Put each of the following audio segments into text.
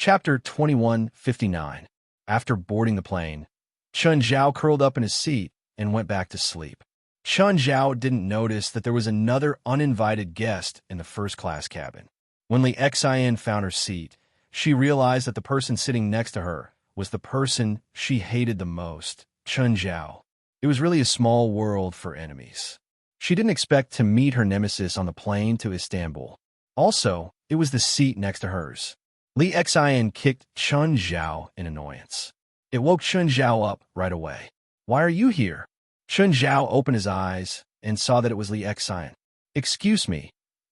Chapter 2159. After boarding the plane, Chun Zhao curled up in his seat and went back to sleep. Chun Zhao didn't notice that there was another uninvited guest in the first-class cabin. When Li Xian found her seat, she realized that the person sitting next to her was the person she hated the most, Chun Zhao. It was really a small world for enemies. She didn't expect to meet her nemesis on the plane to Istanbul. Also, it was the seat next to hers. Li Xian kicked Chun Zhao in annoyance. It woke Chun Zhao up right away. "Why are you here?" Chun Zhao opened his eyes and saw that it was Li Xian. "Excuse me,"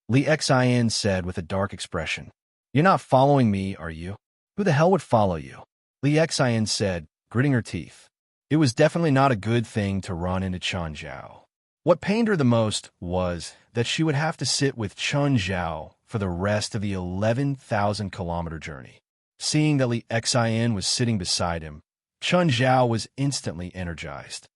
Li Xian said with a dark expression. "You're not following me, are you?" "Who the hell would follow you?" Li Xian said, gritting her teeth. It was definitely not a good thing to run into Chun Zhao. What pained her the most was that she would have to sit with Chun Zhao for the rest of the 11,000-kilometer journey. Seeing that Li Xian was sitting beside him, Chun Zhao was instantly energized.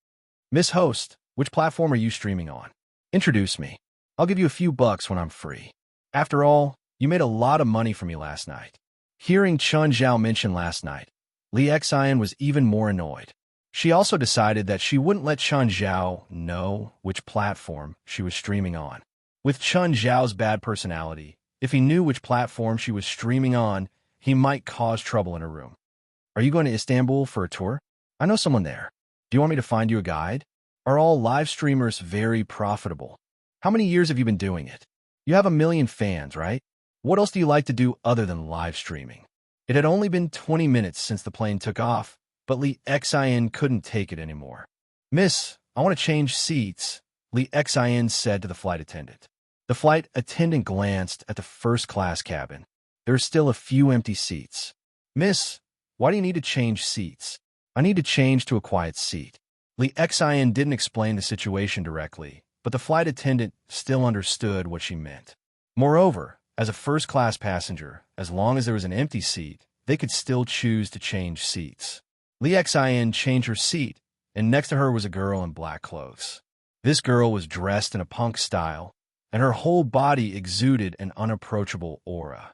"Miss Host, which platform are you streaming on? Introduce me. I'll give you a few bucks when I'm free. After all, you made a lot of money for me last night." Hearing Chun Zhao mention last night, Li Xian was even more annoyed. She also decided that she wouldn't let Chun Zhao know which platform she was streaming on. With Chun Zhao's bad personality, if he knew which platform she was streaming on, he might cause trouble in her room. "Are you going to Istanbul for a tour? I know someone there. Do you want me to find you a guide? Are all live streamers very profitable? How many years have you been doing it? You have 1 million fans, right? What else do you like to do other than live streaming?" It had only been 20 minutes since the plane took off, but Li Xian couldn't take it anymore. "Miss, I want to change seats," Li Xian said to the flight attendant. The flight attendant glanced at the first-class cabin. There were still a few empty seats. "Miss, why do you need to change seats?" "I need to change to a quiet seat." Li Xian didn't explain the situation directly, but the flight attendant still understood what she meant. Moreover, as a first-class passenger, as long as there was an empty seat, they could still choose to change seats. Li Xian changed her seat, and next to her was a girl in black clothes. This girl was dressed in a punk style, and her whole body exuded an unapproachable aura.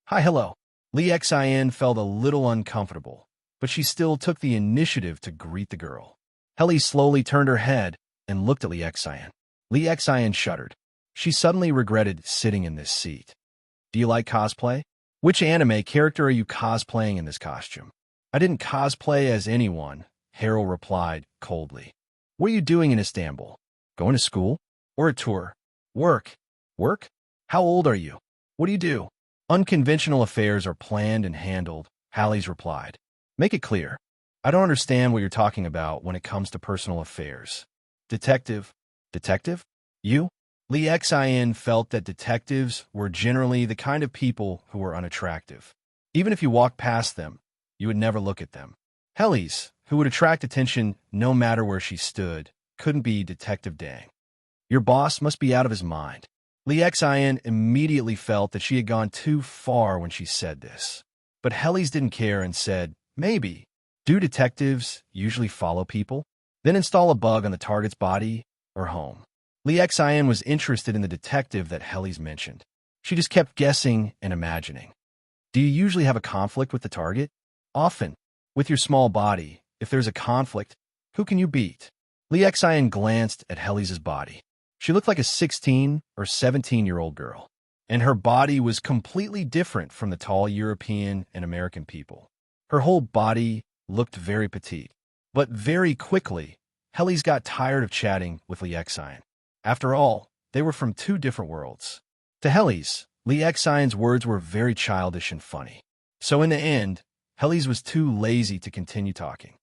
"Hi, hello." Li Xian felt a little uncomfortable, but she still took the initiative to greet the girl. Helly slowly turned her head and looked at Li Xian. Li Xian shuddered. She suddenly regretted sitting in this seat. "Do you like cosplay? Which anime character are you cosplaying in this costume?" "I didn't cosplay as anyone," Harold replied coldly. "What are you doing in Istanbul? Going to school? Or a tour? Work? Work? How old are you? What do you do?" "Unconventional affairs are planned and handled," Hallie's replied. "Make it clear. I don't understand what you're talking about when it comes to personal affairs." "Detective." "Detective? You?" Li Xian felt that detectives were generally the kind of people who were unattractive. Even if you walked past them, you would never look at them. Hellies, who would attract attention no matter where she stood, couldn't be Detective Dang. "Your boss must be out of his mind." Li Xian immediately felt that she had gone too far when she said this. But Hellies didn't care and said, "Maybe. Do detectives usually follow people? Then install a bug on the target's body or home?" Li Xian was interested in the detective that Hellies mentioned. She just kept guessing and imagining. "Do you usually have a conflict with the target?" "Often. With your small body, if there's a conflict, who can you beat?" Li Xian glanced at Hellies' body. She looked like a 16 or 17-year-old girl, and her body was completely different from the tall European and American people. Her whole body looked very petite. But very quickly, Hellies got tired of chatting with Li Xian. After all, they were from two different worlds. To Hellies, Li Xian's words were very childish and funny. So in the end, Hellies was too lazy to continue talking.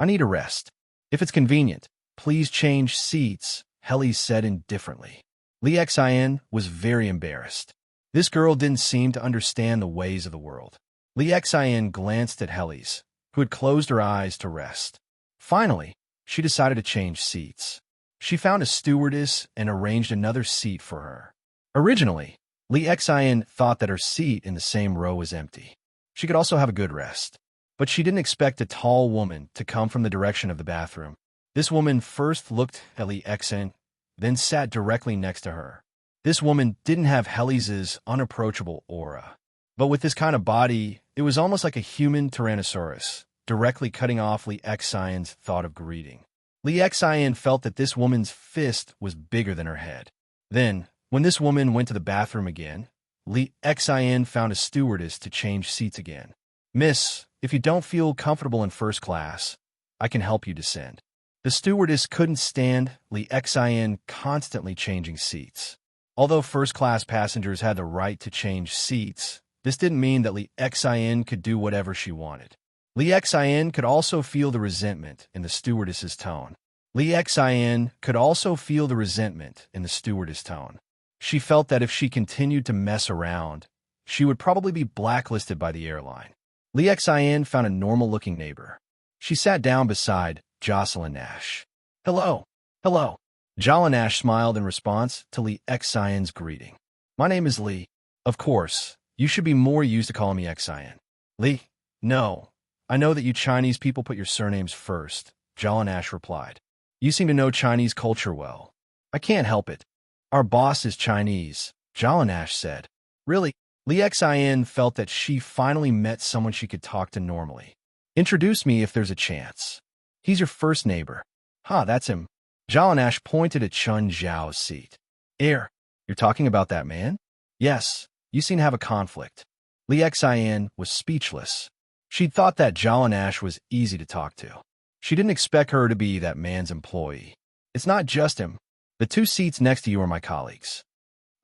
"I need a rest. If it's convenient, please change seats," Hellies said indifferently. Li Xian was very embarrassed. This girl didn't seem to understand the ways of the world. Li Xian glanced at Hellies, who had closed her eyes to rest. Finally, she decided to change seats. She found a stewardess and arranged another seat for her. Originally, Li Xian thought that her seat in the same row was empty. She could also have a good rest. But she didn't expect a tall woman to come from the direction of the bathroom. This woman first looked at Li Xian, then sat directly next to her. This woman didn't have Hellies' unapproachable aura. But with this kind of body, It was almost like a human Tyrannosaurus, directly cutting off Li Xian's thought of greeting. Li Xian felt that this woman's fist was bigger than her head. Then, when this woman went to the bathroom again, Li Xian found a stewardess to change seats again. "Miss, if you don't feel comfortable in first class, I can help you descend." The stewardess couldn't stand Li Xian constantly changing seats. Although first-class passengers had the right to change seats, this didn't mean that Li Xian could do whatever she wanted. Li Xian could also feel the resentment in the stewardess's tone. Li Xian could also feel the resentment in the stewardess' tone. She felt that if she continued to mess around, she would probably be blacklisted by the airline. Li Xian found a normal-looking neighbor. She sat down beside Jocelyn Nash. "Hello. Hello." Jocelyn Nash smiled in response to Li Xian's greeting. "My name is Li. Of course, you should be more used to calling me Xian." "Li? No. I know that you Chinese people put your surnames first," Jocelyn Nash replied. "You seem to know Chinese culture well." "I can't help it. Our boss is Chinese," Jocelyn Nash said. "Really?" Li Xian felt that she finally met someone she could talk to normally. "Introduce me if there's a chance. He's your first neighbor." "Ha, that's him." Jocelyn Nash pointed at Chun Zhao's seat. "You're talking about that man?" "Yes, you seem to have a conflict." Li Xian was speechless. She'd thought that Jocelyn Nash was easy to talk to. She didn't expect her to be that man's employee. "It's not just him. The two seats next to you are my colleagues."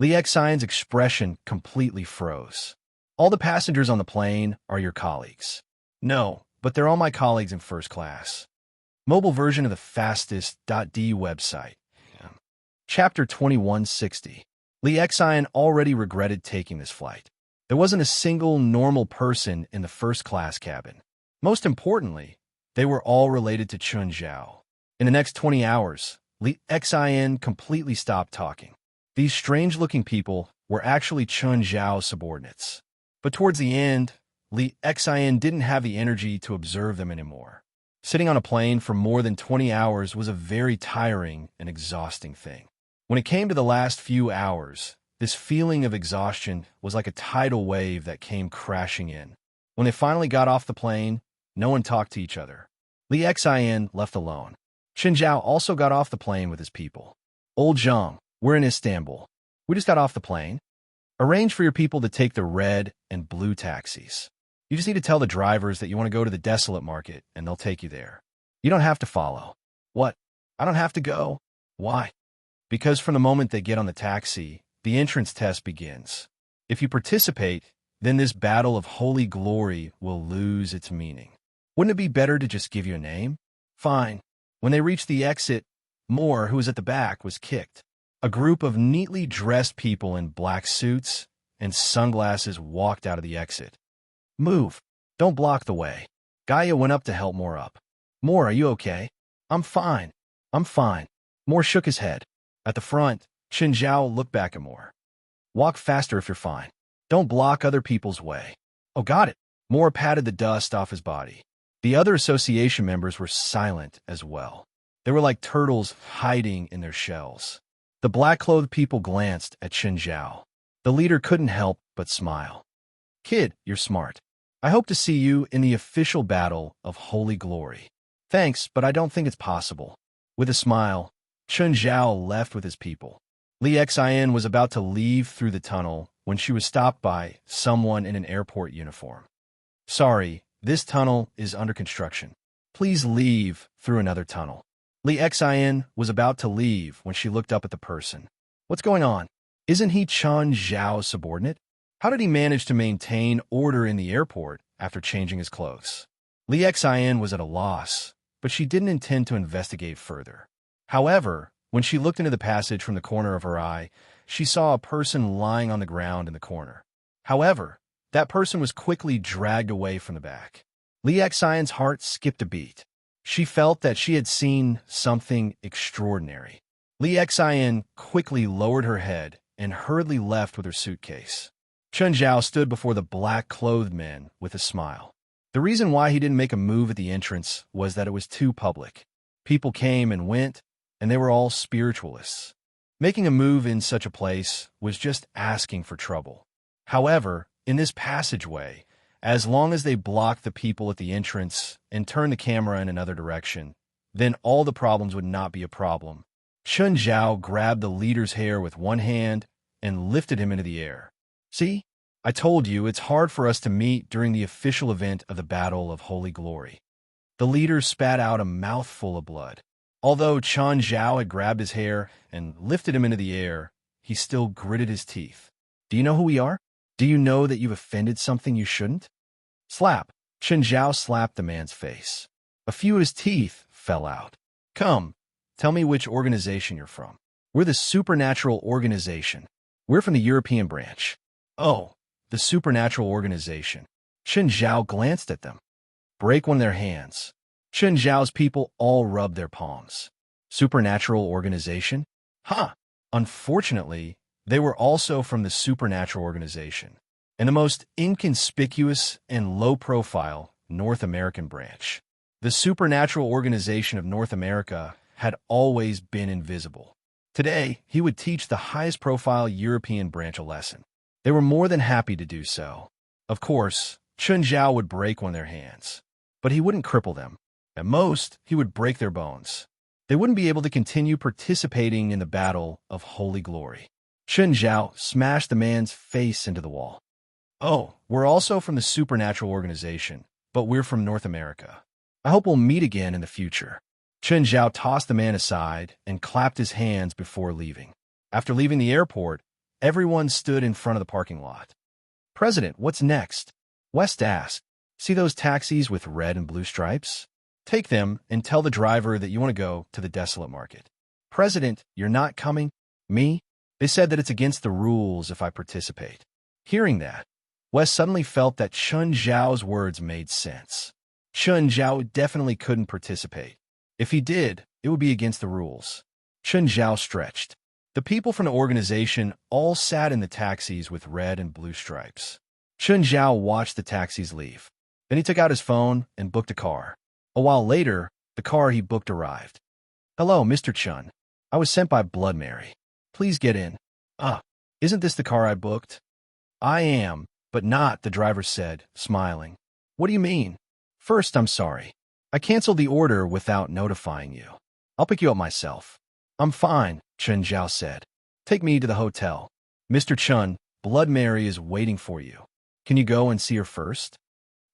Li Xian's expression completely froze. "All the passengers on the plane are your colleagues." "No, but they're all my colleagues in first class." Mobile version of the fastest.d website. Chapter 2160. Li Xian already regretted taking this flight. There wasn't a single normal person in the first-class cabin. Most importantly, they were all related to Chun Zhao. In the next 20 hours, Li Xian completely stopped talking. These strange-looking people were actually Chun Zhao's subordinates. But towards the end, Li Xian didn't have the energy to observe them anymore. Sitting on a plane for more than 20 hours was a very tiring and exhausting thing. When it came to the last few hours, this feeling of exhaustion was like a tidal wave that came crashing in. When they finally got off the plane, no one talked to each other. Li Xian left alone. Chun Zhao also got off the plane with his people. "Old Zhang, we're in Istanbul. We just got off the plane. Arrange for your people to take the red and blue taxis. You just need to tell the drivers that you want to go to the desolate market, and they'll take you there. You don't have to follow." "What? I don't have to go?" "Why?" "Because from the moment they get on the taxi, the entrance test begins. If you participate, then this battle of holy glory will lose its meaning. Wouldn't it be better to just give you a name?" "Fine." When they reached the exit, Moore, who was at the back, was kicked. A group of neatly dressed people in black suits and sunglasses walked out of the exit. "Move. Don't block the way." Gaia went up to help Moore up. "Moore, are you okay?" "I'm fine. I'm fine." Moore shook his head. At the front, Chun Zhao looked back at Moore. "Walk faster if you're fine. Don't block other people's way." "Oh, got it." Moore patted the dust off his body. The other association members were silent as well. They were like turtles hiding in their shells. The black-clothed people glanced at Chun Zhao. The leader couldn't help but smile. "Kid, you're smart. I hope to see you in the official battle of holy glory." "Thanks, but I don't think it's possible." With a smile, Chun Zhao left with his people. Li Xian was about to leave through the tunnel when she was stopped by someone in an airport uniform. "Sorry, this tunnel is under construction. Please leave through another tunnel." Li Xian was about to leave when she looked up at the person. "What's going on? Isn't he Chun Zhao's subordinate? How did he manage to maintain order in the airport after changing his clothes?" Li Xian was at a loss, but she didn't intend to investigate further. However, when she looked into the passage from the corner of her eye, she saw a person lying on the ground in the corner. However, that person was quickly dragged away from the back. Li Xian's heart skipped a beat. She felt that she had seen something extraordinary. Li Xian quickly lowered her head and hurriedly left with her suitcase. Chun Zhao stood before the black-clothed men with a smile. The reason why he didn't make a move at the entrance was that it was too public. People came and went, and they were all spiritualists. Making a move in such a place was just asking for trouble. However, in this passageway, As long as they block the people at the entrance and turn the camera in another direction, then all the problems would not be a problem. Chun Zhao grabbed the leader's hair with one hand and lifted him into the air. See? I told you it's hard for us to meet during the official event of the Battle of Holy Glory. The leader spat out a mouthful of blood. Although Chun Zhao had grabbed his hair and lifted him into the air, he still gritted his teeth. Do you know who we are? Do you know that you've offended something you shouldn't? Slap. Chun Zhao slapped the man's face. A few of his teeth fell out. Come, tell me which organization you're from. We're the Supernatural Organization. We're from the European branch. Oh, the Supernatural Organization. Chun Zhao glanced at them. Break one of their hands. Chun Zhao's people all rubbed their palms. Supernatural Organization? Huh. Unfortunately, they were also from the Supernatural Organization, and the most inconspicuous and low-profile North American branch. The Supernatural Organization of North America had always been invisible. Today, he would teach the highest-profile European branch a lesson. They were more than happy to do so. Of course, Chun Zhao would break one of their hands, but he wouldn't cripple them. At most, he would break their bones. They wouldn't be able to continue participating in the Battle of Holy Glory. Chun Zhao smashed the man's face into the wall. Oh, we're also from the Supernatural Organization, but we're from North America. I hope we'll meet again in the future. Chun Zhao tossed the man aside and clapped his hands before leaving. After leaving the airport, everyone stood in front of the parking lot. President, what's next? West asked. See those taxis with red and blue stripes? Take them and tell the driver that you want to go to the Desolate Market. President, you're not coming? Me? They said that it's against the rules if I participate. Hearing that, Wes suddenly felt that Chun Zhao's words made sense. Chun Zhao definitely couldn't participate. If he did, it would be against the rules. Chun Zhao stretched. The people from the organization all sat in the taxis with red and blue stripes. Chun Zhao watched the taxis leave. Then he took out his phone and booked a car. A while later, the car he booked arrived. Hello, Mr. Chun. I was sent by Blood Mary. Please get in. Isn't this the car I booked? I am, but not, the driver said, smiling. What do you mean? First, I'm sorry. I canceled the order without notifying you. I'll pick you up myself. I'm fine, Chun Zhao said. Take me to the hotel. Mr. Chun, Blood Mary is waiting for you. Can you go and see her first?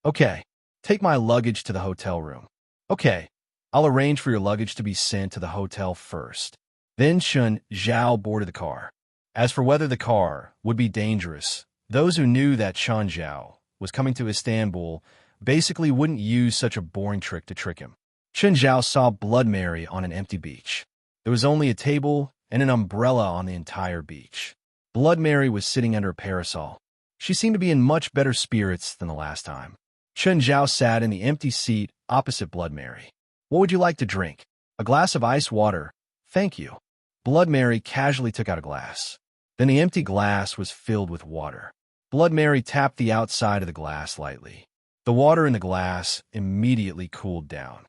Okay. Take my luggage to the hotel room. Okay. I'll arrange for your luggage to be sent to the hotel first. Then Chun Zhao boarded the car. As for whether the car would be dangerous, those who knew that Chun Zhao was coming to Istanbul basically wouldn't use such a boring trick to trick him. Chun Zhao saw Blood Mary on an empty beach. There was only a table and an umbrella on the entire beach. Blood Mary was sitting under a parasol. She seemed to be in much better spirits than the last time. Chun Zhao sat in the empty seat opposite Blood Mary. What would you like to drink? A glass of ice water. Thank you. Blood Mary casually took out a glass. Then the empty glass was filled with water. Blood Mary tapped the outside of the glass lightly. The water in the glass immediately cooled down.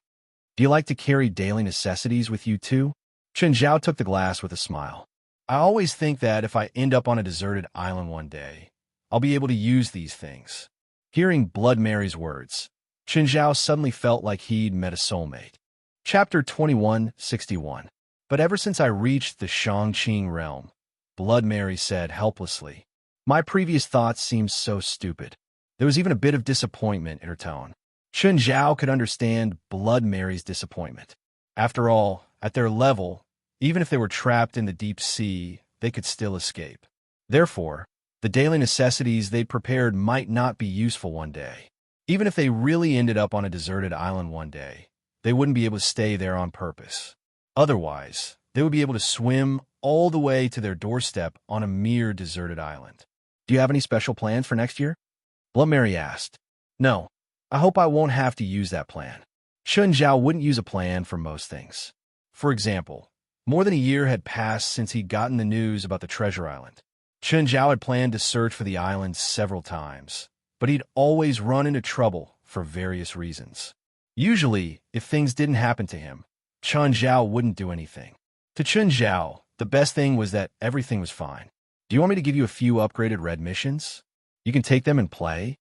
Do you like to carry daily necessities with you too? Chun Zhao took the glass with a smile. I always think that if I end up on a deserted island one day, I'll be able to use these things. Hearing Blood Mary's words, Chun Zhao suddenly felt like he'd met a soulmate. Chapter 2161. But ever since I reached the Shangqing realm, Blood Mary said helplessly, my previous thoughts seemed so stupid. There was even a bit of disappointment in her tone. Chun Zhao could understand Blood Mary's disappointment. After all, at their level, even if they were trapped in the deep sea, they could still escape. Therefore, the daily necessities they'd prepared might not be useful one day. Even if they really ended up on a deserted island one day, they wouldn't be able to stay there on purpose. Otherwise, they would be able to swim all the way to their doorstep on a mere deserted island. Do you have any special plans for next year? Blood Mary asked. No, I hope I won't have to use that plan. Chun Zhao wouldn't use a plan for most things. For example, more than a year had passed since he'd gotten the news about the treasure island. Chun Zhao had planned to search for the island several times, but he'd always run into trouble for various reasons. Usually, if things didn't happen to him, Chun Zhao wouldn't do anything. To Chun Zhao, the best thing was that everything was fine. Do you want me to give you a few upgraded red missions? You can take them and play?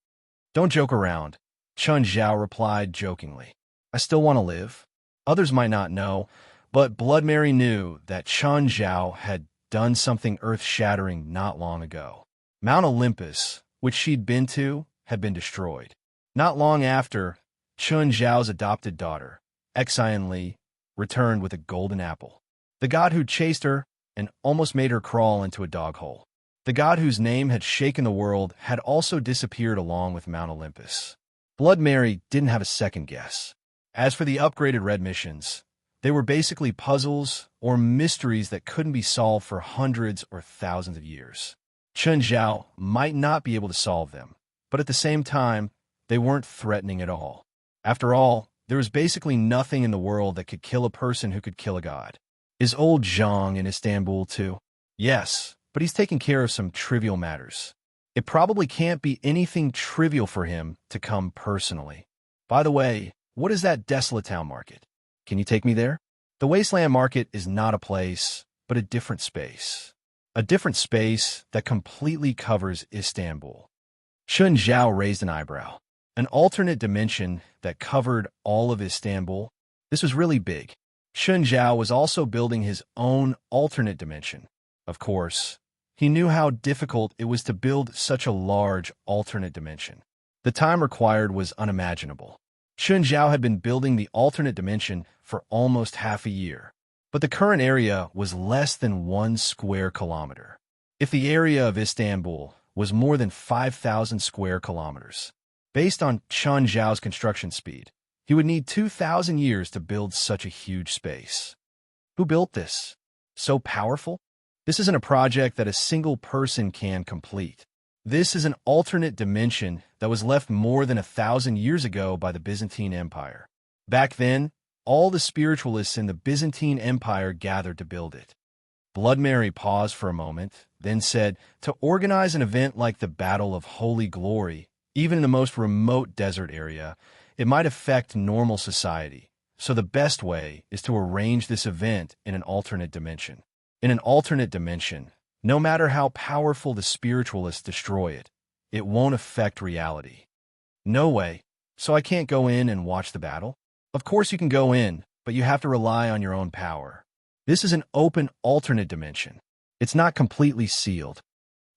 Don't joke around, Chun Zhao replied jokingly. I still want to live. Others might not know, but Blood Mary knew that Chun Zhao had done something earth-shattering not long ago. Mount Olympus, which she'd been to, had been destroyed. Not long after, Chun Zhao's adopted daughter, Xian Li, returned with a golden apple. The god who chased her and almost made her crawl into a dog hole. The god whose name had shaken the world had also disappeared along with Mount Olympus. Blood Mary didn't have a second guess. As for the upgraded red missions, they were basically puzzles or mysteries that couldn't be solved for hundreds or thousands of years. Chun Zhao might not be able to solve them, but at the same time, they weren't threatening at all. After all, there was basically nothing in the world that could kill a person who could kill a god. Is old Zhang in Istanbul too? Yes, but he's taking care of some trivial matters. It probably can't be anything trivial for him to come personally. By the way, what is that desolate town market? Can you take me there? The Wasteland Market is not a place, but a different space. A different space that completely covers Istanbul. Chun Zhao raised an eyebrow. An alternate dimension that covered all of Istanbul. This was really big. Chun Zhao was also building his own alternate dimension. Of course, he knew how difficult it was to build such a large alternate dimension. The time required was unimaginable. Chun Zhao had been building the alternate dimension for almost half a year, but the current area was less than 1 square kilometer. If the area of Istanbul was more than 5,000 square kilometers, based on Chun Zhao's construction speed, he would need 2,000 years to build such a huge space. Who built this? So powerful? This isn't a project that a single person can complete. This is an alternate dimension that was left more than 1,000 years ago by the Byzantine Empire. Back then, all the spiritualists in the Byzantine Empire gathered to build it. Blood Mary paused for a moment, then said, to organize an event like the Battle of Holy Glory, even in the most remote desert area, it might affect normal society. So the best way is to arrange this event in an alternate dimension. In an alternate dimension, no matter how powerful the spiritualists destroy it, it won't affect reality. No way. So I can't go in and watch the battle? Of course you can go in, but you have to rely on your own power. This is an open alternate dimension. It's not completely sealed.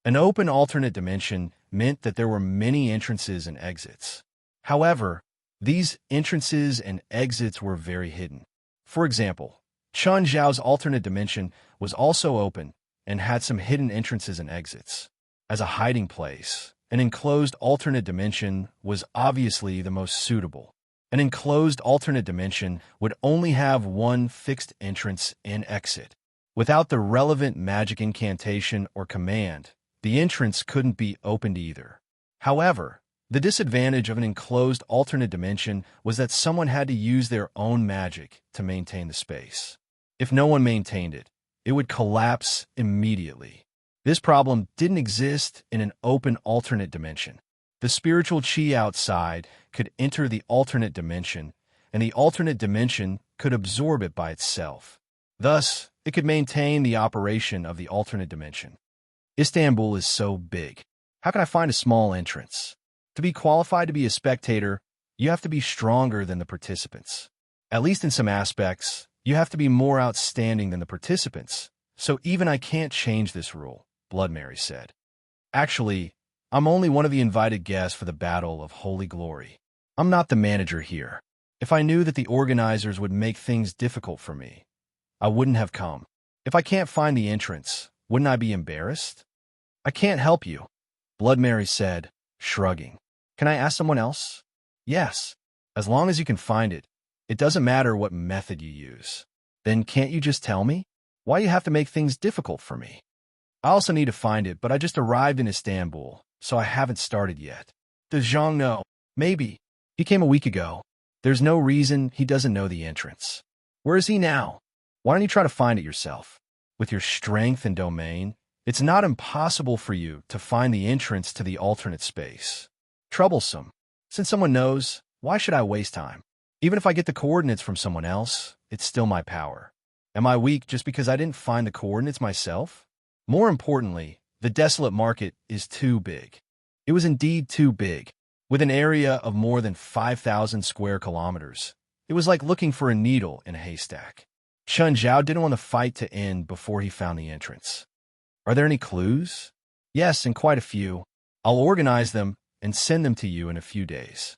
An open alternate dimension meant that there were many entrances and exits. However, these entrances and exits were very hidden. For example, Chun Zhao's alternate dimension was also open and had some hidden entrances and exits. As a hiding place, an enclosed alternate dimension was obviously the most suitable. An enclosed alternate dimension would only have one fixed entrance and exit. Without the relevant magic incantation or command, the entrance couldn't be opened either. However, the disadvantage of an enclosed alternate dimension was that someone had to use their own magic to maintain the space. If no one maintained it, it would collapse immediately. This problem didn't exist in an open alternate dimension. The spiritual chi outside could enter the alternate dimension, and the alternate dimension could absorb it by itself. Thus, it could maintain the operation of the alternate dimension. Istanbul is so big. How can I find a small entrance? To be qualified to be a spectator, you have to be stronger than the participants. At least in some aspects, you have to be more outstanding than the participants. So even I can't change this rule, Blood Mary said. Actually, I'm only one of the invited guests for the Battle of Holy Glory. I'm not the manager here. If I knew that the organizers would make things difficult for me, I wouldn't have come. If I can't find the entrance, wouldn't I be embarrassed? I can't help you, Blood Mary said, shrugging. Can I ask someone else? Yes, as long as you can find it. It doesn't matter what method you use. Then can't you just tell me? Why you have to make things difficult for me? I also need to find it, but I just arrived in Istanbul, so I haven't started yet. Does Zhang know? Maybe. He came a week ago. There's no reason he doesn't know the entrance. Where is he now? Why don't you try to find it yourself? With your strength and domain, it's not impossible for you to find the entrance to the alternate space. Troublesome. Since someone knows, why should I waste time? Even if I get the coordinates from someone else, it's still my power. Am I weak just because I didn't find the coordinates myself? More importantly, the desolate market is too big. It was indeed too big. With an area of more than 5,000 square kilometers, it was like looking for a needle in a haystack. Chun Zhao didn't want the fight to end before he found the entrance. Are there any clues? Yes, and quite a few. I'll organize them and send them to you in a few days.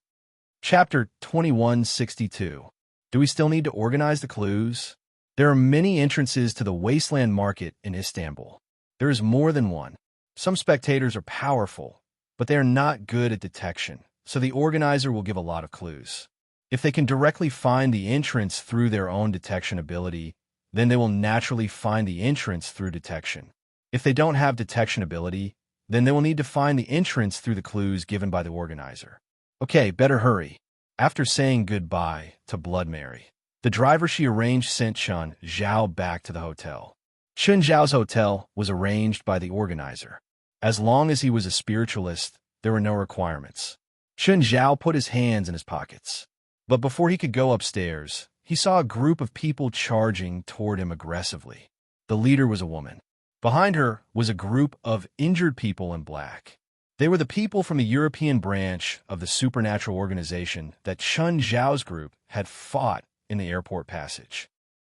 Chapter 2162. Do we still need to organize the clues? There are many entrances to the wasteland market in Istanbul. There is more than one. Some spectators are powerful, but they are not good at detection, so the organizer will give a lot of clues. If they can directly find the entrance through their own detection ability, then they will naturally find the entrance through detection. If they don't have detection ability, then they will need to find the entrance through the clues given by the organizer. Okay, better hurry. After saying goodbye to Blood Mary, the driver she arranged sent Chun Zhao back to the hotel. Chun Zhao's hotel was arranged by the organizer. As long as he was a spiritualist, there were no requirements. Chun Zhao put his hands in his pockets. But before he could go upstairs, he saw a group of people charging toward him aggressively. The leader was a woman. Behind her was a group of injured people in black. They were the people from the European branch of the supernatural organization that Chun Zhao's group had fought in the airport passage.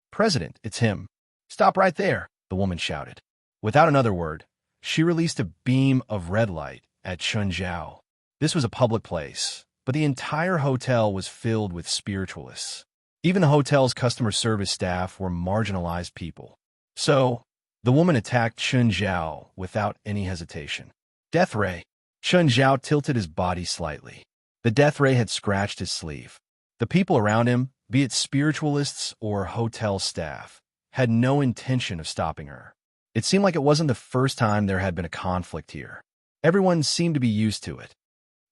"President, it's him." "Stop right there," the woman shouted. Without another word, she released a beam of red light at Chun Zhao. This was a public place, but the entire hotel was filled with spiritualists. Even the hotel's customer service staff were marginalized people. So, the woman attacked Chun Zhao without any hesitation. Death Ray. Chun Zhao tilted his body slightly. The death ray had scratched his sleeve. The people around him, be it spiritualists or hotel staff, had no intention of stopping her. It seemed like it wasn't the first time there had been a conflict here. Everyone seemed to be used to it.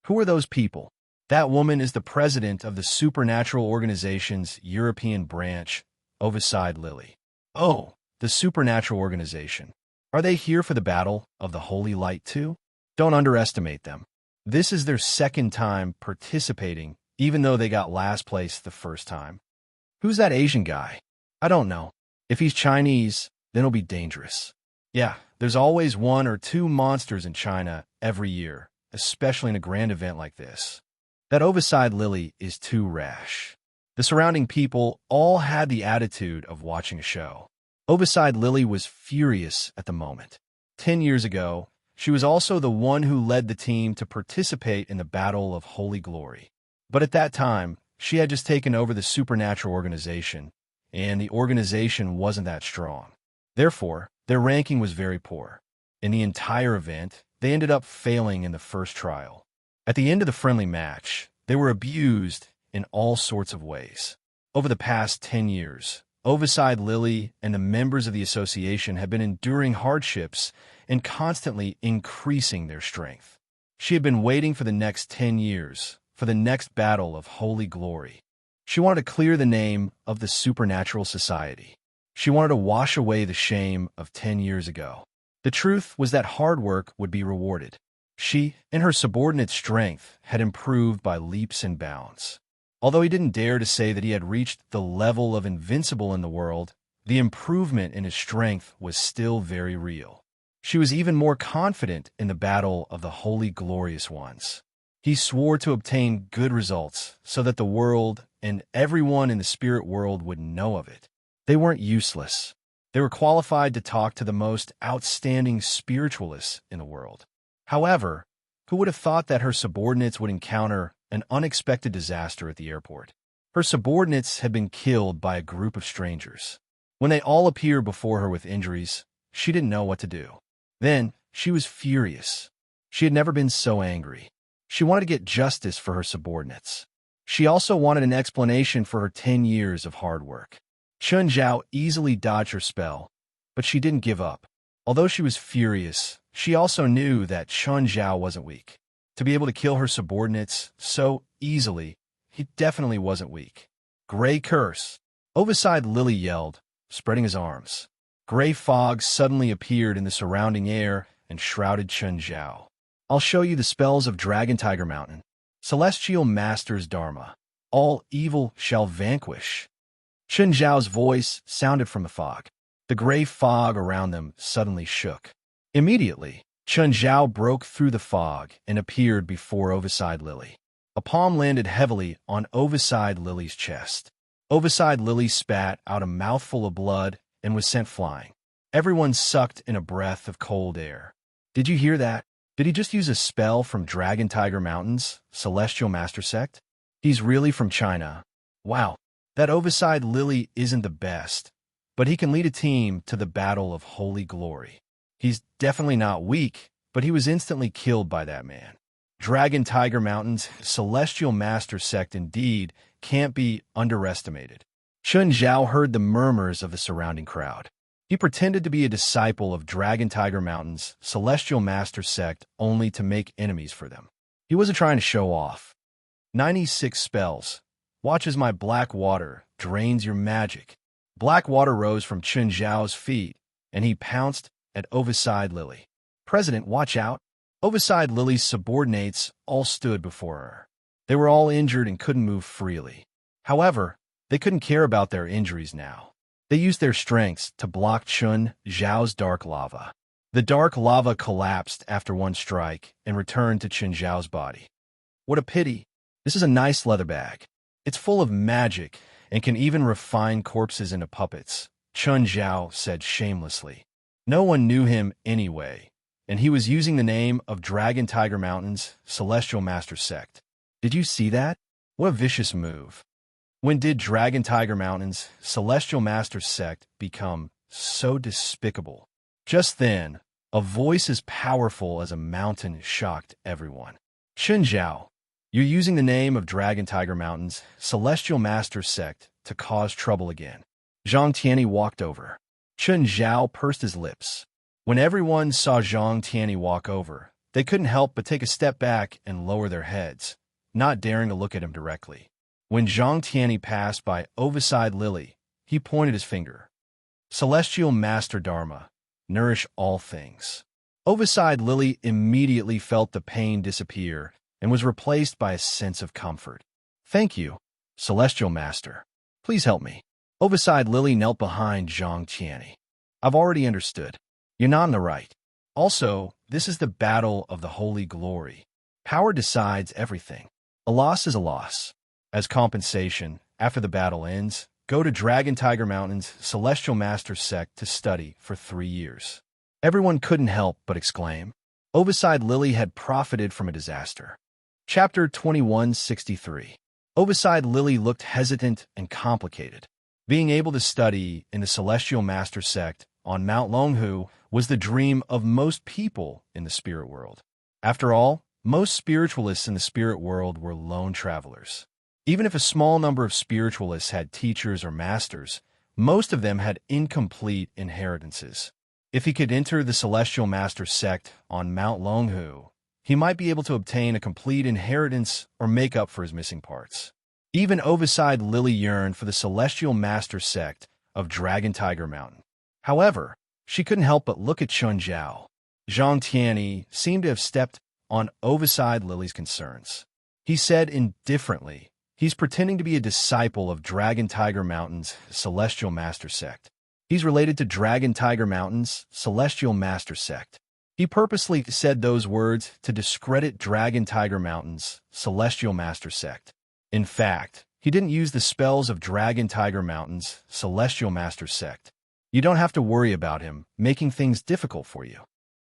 Who are those people? That woman is the president of the supernatural organization's European branch, Overside Lily. Oh, the supernatural organization. Are they here for the Battle of the Holy Light too? Don't underestimate them. This is their second time participating, even though they got last place the first time. Who's that Asian guy? I don't know. If he's Chinese, then it'll be dangerous. Yeah, there's always one or two monsters in China every year, especially in a grand event like this. That Overside Lily is too rash. The surrounding people all had the attitude of watching a show. Overside Lily was furious at the moment. 10 years ago, she was also the one who led the team to participate in the Battle of Holy Glory. But at that time, she had just taken over the supernatural organization, and the organization wasn't that strong. Therefore, their ranking was very poor. In the entire event, they ended up failing in the first trial. At the end of the friendly match, they were abused in all sorts of ways. Over the past 10 years, Overside Lily and the members of the association had been enduring hardships and constantly increasing their strength. She had been waiting for the next 10 years, for the next battle of Holy Glory. She wanted to clear the name of the Supernatural Society. She wanted to wash away the shame of 10 years ago. The truth was that hard work would be rewarded. She and her subordinate's strength had improved by leaps and bounds. Although he didn't dare to say that he had reached the level of invincible in the world, the improvement in his strength was still very real. She was even more confident in the battle of the Holy Glorious Ones. He swore to obtain good results so that the world and everyone in the spirit world would know of it. They weren't useless. They were qualified to talk to the most outstanding spiritualists in the world. However, who would have thought that her subordinates would encounter an unexpected disaster at the airport? Her subordinates had been killed by a group of strangers. When they all appeared before her with injuries, she didn't know what to do. Then, she was furious. She had never been so angry. She wanted to get justice for her subordinates. She also wanted an explanation for her 10 years of hard work. Chun Zhao easily dodged her spell, but she didn't give up. Although she was furious, she also knew that Chun Zhao wasn't weak. To be able to kill her subordinates so easily, he definitely wasn't weak. Gray curse! Overside Lily yelled, spreading his arms. Gray fog suddenly appeared in the surrounding air and shrouded Chun Zhao. I'll show you the spells of Dragon Tiger Mountain. Celestial Master's Dharma. All evil shall vanquish. Chun Zhao's voice sounded from the fog. The gray fog around them suddenly shook. Immediately, Chun Zhao broke through the fog and appeared before Overside Lily. A palm landed heavily on Overside Lily's chest. Overside Lily spat out a mouthful of blood and was sent flying. Everyone sucked in a breath of cold air. Did you hear that? Did he just use a spell from Dragon Tiger Mountains, Celestial Master Sect? He's really from China. Wow, that Overside Lily isn't the best, but he can lead a team to the Battle of Holy Glory. He's definitely not weak, but he was instantly killed by that man. Dragon Tiger Mountains, Celestial Master Sect indeed can't be underestimated. Chun Zhao heard the murmurs of the surrounding crowd. He pretended to be a disciple of Dragon Tiger Mountains, Celestial Master Sect, only to make enemies for them. He wasn't trying to show off. 96 spells. Watch as my black water drains your magic. Black water rose from Chun Zhao's feet, and he pounced at Overside Lily. President, watch out. Overside Lily's subordinates all stood before her. They were all injured and couldn't move freely. However, they couldn't care about their injuries now. They used their strengths to block Chun Zhao's dark lava. The dark lava collapsed after one strike and returned to Chun Zhao's body. What a pity. This is a nice leather bag. It's full of magic and can even refine corpses into puppets, Chun Zhao said shamelessly. No one knew him anyway, and he was using the name of Dragon Tiger Mountains, Celestial Master Sect. Did you see that? What a vicious move. When did Dragon Tiger Mountains, Celestial Master Sect become so despicable? Just then, a voice as powerful as a mountain shocked everyone. Chun Zhao, you're using the name of Dragon Tiger Mountains, Celestial Master Sect, to cause trouble again. Zhang Tianyi walked over. Chun Zhao pursed his lips. When everyone saw Zhang Tianyi walk over, they couldn't help but take a step back and lower their heads, not daring to look at him directly. When Zhang Tianyi passed by Overside Lily, he pointed his finger. Celestial Master Dharma, nourish all things. Overside Lily immediately felt the pain disappear and was replaced by a sense of comfort. Thank you, Celestial Master. Please help me. Overside Lily knelt behind Zhang Tianyi. I've already understood. You're not in the right. Also, this is the battle of the Holy Glory. Power decides everything. A loss is a loss. As compensation, after the battle ends, go to Dragon Tiger Mountains, Celestial Master Sect to study for 3 years. Everyone couldn't help but exclaim. Overside Lily had profited from a disaster. Chapter 2163. Overside Lily looked hesitant and complicated. Being able to study in the Celestial Master Sect on Mount Longhu was the dream of most people in the spirit world. After all, most spiritualists in the spirit world were lone travelers. Even if a small number of spiritualists had teachers or masters, most of them had incomplete inheritances. If he could enter the Celestial Master Sect on Mount Longhu, he might be able to obtain a complete inheritance or make up for his missing parts. Even Overside Lily yearned for the Celestial Master Sect of Dragon Tiger Mountain. However, she couldn't help but look at Chun Zhao. Zhang Tianyi seemed to have stepped on Overside Lily's concerns. He said indifferently, he's pretending to be a disciple of Dragon Tiger Mountain's Celestial Master Sect. He's related to Dragon Tiger Mountain's Celestial Master Sect. He purposely said those words to discredit Dragon Tiger Mountain's Celestial Master Sect. In fact, he didn't use the spells of Dragon Tiger Mountain's Celestial Master Sect. You don't have to worry about him making things difficult for you.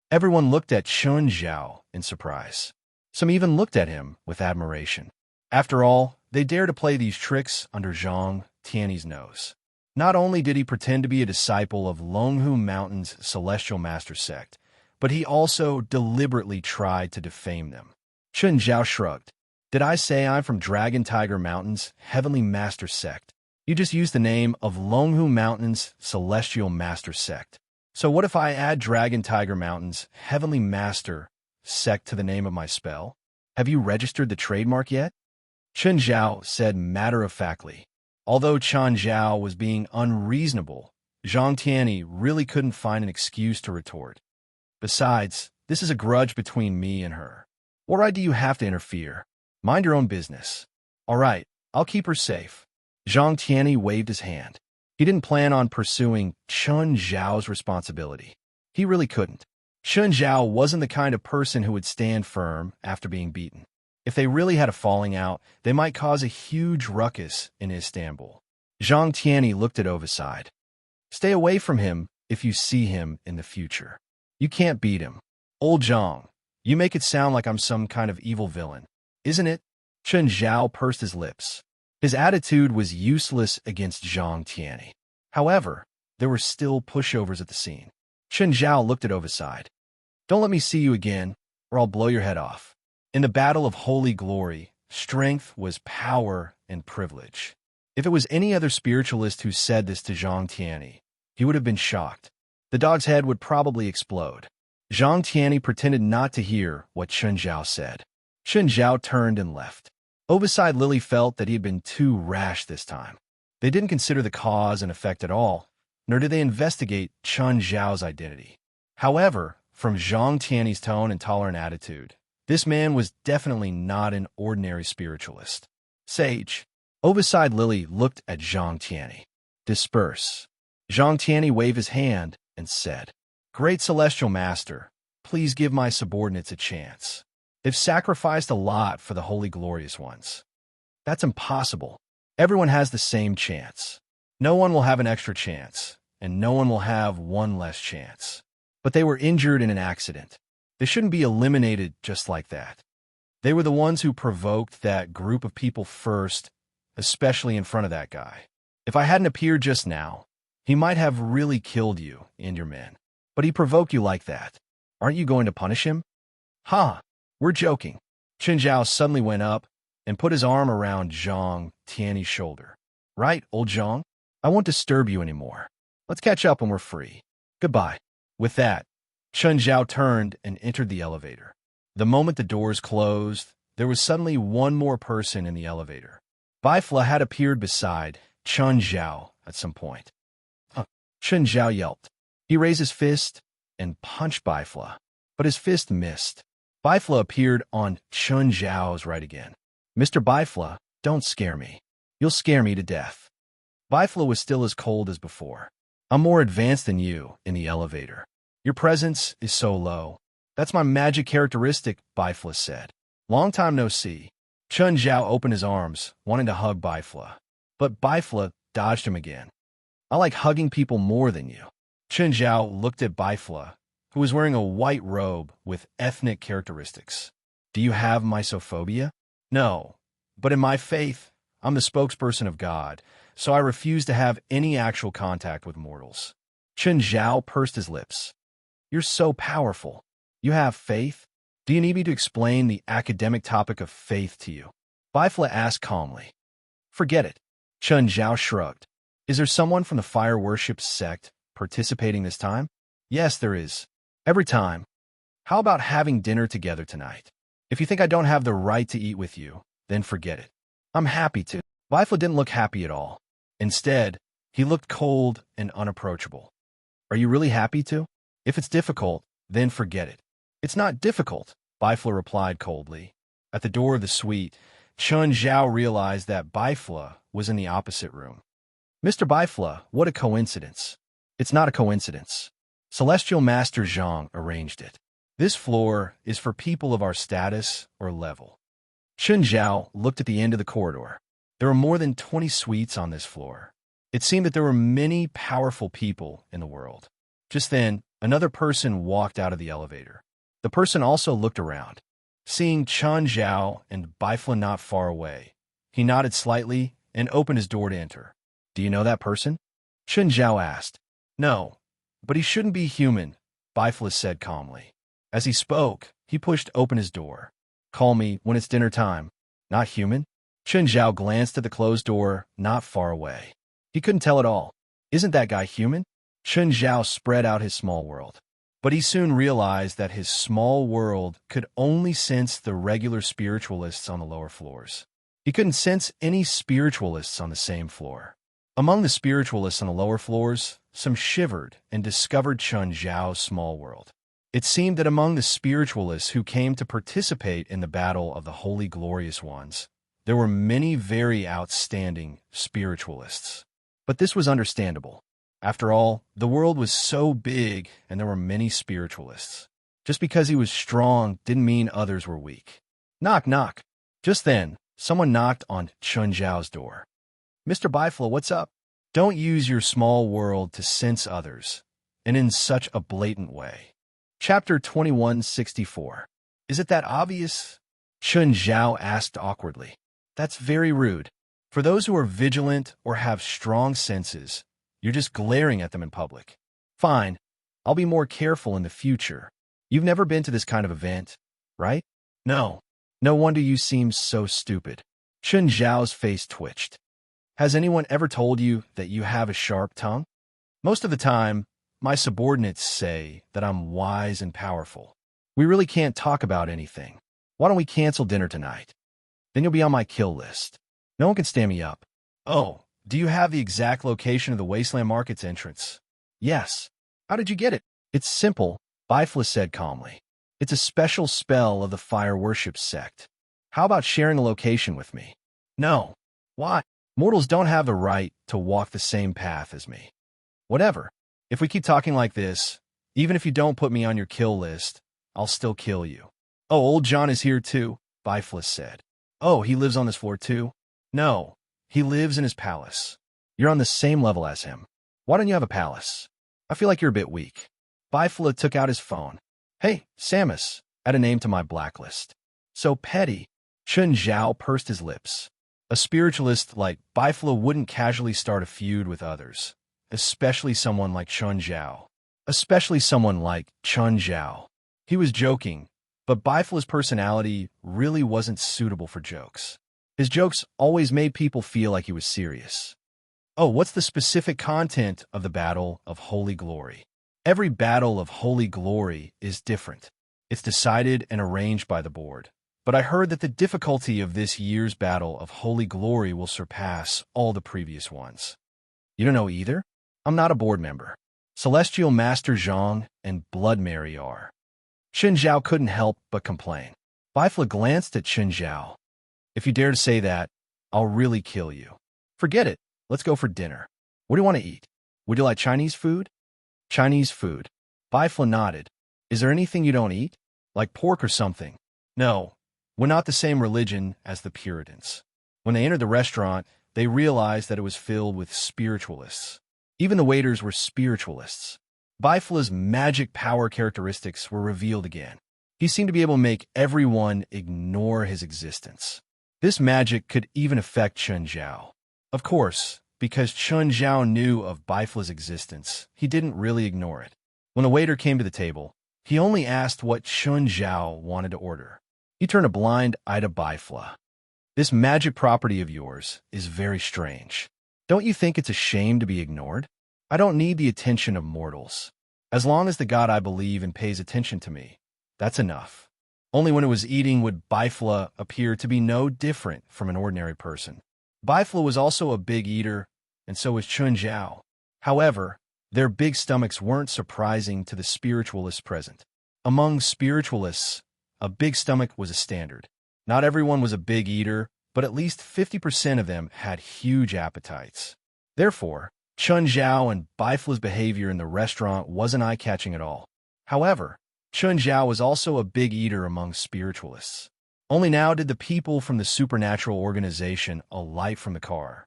Everyone looked at Chun Zhao in surprise. Some even looked at him with admiration. After all, they dared to play these tricks under Zhang Tianyi's nose. Not only did he pretend to be a disciple of Longhu Mountain's Celestial Master Sect, but he also deliberately tried to defame them. Chun Zhao shrugged. Did I say I'm from Dragon Tiger Mountain's Heavenly Master Sect? You just used the name of Longhu Mountain's Celestial Master Sect. So what if I add Dragon Tiger Mountain's Heavenly Master Sect to the name of my spell? Have you registered the trademark yet? Chun Zhao said matter-of-factly. Although Chun Zhao was being unreasonable, Zhang Tianyi really couldn't find an excuse to retort. Besides, this is a grudge between me and her. What right do you have to interfere? Mind your own business. All right, I'll keep her safe. Zhang Tianyi waved his hand. He didn't plan on pursuing Chun Zhao's responsibility. He really couldn't. Chun Zhao wasn't the kind of person who would stand firm after being beaten. If they really had a falling out, they might cause a huge ruckus in Istanbul. Zhang Tianyi looked at Oviside. Stay away from him if you see him in the future. You can't beat him. Old Zhang, you make it sound like I'm some kind of evil villain, isn't it? Chun Zhao pursed his lips. His attitude was useless against Zhang Tianyi. However, there were still pushovers at the scene. Chun Zhao looked at Oviside. Don't let me see you again, or I'll blow your head off. In the battle of holy glory, strength was power and privilege. If it was any other spiritualist who said this to Zhang Tianyi, he would have been shocked. The dog's head would probably explode. Zhang Tianyi pretended not to hear what Chun Zhao said. Chun Zhao turned and left. Oviside Lily felt that he had been too rash this time. They didn't consider the cause and effect at all, nor did they investigate Chun Zhao's identity. However, from Zhang Tianyi's tone and tolerant attitude, this man was definitely not an ordinary spiritualist. Sage. Oviside Lily looked at Zhang Tianyi. Disperse. Zhang Tianyi waved his hand and said, Great Celestial Master, please give my subordinates a chance. They've sacrificed a lot for the Holy Glorious Ones. That's impossible. Everyone has the same chance. No one will have an extra chance, and no one will have one less chance. But they were injured in an accident. They shouldn't be eliminated just like that. They were the ones who provoked that group of people first, especially in front of that guy. If I hadn't appeared just now, he might have really killed you and your men. But he provoked you like that. Aren't you going to punish him? Ha! We're joking. Chun Zhao suddenly went up and put his arm around Zhang Tianyi's shoulder. Right, old Zhang? I won't disturb you anymore. Let's catch up when we're free. Goodbye. With that, Chun Zhao turned and entered the elevator. The moment the doors closed, there was suddenly one more person in the elevator. Bifla had appeared beside Chun Zhao at some point. Chun Zhao yelped. He raised his fist and punched Bifla, but his fist missed. Bifla appeared on Chun Zhao's right again. Mr. Bifla, don't scare me. You'll scare me to death. Bifla was still as cold as before. I'm more advanced than you in the elevator. Your presence is so low. That's my magic characteristic, Bifla said. Long time no see. Chun Zhao opened his arms, wanting to hug Bifla. But Bifla dodged him again. I like hugging people more than you. Chun Zhao looked at Bifla, who was wearing a white robe with ethnic characteristics. Do you have mysophobia? No. But in my faith, I'm the spokesperson of God, so I refuse to have any actual contact with mortals. Chun Zhao pursed his lips. You're so powerful. You have faith? Do you need me to explain the academic topic of faith to you? Bifla asked calmly. Forget it. Chun Zhao shrugged. Is there someone from the fire worship sect participating this time? Yes, there is. Every time. How about having dinner together tonight? If you think I don't have the right to eat with you, then forget it. I'm happy to. Bifla didn't look happy at all. Instead, he looked cold and unapproachable. Are you really happy to? If it's difficult, then forget it. It's not difficult, Bifla replied coldly. At the door of the suite, Chun Zhao realized that Bifla was in the opposite room. Mr. Bifla, what a coincidence. It's not a coincidence. Celestial Master Zhang arranged it. This floor is for people of our status or level. Chun Zhao looked at the end of the corridor. There were more than 20 suites on this floor. It seemed that there were many powerful people in the world. Just then, another person walked out of the elevator. The person also looked around. Seeing Chun Zhao and Bifla not far away, he nodded slightly and opened his door to enter. Do you know that person? Chun Zhao asked. No, but he shouldn't be human, Bifla said calmly. As he spoke, he pushed open his door. Call me when it's dinner time. Not human? Chun Zhao glanced at the closed door not far away. He couldn't tell at all. Isn't that guy human? Chun Zhao spread out his small world. But he soon realized that his small world could only sense the regular spiritualists on the lower floors. He couldn't sense any spiritualists on the same floor. Among the spiritualists on the lower floors, some shivered and discovered Chun Zhao's small world. It seemed that among the spiritualists who came to participate in the battle of the Holy Glorious Ones, there were many very outstanding spiritualists. But this was understandable. After all, the world was so big and there were many spiritualists. Just because he was strong didn't mean others were weak. Knock, knock. Just then, someone knocked on Chun Zhao's door. Mr. Bifla, what's up? Don't use your small world to sense others, and in such a blatant way. Chapter 2164. Is it that obvious? Chun Zhao asked awkwardly. That's very rude. For those who are vigilant or have strong senses, you're just glaring at them in public. Fine, I'll be more careful in the future. You've never been to this kind of event, right? No. No wonder you seem so stupid. Chun Zhao's face twitched. Has anyone ever told you that you have a sharp tongue? Most of the time, my subordinates say that I'm wise and powerful. We really can't talk about anything. Why don't we cancel dinner tonight? Then you'll be on my kill list. No one can stand me up. Oh, do you have the exact location of the Wasteland Market's entrance? Yes. How did you get it? It's simple, Bifla said calmly. It's a special spell of the fire worship sect. How about sharing a location with me? No. Why? Mortals don't have the right to walk the same path as me. Whatever. If we keep talking like this, even if you don't put me on your kill list, I'll still kill you. Oh, old John is here too, Bifla said. Oh, he lives on this floor too? No, he lives in his palace. You're on the same level as him. Why don't you have a palace? I feel like you're a bit weak. Bifla took out his phone. Hey, Samus, add a name to my blacklist. So petty. Chun Zhao pursed his lips. A spiritualist like Bifla wouldn't casually start a feud with others, especially someone like Chun Zhao. He was joking, but Bifla's personality really wasn't suitable for jokes. His jokes always made people feel like he was serious. Oh, what's the specific content of the Battle of Holy Glory? Every Battle of Holy Glory is different. It's decided and arranged by the board. But I heard that the difficulty of this year's Battle of Holy Glory will surpass all the previous ones. You don't know either? I'm not a board member. Celestial Master Zhang and Blood Mary are. Chun Zhao couldn't help but complain. Bifla glanced at Chun Zhao. If you dare to say that, I'll really kill you. Forget it. Let's go for dinner. What do you want to eat? Would you like Chinese food? Chinese food. Bifla nodded. Is there anything you don't eat? Like pork or something? No. We're not the same religion as the Puritans. When they entered the restaurant, they realized that it was filled with spiritualists. Even the waiters were spiritualists. Bifla's magic power characteristics were revealed again. He seemed to be able to make everyone ignore his existence. This magic could even affect Chun Zhao. Of course, because Chun Zhao knew of Bifla's existence, he didn't really ignore it. When the waiter came to the table, he only asked what Chun Zhao wanted to order. He turned a blind eye to Bifla. This magic property of yours is very strange. Don't you think it's a shame to be ignored? I don't need the attention of mortals. As long as the god I believe in pays attention to me, that's enough. Only when it was eating would Bifla appear to be no different from an ordinary person. Bifla was also a big eater, and so was Chun Zhao. However, their big stomachs weren't surprising to the spiritualists present. Among spiritualists, a big stomach was a standard. Not everyone was a big eater, but at least 50% of them had huge appetites. Therefore, Chun Zhao and Bifla's behavior in the restaurant wasn't eye-catching at all. However, Chun Zhao was also a big eater among spiritualists. Only now did the people from the supernatural organization alight from the car.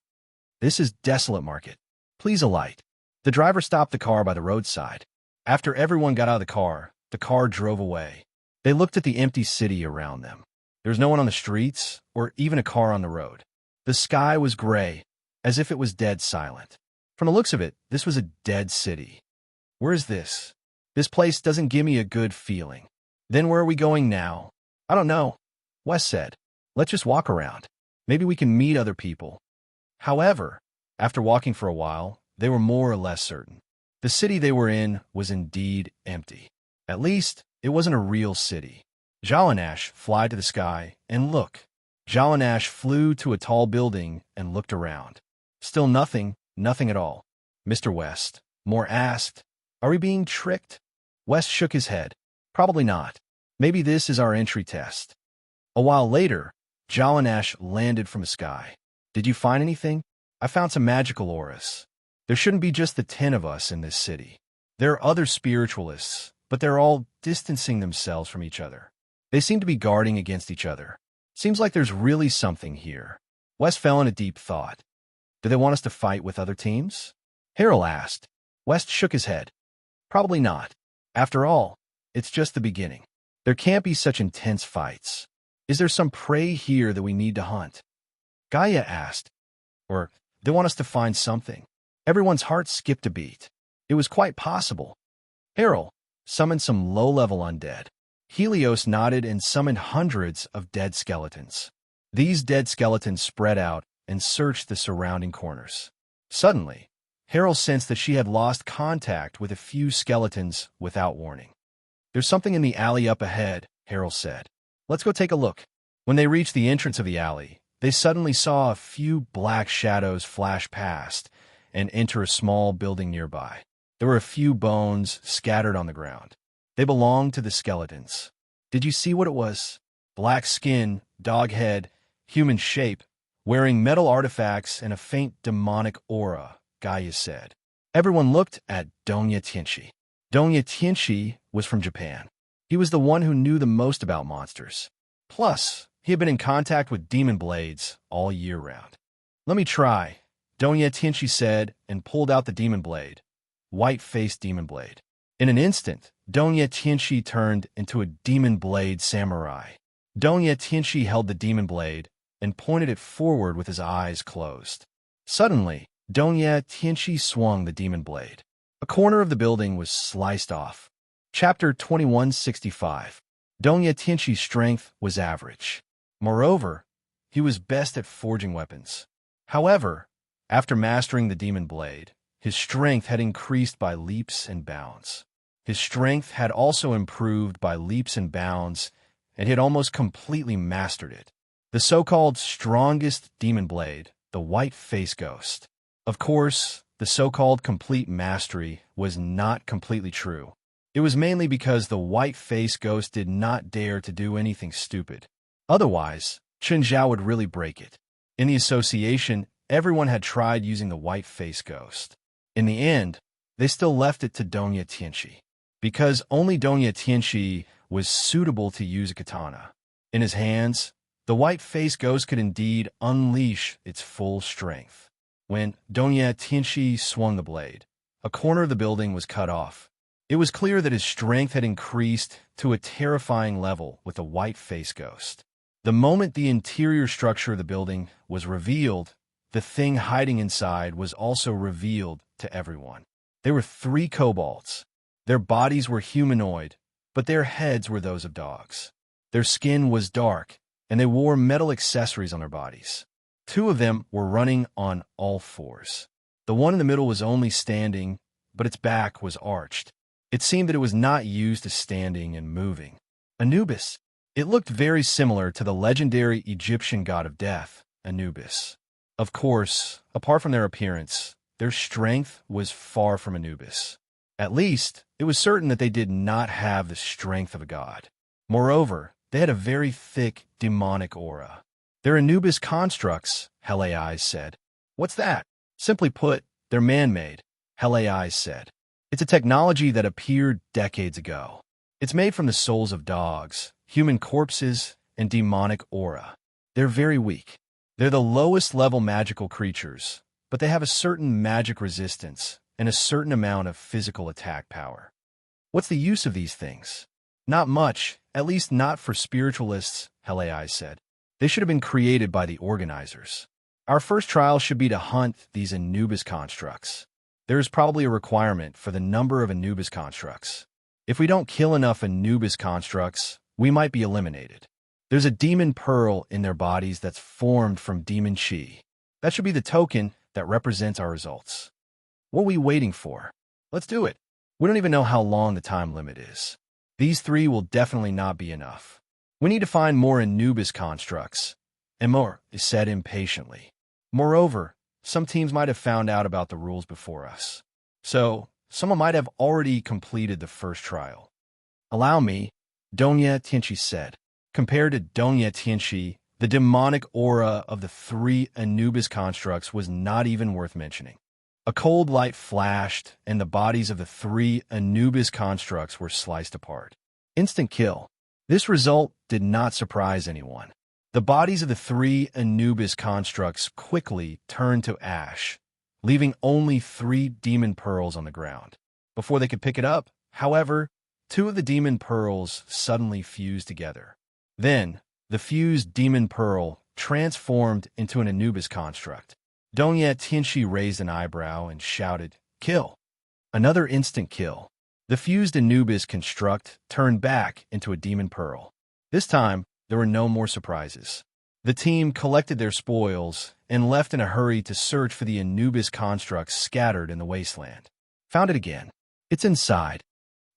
This is Desolate Market. Please alight. The driver stopped the car by the roadside. After everyone got out of the car drove away. They looked at the empty city around them. There was no one on the streets or even a car on the road. The sky was gray, as if it was dead silent. From the looks of it, this was a dead city. Where is this? This place doesn't give me a good feeling. Then where are we going now? I don't know. Wes said, let's just walk around. Maybe we can meet other people. However, after walking for a while, they were more or less certain. The city they were in was indeed empty. At least, it wasn't a real city. Jalanash flew to the sky and look. Jalanash flew to a tall building and looked around. Still nothing at all. Mr. West, Moore asked, are we being tricked? West shook his head. Probably not. Maybe this is our entry test. A while later, Jalanash landed from the sky. Did you find anything? I found some magical auras. There shouldn't be just the 10 of us in this city. There are other spiritualists, but they're all distancing themselves from each other. They seem to be guarding against each other. Seems like there's really something here. West fell in a deep thought. Do they want us to fight with other teams? Harold asked. West shook his head. Probably not. After all, it's just the beginning. There can't be such intense fights. Is there some prey here that we need to hunt? Gaia asked. Or they want us to find something. Everyone's heart skipped a beat. It was quite possible. Harold summoned some low-level undead. Helios nodded and summoned hundreds of dead skeletons. These dead skeletons spread out and searched the surrounding corners. Suddenly, Harold sensed that she had lost contact with a few skeletons without warning. There's something in the alley up ahead, Harold said. Let's go take a look. When they reached the entrance of the alley, they suddenly saw a few black shadows flash past and enter a small building nearby. There were a few bones scattered on the ground. They belonged to the skeletons. Did you see what it was? Black skin, dog head, human shape, wearing metal artifacts and a faint demonic aura, Gaia said. Everyone looked at Donya Tianchi. Donya Tianchi was from Japan. He was the one who knew the most about monsters. Plus, he had been in contact with demon blades all year round. Let me try, Donya Tianchi said and pulled out the demon blade. White-faced demon blade. In an instant, Donya Tianchi turned into a demon blade samurai. Donya Tianchi held the demon blade and pointed it forward with his eyes closed. Suddenly, Donya Tianchi swung the demon blade. A corner of the building was sliced off. Chapter 2165. Donya Tianchi's strength was average. Moreover, he was best at forging weapons. However, after mastering the demon blade, his strength had increased by leaps and bounds. His strength had also improved by leaps and bounds, and he had almost completely mastered it. The so-called strongest demon blade, the White Face Ghost. Of course, the so-called complete mastery was not completely true. It was mainly because the White Face Ghost did not dare to do anything stupid. Otherwise, Chen Zhao would really break it. In the association, everyone had tried using the White Face Ghost. In the end, they still left it to Donya Tianchi, because only Donya Tianchi was suitable to use a katana. In his hands, the White Face Ghost could indeed unleash its full strength. When Donya Tianchi swung the blade, a corner of the building was cut off. It was clear that his strength had increased to a terrifying level with the White Face Ghost. The moment the interior structure of the building was revealed, the thing hiding inside was also revealed to everyone. There were 3 kobolds. Their bodies were humanoid, but their heads were those of dogs. Their skin was dark, and they wore metal accessories on their bodies. 2 of them were running on all 4s. The one in the middle was only standing, but its back was arched. It seemed that it was not used to standing and moving. Anubis. It looked very similar to the legendary Egyptian god of death, Anubis. Of course, apart from their appearance, their strength was far from Anubis. At least, it was certain that they did not have the strength of a god. Moreover, they had a very thick, demonic aura. They're Anubis constructs, Helios said. What's that? Simply put, they're man-made, Helios said. It's a technology that appeared decades ago. It's made from the souls of dogs, human corpses, and demonic aura. They're very weak. They're the lowest level magical creatures, but they have a certain magic resistance and a certain amount of physical attack power. What's the use of these things? Not much, at least not for spiritualists, Helios said. They should have been created by the organizers. Our first trial should be to hunt these Anubis constructs. There is probably a requirement for the number of Anubis constructs. If we don't kill enough Anubis constructs, we might be eliminated. There's a demon pearl in their bodies that's formed from demon chi. That should be the token that represents our results. What are we waiting for? Let's do it. We don't even know how long the time limit is. These 3 will definitely not be enough. We need to find more Anubis constructs, Immerse said impatiently. Moreover, some teams might have found out about the rules before us. So, someone might have already completed the first trial. Allow me, Donya Tianchi said. Compared to Donya Tianchi, the demonic aura of the 3 Anubis constructs was not even worth mentioning. A cold light flashed, and the bodies of the 3 Anubis constructs were sliced apart. Instant kill. This result did not surprise anyone. The bodies of the 3 Anubis constructs quickly turned to ash, leaving only 3 demon pearls on the ground. Before they could pick it up, however, 2 of the demon pearls suddenly fused together. Then, the fused demon pearl transformed into an Anubis construct. Dongye Tianxi raised an eyebrow and shouted, "Kill!" Another instant kill. The fused Anubis construct turned back into a demon pearl. This time, there were no more surprises. The team collected their spoils and left in a hurry to search for the Anubis constructs scattered in the wasteland. Found it again. It's inside.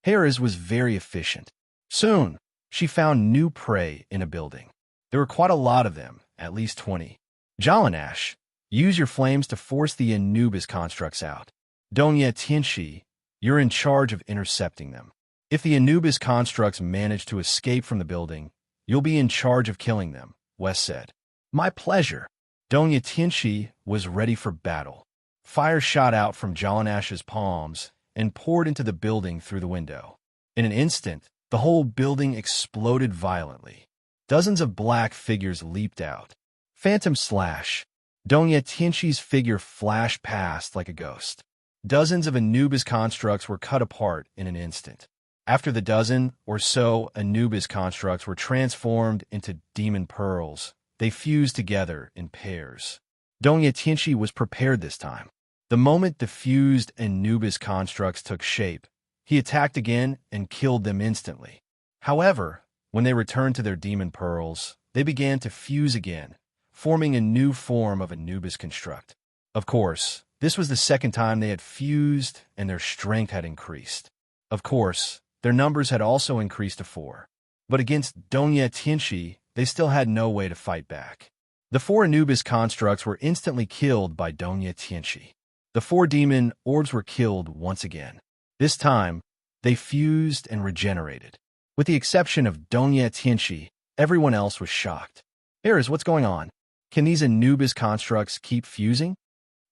Harris was very efficient. Soon, she found new prey in a building. There were quite a lot of them, at least 20. Jalanash, use your flames to force the Anubis constructs out. Dongye Tianxi, you're in charge of intercepting them. If the Anubis constructs manage to escape from the building, you'll be in charge of killing them, Wes said. My pleasure. Dongye Tianxi was ready for battle. Fire shot out from Jalanash's palms and poured into the building through the window. In an instant, the whole building exploded violently. Dozens of black figures leaped out. Phantom slash. Dongye Tianxi's figure flashed past like a ghost. Dozens of Anubis constructs were cut apart in an instant. After the dozen or so Anubis constructs were transformed into demon pearls, they fused together in pairs. Dongye Tianxi was prepared this time. The moment the fused Anubis constructs took shape, he attacked again and killed them instantly. However, when they returned to their demon pearls, they began to fuse again, forming a new form of Anubis construct. Of course, this was the second time they had fused and their strength had increased. Of course, their numbers had also increased to 4. But against Dongye Tianxi, they still had no way to fight back. The 4 Anubis constructs were instantly killed by Dongye Tianxi. The 4 demon orbs were killed once again. This time, they fused and regenerated. With the exception of Dongye Tianxi, everyone else was shocked. Harris, what's going on? Can these Anubis constructs keep fusing?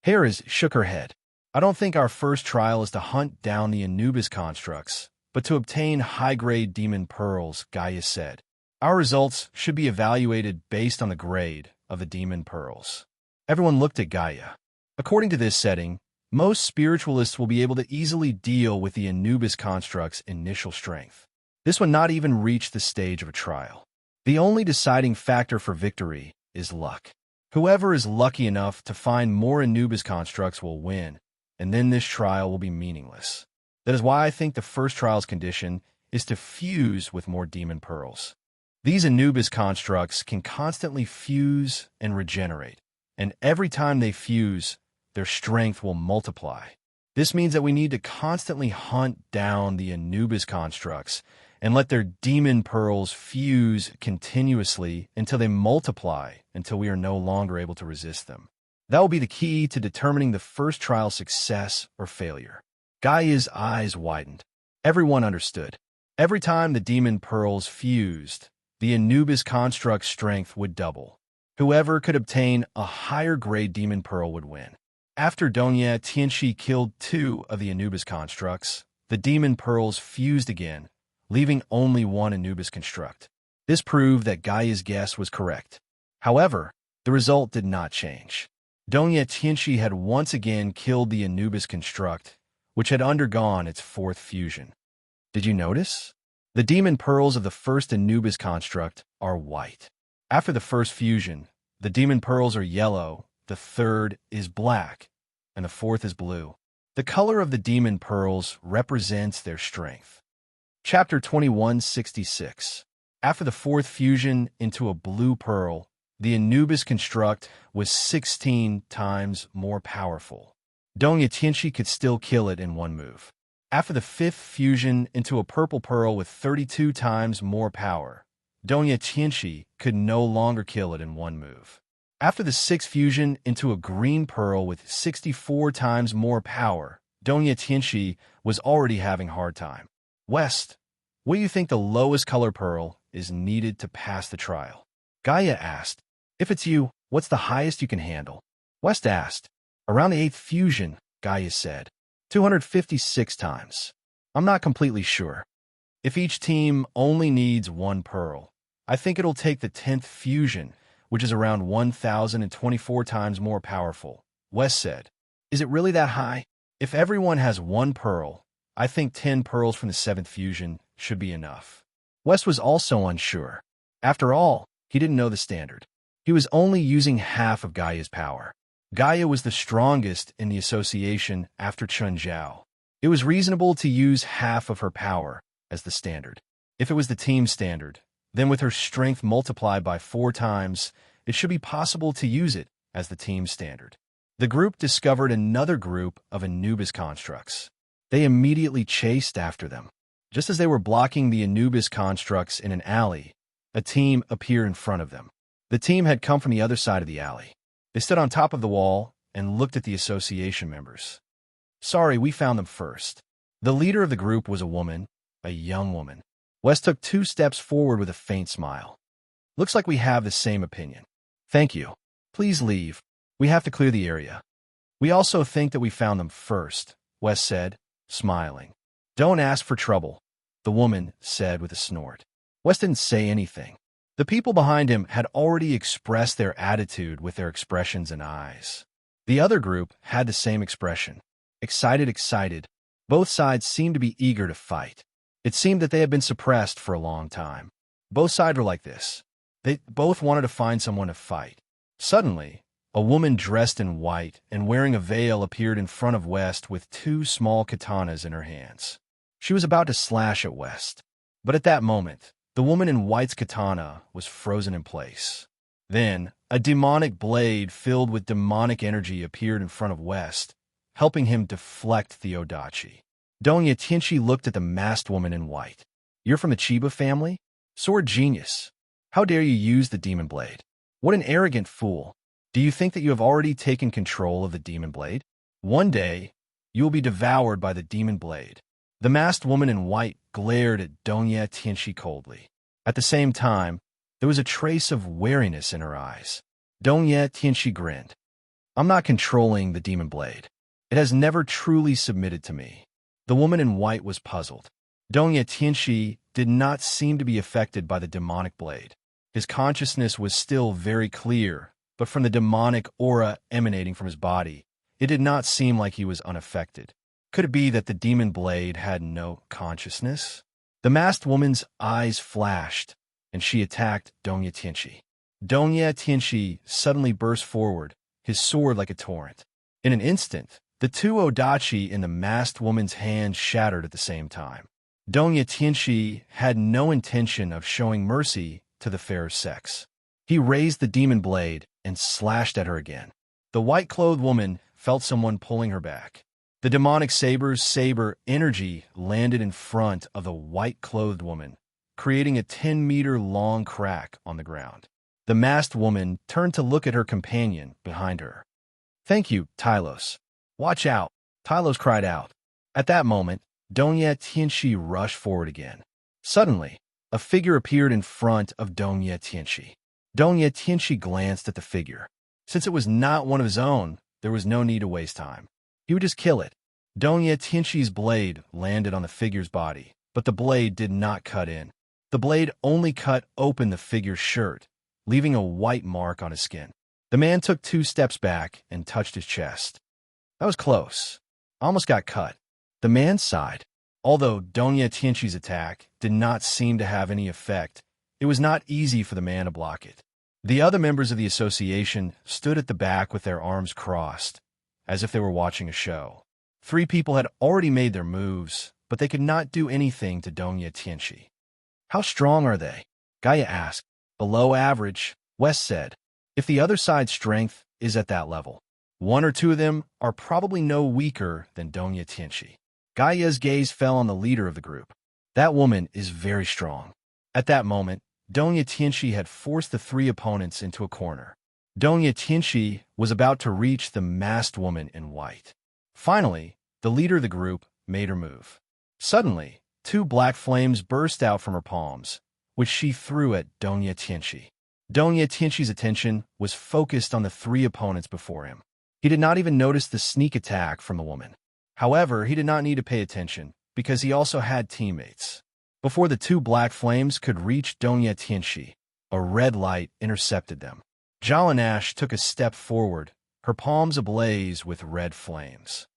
Harris shook her head. I don't think our first trial is to hunt down the Anubis constructs, but to obtain high-grade demon pearls, Gaia said. Our results should be evaluated based on the grade of the demon pearls. Everyone looked at Gaia. According to this setting, most spiritualists will be able to easily deal with the Anubis construct's initial strength. This would not even reach the stage of a trial. The only deciding factor for victory is luck. Whoever is lucky enough to find more Anubis constructs will win, and then this trial will be meaningless. That is why I think the first trial's condition is to fuse with more demon pearls. These Anubis constructs can constantly fuse and regenerate, and every time they fuse, their strength will multiply. This means that we need to constantly hunt down the Anubis constructs and let their demon pearls fuse continuously until they multiply until we are no longer able to resist them. That will be the key to determining the first trial's success or failure. Gaia's eyes widened. Everyone understood. Every time the demon pearls fused, the Anubis construct's strength would double. Whoever could obtain a higher grade demon pearl would win. After Dongye Tianxi killed 2 of the Anubis constructs, the demon pearls fused again, leaving only 1 Anubis construct. This proved that Gaia's guess was correct. However, the result did not change. Dongye Tianxi had once again killed the Anubis construct, which had undergone its 4th fusion. Did you notice? The demon pearls of the first Anubis construct are white. After the first fusion, the demon pearls are yellow, the 3rd is black, and the 4th is blue. The color of the demon pearls represents their strength. Chapter 2166. After the 4th fusion into a blue pearl, the Anubis construct was 16 times more powerful. Dongye Tianxi could still kill it in one move. After the 5th fusion into a purple pearl with 32 times more power, Dongye Tianxi could no longer kill it in one move. After the 6th fusion into a green pearl with 64 times more power, Dongye Tianxi was already having a hard time. West, what do you think the lowest color pearl is needed to pass the trial? Gaia asked. If it's you, what's the highest you can handle? West asked. Around the 8th fusion, Gaia said. 256 times. I'm not completely sure. If each team only needs one pearl, I think it'll take the 10th fusion, which is around 1,024 times more powerful, Wes said. Is it really that high? If everyone has one pearl, I think 10 pearls from the 7th fusion should be enough. Wes was also unsure. After all, he didn't know the standard. He was only using half of Gaia's power. Gaia was the strongest in the association after Chun Zhao. It was reasonable to use half of her power as the standard. If it was the team standard, then with her strength multiplied by 4 times, it should be possible to use it as the team standard. The group discovered another group of Anubis constructs. They immediately chased after them. Just as they were blocking the Anubis constructs in an alley, a team appeared in front of them. The team had come from the other side of the alley. They stood on top of the wall and looked at the association members. Sorry, we found them first. The leader of the group was a woman, a young woman. Wes took 2 steps forward with a faint smile. Looks like we have the same opinion. Thank you. Please leave. We have to clear the area. We also think that we found them first, Wes said, smiling. Don't ask for trouble, the woman said with a snort. Wes didn't say anything. The people behind him had already expressed their attitude with their expressions and eyes. The other group had the same expression. Excited. Both sides seemed to be eager to fight. It seemed that they had been suppressed for a long time. Both sides were like this. They both wanted to find someone to fight. Suddenly, a woman dressed in white and wearing a veil appeared in front of West with 2 small katanas in her hands. She was about to slash at West. But at that moment, the woman in white's katana was frozen in place. Then, a demonic blade filled with demonic energy appeared in front of West, helping him deflect the Odachi. Donya Tianchi looked at the masked woman in white. You're from the Chiba family? Sword genius. How dare you use the demon blade? What an arrogant fool. Do you think that you have already taken control of the demon blade? One day, you will be devoured by the demon blade. The masked woman in white glared at Donya Tianchi coldly. At the same time, there was a trace of wariness in her eyes. Donya Tianchi grinned. I'm not controlling the demon blade. It has never truly submitted to me. The woman in white was puzzled. Donya Tianchi did not seem to be affected by the demonic blade. His consciousness was still very clear, but from the demonic aura emanating from his body, it did not seem like he was unaffected. Could it be that the demon blade had no consciousness? The masked woman's eyes flashed, and she attacked Donya Tianchi. Donya Tianchi suddenly burst forward, his sword like a torrent. In an instant, the 2 odachi in the masked woman's hand shattered at the same time. Donya Tianchi had no intention of showing mercy to the fairer sex. He raised the demon blade and slashed at her again. The white-clothed woman felt someone pulling her back. The demonic saber energy landed in front of the white-clothed woman, creating a 10-meter-long crack on the ground. The masked woman turned to look at her companion behind her. Thank you, Tylos. Watch out, Tylos cried out. At that moment, Donya Tianchi rushed forward again. Suddenly, a figure appeared in front of Donya Tianchi. Donya Tianchi glanced at the figure. Since it was not one of his own, there was no need to waste time. He would just kill it. Donya Tianchi's blade landed on the figure's body, but the blade did not cut in. The blade only cut open the figure's shirt, leaving a white mark on his skin. The man took 2 steps back and touched his chest. That was close. Almost got cut. The man sighed. Although Donya Tianchi's attack did not seem to have any effect, it was not easy for the man to block it. The other members of the association stood at the back with their arms crossed, as if they were watching a show. 3 people had already made their moves, but they could not do anything to Donya Tianchi. How strong are they? Gaia asked. Below average, Wes said. If the other side's strength is at that level, 1 or 2 of them are probably no weaker than Donya Tianchi. Gaia's gaze fell on the leader of the group. That woman is very strong. At that moment, Donya Tianchi had forced the 3 opponents into a corner. Donya Tianchi was about to reach the masked woman in white. Finally, the leader of the group made her move. Suddenly, 2 black flames burst out from her palms, which she threw at Donya Tianchi. Donya Tianchi's attention was focused on the 3 opponents before him. He He did not even notice the sneak attack from the woman. However, he did not need to pay attention, because he also had teammates. Before the two black flames could reach Donya Tianxi, a red light intercepted them. Jalanash took a step forward, her palms ablaze with red flames.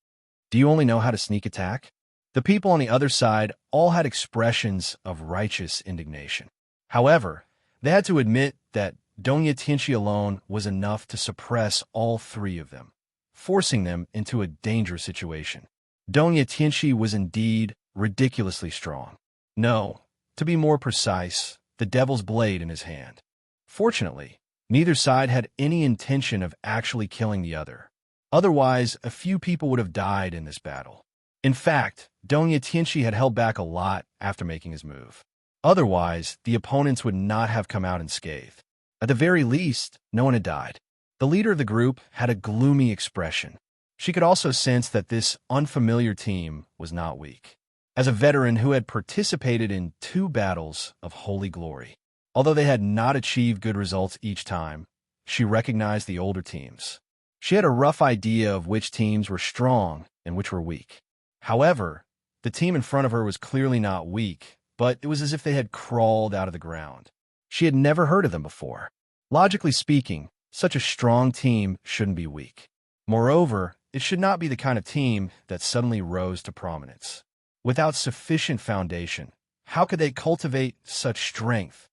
Do you only know how to sneak attack? The people on the other side all had expressions of righteous indignation. However, they had to admit that Donya Tianxi alone was enough to suppress all three of them, forcing them into a dangerous situation. Donya Tianxi was indeed ridiculously strong. No, to be more precise, the devil's blade in his hand. Fortunately, neither side had any intention of actually killing the other. Otherwise, a few people would have died in this battle. In fact, Donya Tianxi had held back a lot after making his move. Otherwise, the opponents would not have come out unscathed. At the very least, no one had died. The leader of the group had a gloomy expression. She could also sense that this unfamiliar team was not weak. As a veteran who had participated in 2 battles of holy glory, although they had not achieved good results each time, she recognized the older teams. She had a rough idea of which teams were strong and which were weak. However, the team in front of her was clearly not weak, but it was as if they had crawled out of the ground. She had never heard of them before. Logically speaking, such a strong team shouldn't be weak. Moreover, it should not be the kind of team that suddenly rose to prominence. Without sufficient foundation, how could they cultivate such strength?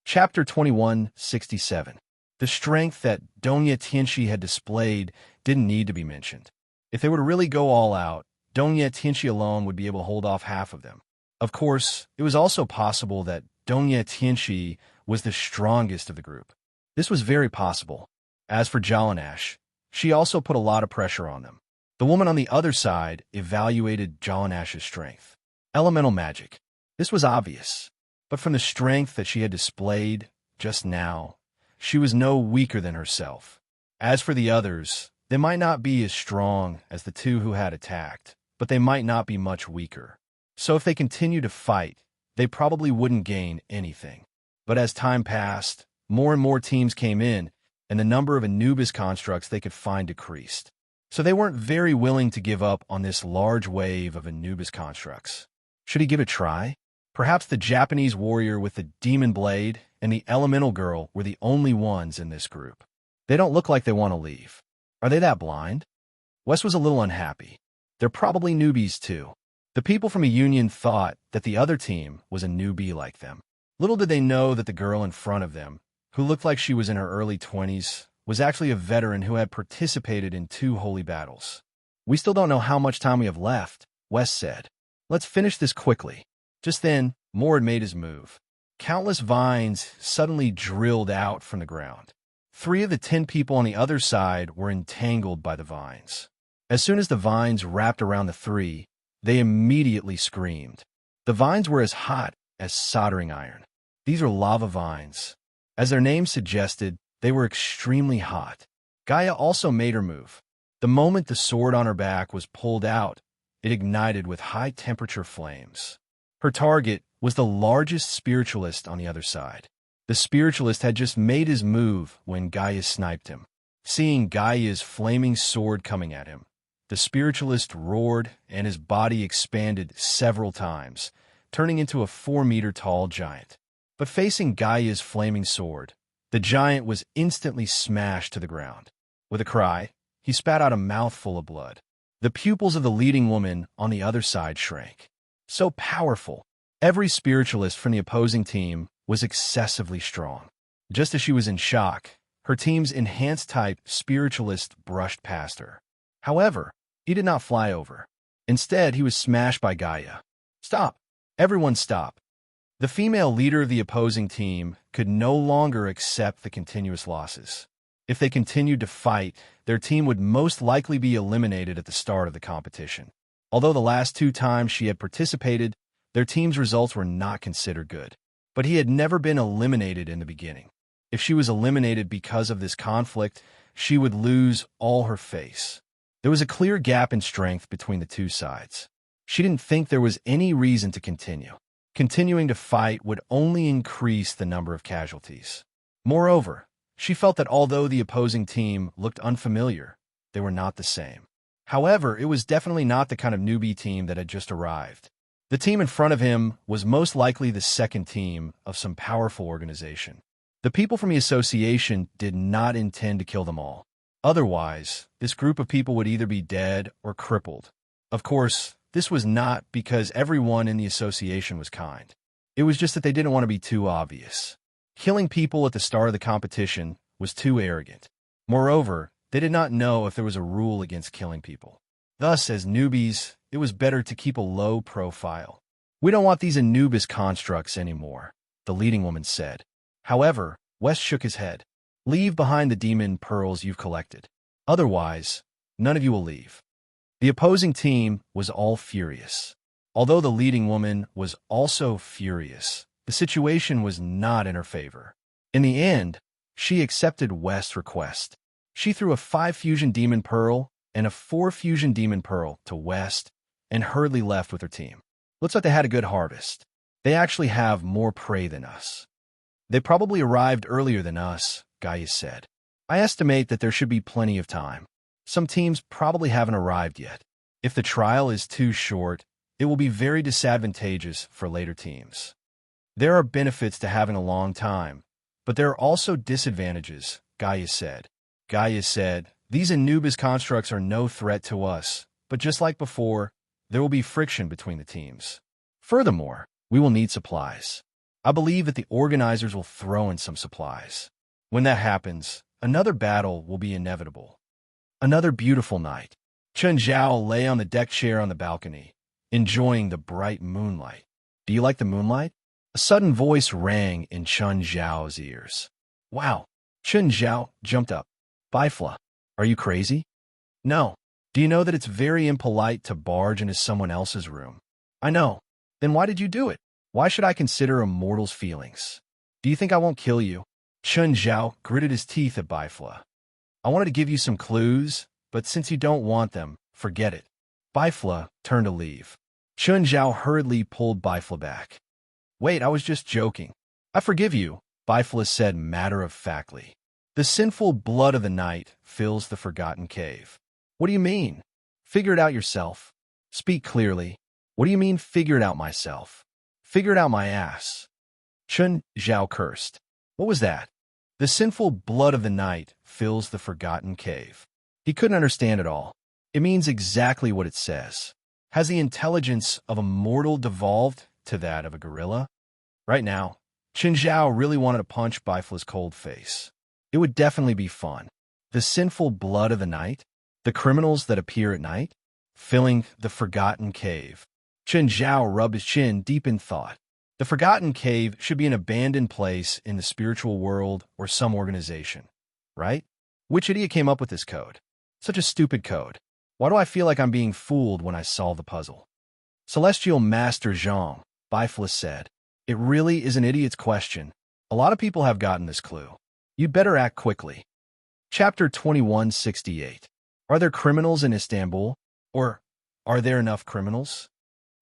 Chapter 2167. The strength that Donya Tianxi had displayed didn't need to be mentioned. If they were to really go all out, Donya Tianxi alone would be able to hold off half of them. Of course, it was also possible that Donya Tianxi was the strongest of the group. This was very possible. As for Jalanash, she also put a lot of pressure on them. The woman on the other side evaluated Jalanash's strength. Elemental magic. This was obvious. But from the strength that she had displayed just now, she was no weaker than herself. As for the others, they might not be as strong as the 2 who had attacked, but they might not be much weaker. So if they continued to fight, they probably wouldn't gain anything. But as time passed, more and more teams came in, and the number of Anubis constructs they could find decreased. So they weren't very willing to give up on this large wave of Anubis constructs. Should he give it a try? Perhaps the Japanese warrior with the demon blade and the elemental girl were the only ones in this group. They don't look like they want to leave. Are they that blind? Wes was a little unhappy. They're probably newbies too. The people from a union thought that the other team was a newbie like them. Little did they know that the girl in front of them, who looked like she was in her early 20s, was actually a veteran who had participated in 2 holy battles. We still don't know how much time we have left, Wes said. Let's finish this quickly. Just then, Moore had made his move. Countless vines suddenly drilled out from the ground. 3 of the 10 people on the other side were entangled by the vines. As soon as the vines wrapped around the 3, they immediately screamed. The vines were as hot as soldering iron. These are lava vines. As their name suggested, they were extremely hot. Gaia also made her move. The moment the sword on her back was pulled out, it ignited with high-temperature flames. Her target was the largest spiritualist on the other side. The spiritualist had just made his move when Gaia sniped him. Seeing Gaia's flaming sword coming at him, the spiritualist roared and his body expanded several times, turning into a 4-meter-tall giant. But facing Gaia's flaming sword, the giant was instantly smashed to the ground. With a cry, he spat out a mouthful of blood. The pupils of the leading woman on the other side shrank. So powerful, every spiritualist from the opposing team was excessively strong. Just as she was in shock, her team's enhanced-type spiritualist brushed past her. However, he did not fly over. Instead, he was smashed by Gaia. Stop! Everyone stop! The female leader of the opposing team could no longer accept the continuous losses. If they continued to fight, their team would most likely be eliminated at the start of the competition. Although the last 2 times she had participated, their team's results were not considered good. But he had never been eliminated in the beginning. If she was eliminated because of this conflict, she would lose all her face. There was a clear gap in strength between the 2 sides. She didn't think there was any reason to continue. Continuing to fight would only increase the number of casualties. Moreover, she felt that although the opposing team looked unfamiliar, they were not the same. However, it was definitely not the kind of newbie team that had just arrived. The team in front of him was most likely the second team of some powerful organization. The people from the association did not intend to kill them all. Otherwise, this group of people would either be dead or crippled. Of course, this was not because everyone in the association was kind. It was just that they didn't want to be too obvious. Killing people at the start of the competition was too arrogant. Moreover, they did not know if there was a rule against killing people. Thus, as newbies, it was better to keep a low profile. "We don't want these Anubis constructs anymore," the leading woman said. However, West shook his head. "Leave behind the demon pearls you've collected. Otherwise, none of you will leave." The opposing team was all furious. Although the leading woman was also furious, the situation was not in her favor. In the end, she accepted West's request. She threw a 5 fusion demon pearl and a 4 fusion demon pearl to West and hurriedly left with her team. "Looks like they had a good harvest. They actually have more prey than us." "They probably arrived earlier than us," Gaia said. "I estimate that there should be plenty of time. Some teams probably haven't arrived yet. If the trial is too short, it will be very disadvantageous for later teams. There are benefits to having a long time, but there are also disadvantages," Gaia said. Gaia said, "These Anubis constructs are no threat to us, but just like before, there will be friction between the teams. Furthermore, we will need supplies. I believe that the organizers will throw in some supplies. When that happens, another battle will be inevitable." Another beautiful night. Chen Zhao lay on the deck chair on the balcony, enjoying the bright moonlight. "Do you like the moonlight?" A sudden voice rang in Chen Zhao's ears. "Wow!" Chen Zhao jumped up. "Bifla, are you crazy?" "No. Do you know that it's very impolite to barge into someone else's room?" "I know. Then why did you do it? Why should I consider a mortal's feelings? Do you think I won't kill you?" Chen Zhao gritted his teeth at Bifla. "I wanted to give you some clues, but since you don't want them, forget it." Bifla turned to leave. Chen Zhao hurriedly pulled Bifla back. "Wait, I was just joking. I forgive you," Bifla said matter-of-factly. "The sinful blood of the night fills the forgotten cave." "What do you mean?" "Figure it out yourself. Speak clearly." "What do you mean, figure it out myself?" "Figure it out my ass." Chen Zhao cursed. "What was that?" "The sinful blood of the night fills the forgotten cave." He couldn't understand it all. It means exactly what it says. Has the intelligence of a mortal devolved to that of a gorilla? Right now, Chen Zhao really wanted to punch Bifla's cold face. It would definitely be fun. The sinful blood of the night? The criminals that appear at night? Filling the forgotten cave. Chen Zhao rubbed his chin deep in thought. The forgotten cave should be an abandoned place in the spiritual world or some organization, right? Which idiot came up with this code? Such a stupid code. Why do I feel like I'm being fooled when I solve the puzzle? Celestial Master Zhang, Bifla said. It really is an idiot's question. A lot of people have gotten this clue. You'd better act quickly. Chapter 2168. Are there criminals in Istanbul? Or are there enough criminals?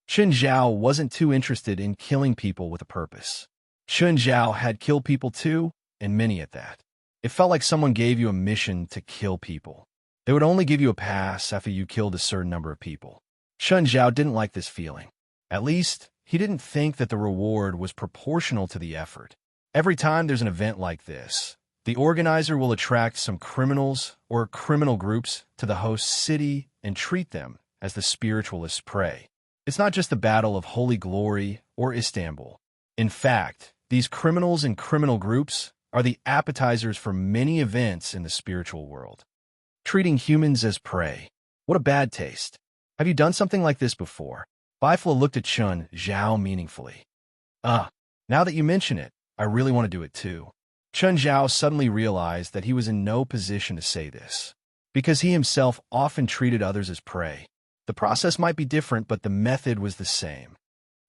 Chen Zhao wasn't too interested in killing people with a purpose. Chen Zhao had killed people too, and many at that. It felt like someone gave you a mission to kill people. They would only give you a pass after you killed a certain number of people. Chen Zhao didn't like this feeling. At least, he didn't think that the reward was proportional to the effort. Every time there's an event like this, the organizer will attract some criminals or criminal groups to the host city and treat them as the spiritualist's prey. It's not just the Battle of Holy Glory or Istanbul. In fact, these criminals and criminal groups are the appetizers for many events in the spiritual world. Treating humans as prey. What a bad taste. Have you done something like this before? Bifla looked at Chen Zhao meaningfully. Now that you mention it, I really want to do it too. Chen Zhao suddenly realized that he was in no position to say this, because he himself often treated others as prey. The process might be different, but the method was the same.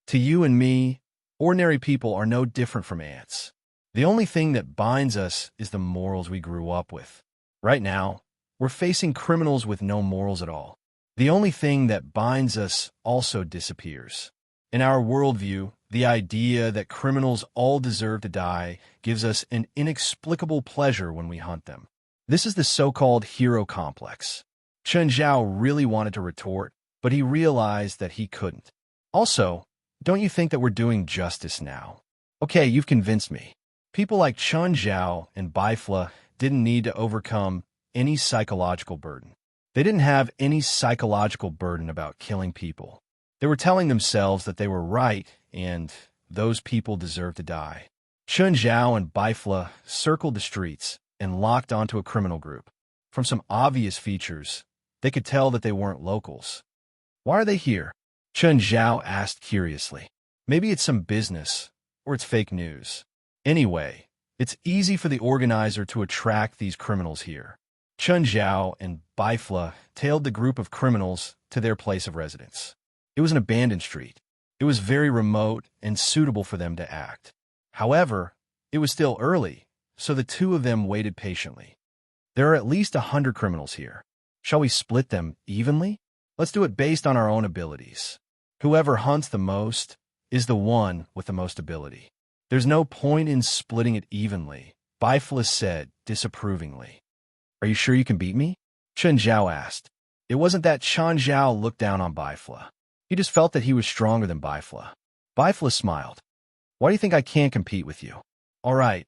To you and me, ordinary people are no different from ants. The only thing that binds us is the morals we grew up with. Right now, we're facing criminals with no morals at all. The only thing that binds us also disappears. In our worldview, the idea that criminals all deserve to die gives us an inexplicable pleasure when we hunt them. This is the so-called hero complex. Chun Zhao really wanted to retort, but he realized that he couldn't. Also, don't you think that we're doing justice now? Okay, you've convinced me. People like Chun Zhao and Bifla didn't need to overcome any psychological burden. They didn't have any psychological burden about killing people. They were telling themselves that they were right and those people deserved to die. Chun Zhao and Bifla circled the streets and locked onto a criminal group. From some obvious features, they could tell that they weren't locals. Why are they here? Chun Zhao asked curiously. Maybe it's some business, or it's fake news. Anyway, it's easy for the organizer to attract these criminals here. Chun Zhao and Bifla tailed the group of criminals to their place of residence. It was an abandoned street. It was very remote and suitable for them to act. However, it was still early, so the two of them waited patiently. There are at least 100 criminals here. Shall we split them evenly? Let's do it based on our own abilities. Whoever hunts the most is the one with the most ability. There's no point in splitting it evenly, Bifla said disapprovingly. Are you sure you can beat me? Chun Zhao asked. It wasn't that Chun Zhao looked down on Bifla. He just felt that he was stronger than Bifla. Bifla smiled. Why do you think I can't compete with you? All right,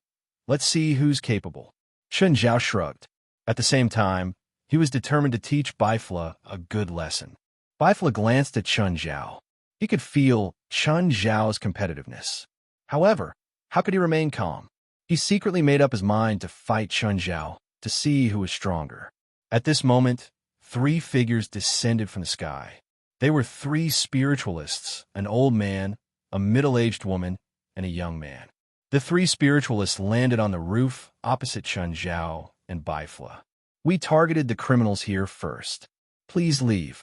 let's see who's capable. Chun Zhao shrugged. At the same time, he was determined to teach Bifla a good lesson. Bifla glanced at Chun Zhao. He could feel Chun Zhao's competitiveness. However, how could he remain calm? He secretly made up his mind to fight Chun Zhao to see who was stronger. At this moment, 3 figures descended from the sky. They were 3 spiritualists, an old man, a middle-aged woman, and a young man. The 3 spiritualists landed on the roof opposite Chun Zhao and Bifla. We targeted the criminals here first. Please leave.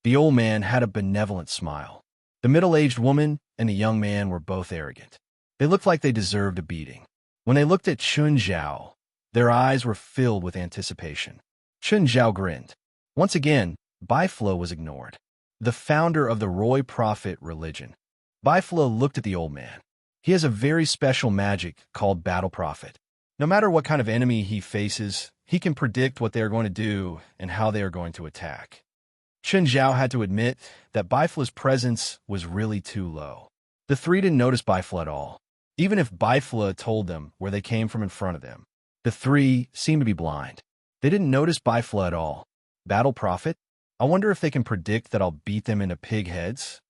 The old man had a benevolent smile. The middle-aged woman and the young man were both arrogant. They looked like they deserved a beating. When they looked at Chun Zhao, their eyes were filled with anticipation. Chun Zhao grinned. Once again, Bifla was ignored. The founder of the Roy Prophet religion. Bifla looked at the old man. He has a very special magic called Battle Prophet. No matter what kind of enemy he faces, he can predict what they are going to do and how they are going to attack. Chun Zhao had to admit that Bifla's presence was really too low. The 3 didn't notice Bifla at all, even if Bifla told them where they came from in front of them. The 3 seemed to be blind. They didn't notice Bifla at all. Battle Prophet? I wonder if they can predict that I'll beat them into pig heads?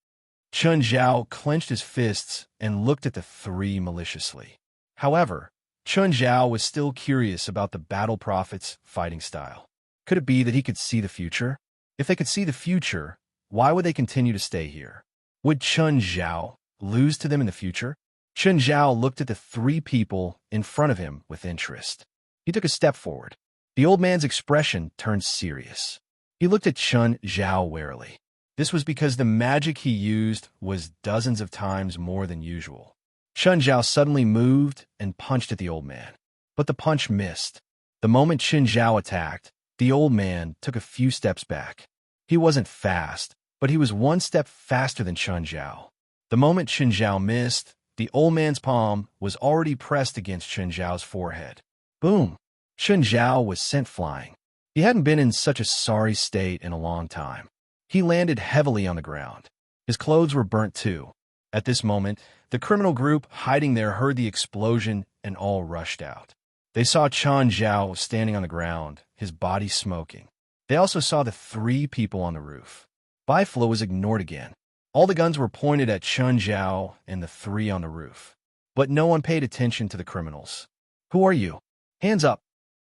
Chun Zhao clenched his fists and looked at the 3 maliciously. However, Chun Zhao was still curious about the Battle Prophet's fighting style. Could it be that he could see the future? If they could see the future, why would they continue to stay here? Would Chun Zhao lose to them in the future? Chun Zhao looked at the 3 people in front of him with interest. He took a step forward. The old man's expression turned serious. He looked at Chun Zhao warily. This was because the magic he used was dozens of times more than usual. Chun Zhao suddenly moved and punched at the old man. But the punch missed. The moment Chun Zhao attacked, the old man took a few steps back. He wasn't fast, but he was 1 step faster than Chun Zhao. The moment Chun Zhao missed, the old man's palm was already pressed against Chun Zhao's forehead. Boom! Chun Zhao was sent flying. He hadn't been in such a sorry state in a long time. He landed heavily on the ground. His clothes were burnt too. At this moment, the criminal group hiding there heard the explosion and all rushed out. They saw Chun Zhao standing on the ground, his body smoking. They also saw the 3 people on the roof. Bifla was ignored again. All the guns were pointed at Chun Zhao and the 3 on the roof. But no one paid attention to the criminals. Who are you? Hands up.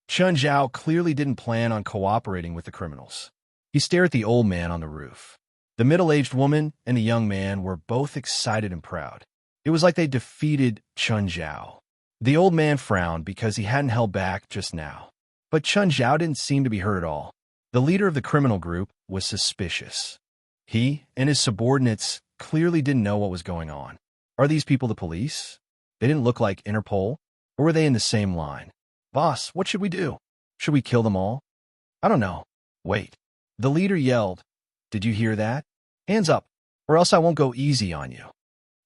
Chun Zhao clearly didn't plan on cooperating with the criminals. He stared at the old man on the roof. The middle-aged woman and the young man were both excited and proud. It was like they defeated Chun Zhao. The old man frowned because he hadn't held back just now. But Chun Zhao didn't seem to be hurt at all. The leader of the criminal group was suspicious. He and his subordinates clearly didn't know what was going on. Are these people the police? They didn't look like Interpol. Or were they in the same line? Boss, what should we do? Should we kill them all? I don't know. Wait. The leader yelled. Did you hear that? Hands up, or else I won't go easy on you.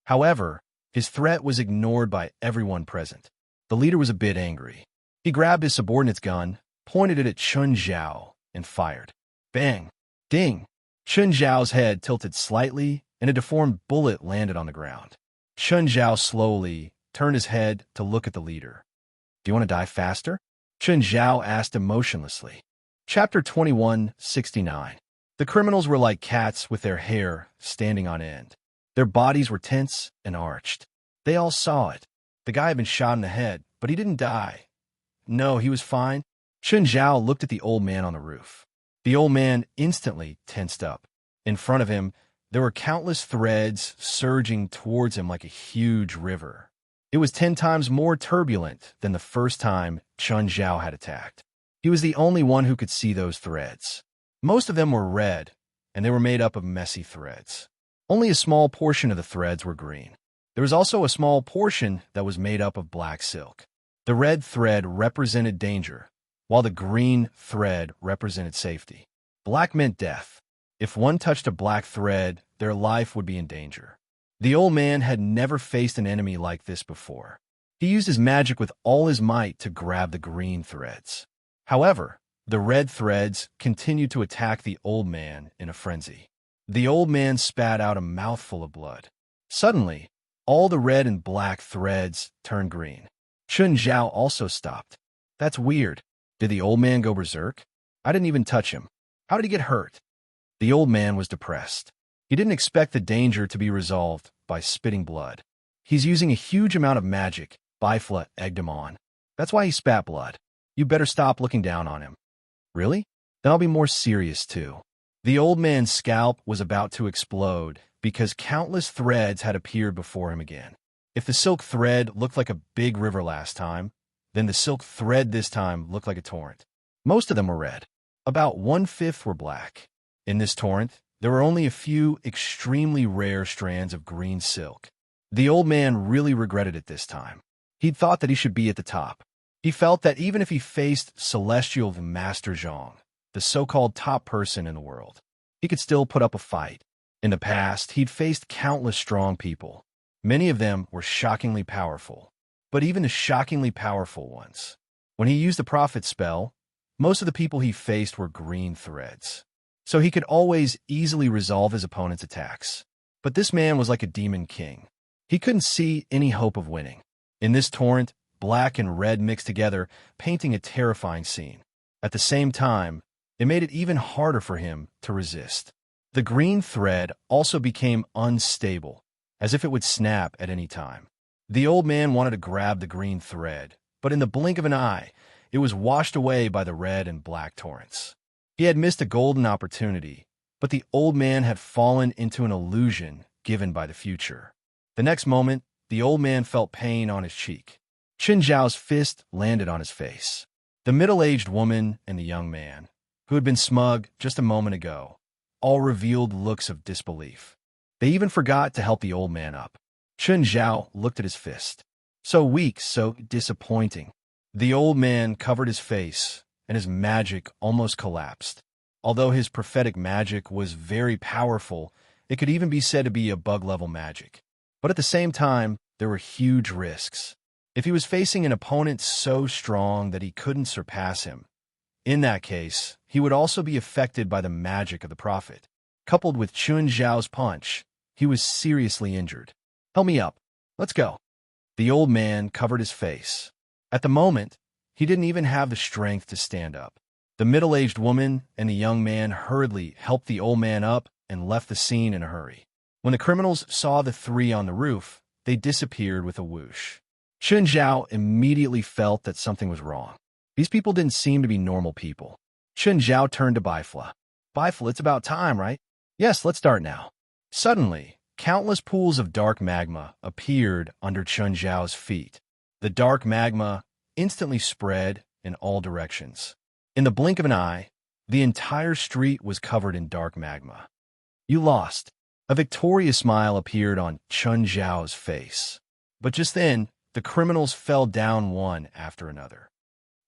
However, his threat was ignored by everyone present. The leader was a bit angry. He grabbed his subordinate's gun, pointed it at Chun Zhao, and fired. Bang! Ding! Chun Zhao's head tilted slightly, and a deformed bullet landed on the ground. Chun Zhao slowly turned his head to look at the leader. Do you want to die faster? Chun Zhao asked emotionlessly. Chapter 2169. The criminals were like cats with their hair standing on end. Their bodies were tense and arched. They all saw it. The guy had been shot in the head, but he didn't die. No, he was fine. Chun Zhao looked at the old man on the roof. The old man instantly tensed up. In front of him, there were countless threads surging towards him like a huge river. It was 10 times more turbulent than the first time Chun Zhao had attacked. He was the only one who could see those threads. Most of them were red, and they were made up of messy threads. Only a small portion of the threads were green. There was also a small portion that was made up of black silk. The red thread represented danger, while the green thread represented safety. Black meant death. If one touched a black thread, their life would be in danger. The old man had never faced an enemy like this before. He used his magic with all his might to grab the green threads. However, the red threads continued to attack the old man in a frenzy. The old man spat out a mouthful of blood. Suddenly, all the red and black threads turned green. Chun Zhao also stopped. That's weird. Did the old man go berserk? I didn't even touch him. How did he get hurt? The old man was depressed. He didn't expect the danger to be resolved by spitting blood. He's using a huge amount of magic. Bifla egged him on. That's why he spat blood. You better stop looking down on him. Really? Then I'll be more serious too. The old man's scalp was about to explode because countless threads had appeared before him again. If the silk thread looked like a big river last time, then the silk thread this time looked like a torrent. Most of them were red. About 1/5 were black. In this torrent, there were only a few extremely rare strands of green silk. The old man really regretted it this time. He'd thought that he should be at the top. He felt that even if he faced Celestial Master Zhang, the so-called top person in the world, he could still put up a fight. In the past, he'd faced countless strong people. Many of them were shockingly powerful. But even the shockingly powerful ones, when he used the prophet spell, most of the people he faced were green threads. So he could always easily resolve his opponent's attacks. But this man was like a demon king. He couldn't see any hope of winning. In this torrent, black and red mixed together, painting a terrifying scene. At the same time, it made it even harder for him to resist. The green thread also became unstable, as if it would snap at any time. The old man wanted to grab the green thread, but in the blink of an eye, it was washed away by the red and black torrents. He had missed a golden opportunity, but the old man had fallen into an illusion given by the future. The next moment, the old man felt pain on his cheek. Chun Zhao's fist landed on his face. The middle-aged woman and the young man, who had been smug just a moment ago, all revealed looks of disbelief. They even forgot to help the old man up. Chun Zhao looked at his fist. So weak, so disappointing. The old man covered his face, and his magic almost collapsed. Although his prophetic magic was very powerful, it could even be said to be a bug-level magic. But at the same time, there were huge risks. If he was facing an opponent so strong that he couldn't surpass him, in that case, he would also be affected by the magic of the prophet. Coupled with Chun Zhao's punch, he was seriously injured. Help me up. Let's go. The old man covered his face. At the moment, he didn't even have the strength to stand up. The middle-aged woman and the young man hurriedly helped the old man up and left the scene in a hurry. When the criminals saw the three on the roof, they disappeared with a whoosh. Chun Zhao immediately felt that something was wrong. These people didn't seem to be normal people. Chun Zhao turned to Bifla. Bifla, it's about time, right? Yes, let's start now. Suddenly, countless pools of dark magma appeared under Chun Zhao's feet. The dark magma instantly spread in all directions. In the blink of an eye, the entire street was covered in dark magma. You lost. A victorious smile appeared on Chun Zhao's face. But just then, the criminals fell down one after another.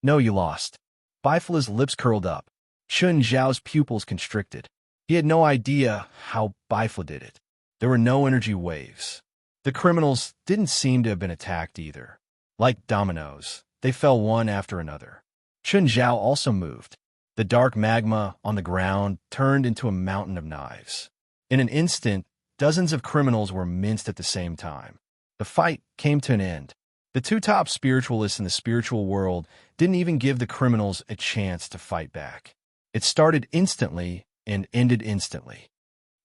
No, you lost. Bifla's lips curled up. Chun Zhao's pupils constricted. He had no idea how Bifla did it. There were no energy waves. The criminals didn't seem to have been attacked either. Like dominoes, they fell one after another. Chun Zhao also moved. The dark magma on the ground turned into a mountain of knives. In an instant, dozens of criminals were minced at the same time. The fight came to an end. The two top spiritualists in the spiritual world didn't even give the criminals a chance to fight back. It started instantly and ended instantly.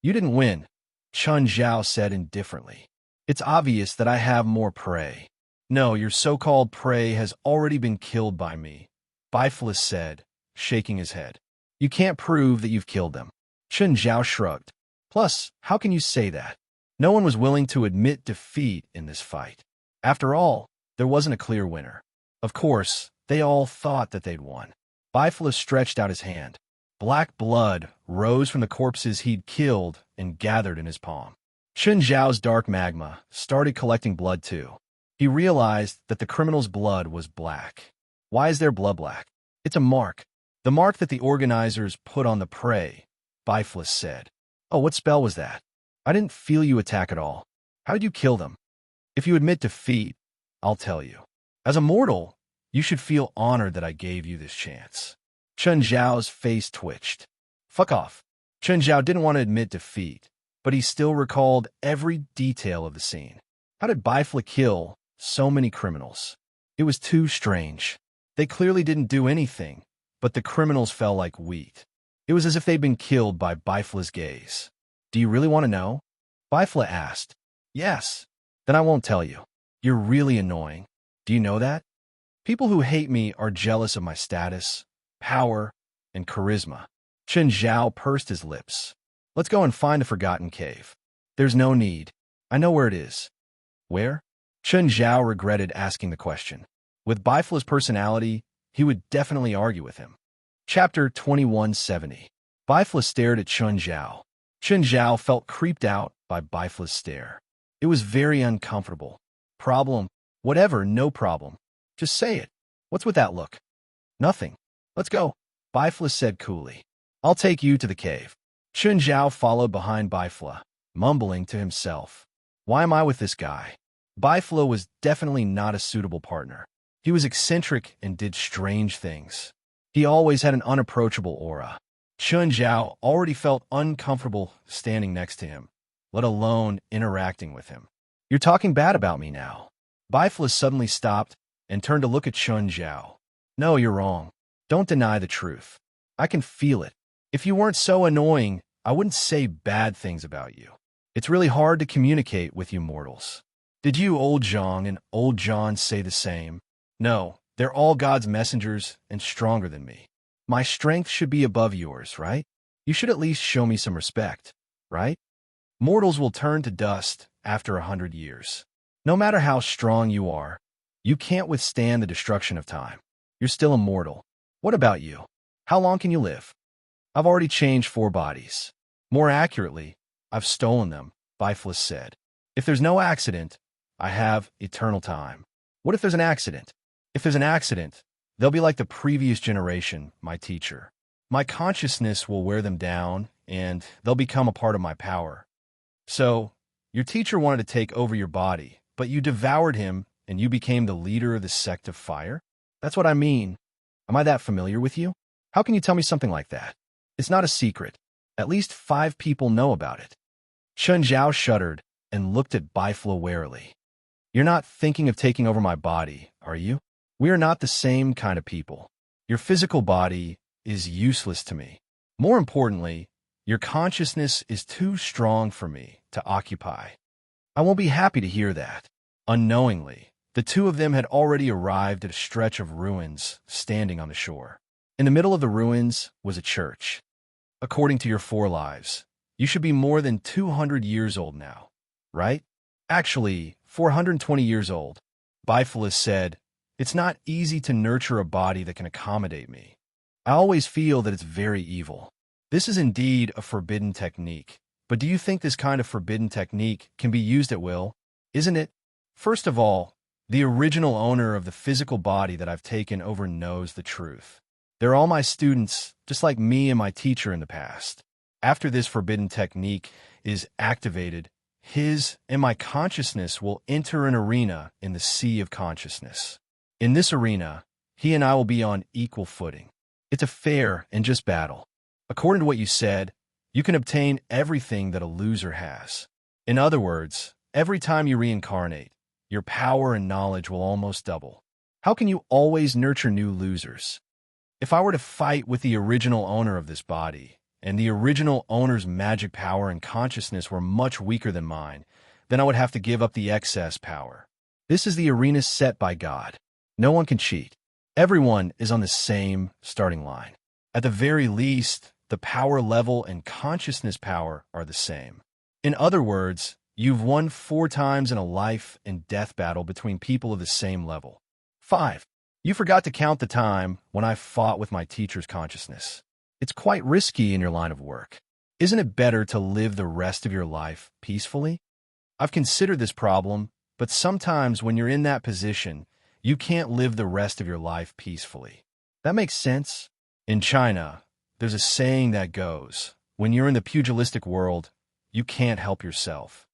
You didn't win, Chun Zhao said indifferently. It's obvious that I have more prey. No, your so-called prey has already been killed by me, Bifilus said, shaking his head. You can't prove that you've killed them. Chun Zhao shrugged. Plus, how can you say that? No one was willing to admit defeat in this fight. After all, there wasn't a clear winner. Of course, they all thought that they'd won. Bifilus stretched out his hand. Black blood rose from the corpses he'd killed and gathered in his palm. Chun Zhao's dark magma started collecting blood too. He realized that the criminal's blood was black. Why is their blood black? It's a mark. The mark that the organizers put on the prey, Bifilus said. Oh, what spell was that? I didn't feel you attack at all. How did you kill them? If you admit defeat, I'll tell you. As a mortal, you should feel honored that I gave you this chance. Chun Zhao's face twitched. Fuck off. Chun Zhao didn't want to admit defeat, but he still recalled every detail of the scene. How did Bifilus kill so many criminals? It was too strange. They clearly didn't do anything, but the criminals fell like wheat. It was as if they'd been killed by Bifilus' gaze. Do you really want to know? Bifilus asked. Yes. Then I won't tell you. You're really annoying. Do you know that? People who hate me are jealous of my status, power, and charisma. Chun Zhao pursed his lips. Let's go and find the forgotten cave. There's no need. I know where it is. Where? Chun Zhao regretted asking the question. With Bifilus' personality, he would definitely argue with him. Chapter 2170. Bifilus stared at Chun Zhao. Chun Zhao felt creeped out by Bifilus' stare. It was very uncomfortable. Problem? Whatever, no problem. Just say it. What's with that look? Nothing. Let's go, Bifilus said coolly. I'll take you to the cave. Chun Zhao followed behind Bifilus, mumbling to himself. Why am I with this guy? Bifilus was definitely not a suitable partner. He was eccentric and did strange things. He always had an unapproachable aura. Chun Zhao already felt uncomfortable standing next to him, let alone interacting with him. You're talking bad about me now. Bifilus suddenly stopped and turned to look at Chun Zhao. No, you're wrong. Don't deny the truth. I can feel it. If you weren't so annoying, I wouldn't say bad things about you. It's really hard to communicate with you mortals. Did you, Old Zhang and Old John, say the same? No, they're all God's messengers and stronger than me. My strength should be above yours, right? You should at least show me some respect, right? Mortals will turn to dust after 100 years. No matter how strong you are, you can't withstand the destruction of time. You're still immortal. What about you? How long can you live? I've already changed 4 bodies. More accurately, I've stolen them, Bifilus said. If there's no accident, I have eternal time. What if there's an accident? If there's an accident, they'll be like the previous generation, my teacher. My consciousness will wear them down, and they'll become a part of my power. So, your teacher wanted to take over your body, but you devoured him, and you became the leader of the sect of fire? That's what I mean. Am I that familiar with you? How can you tell me something like that? It's not a secret. At least 5 people know about it. Chun Zhao shuddered and looked at Bifilus warily. You're not thinking of taking over my body, are you? We are not the same kind of people. Your physical body is useless to me. More importantly, your consciousness is too strong for me to occupy. I won't be happy to hear that. Unknowingly, the two of them had already arrived at a stretch of ruins standing on the shore. In the middle of the ruins was a church. According to your 4 lives, you should be more than 200 years old now, right? Actually, 420 years old. Bifilus said, it's not easy to nurture a body that can accommodate me. I always feel that it's very evil. This is indeed a forbidden technique. But do you think this kind of forbidden technique can be used at will? Isn't it? First of all, the original owner of the physical body that I've taken over knows the truth. They're all my students, just like me and my teacher in the past. After this forbidden technique is activated, his and my consciousness will enter an arena in the sea of consciousness. In this arena, he and I will be on equal footing. It's a fair and just battle. According to what you said, you can obtain everything that a loser has. In other words, every time you reincarnate, your power and knowledge will almost double. How can you always nurture new losers? If I were to fight with the original owner of this body, and the original owner's magic power and consciousness were much weaker than mine, then I would have to give up the excess power. This is the arena set by God. No one can cheat. Everyone is on the same starting line. At the very least, the power level and consciousness power are the same. In other words, you've won 4 times in a life and death battle between people of the same level. 5. You forgot to count the time when I fought with my teacher's consciousness. It's quite risky in your line of work. Isn't it better to live the rest of your life peacefully? I've considered this problem, but sometimes when you're in that position, you can't live the rest of your life peacefully. That makes sense? In China, there's a saying that goes, when you're in the pugilistic world, you can't help yourself.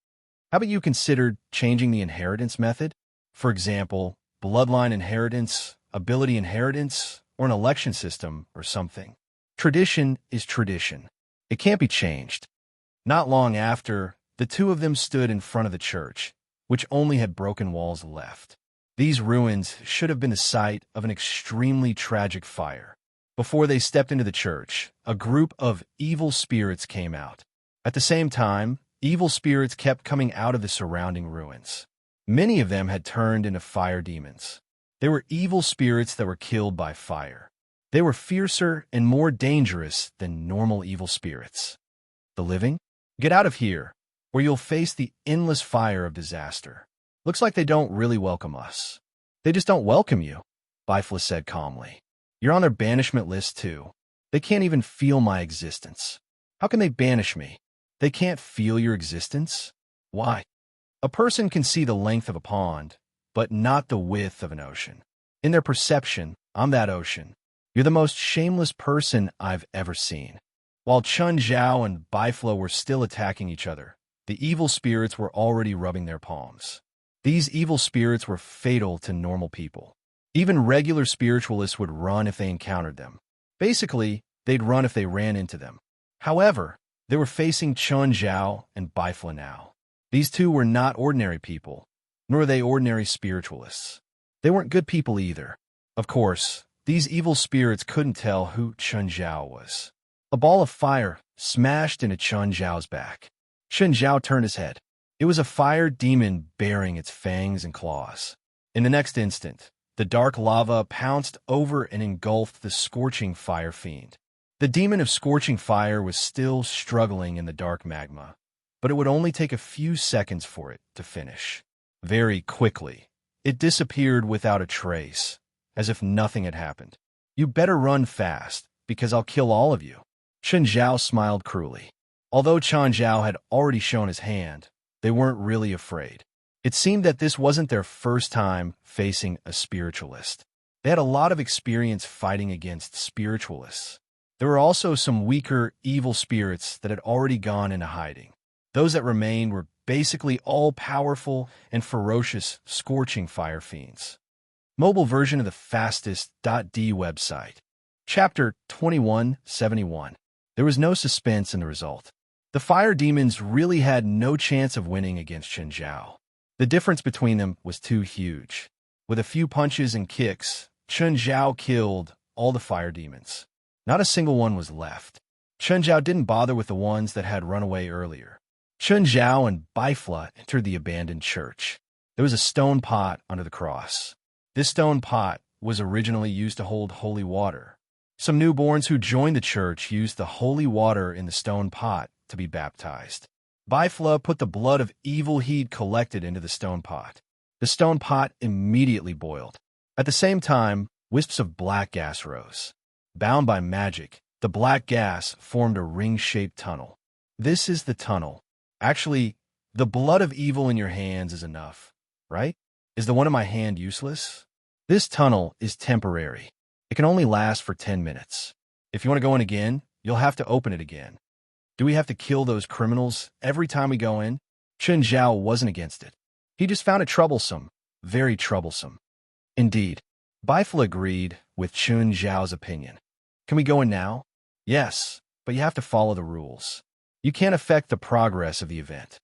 How about you consider changing the inheritance method? For example, bloodline inheritance, ability inheritance, or an election system or something. Tradition is tradition. It can't be changed. Not long after, the two of them stood in front of the church, which only had broken walls left. These ruins should have been the site of an extremely tragic fire. Before they stepped into the church, a group of evil spirits came out. At the same time, evil spirits kept coming out of the surrounding ruins. Many of them had turned into fire demons. They were evil spirits that were killed by fire. They were fiercer and more dangerous than normal evil spirits. The living? Get out of here, or you'll face the endless fire of disaster. Looks like they don't really welcome us. They just don't welcome you, Bifla said calmly. You're on their banishment list too. They can't even feel my existence. How can they banish me? They can't feel your existence? Why? A person can see the length of a pond, but not the width of an ocean. In their perception, I'm that ocean. You're the most shameless person I've ever seen. While Chun Zhao and Bifla were still attacking each other, the evil spirits were already rubbing their palms. These evil spirits were fatal to normal people. Even regular spiritualists would run if they encountered them. Basically, they'd run if they ran into them. However, they were facing Chun Zhao and Bifla now. These two were not ordinary people, nor were they ordinary spiritualists. They weren't good people either. Of course, these evil spirits couldn't tell who Chun Zhao was. A ball of fire smashed into Chun Zhao's back. Chun Zhao turned his head. It was a fire demon bearing its fangs and claws. In the next instant, the dark lava pounced over and engulfed the scorching fire fiend. The demon of scorching fire was still struggling in the dark magma, but it would only take a few seconds for it to finish. Very quickly, it disappeared without a trace, as if nothing had happened. You better run fast, because I'll kill all of you. Chun Zhao smiled cruelly. Although Chun Zhao had already shown his hand, they weren't really afraid. It seemed that this wasn't their first time facing a spiritualist. They had a lot of experience fighting against spiritualists. There were also some weaker, evil spirits that had already gone into hiding. Those that remained were basically all-powerful and ferocious, scorching fire fiends. Mobile version of the fastest.d website. Chapter 2171. There was no suspense in the result. The fire demons really had no chance of winning against Chun Zhao. The difference between them was too huge. With a few punches and kicks, Chun Zhao killed all the fire demons. Not a single one was left. Chun Zhao didn't bother with the ones that had run away earlier. Chun Zhao and Bifla entered the abandoned church. There was a stone pot under the cross. This stone pot was originally used to hold holy water. Some newborns who joined the church used the holy water in the stone pot to be baptized. Bifla put the blood of evil he'd collected into the stone pot. The stone pot immediately boiled. At the same time, wisps of black gas rose. Bound by magic, the black gas formed a ring-shaped tunnel. This is the tunnel. Actually, the blood of evil in your hands is enough, right? Is the one in my hand useless? This tunnel is temporary. It can only last for 10 minutes. If you want to go in again, you'll have to open it again. Do we have to kill those criminals every time we go in? Chun Zhao wasn't against it. He just found it troublesome, very troublesome. Indeed, Bifla agreed with Chun Zhao's opinion. Can we go in now? Yes, but you have to follow the rules. You can't affect the progress of the event.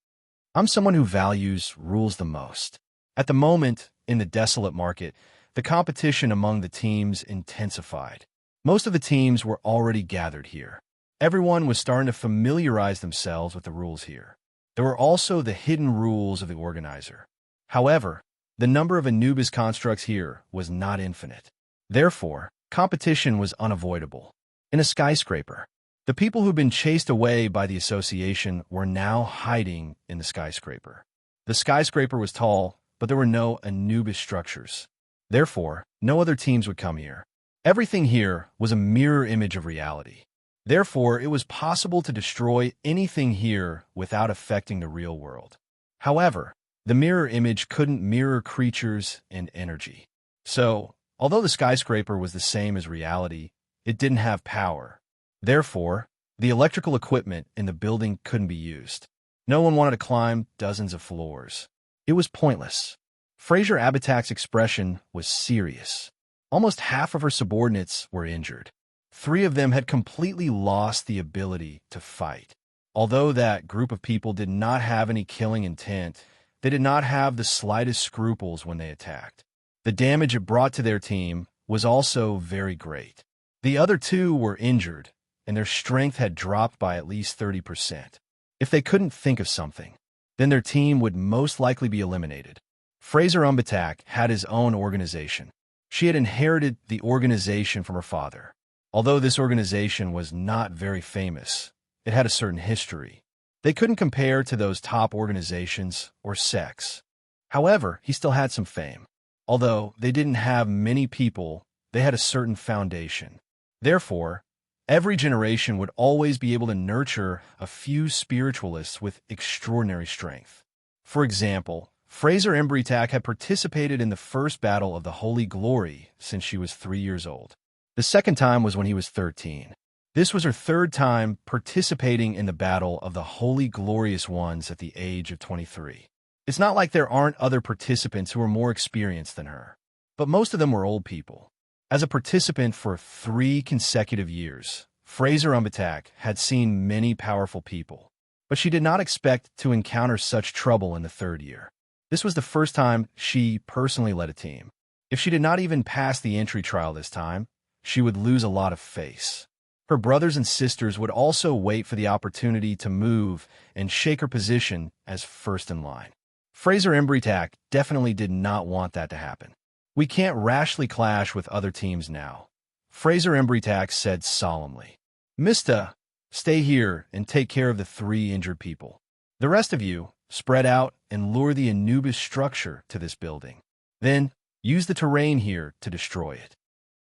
I'm someone who values rules the most. At the moment, in the desolate market, the competition among the teams intensified. Most of the teams were already gathered here. Everyone was starting to familiarize themselves with the rules here. There were also the hidden rules of the organizer. However, the number of Anubis constructs here was not infinite. Therefore, competition was unavoidable. In a skyscraper, the people who'd been chased away by the association were now hiding in the skyscraper. The skyscraper was tall, but there were no Anubis structures. Therefore, no other teams would come here. Everything here was a mirror image of reality. Therefore, it was possible to destroy anything here without affecting the real world. However, the mirror image couldn't mirror creatures and energy. So, although the skyscraper was the same as reality, it didn't have power. Therefore, the electrical equipment in the building couldn't be used. No one wanted to climb dozens of floors. It was pointless. Fraser Abitak's expression was serious. Almost half of her subordinates were injured. 3 of them had completely lost the ability to fight. Although that group of people did not have any killing intent, they did not have the slightest scruples when they attacked. The damage it brought to their team was also very great. The other 2 were injured, and their strength had dropped by at least 30%. If they couldn't think of something, then their team would most likely be eliminated. Fraser Umbatak had his own organization. She had inherited the organization from her father. Although this organization was not very famous, it had a certain history. They couldn't compare to those top organizations or sects. However, he still had some fame. Although they didn't have many people, they had a certain foundation. Therefore, every generation would always be able to nurture a few spiritualists with extraordinary strength. For example, Fraser Imbritak had participated in the first battle of the Holy Glory since she was 3 years old. The second time was when he was 13. This was her 3rd time participating in the battle of the Holy Glorious Ones at the age of 23. It's not like there aren't other participants who are more experienced than her, but most of them were old people. As a participant for 3 consecutive years, Fraser Umbatak had seen many powerful people, but she did not expect to encounter such trouble in the 3rd year. This was the first time she personally led a team. If she did not even pass the entry trial this time, she would lose a lot of face. Her brothers and sisters would also wait for the opportunity to move and shake her position as first in line. Fraser Imbritak definitely did not want that to happen. We can't rashly clash with other teams now, Fraser Imbritak said solemnly. Mista, stay here and take care of the 3 injured people. The rest of you, spread out and lure the Anubis structure to this building. Then, use the terrain here to destroy it.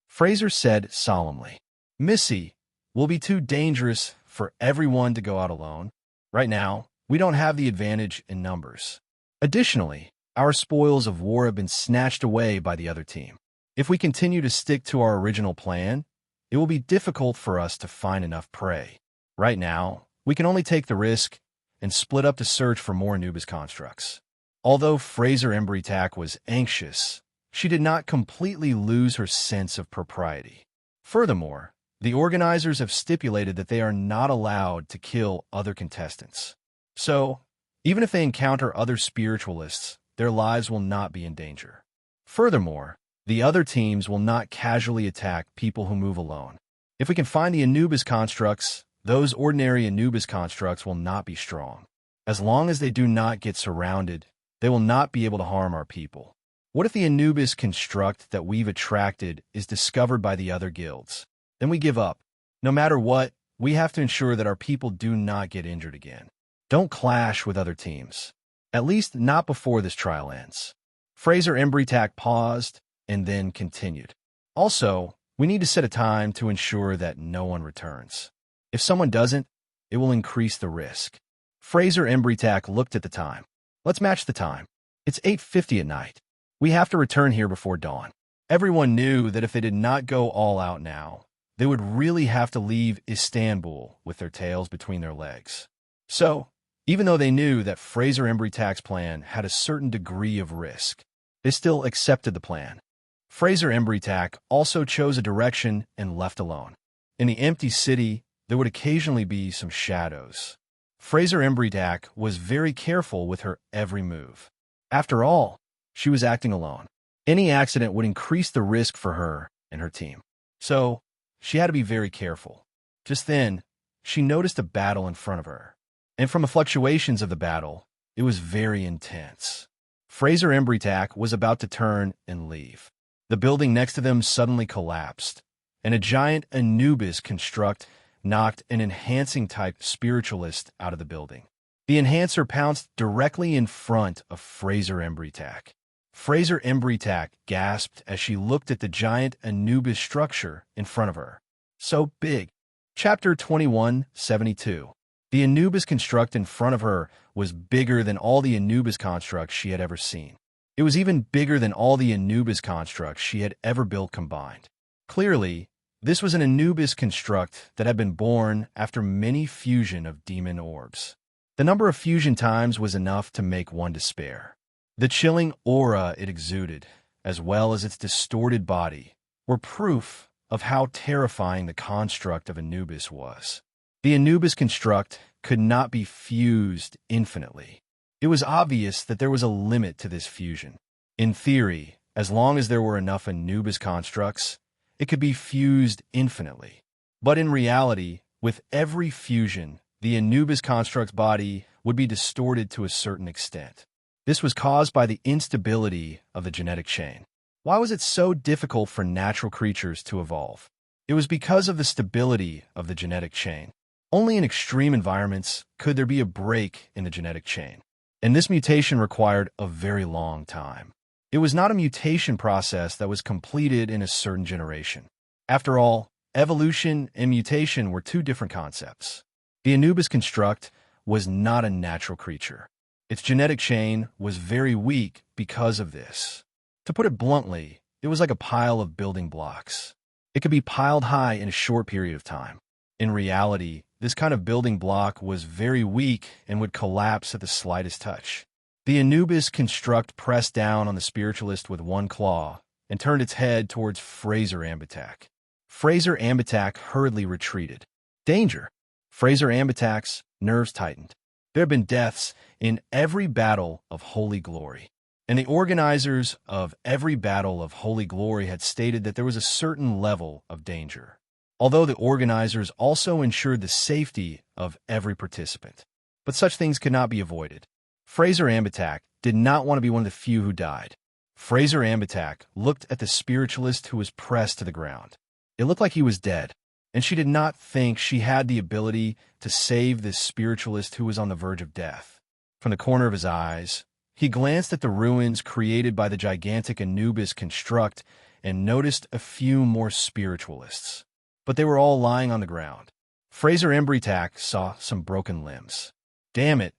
Fraser said solemnly. Missy, will be too dangerous for everyone to go out alone. Right now, we don't have the advantage in numbers. Additionally, our spoils of war have been snatched away by the other team. If we continue to stick to our original plan, it will be difficult for us to find enough prey. Right now, we can only take the risk and split up to search for more Anubis constructs. Although Fraser Imbritak was anxious, she did not completely lose her sense of propriety. Furthermore, the organizers have stipulated that they are not allowed to kill other contestants. So, even if they encounter other spiritualists, their lives will not be in danger. Furthermore, the other teams will not casually attack people who move alone. If we can find the Anubis constructs, those ordinary Anubis constructs will not be strong. As long as they do not get surrounded, they will not be able to harm our people. What if the Anubis construct that we've attracted is discovered by the other guilds? Then we give up. No matter what, we have to ensure that our people do not get injured again. Don't clash with other teams. At least not before this trial ends. Fraser Imbritak paused and then continued. Also, we need to set a time to ensure that no one returns. If someone doesn't, it will increase the risk. Fraser Imbritak looked at the time. Let's match the time. It's 8:50 at night. We have to return here before dawn. Everyone knew that if they did not go all out now, they would really have to leave Istanbul with their tails between their legs. So, even though they knew that Fraser Imbritak's plan had a certain degree of risk, they still accepted the plan. Fraser Imbritak also chose a direction and left alone. In the empty city, there would occasionally be some shadows. Fraser Embretak was very careful with her every move. After all, she was acting alone. Any accident would increase the risk for her and her team. So, she had to be very careful. Just then, she noticed a battle in front of her. And from the fluctuations of the battle, it was very intense. Fraser Embretak was about to turn and leave. The building next to them suddenly collapsed, and a giant Anubis construct knocked an enhancing-type spiritualist out of the building. The enhancer pounced directly in front of Fraser Embretak. Fraser Embretak gasped as she looked at the giant Anubis structure in front of her. So big. Chapter 2172. The Anubis construct in front of her was bigger than all the Anubis constructs she had ever seen. It was even bigger than all the Anubis constructs she had ever built combined. Clearly, this was an Anubis construct that had been born after many fusion of demon orbs. The number of fusion times was enough to make one despair. The chilling aura it exuded, as well as its distorted body, were proof of how terrifying the construct of Anubis was. The Anubis construct could not be fused infinitely. It was obvious that there was a limit to this fusion. In theory, as long as there were enough Anubis constructs, it could be fused infinitely. But in reality, with every fusion, the Anubis construct's body would be distorted to a certain extent. This was caused by the instability of the genetic chain. Why was it so difficult for natural creatures to evolve? It was because of the stability of the genetic chain. Only in extreme environments could there be a break in the genetic chain, and this mutation required a very long time. It was not a mutation process that was completed in a certain generation. After all, evolution and mutation were two different concepts. The Anubis construct was not a natural creature. Its genetic chain was very weak because of this. To put it bluntly, it was like a pile of building blocks. It could be piled high in a short period of time. In reality, this kind of building block was very weak and would collapse at the slightest touch. The Anubis construct pressed down on the spiritualist with one claw and turned its head towards Fraser Embretak. Fraser Embretak hurriedly retreated. Danger! Fraser Embretak's nerves tightened. There had been deaths in every battle of Holy Glory, and the organizers of every battle of Holy Glory had stated that there was a certain level of danger, although the organizers also ensured the safety of every participant. But such things could not be avoided. Fraser Embretak did not want to be one of the few who died. Fraser Embretak looked at the spiritualist who was pressed to the ground. It looked like he was dead, and she did not think she had the ability to save this spiritualist who was on the verge of death. From the corner of his eyes, he glanced at the ruins created by the gigantic Anubis construct and noticed a few more spiritualists. But they were all lying on the ground. Fraser Embretak saw some broken limbs. Damn it,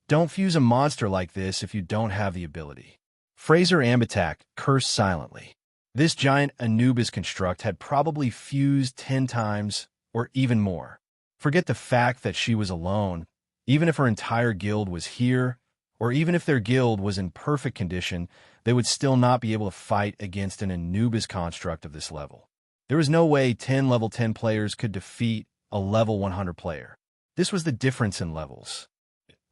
don't fuse a monster like this if you don't have the ability. Fraser Embretak cursed silently. This giant Anubis construct had probably fused 10 times or even more. Forget the fact that she was alone. Even if her entire guild was here, or even if their guild was in perfect condition, they would still not be able to fight against an Anubis construct of this level. There was no way 10 level 10 players could defeat a level 100 player. This was the difference in levels.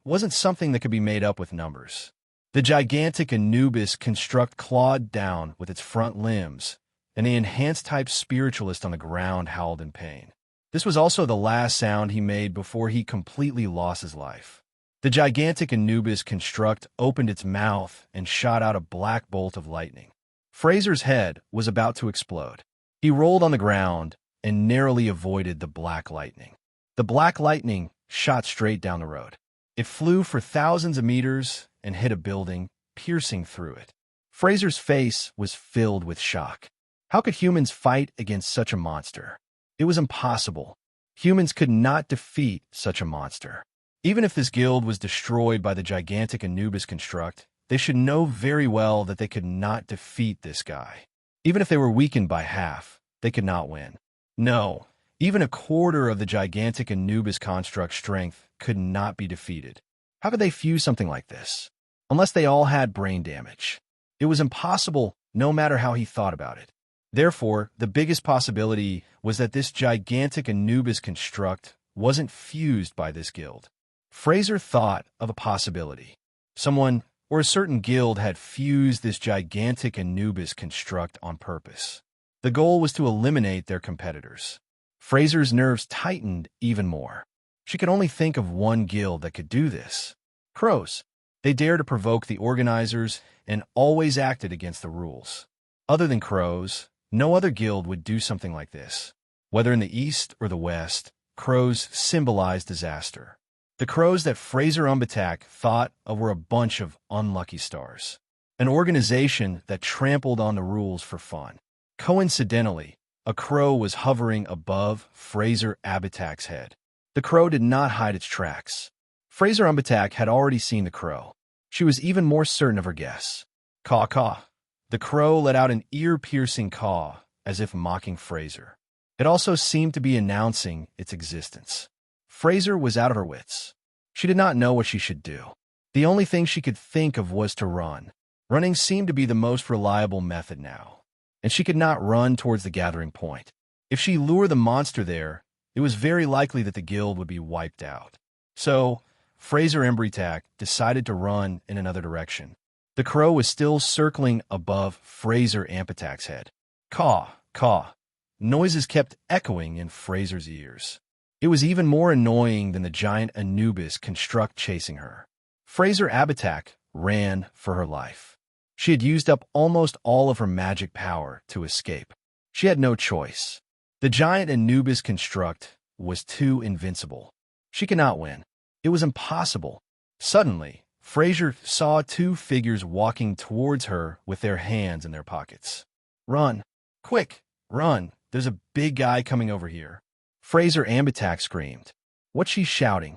It wasn't something that could be made up with numbers. The gigantic Anubis construct clawed down with its front limbs, and the enhanced type spiritualist on the ground howled in pain. This was also the last sound he made before he completely lost his life. The gigantic Anubis construct opened its mouth and shot out a black bolt of lightning. Fraser's head was about to explode. He rolled on the ground and narrowly avoided the black lightning. The black lightning shot straight down the road. It flew for thousands of meters and hit a building, piercing through it. Fraser's face was filled with shock. How could humans fight against such a monster? It was impossible. Humans could not defeat such a monster. Even if this guild was destroyed by the gigantic Anubis construct, they should know very well that they could not defeat this guy. Even if they were weakened by half, they could not win. No, even a quarter of the gigantic Anubis construct strength could not be defeated. How could they fuse something like this? Unless they all had brain damage. It was impossible, no matter how he thought about it. Therefore, the biggest possibility was that this gigantic Anubis construct wasn't fused by this guild. Fraser thought of a possibility. Someone or a certain guild had fused this gigantic Anubis construct on purpose. The goal was to eliminate their competitors. Fraser's nerves tightened even more. She could only think of one guild that could do this. Crows. They dared to provoke the organizers and always acted against the rules. Other than crows, no other guild would do something like this. Whether in the east or the west, crows symbolized disaster. The crows that Fraser Umbatak thought of were a bunch of unlucky stars. An organization that trampled on the rules for fun. Coincidentally, a crow was hovering above Fraser Umbatak's head. The crow did not hide its tracks. Fraser Umbatak had already seen the crow. She was even more certain of her guess. Caw, caw. The crow let out an ear-piercing caw, as if mocking Fraser. It also seemed to be announcing its existence. Fraser was out of her wits. She did not know what she should do. The only thing she could think of was to run. Running seemed to be the most reliable method now, and she could not run towards the gathering point. If she lured the monster there, it was very likely that the guild would be wiped out. So, Fraser Umbatak decided to run in another direction. The crow was still circling above Fraser Umbatak's head. Caw, caw. Noises kept echoing in Fraser's ears. It was even more annoying than the giant Anubis construct chasing her. Fraser Umbatak ran for her life. She had used up almost all of her magic power to escape. She had no choice. The giant Anubis construct was too invincible. She could not win. It was impossible. Suddenly, Fraser saw two figures walking towards her with their hands in their pockets. Run! Quick! Run! There's a big guy coming over here. Fraser Umbatak screamed. What's she shouting?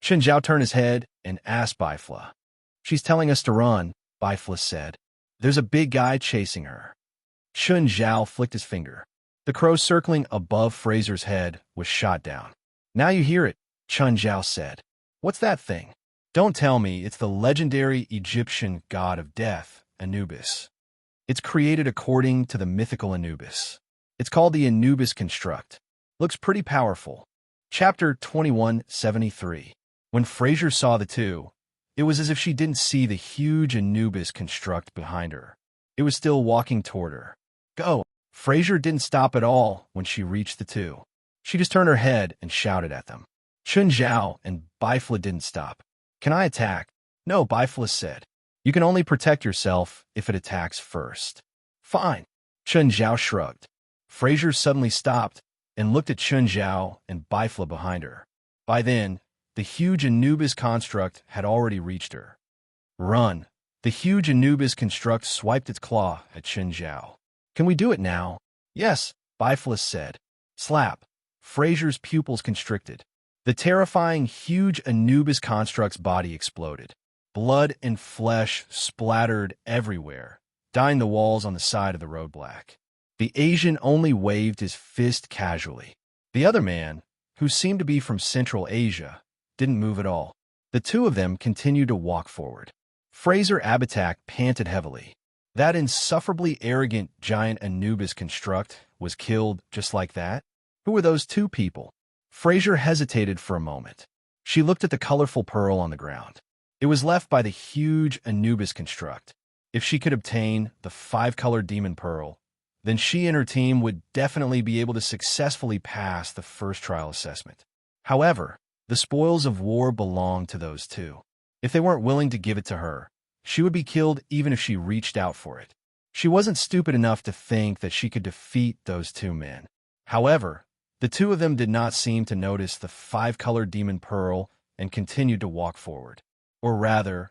Chen Zhao turned his head and asked Bifla. She's telling us to run, Bifla said. There's a big guy chasing her. Chen Zhao flicked his finger. The crow circling above Fraser's head was shot down. Now you hear it, Chen Zhao said. What's that thing? Don't tell me it's the legendary Egyptian god of death, Anubis. It's created according to the mythical Anubis. It's called the Anubis construct. Looks pretty powerful. Chapter 2173. When Fraser saw the two, it was as if she didn't see the huge Anubis construct behind her. It was still walking toward her. Go! Fraser didn't stop at all when she reached the two. She just turned her head and shouted at them. Chen Zhao and Bifla didn't stop. Can I attack? No, Bifla said. You can only protect yourself if it attacks first. Fine. Chen Zhao shrugged. Fraser suddenly stopped and looked at Chen Zhao and Bifla behind her. By then, the huge Anubis construct had already reached her. Run! The huge Anubis construct swiped its claw at Chen Zhao. Can we do it now? Yes, Bifla said. Slap! Fraser's pupils constricted. The terrifying huge Anubis construct's body exploded. Blood and flesh splattered everywhere, dyeing the walls on the side of the road black. The Asian only waved his fist casually. The other man, who seemed to be from Central Asia, didn't move at all. The two of them continued to walk forward. Fraser Umbatak panted heavily. That insufferably arrogant giant Anubis construct was killed just like that? Who were those two people? Fraser hesitated for a moment. She looked at the colorful pearl on the ground. It was left by the huge Anubis construct. If she could obtain the 5-color demon pearl, then she and her team would definitely be able to successfully pass the first trial assessment. However, the spoils of war belonged to those two. If they weren't willing to give it to her, she would be killed even if she reached out for it. She wasn't stupid enough to think that she could defeat those two men. However, the two of them did not seem to notice the 5-color demon pearl and continued to walk forward. Or rather,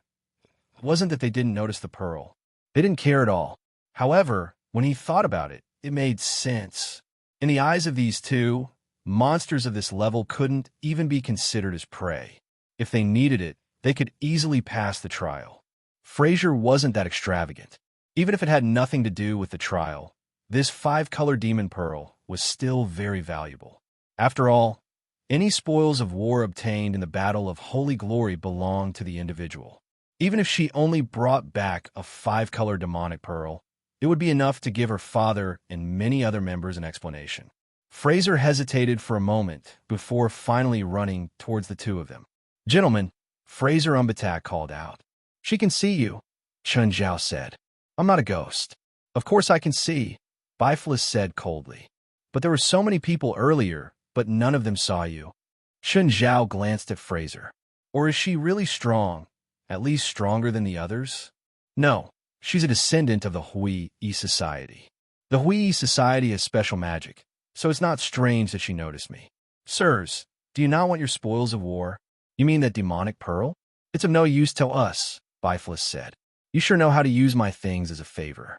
it wasn't that they didn't notice the pearl. They didn't care at all. However, when he thought about it, it made sense. In the eyes of these two, monsters of this level couldn't even be considered as prey. If they needed it, they could easily pass the trial. Fraser wasn't that extravagant. Even if it had nothing to do with the trial, this 5-color demon pearl was still very valuable. After all, any spoils of war obtained in the Battle of Holy Glory belonged to the individual. Even if she only brought back a 5-color demonic pearl, It would be enough to give her father and many other members an explanation. Fraser hesitated for a moment before finally running towards the two of them. "Gentlemen," Fraser Umbatak called out. "She can see you," Chun Zhao said. "I'm not a ghost." "Of course I can see," Biflis said coldly. "But there were so many people earlier, but none of them saw you." Chun Zhao glanced at Fraser. "Or is she really strong, at least stronger than the others?" "No, she's a descendant of the Hui-Yi Society. The Hui-Yi Society has special magic, so it's not strange that she noticed me." "Sirs, do you not want your spoils of war? You mean that demonic pearl?" "It's of no use to us," Biflis said. "You sure know how to use my things as a favor."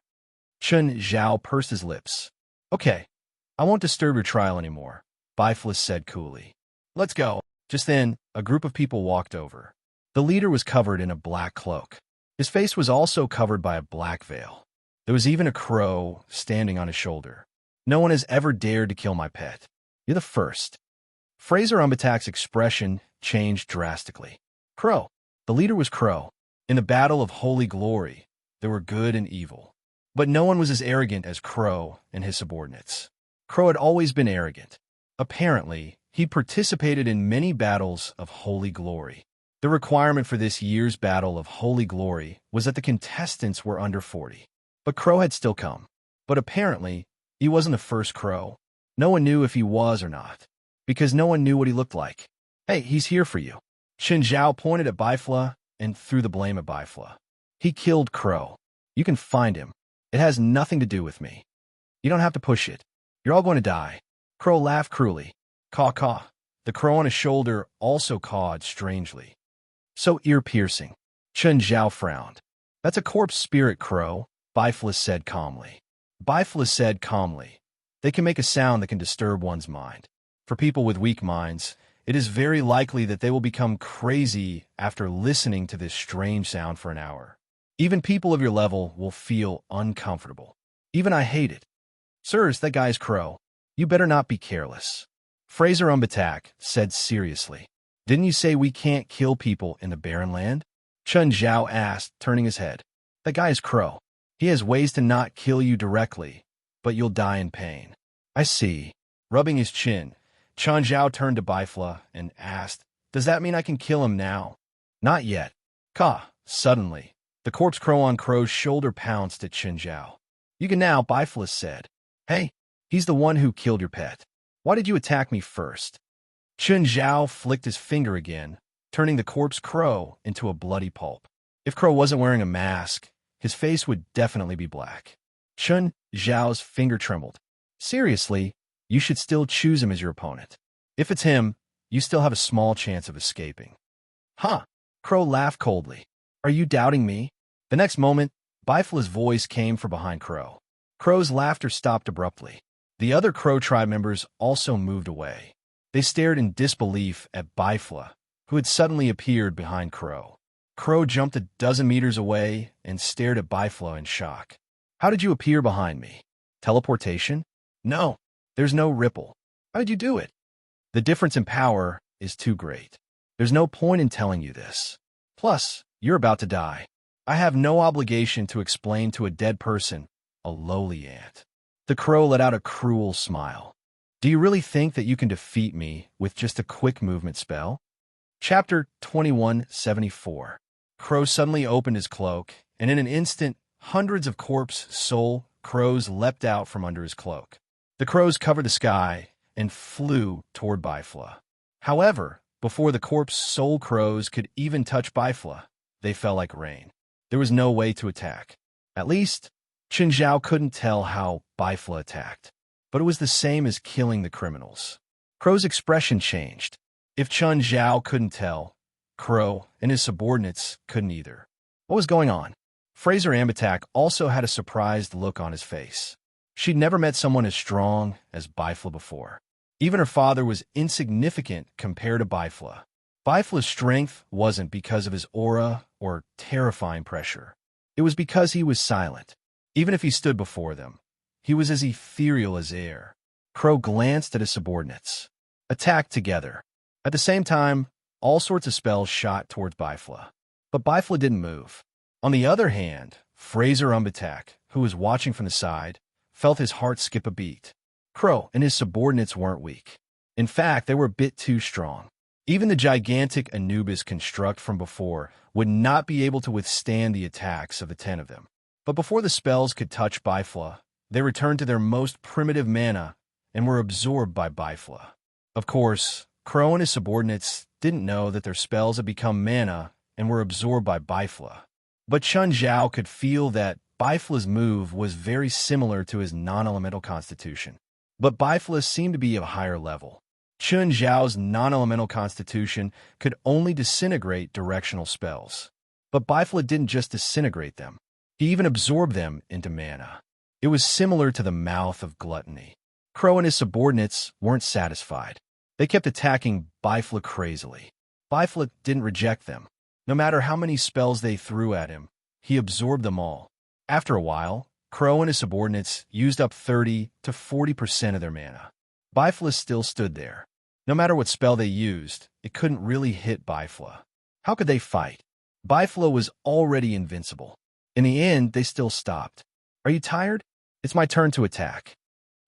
Chun Zhao pursed his lips. "Okay, I won't disturb your trial anymore," Biflis said coolly. "Let's go." Just then, a group of people walked over. The leader was covered in a black cloak. His face was also covered by a black veil. There was even a crow standing on his shoulder. "No one has ever dared to kill my pet. You're the first." Fraser Umbatak's expression changed drastically. Crow. The leader was Crow. In the battle of Holy Glory, there were good and evil. But no one was as arrogant as Crow and his subordinates. Crow had always been arrogant. Apparently, he participated in many battles of Holy Glory. The requirement for this year's battle of Holy Glory was that the contestants were under 40. But Crow had still come. But apparently, he wasn't the first Crow. No one knew if he was or not, because no one knew what he looked like. "Hey, he's here for you." Chun Zhao pointed at Bifla and threw the blame at Bifla. "He killed Crow. You can find him. It has nothing to do with me. You don't have to push it. You're all going to die." Crow laughed cruelly. Caw caw. The crow on his shoulder also cawed strangely. "So ear-piercing." Chun Zhao frowned. "That's a corpse spirit, Crow," Biflis said calmly. Biflis said calmly, "They can make a sound that can disturb one's mind. For people with weak minds, it is very likely that they will become crazy after listening to this strange sound for an hour. Even people of your level will feel uncomfortable. Even I hate it." "Sirs, that guy's Crow. You better not be careless." Fraser Umbatak said seriously. "Didn't you say we can't kill people in the barren land?" Chun Zhao asked, turning his head. "That guy is Crow. He has ways to not kill you directly, but you'll die in pain." "I see." Rubbing his chin, Chun Zhao turned to Bifla and asked, "Does that mean I can kill him now?" "Not yet." Ka. Suddenly, the corpse crow on Crow's shoulder pounced at Chun Zhao. "You can now," Bifla said. "Hey, he's the one who killed your pet. Why did you attack me first?" Chun Zhao flicked his finger again, turning the corpse Crow into a bloody pulp. If Crow wasn't wearing a mask, his face would definitely be black. Chun Zhao's finger trembled. "Seriously, you should still choose him as your opponent. If it's him, you still have a small chance of escaping." "Huh?" Crow laughed coldly. "Are you doubting me?" The next moment, Bifla's voice came from behind Crow. Crow's laughter stopped abruptly. The other Crow tribe members also moved away. They stared in disbelief at Bifla, who had suddenly appeared behind Crow. Crow jumped a dozen meters away and stared at Bifla in shock. "How did you appear behind me? Teleportation?" "No, there's no ripple." "How did you do it?" "The difference in power is too great. There's no point in telling you this. Plus, you're about to die. I have no obligation to explain to a dead person, a lowly ant." The crow let out a cruel smile. "Do you really think that you can defeat me with just a quick movement spell?" Chapter 2174. Crow suddenly opened his cloak, and in an instant, hundreds of corpse soul crows leapt out from under his cloak. The crows covered the sky and flew toward Bifla. However, before the corpse soul crows could even touch Bifla, they fell like rain. There was no way to attack. At least, Chun Zhao couldn't tell how Bifla attacked, but it was the same as killing the criminals. Crow's expression changed. If Chun Zhao couldn't tell, Crow and his subordinates couldn't either. What was going on? Fraser Ambatak also had a surprised look on his face. She'd never met someone as strong as Bifla before. Even her father was insignificant compared to Bifla. Bifla's strength wasn't because of his aura or terrifying pressure. It was because he was silent. Even if he stood before them, he was as ethereal as air. Crow glanced at his subordinates. Attacked together. At the same time, all sorts of spells shot towards Bifla. But Bifla didn't move. On the other hand, Fraser Umbatak, who was watching from the side, felt his heart skip a beat. Crow and his subordinates weren't weak. In fact, they were a bit too strong. Even the gigantic Anubis construct from before would not be able to withstand the attacks of the 10 of them. But before the spells could touch Bifla, they returned to their most primitive mana and were absorbed by Bifla. Of course, Crow and his subordinates didn't know that their spells had become mana and were absorbed by Bifla. But Chun Zhao could feel that Bifla's move was very similar to his non-elemental constitution. But Bifla seemed to be of a higher level. Chun Zhao's non-elemental constitution could only disintegrate directional spells. But Bifla didn't just disintegrate them. He even absorbed them into mana. It was similar to the mouth of gluttony. Crow and his subordinates weren't satisfied. They kept attacking Bifla crazily. Bifla didn't reject them. No matter how many spells they threw at him, he absorbed them all. After a while, Crow and his subordinates used up 30 to 40% of their mana. Bifla still stood there. No matter what spell they used, it couldn't really hit Bifla. How could they fight? Bifla was already invincible. In the end, they still stopped. Are you tired? It's my turn to attack.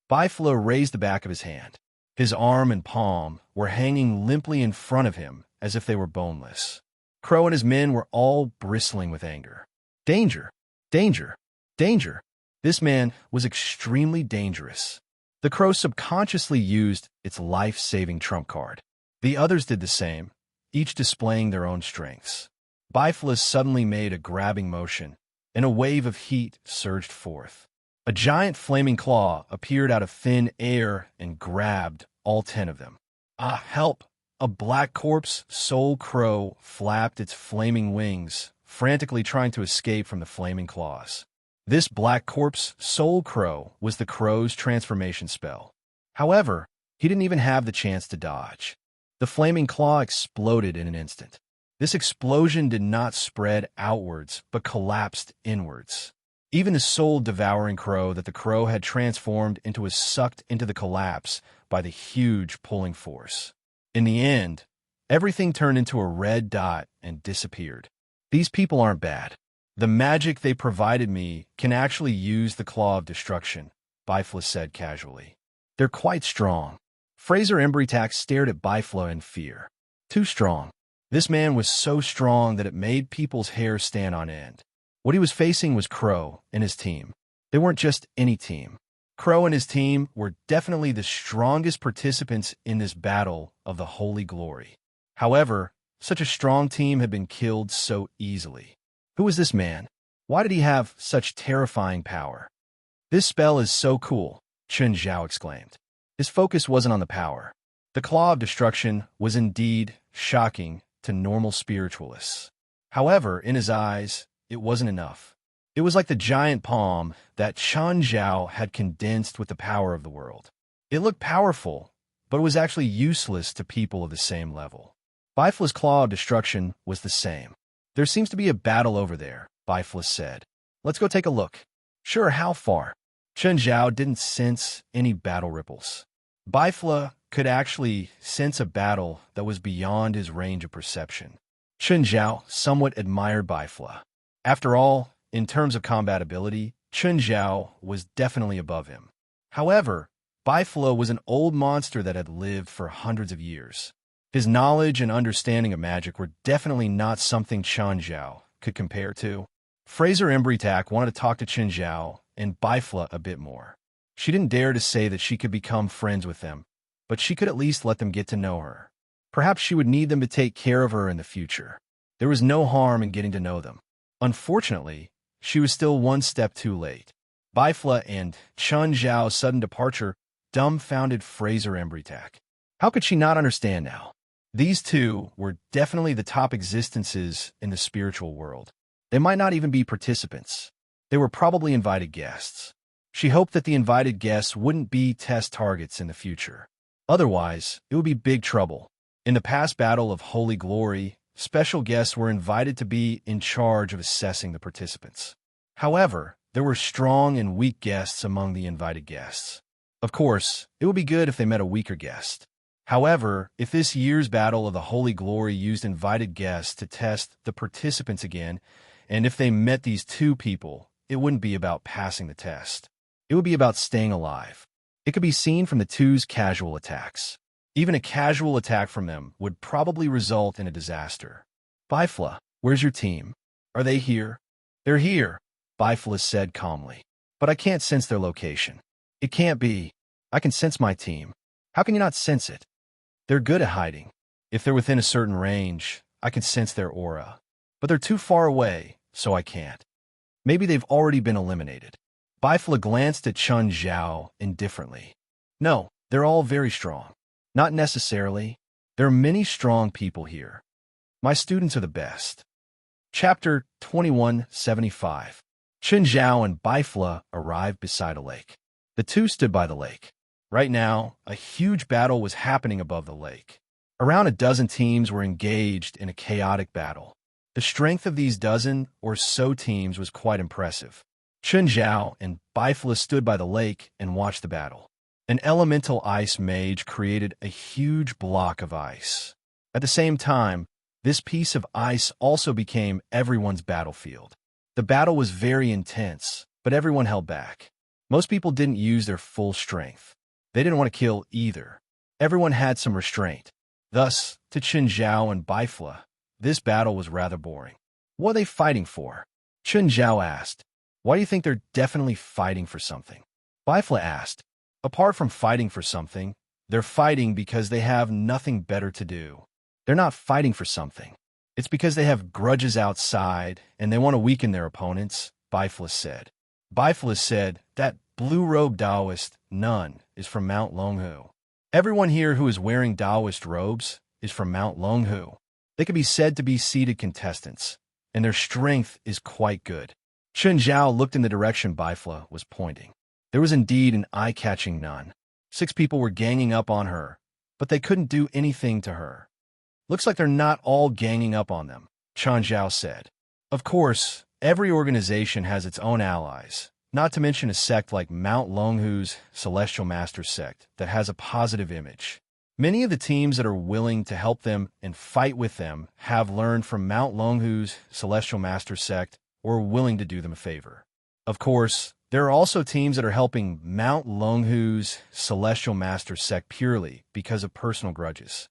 Bifla raised the back of his hand. His arm and palm were hanging limply in front of him as if they were boneless. Crow and his men were all bristling with anger. Danger! Danger! Danger! This man was extremely dangerous. The Crow subconsciously used its life-saving trump card. The others did the same, each displaying their own strengths. Bifla suddenly made a grabbing motion, and a wave of heat surged forth. A giant flaming claw appeared out of thin air and grabbed all 10 of them. Ah, help! A black corpse soul crow flapped its flaming wings, frantically trying to escape from the flaming claws. This black corpse soul crow was the crow's transformation spell. However, he didn't even have the chance to dodge. The flaming claw exploded in an instant. This explosion did not spread outwards, but collapsed inwards. Even the soul-devouring crow that the crow had transformed into was sucked into the collapse by the huge pulling force. In the end, everything turned into a red dot and disappeared. These people aren't bad. The magic they provided me can actually use the Claw of Destruction, Bifla said casually. They're quite strong. Fraser Embrytax stared at Bifla in fear. Too strong. This man was so strong that it made people's hair stand on end. What he was facing was Crow and his team. They weren't just any team. Crow and his team were definitely the strongest participants in this battle of the Holy Glory. However, such a strong team had been killed so easily. Who was this man? Why did he have such terrifying power? This spell is so cool, Chun Zhao exclaimed. His focus wasn't on the power. The Claw of Destruction was indeed shocking to normal spiritualists. However, in his eyes, it wasn't enough. It was like the giant palm that Chun Zhao had condensed with the power of the world. It looked powerful, but it was actually useless to people of the same level. Bifla's Claw of Destruction was the same. There seems to be a battle over there, Bifla said. Let's go take a look. Sure, how far? Chun Zhao didn't sense any battle ripples. Bifla could actually sense a battle that was beyond his range of perception. Chun Zhao somewhat admired Bifla. After all, in terms of combat ability, Chun Zhao was definitely above him. However, Bifla was an old monster that had lived for hundreds of years. His knowledge and understanding of magic were definitely not something Chun Zhao could compare to. Fraser Embrytax wanted to talk to Chun Zhao and Bifla a bit more. She didn't dare to say that she could become friends with them, but she could at least let them get to know her. Perhaps she would need them to take care of her in the future. There was no harm in getting to know them. Unfortunately, she was still one step too late. Bifla and Chun Zhao's sudden departure dumbfounded Fraser Embrytax. How could she not understand now? These two were definitely the top existences in the spiritual world. They might not even be participants. They were probably invited guests. She hoped that the invited guests wouldn't be test targets in the future. Otherwise, it would be big trouble. In the past battle of Holy Glory, special guests were invited to be in charge of assessing the participants. However, there were strong and weak guests among the invited guests. Of course, it would be good if they met a weaker guest. However, if this year's Battle of the Holy Glory used invited guests to test the participants again, And if they met these two people, it wouldn't be about passing the test. It would be about staying alive. It could be seen from the two's casual attacks. Even a casual attack from them would probably result in a disaster. Bifla, where's your team? Are they here? They're here, Bifla said calmly. But I can't sense their location. It can't be. I can sense my team. How can you not sense it? They're good at hiding. If they're within a certain range, I can sense their aura. But they're too far away, so I can't. Maybe they've already been eliminated. Bifla glanced at Chun Zhao indifferently. No, they're all very strong. Not necessarily. There are many strong people here. My students are the best. Chapter 2175. Chun Zhao and Bifla arrived beside a lake. The two stood by the lake. Right now, a huge battle was happening above the lake. Around a dozen teams were engaged in a chaotic battle. The strength of these dozen or so teams was quite impressive. Chun Zhao and Bifla stood by the lake and watched the battle. An elemental ice mage created a huge block of ice. At the same time, this piece of ice also became everyone's battlefield. The battle was very intense, but everyone held back. Most people didn't use their full strength. They didn't want to kill either. Everyone had some restraint. Thus, to Chun Zhao and Bifla, this battle was rather boring. What are they fighting for? Chun Zhao asked. Why do you think they're definitely fighting for something? Bifla asked. Apart from fighting for something, they're fighting because they have nothing better to do. They're not fighting for something. It's because they have grudges outside and they want to weaken their opponents, Bifla said. Bifla said that blue-robed Taoist nun is from Mount Longhu. Everyone here who is wearing Taoist robes is from Mount Longhu. They could be said to be seated contestants, and their strength is quite good. Chun Zhao looked in the direction Bifla was pointing. There was indeed an eye-catching nun. 6 people were ganging up on her, but they couldn't do anything to her. Looks like they're not all ganging up on them, Chun Zhao said. Of course, every organization has its own allies, not to mention a sect like Mount Longhu's Celestial Master sect that has a positive image. Many of the teams that are willing to help them and fight with them have learned from Mount Longhu's Celestial Master sect or are willing to do them a favor. Of course, there are also teams that are helping Mount Longhu's Celestial Master sect purely because of personal grudges.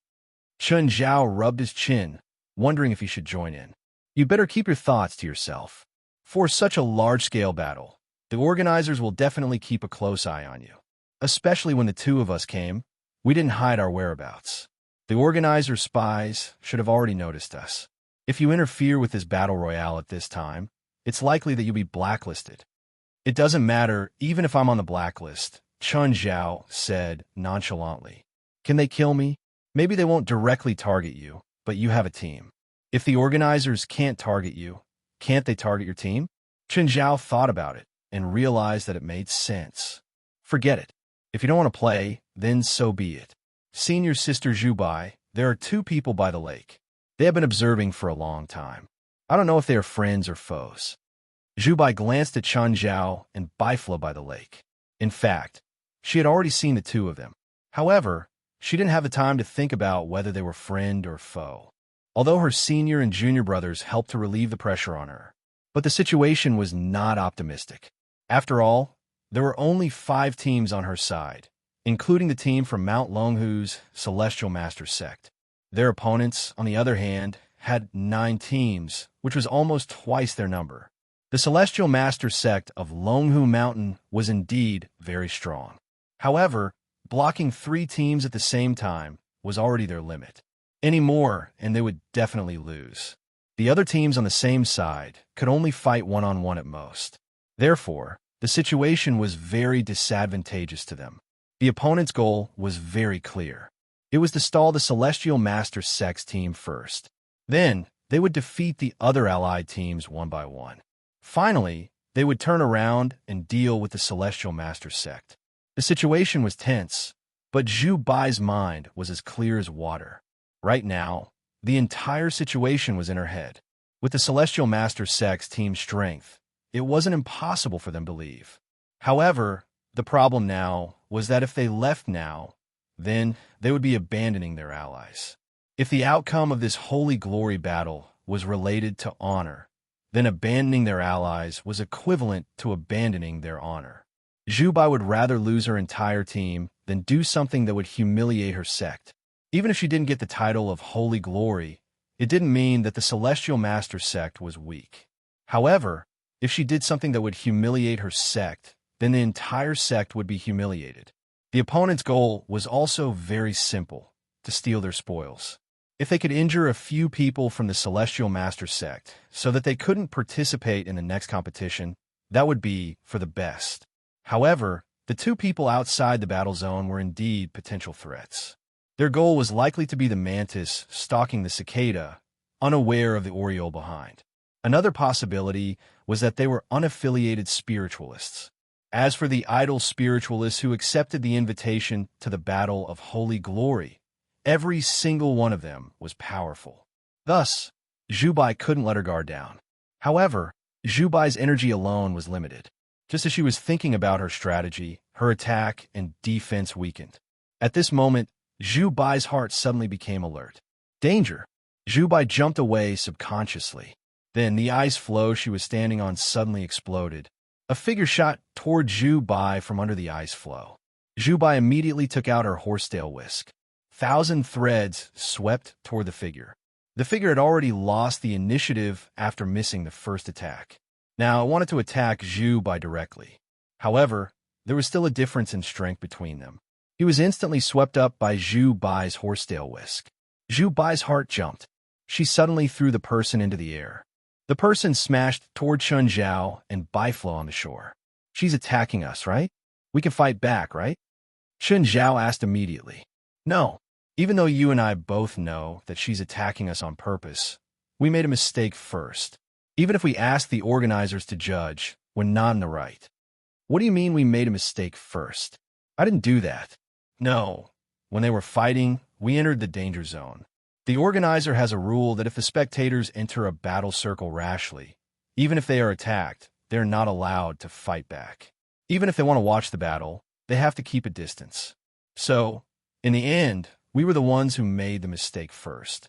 Chun Zhao rubbed his chin, wondering if he should join in. You'd better keep your thoughts to yourself. For such a large-scale battle, the organizers will definitely keep a close eye on you. Especially when the two of us came, we didn't hide our whereabouts. The organizers' spies should have already noticed us. If you interfere with this battle royale at this time, it's likely that you'll be blacklisted. It doesn't matter even if I'm on the blacklist, Chun Zhao said nonchalantly. Can they kill me? Maybe they won't directly target you, but you have a team. If the organizers can't target you, can't they target your team? Chun Zhao thought about it and realized that it made sense. Forget it. If you don't want to play, then so be it. Senior Sister Zhubai, there are 2 people by the lake. They have been observing for a long time. I don't know if they are friends or foes. Zhubai glanced at Chun Zhao and Bifla by the lake. In fact, she had already seen the 2 of them. However, she didn't have the time to think about whether they were friend or foe. Although her senior and junior brothers helped to relieve the pressure on her. But the situation was not optimistic. After all, there were only 5 teams on her side, including the team from Mount Longhu's Celestial Master sect. Their opponents, on the other hand, had 9 teams, which was almost twice their number. The Celestial Master sect of Longhu Mountain was indeed very strong. However, blocking 3 teams at the same time was already their limit. Any more, and they would definitely lose. The other teams on the same side could only fight one-on-one at most. Therefore, the situation was very disadvantageous to them. The opponent's goal was very clear. It was to stall the Celestial Master sect's team first. Then, they would defeat the other allied teams one by one. Finally, they would turn around and deal with the Celestial Master sect. The situation was tense, but Zhu Bai's mind was as clear as water. Right now, the entire situation was in her head. With the Celestial Master sect's team strength, it wasn't impossible for them to leave. However, the problem now was that if they left now, then they would be abandoning their allies. If the outcome of this Holy Glory battle was related to honor, then abandoning their allies was equivalent to abandoning their honor. Zhu Bai would rather lose her entire team than do something that would humiliate her sect. Even if she didn't get the title of Holy Glory, it didn't mean that the Celestial Master sect was weak. However, if she did something that would humiliate her sect, then the entire sect would be humiliated. The opponent's goal was also very simple: to steal their spoils. If they could injure a few people from the Celestial Master sect so that they couldn't participate in the next competition, that would be for the best. However, the two people outside the battle zone were indeed potential threats. Their goal was likely to be the mantis stalking the cicada, unaware of the oriole behind. Another possibility was that they were unaffiliated spiritualists. As for the idle spiritualists who accepted the invitation to the Battle of Holy Glory, every single one of them was powerful. Thus, Zhu Bai couldn't let her guard down. However, Zhu Bai's energy alone was limited. Just as she was thinking about her strategy, her attack and defense weakened. At this moment, Zhu Bai's heart suddenly became alert. Danger! Zhu Bai jumped away subconsciously. Then the ice floe she was standing on suddenly exploded. A figure shot toward Zhu Bai from under the ice floe. Zhu Bai immediately took out her horsetail whisk. 1,000 threads swept toward the figure. The figure had already lost the initiative after missing the first attack. Now it wanted to attack Zhu Bai directly. However, there was still a difference in strength between them. He was instantly swept up by Zhu Bai's horsetail whisk. Zhu Bai's heart jumped. She suddenly threw the person into the air. The person smashed toward Chun Zhao and Biflo on the shore. She's attacking us, right? We can fight back, right? Chun Zhao asked immediately. No, even though you and I both know that she's attacking us on purpose, we made a mistake first. Even if we asked the organizers to judge, we're not in the right. What do you mean we made a mistake first? I didn't do that. No. When they were fighting, we entered the danger zone. The organizer has a rule that if the spectators enter a battle circle rashly, even if they are attacked, they're not allowed to fight back. Even if they want to watch the battle, they have to keep a distance. So, in the end, we were the ones who made the mistake first.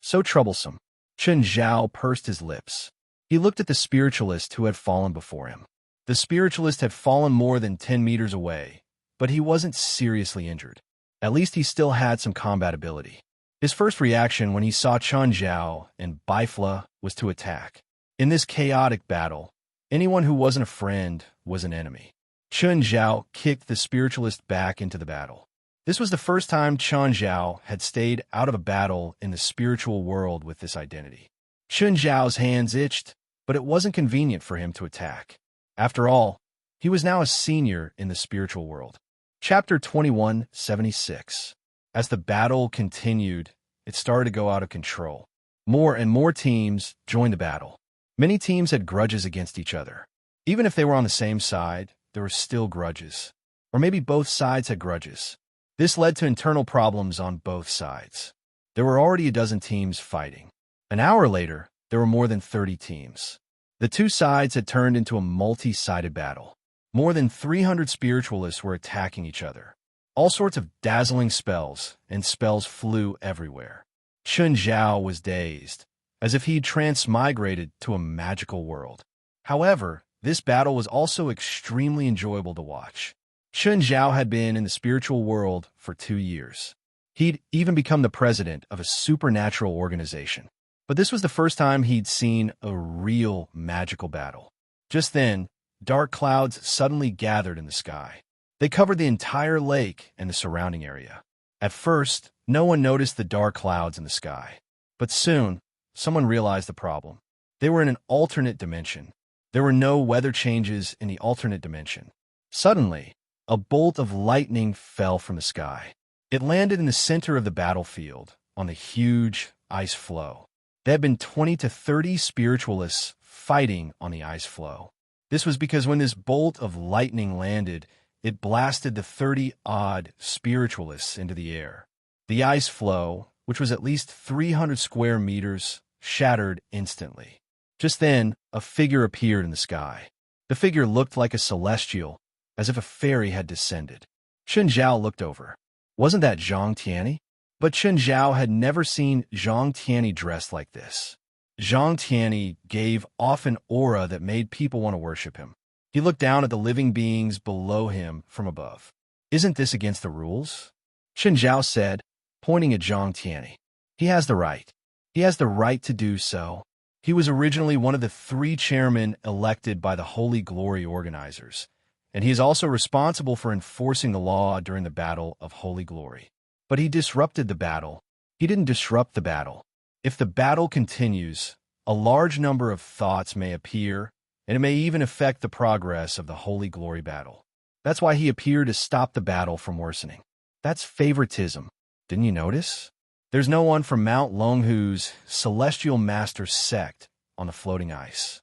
So troublesome. Chun Zhao pursed his lips. He looked at the spiritualist who had fallen before him. The spiritualist had fallen more than 10 meters away, but he wasn't seriously injured. At least he still had some combat ability. His first reaction when he saw Chun Zhao and Bifla was to attack. In this chaotic battle, anyone who wasn't a friend was an enemy. Chun Zhao kicked the spiritualist back into the battle. This was the first time Chun Zhao had stayed out of a battle in the spiritual world with this identity. Chun Zhao's hands itched, but it wasn't convenient for him to attack. After all, he was now a senior in the spiritual world. Chapter 2176. As the battle continued, it started to go out of control. More and more teams joined the battle. Many teams had grudges against each other. Even if they were on the same side, there were still grudges. Or maybe both sides had grudges. This led to internal problems on both sides. There were already a dozen teams fighting. An hour later, there were more than 30 teams. The two sides had turned into a multi-sided battle. More than 300 spiritualists were attacking each other. All sorts of dazzling spells and spells flew everywhere. Chun Zhao was dazed, as if he'd transmigrated to a magical world. However, this battle was also extremely enjoyable to watch. Chun Zhao had been in the spiritual world for 2 years. He'd even become the president of a supernatural organization. But this was the first time he'd seen a real magical battle. Just then, dark clouds suddenly gathered in the sky. They covered the entire lake and the surrounding area. At first, no one noticed the dark clouds in the sky. But soon, someone realized the problem. They were in an alternate dimension. There were no weather changes in the alternate dimension. Suddenly, a bolt of lightning fell from the sky. It landed in the center of the battlefield, on the huge ice floe. There had been 20 to 30 spiritualists fighting on the ice floe. This was because when this bolt of lightning landed, it blasted the 30-odd spiritualists into the air. The ice floe, which was at least 300 square meters, shattered instantly. Just then, a figure appeared in the sky. The figure looked like a celestial, as if a fairy had descended. Chun Zhao looked over. Wasn't that Zhang Tianyi? But Chun Zhao had never seen Zhang Tianyi dressed like this. Zhang Tianyi gave off an aura that made people want to worship him. He looked down at the living beings below him from above. Isn't this against the rules? Chen Zhao said, pointing at Zhang Tianyi. He has the right. He has the right to do so. He was originally one of the 3 chairmen elected by the Holy Glory organizers, and he is also responsible for enforcing the law during the Battle of Holy Glory. But he disrupted the battle. He didn't disrupt the battle. If the battle continues, a large number of thoughts may appear, and it may even affect the progress of the Holy Glory battle. That's why he appeared to stop the battle from worsening. That's favoritism. Didn't you notice? There's no one from Mount Longhu's Celestial Master sect on the floating ice.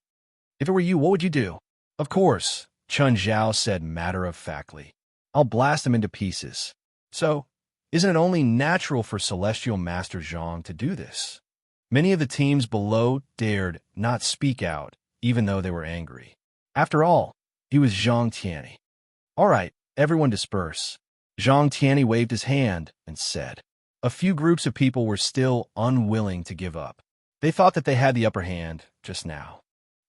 If it were you, what would you do? Of course, Chen Zhao said matter-of-factly. I'll blast them into pieces. So, isn't it only natural for Celestial Master Zhang to do this? Many of the teams below dared not speak out, even though they were angry. After all, he was Zhang Tianyi. All right, everyone disperse. Zhang Tianyi waved his hand and said. A few groups of people were still unwilling to give up. They thought that they had the upper hand just now.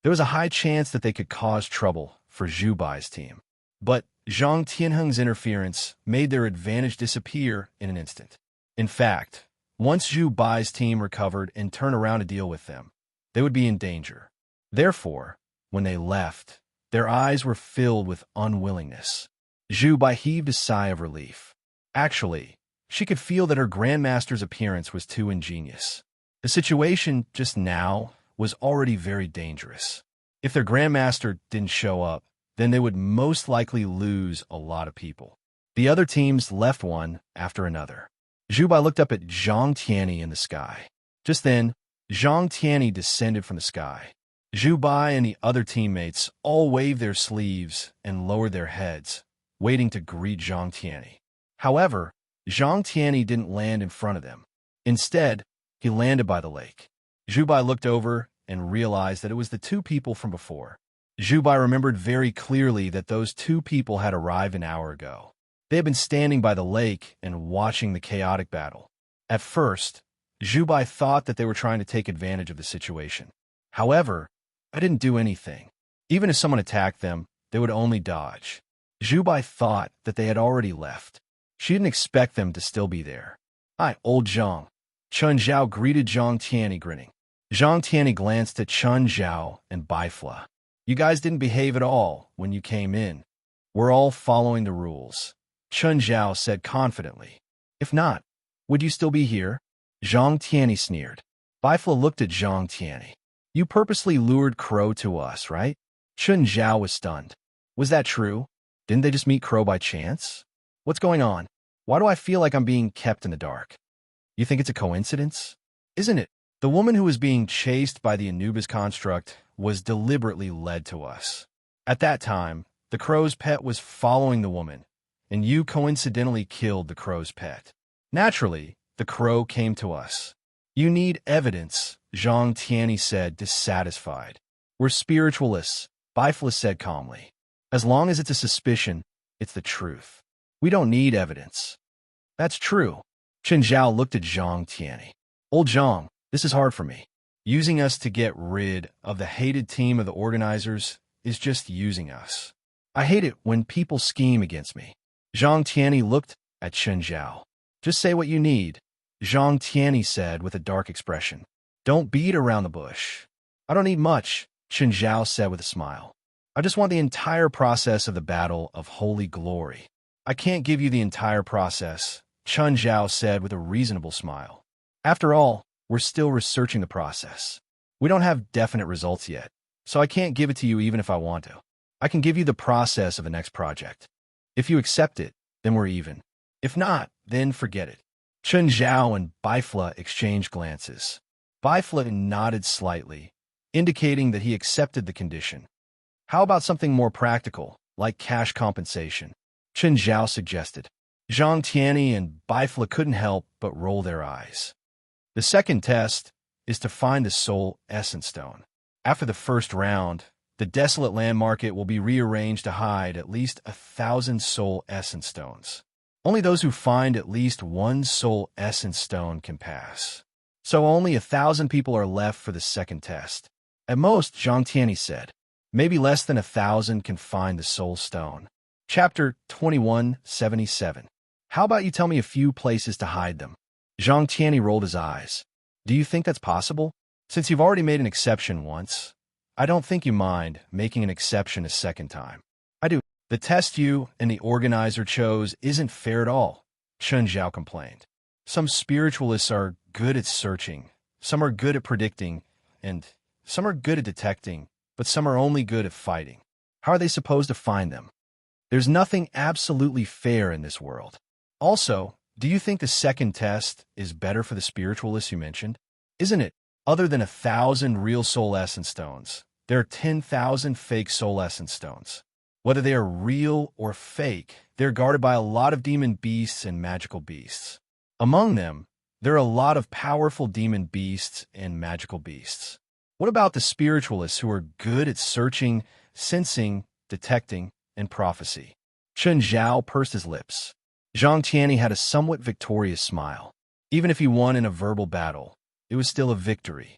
There was a high chance that they could cause trouble for Zhu Bai's team. But Zhang Tianheng's interference made their advantage disappear in an instant. In fact, once Zhu Bai's team recovered and turned around to deal with them, they would be in danger. Therefore, when they left, their eyes were filled with unwillingness. Zhu Bai heaved a sigh of relief. Actually, she could feel that her grandmaster's appearance was too ingenious. The situation just now was already very dangerous. If their grandmaster didn't show up, then they would most likely lose a lot of people. The other teams left one after another. Zhu Bai looked up at Zhang Tianyi in the sky. Just then, Zhang Tianyi descended from the sky. Zhu Bai and the other teammates all waved their sleeves and lowered their heads, waiting to greet Zhang Tianyi. However, Zhang Tianyi didn't land in front of them. Instead, he landed by the lake. Zhu Bai looked over and realized that it was the 2 people from before. Zhu Bai remembered very clearly that those 2 people had arrived an hour ago. They had been standing by the lake and watching the chaotic battle. At first, Zhu Bai thought that they were trying to take advantage of the situation. However, I didn't do anything. Even if someone attacked them, they would only dodge. Zhu Bai thought that they had already left. She didn't expect them to still be there. Hi, old Zhang. Chen Zhao greeted Zhang Tianyi, grinning. Zhang Tianyi glanced at Chen Zhao and Baifla. You guys didn't behave at all when you came in. We're all following the rules, Chen Zhao said confidently. If not, would you still be here? Zhang Tianyi sneered. Baifla looked at Zhang Tianyi. You purposely lured Crow to us, right? Chen Zhao was stunned. Was that true? Didn't they just meet Crow by chance? What's going on? Why do I feel like I'm being kept in the dark? You think it's a coincidence? Isn't it? The woman who was being chased by the Anubis construct was deliberately led to us. At that time, the crow's pet was following the woman, and you coincidentally killed the crow's pet. Naturally, the crow came to us. You need evidence, Zhang Tianyi said, dissatisfied. We're spiritualists, Baifla said calmly. As long as it's a suspicion, it's the truth. We don't need evidence. That's true. Chen Zhao looked at Zhang Tianyi. Old Zhang, this is hard for me. Using us to get rid of the hated team of the organizers is just using us. I hate it when people scheme against me. Zhang Tianyi looked at Chen Zhao. Just say what you need, Zhang Tianyi said with a dark expression. Don't beat around the bush. I don't need much, Chen Zhao said with a smile. I just want the entire process of the Battle of Holy Glory. I can't give you the entire process, Chen Zhao said with a reasonable smile. After all, we're still researching the process. We don't have definite results yet, so I can't give it to you even if I want to. I can give you the process of the next project. If you accept it, then we're even. If not, then forget it. Chen Zhao and Baifla exchanged glances. Baifla nodded slightly, indicating that he accepted the condition. How about something more practical, like cash compensation? Chen Zhao suggested. Zhang Tianyi and Baifla couldn't help but roll their eyes. The second test is to find the Soul Essence Stone. After the first round, the desolate land market will be rearranged to hide at least 1,000 Soul Essence Stones. Only those who find at least one Soul Essence Stone can pass. So only 1,000 people are left for the second test. At most, Zhang Tianyi said. Maybe less than 1,000 can find the Soul Stone. Chapter 2177. How about you tell me a few places to hide them? Zhang Tianyi rolled his eyes. Do you think that's possible? Since you've already made an exception once, I don't think you mind making an exception a second time. I do. The test you and the organizer chose isn't fair at all, Chen Zhao complained. Some spiritualists are good at searching, some are good at predicting, and some are good at detecting, but some are only good at fighting. How are they supposed to find them? There's nothing absolutely fair in this world. Also, do you think the second test is better for the spiritualists you mentioned? Isn't it? Other than 1,000 real soul essence stones, there are 10,000 fake soul essence stones. Whether they are real or fake, they're guarded by a lot of demon beasts and magical beasts. Among them, there are a lot of powerful demon beasts and magical beasts. What about the spiritualists who are good at searching, sensing, detecting, and prophecy? Chen Zhao pursed his lips. Zhang Tianyi had a somewhat victorious smile. Even if he won in a verbal battle, it was still a victory.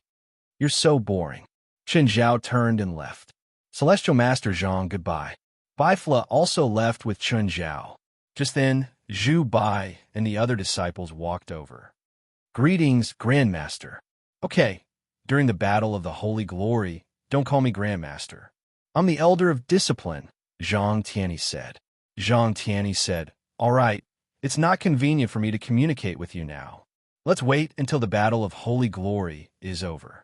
You're so boring. Chen Zhao turned and left. Celestial Master Zhang, goodbye. Bai Fla also left with Chen Zhao. Just then, Zhu Bai and the other disciples walked over. Greetings, Grandmaster. Okay, during the Battle of the Holy Glory, don't call me Grandmaster. I'm the Elder of Discipline, Zhang Tianyi said. Zhang Tianyi said, all right, it's not convenient for me to communicate with you now. Let's wait until the Battle of Holy Glory is over.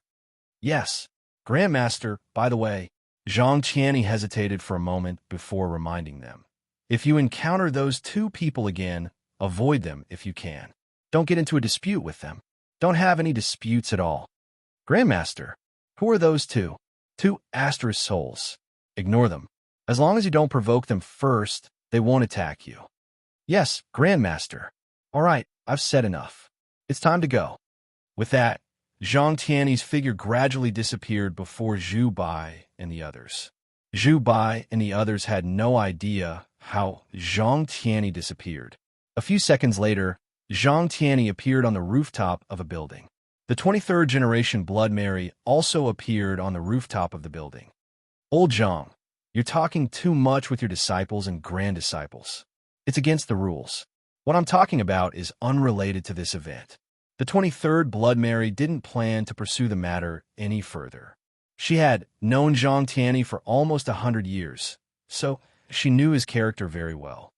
Yes, Grandmaster, by the way. Zhang Tianyi hesitated for a moment before reminding them. If you encounter those two people again, avoid them if you can. Don't get into a dispute with them. Don't have any disputes at all. Grandmaster, who are those two? Two Asterous souls. Ignore them. As long as you don't provoke them first, they won't attack you. Yes, Grandmaster. All right, I've said enough. It's time to go. With that, Zhang Tianyi's figure gradually disappeared before Zhu Bai and the others. Zhu Bai and the others had no idea how Zhang Tianyi disappeared. A few seconds later, Zhang Tianyi appeared on the rooftop of a building. The 23rd generation Blood Mary also appeared on the rooftop of the building. Old Zhang, you're talking too much with your disciples and grand disciples. It's against the rules. What I'm talking about is unrelated to this event. The 23rd Blood Mary didn't plan to pursue the matter any further. She had known Zhang Tianyi for almost 100 years, so she knew his character very well.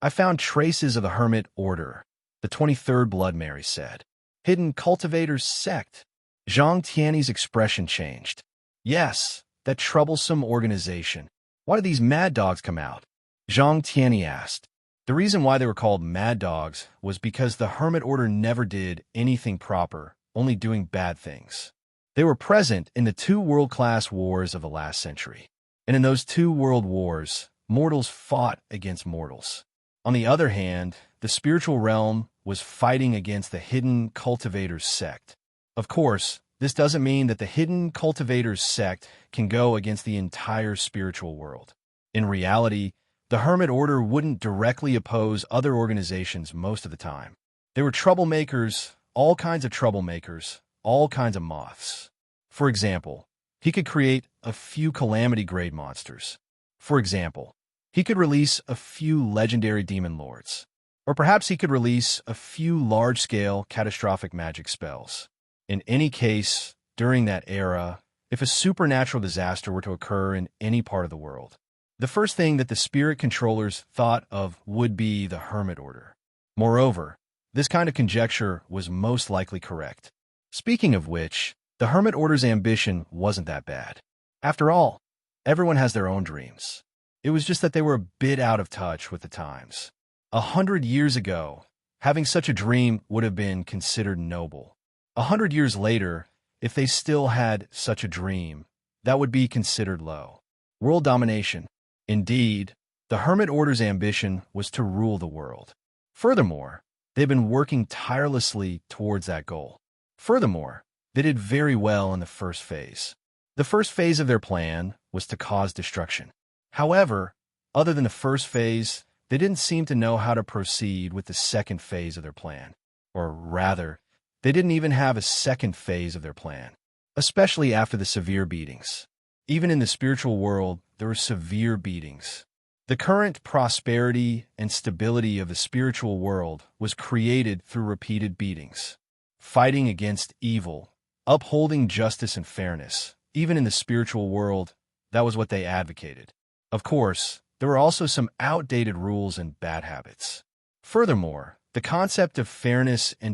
I found traces of the Hermit Order, the 23rd Blood Mary said. Hidden Cultivators Sect. Zhang Tianyi's expression changed. Yes, that troublesome organization. Why did these mad dogs come out? Zhang Tianyi asked. The reason why they were called Mad Dogs was because the Hermit Order never did anything proper, only doing bad things. They were present in the two world-class wars of the last century. And in those two world wars, mortals fought against mortals. On the other hand, the spiritual realm was fighting against the Hidden Cultivators Sect. Of course, this doesn't mean that the Hidden Cultivators Sect can go against the entire spiritual world. In reality, the Hermit Order wouldn't directly oppose other organizations most of the time. They were troublemakers, all kinds of troublemakers, all kinds of moths. For example, he could create a few calamity-grade monsters. For example, he could release a few legendary demon lords. Or perhaps he could release a few large-scale catastrophic magic spells. In any case, during that era, if a supernatural disaster were to occur in any part of the world, the first thing that the spirit controllers thought of would be the Hermit Order. Moreover, this kind of conjecture was most likely correct. Speaking of which, the Hermit Order's ambition wasn't that bad. After all, everyone has their own dreams. It was just that they were a bit out of touch with the times. 100 years ago, having such a dream would have been considered noble. 100 years later, if they still had such a dream, that would be considered low. World domination. Indeed, the Hermit Order's ambition was to rule the world. Furthermore, they've been working tirelessly towards that goal. Furthermore, they did very well in the first phase. The first phase of their plan was to cause destruction. However, other than the first phase, they didn't seem to know how to proceed with the second phase of their plan. Or rather, They didn't even have a second phase of their plan, especially after the severe beatings. Even in the spiritual world, there were severe beatings. The current prosperity and stability of the spiritual world was created through repeated beatings. Fighting against evil, upholding justice and fairness, even in the spiritual world, that was what they advocated. Of course, there were also some outdated rules and bad habits. Furthermore, the concept of fairness in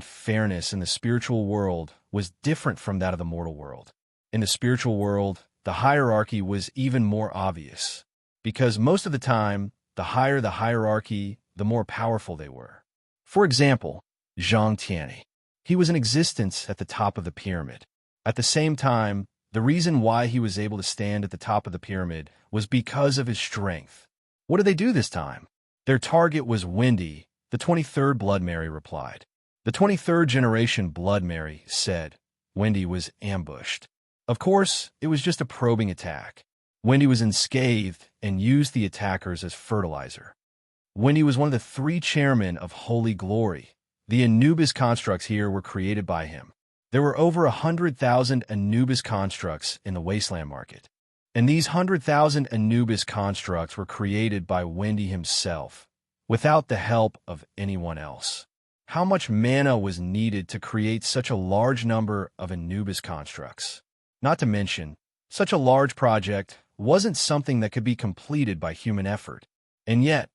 the spiritual world was different from that of the mortal world. In the spiritual world, the hierarchy was even more obvious, because most of the time, the higher the hierarchy, the more powerful they were. For example, Zhang Tianyi. He was in existence at the top of the pyramid. At the same time, the reason why he was able to stand at the top of the pyramid was because of his strength. What did they do this time? Their target was Wendy, the 23rd Blood Mary replied. The 23rd generation Blood Mary said Wendy was ambushed. Of course, it was just a probing attack. Wendy was unscathed and used the attackers as fertilizer. Wendy was one of the 3 chairmen of Holy Glory. The Anubis constructs here were created by him. There were over 100,000 Anubis constructs in the Wasteland market. And these 100,000 Anubis constructs were created by Wendy himself, without the help of anyone else. How much mana was needed to create such a large number of Anubis constructs? Not to mention, such a large project wasn't something that could be completed by human effort. And yet,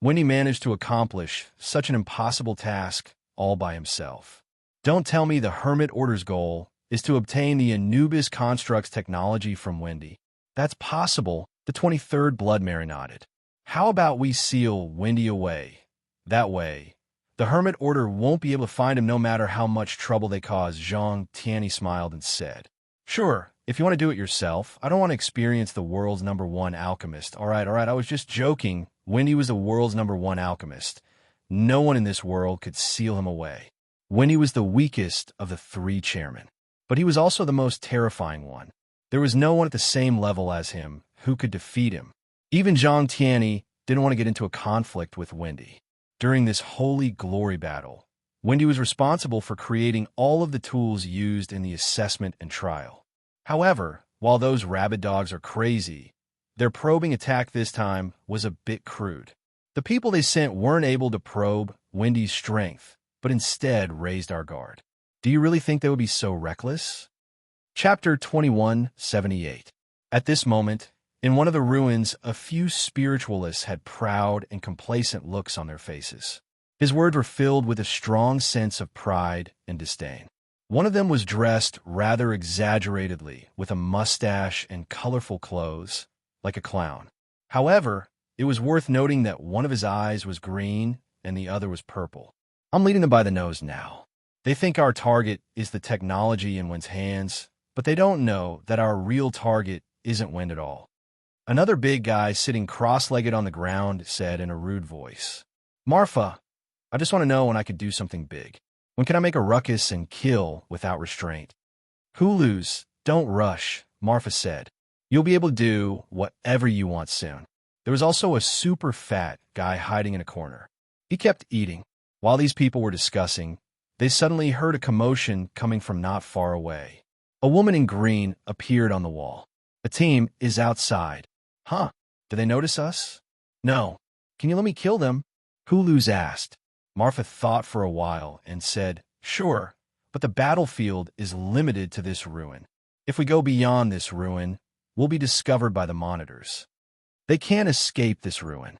Wendy managed to accomplish such an impossible task all by himself. Don't tell me the Hermit Order's goal is to obtain the Anubis constructs technology from Wendy. That's possible, the 23rd Blood Mary nodded. How about we seal Wendy away? That way, the Hermit Order won't be able to find him no matter how much trouble they cause. Zhang Tianyi smiled and said, Sure, if you want to do it yourself. I don't want to experience the world's #1 alchemist. All right, I was just joking. Wendy was the world's #1 alchemist. No one in this world could seal him away. Wendy was the weakest of the 3 chairmen, but he was also the most terrifying one. There was no one at the same level as him who could defeat him. Even Zhang Tianyi didn't want to get into a conflict with Wendy. During this Holy Glory battle, Wendy was responsible for creating all of the tools used in the assessment and trial. However, while those rabid dogs are crazy, their probing attack this time was a bit crude. The people they sent weren't able to probe Wendy's strength, but instead raised our guard. Do you really think they would be so reckless? Chapter 2178. At this moment, in one of the ruins, a few spiritualists had proud and complacent looks on their faces. His words were filled with a strong sense of pride and disdain. One of them was dressed rather exaggeratedly with a mustache and colorful clothes, like a clown. However, it was worth noting that one of his eyes was green and the other was purple. I'm leading them by the nose now. They think our target is the technology in Wen's hands, but they don't know that our real target isn't Wen at all. Another big guy sitting cross-legged on the ground said in a rude voice, Marfa, I just want to know when I could do something big. When can I make a ruckus and kill without restraint? Hulus, don't rush, Marfa said. You'll be able to do whatever you want soon. There was also a super fat guy hiding in a corner. He kept eating. While these people were discussing, they suddenly heard a commotion coming from not far away. A woman in green appeared on the wall. A team is outside. Huh? Do they notice us? No. Can you let me kill them? Hulus asked. Marfa thought for a while and said, Sure, but the battlefield is limited to this ruin. If we go beyond this ruin, we'll be discovered by the monitors. They can't escape this ruin.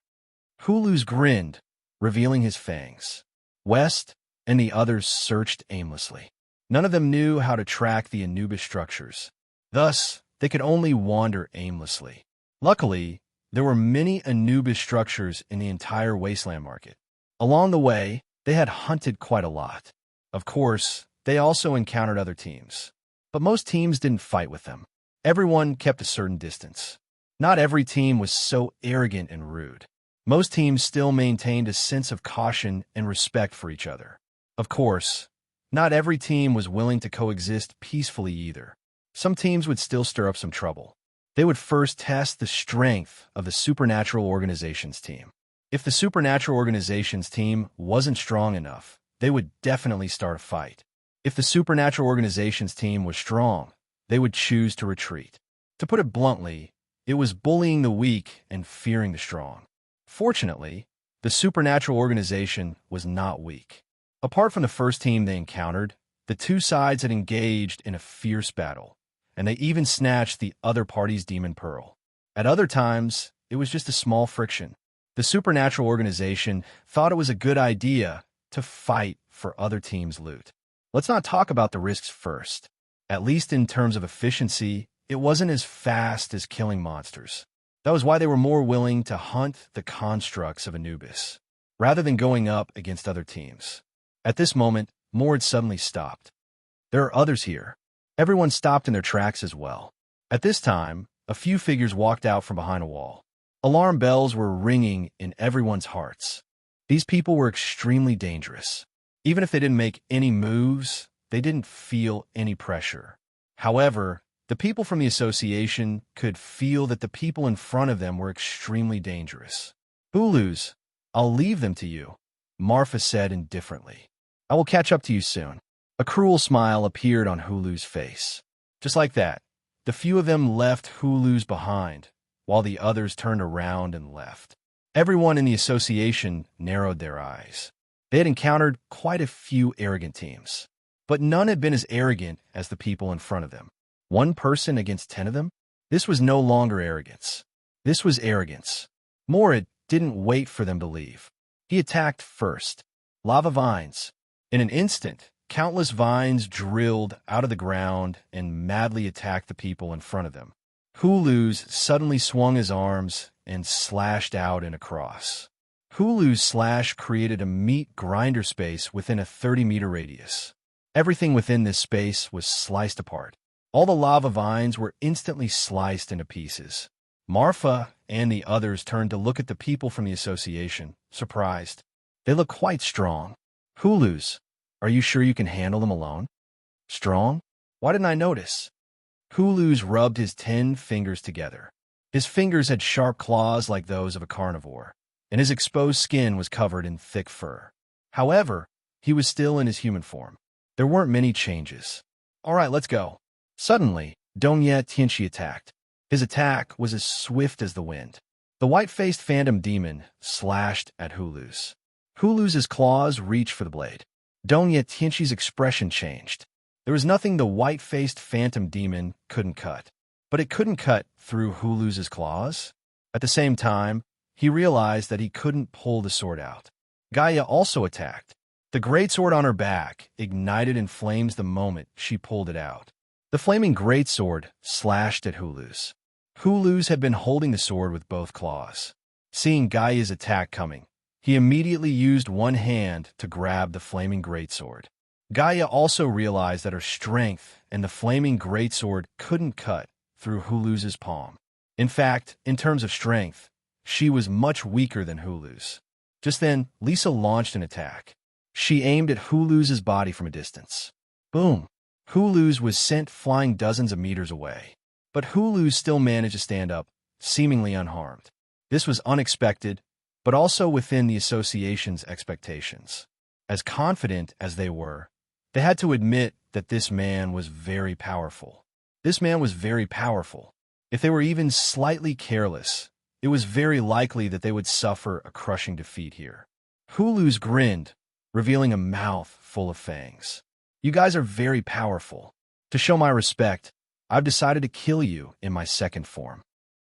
Hulus grinned, revealing his fangs. West and the others searched aimlessly. None of them knew how to track the Anubis structures. Thus, they could only wander aimlessly. Luckily, there were many Anubis structures in the entire Wasteland market. Along the way, they had hunted quite a lot. Of course, they also encountered other teams. But most teams didn't fight with them. Everyone kept a certain distance. Not every team was so arrogant and rude. Most teams still maintained a sense of caution and respect for each other. Of course, not every team was willing to coexist peacefully either. Some teams would still stir up some trouble. They would first test the strength of the Supernatural Organizations team. If the Supernatural Organizations team wasn't strong enough, they would definitely start a fight. If the supernatural organization's team was strong, they would choose to retreat. To put it bluntly, it was bullying the weak and fearing the strong. Fortunately, the supernatural organization was not weak. Apart from the first team they encountered, the two sides had engaged in a fierce battle, and they even snatched the other party's demon pearl. At other times, it was just a small friction. The supernatural organization thought it was a good idea to fight for other teams' loot. Let's not talk about the risks first. At least in terms of efficiency, it wasn't as fast as killing monsters. That was why they were more willing to hunt the constructs of Anubis, rather than going up against other teams. At this moment, Mord suddenly stopped. There are others here. Everyone stopped in their tracks as well. At this time, a few figures walked out from behind a wall. Alarm bells were ringing in everyone's hearts. These people were extremely dangerous. Even if they didn't make any moves, they didn't feel any pressure. However, the people from the association could feel that the people in front of them were extremely dangerous. Hulus, I'll leave them to you, Marfa said indifferently. I will catch up to you soon. A cruel smile appeared on Hulu's face. Just like that, the few of them left Hulu's behind, while the others turned around and left. Everyone in the association narrowed their eyes. They had encountered quite a few arrogant teams, but none had been as arrogant as the people in front of them. One person against 10 of them? This was no longer arrogance. This was arrogance. Morid didn't wait for them to leave. He attacked first. Lava vines. In an instant, countless vines drilled out of the ground and madly attacked the people in front of them. Hulus suddenly swung his arms and slashed out in a cross. Hulu's slash created a meat grinder space within a 30-meter radius. Everything within this space was sliced apart. All the lava vines were instantly sliced into pieces. Marfa and the others turned to look at the people from the association, surprised. They look quite strong. Hulus, are you sure you can handle them alone? Strong? Why didn't I notice? Hulus rubbed his 10 fingers together. His fingers had sharp claws like those of a carnivore, and his exposed skin was covered in thick fur. However, he was still in his human form. There weren't many changes. All right, let's go. Suddenly, Dongye Tianchi attacked. His attack was as swift as the wind. The white-faced phantom demon slashed at Hulus. Hulus's claws reached for the blade. Dongye Tianchi's expression changed. There was nothing the white-faced phantom demon couldn't cut. But it couldn't cut through Hulus's claws. At the same time, he realized that he couldn't pull the sword out. Gaia also attacked. The greatsword on her back ignited in flames the moment she pulled it out. The flaming greatsword slashed at Hulus. Hulus had been holding the sword with both claws. Seeing Gaia's attack coming, he immediately used one hand to grab the flaming greatsword. Gaia also realized that her strength and the flaming greatsword couldn't cut through Hulus's palm. In fact, in terms of strength, she was much weaker than Hulus. Just then, Lisa launched an attack. She aimed at Hulus's body from a distance. Boom! Hulus was sent flying dozens of meters away. But Hulus still managed to stand up, seemingly unharmed. This was unexpected, but also within the association's expectations. As confident as they were, they had to admit that this man was very powerful. This man was very powerful. If they were even slightly careless, it was very likely that they would suffer a crushing defeat here. Hulus grinned, revealing a mouth full of fangs. You guys are very powerful. To show my respect, I've decided to kill you in my second form.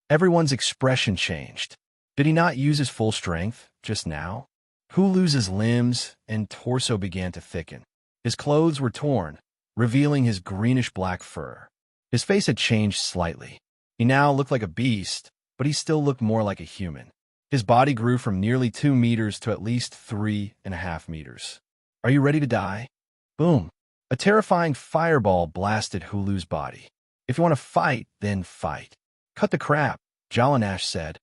Everyone's expression changed. Did he not use his full strength just now? Hulus's limbs and torso began to thicken. His clothes were torn, revealing his greenish-black fur. His face had changed slightly. He now looked like a beast, but he still looked more like a human. His body grew from nearly 2 meters to at least 3.5 meters. Are you ready to die? Boom! A terrifying fireball blasted Hulu's body. If you want to fight, then fight. Cut the crap, Jalanash said.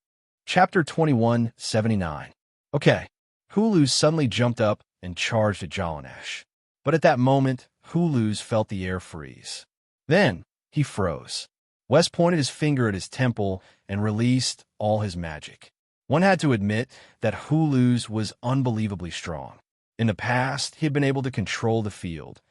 Chapter 2179. Okay. Hulu suddenly jumped up and charged at Jalanash. But at that moment, Hulu felt the air freeze. Then, he froze. Wes pointed his finger at his temple and released all his magic. One had to admit that Hulu was unbelievably strong. In the past, he had been able to control the field,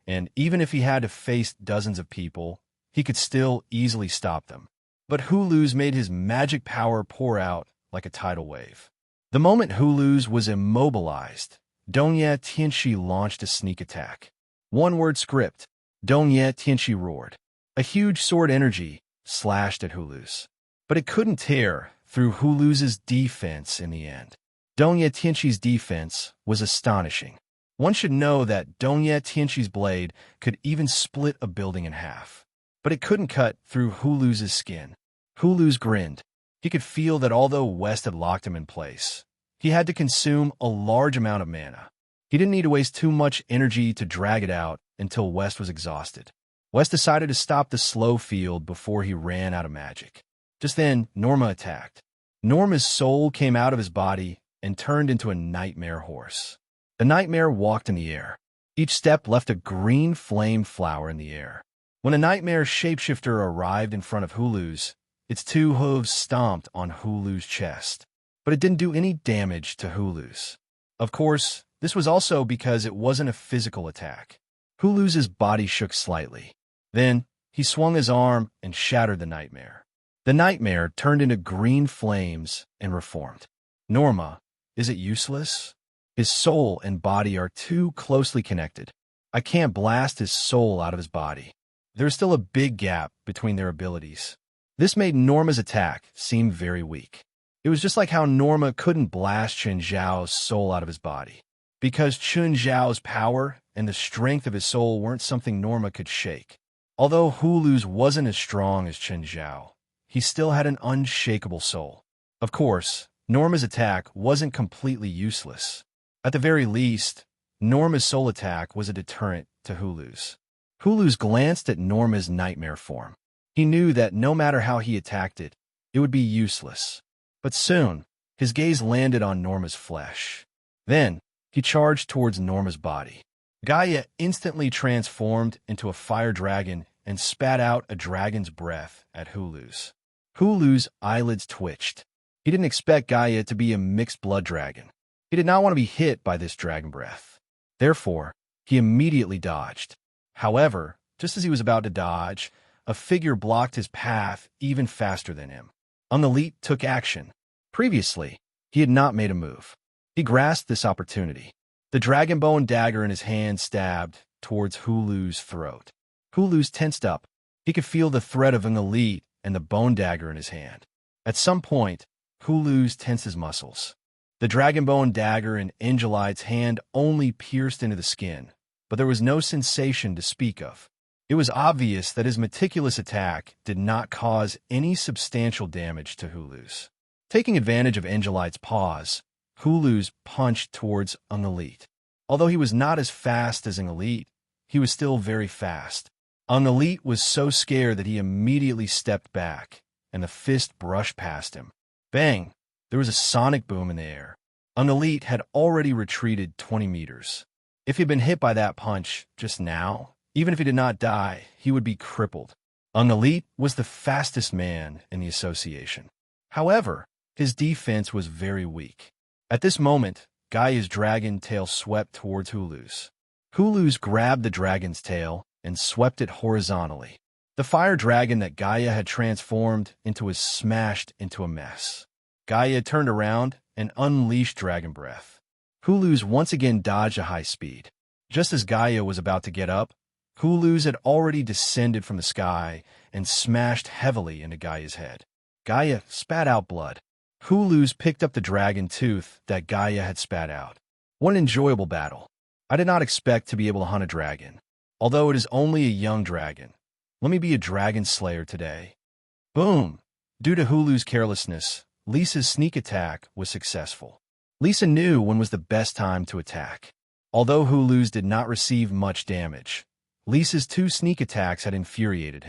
and even if he had to face dozens of people, he could still easily stop them. But Hulu's made his magic power pour out like a tidal wave. The moment Hulu's was immobilized, Dongye Tianxi launched a sneak attack. One-word script, Dongye Tianxi roared. A huge sword energy slashed at Hulu's. But it couldn't tear through Hulu's defense in the end. Dongye Tianxi's defense was astonishing. One should know that Dongye Tianxi's blade could even split a building in half. But it couldn't cut through Hulu's skin. Hulu's grinned. He could feel that although West had locked him in place, he had to consume a large amount of mana. He didn't need to waste too much energy to drag it out until West was exhausted. West decided to stop the slow field before he ran out of magic. Just then, Norma attacked. Norma's soul came out of his body and turned into a nightmare horse. The nightmare walked in the air. Each step left a green flame flower in the air. When a nightmare shapeshifter arrived in front of Hulu's, its two hooves stomped on Hulu's chest. But it didn't do any damage to Hulu's. Of course, this was also because it wasn't a physical attack. Hulu's body shook slightly. Then, he swung his arm and shattered the nightmare. The nightmare turned into green flames and reformed. Norma, is it useless? His soul and body are too closely connected. I can't blast his soul out of his body. There's still a big gap between their abilities. This made Norma's attack seem very weak. It was just like how Norma couldn't blast Chen Zhao's soul out of his body, because Chen Zhao's power and the strength of his soul weren't something Norma could shake. Although Hulu's wasn't as strong as Chen Zhao, he still had an unshakable soul. Of course, Norma's attack wasn't completely useless. At the very least, Norma's soul attack was a deterrent to Hulu's. Hulu's glanced at Norma's nightmare form. He knew that no matter how he attacked it, it would be useless. But soon, his gaze landed on Norma's flesh. Then, he charged towards Norma's body. Gaia instantly transformed into a fire dragon and spat out a dragon's breath at Hulu's. Hulu's eyelids twitched. He didn't expect Gaia to be a mixed blood dragon. He did not want to be hit by this dragon breath. Therefore, he immediately dodged. However, just as he was about to dodge, a figure blocked his path even faster than him. Unlelit took action. Previously, he had not made a move. He grasped this opportunity. The dragon bone dagger in his hand stabbed towards Hulu's throat. Hulu's tensed up. He could feel the threat of Unlelit and the bone dagger in his hand. At some point, Hulu's tensed his muscles. The dragon bone dagger in Angelite's hand only pierced into the skin, but there was no sensation to speak of. It was obvious that his meticulous attack did not cause any substantial damage to Hulu's. Taking advantage of Angelite's pause, Hulu's punched towards Unlelit. Although he was not as fast as Unlelit, he was still very fast. Unlelit was so scared that he immediately stepped back, and the fist brushed past him. Bang! There was a sonic boom in the air. Unlelit had already retreated 20 meters. If he'd been hit by that punch just now, even if he did not die, he would be crippled. Unlelit was the fastest man in the association. However, his defense was very weak. At this moment, Gaia's dragon tail swept towards Hulu's. Hulu's grabbed the dragon's tail and swept it horizontally. The fire dragon that Gaia had transformed into was smashed into a mess. Gaia turned around and unleashed dragon breath. Hulu's once again dodged at high speed. Just as Gaia was about to get up, Hulu's had already descended from the sky and smashed heavily into Gaia's head. Gaia spat out blood. Hulu's picked up the dragon tooth that Gaia had spat out. What an enjoyable battle. I did not expect to be able to hunt a dragon. Although it is only a young dragon, let me be a dragon slayer today. Boom! Due to Hulu's carelessness, Lisa's sneak attack was successful. Lisa knew when was the best time to attack. Although Hulu's did not receive much damage, Lisa's two sneak attacks had infuriated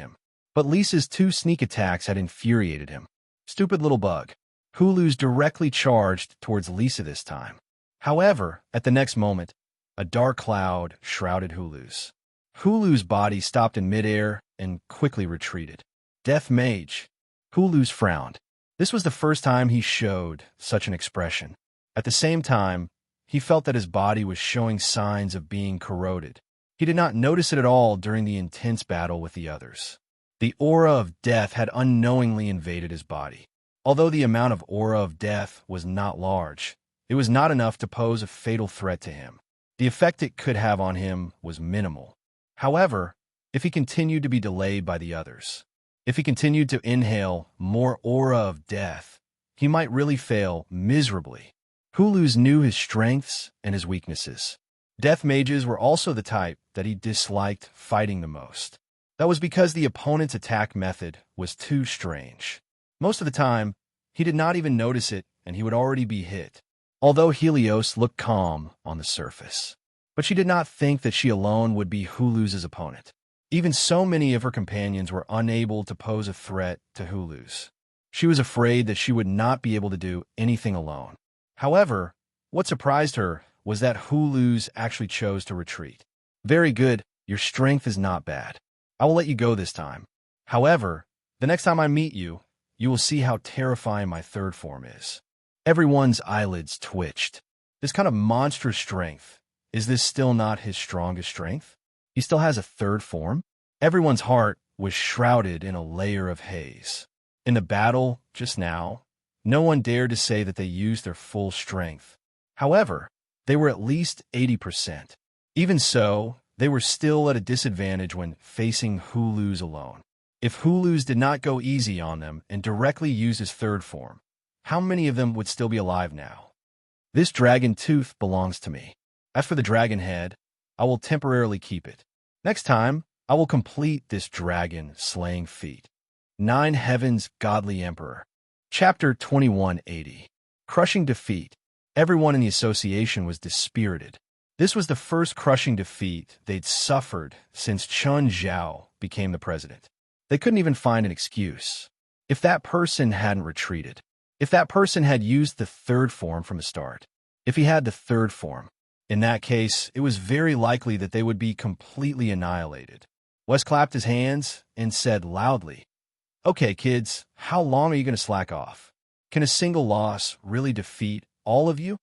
him. Stupid little bug. Hulu's directly charged towards Lisa this time. However, at the next moment, a dark cloud shrouded Hulu's. Hulu's body stopped in midair and quickly retreated. Death Mage. Hulu's frowned. This was the first time he showed such an expression. At the same time, he felt that his body was showing signs of being corroded. He He did not notice it at all during the intense battle with the others. The aura of death had unknowingly invaded his body. Although the amount of aura of death was not large, it was not enough to pose a fatal threat to him. The effect it could have on him was minimal. However, if he continued to be delayed by the others, if he continued to inhale more aura of death, he might really fail miserably. Hulu's knew his strengths and his weaknesses. Death mages were also the type that he disliked fighting the most. That was because the opponent's attack method was too strange. Most of the time, he did not even notice it and he would already be hit. Although Helios looked calm on the surface. But she did not think that she alone would be Hulu's opponent. Even so many of her companions were unable to pose a threat to Hulu's. She was afraid that she would not be able to do anything alone. However, what surprised her was that Hulu's actually chose to retreat. Very good, your strength is not bad. I will let you go this time. However, the next time I meet you, you will see how terrifying my third form is. Everyone's eyelids twitched. This kind of monstrous strength, is this still not his strongest strength? He still has a third form? Everyone's heart was shrouded in a layer of haze. In the battle just now, no one dared to say that they used their full strength. However, they were at least 80%. Even so, they were still at a disadvantage when facing Hulu's alone. If Hulu's did not go easy on them and directly use his third form, how many of them would still be alive now? This dragon tooth belongs to me. As for the dragon head, I will temporarily keep it. Next time, I will complete this dragon-slaying feat. 9 Heavens Godly Emperor. Chapter 2180. Crushing Defeat. Everyone in the association was dispirited. This was the first crushing defeat they'd suffered since Chun Zhao became the president. They couldn't even find an excuse. If that person hadn't retreated, if that person had used the third form from the start, if he had the third form, in that case, it was very likely that they would be completely annihilated. Wes clapped his hands and said loudly, "Okay, kids, how long are you going to slack off? Can a single loss really defeat all of you?"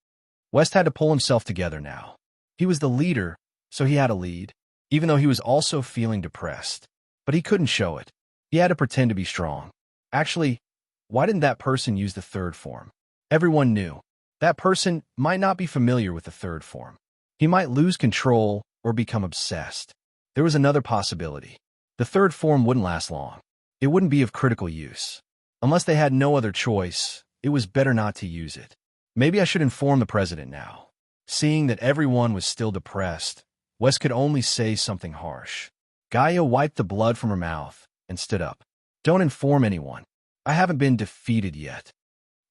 West had to pull himself together now. He was the leader, so he had to lead, even though he was also feeling depressed. But he couldn't show it. He had to pretend to be strong. Actually, why didn't that person use the third form? Everyone knew. That person might not be familiar with the third form. He might lose control or become obsessed. There was another possibility. The third form wouldn't last long. It wouldn't be of critical use. Unless they had no other choice, it was better not to use it. Maybe I should inform the president now. Seeing that everyone was still depressed, Wes could only say something harsh. Gaia wiped the blood from her mouth and stood up. "Don't inform anyone. I haven't been defeated yet."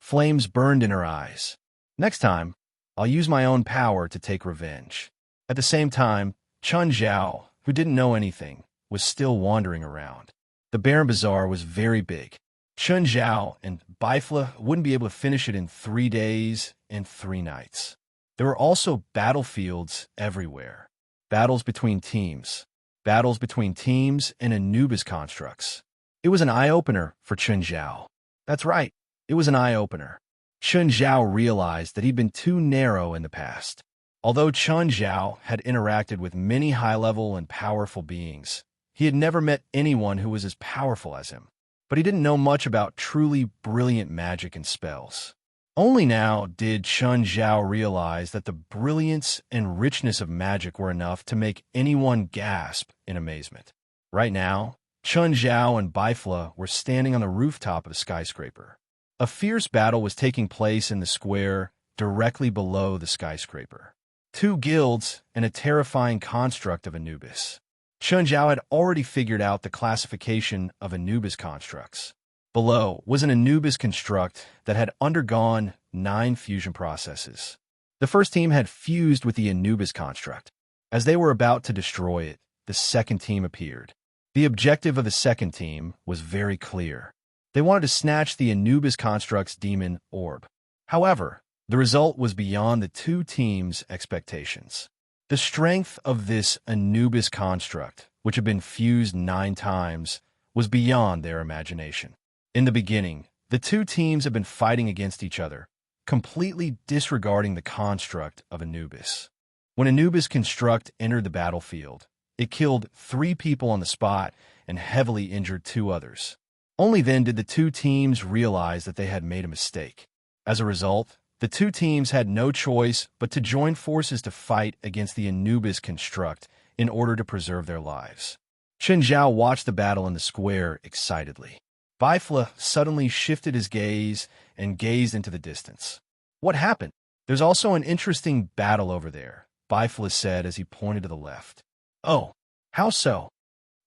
Flames burned in her eyes. "Next time, I'll use my own power to take revenge." At the same time, Chun Zhao, who didn't know anything, was still wandering around. The Baron Bazaar was very big. Chun Zhao and Bifla wouldn't be able to finish it in 3 days and 3 nights. There were also battlefields everywhere. Battles between teams and Anubis constructs. It was an eye-opener for Chun Zhao. That's right, it was an eye-opener. Chun Zhao realized that he'd been too narrow in the past. Although Chun Zhao had interacted with many high-level and powerful beings, he had never met anyone who was as powerful as him. But he didn't know much about truly brilliant magic and spells. Only now did Chun Zhao realize that the brilliance and richness of magic were enough to make anyone gasp in amazement. Right now, Chun Zhao and Bifla were standing on the rooftop of a skyscraper. A fierce battle was taking place in the square directly below the skyscraper. 2 guilds and a terrifying construct of Anubis. Chun Zhao had already figured out the classification of Anubis constructs. Below was an Anubis construct that had undergone 9 fusion processes. The first team had fused with the Anubis construct. As they were about to destroy it, the second team appeared. The objective of the second team was very clear. They wanted to snatch the Anubis construct's demon orb. However, the result was beyond the 2 teams' expectations. The strength of this Anubis construct, which had been fused 9 times, was beyond their imagination. In the beginning, the 2 teams had been fighting against each other, completely disregarding the construct of Anubis. When Anubis construct entered the battlefield, It killed 3 people on the spot and heavily injured 2 others. Only then did the 2 teams realize that they had made a mistake. As a result, the 2 teams had no choice but to join forces to fight against the Anubis construct in order to preserve their lives. Chen Zhao watched the battle in the square excitedly. Bifla suddenly shifted his gaze and gazed into the distance. What happened? There's also an interesting battle over there, Bifla said as he pointed to the left. Oh, how so?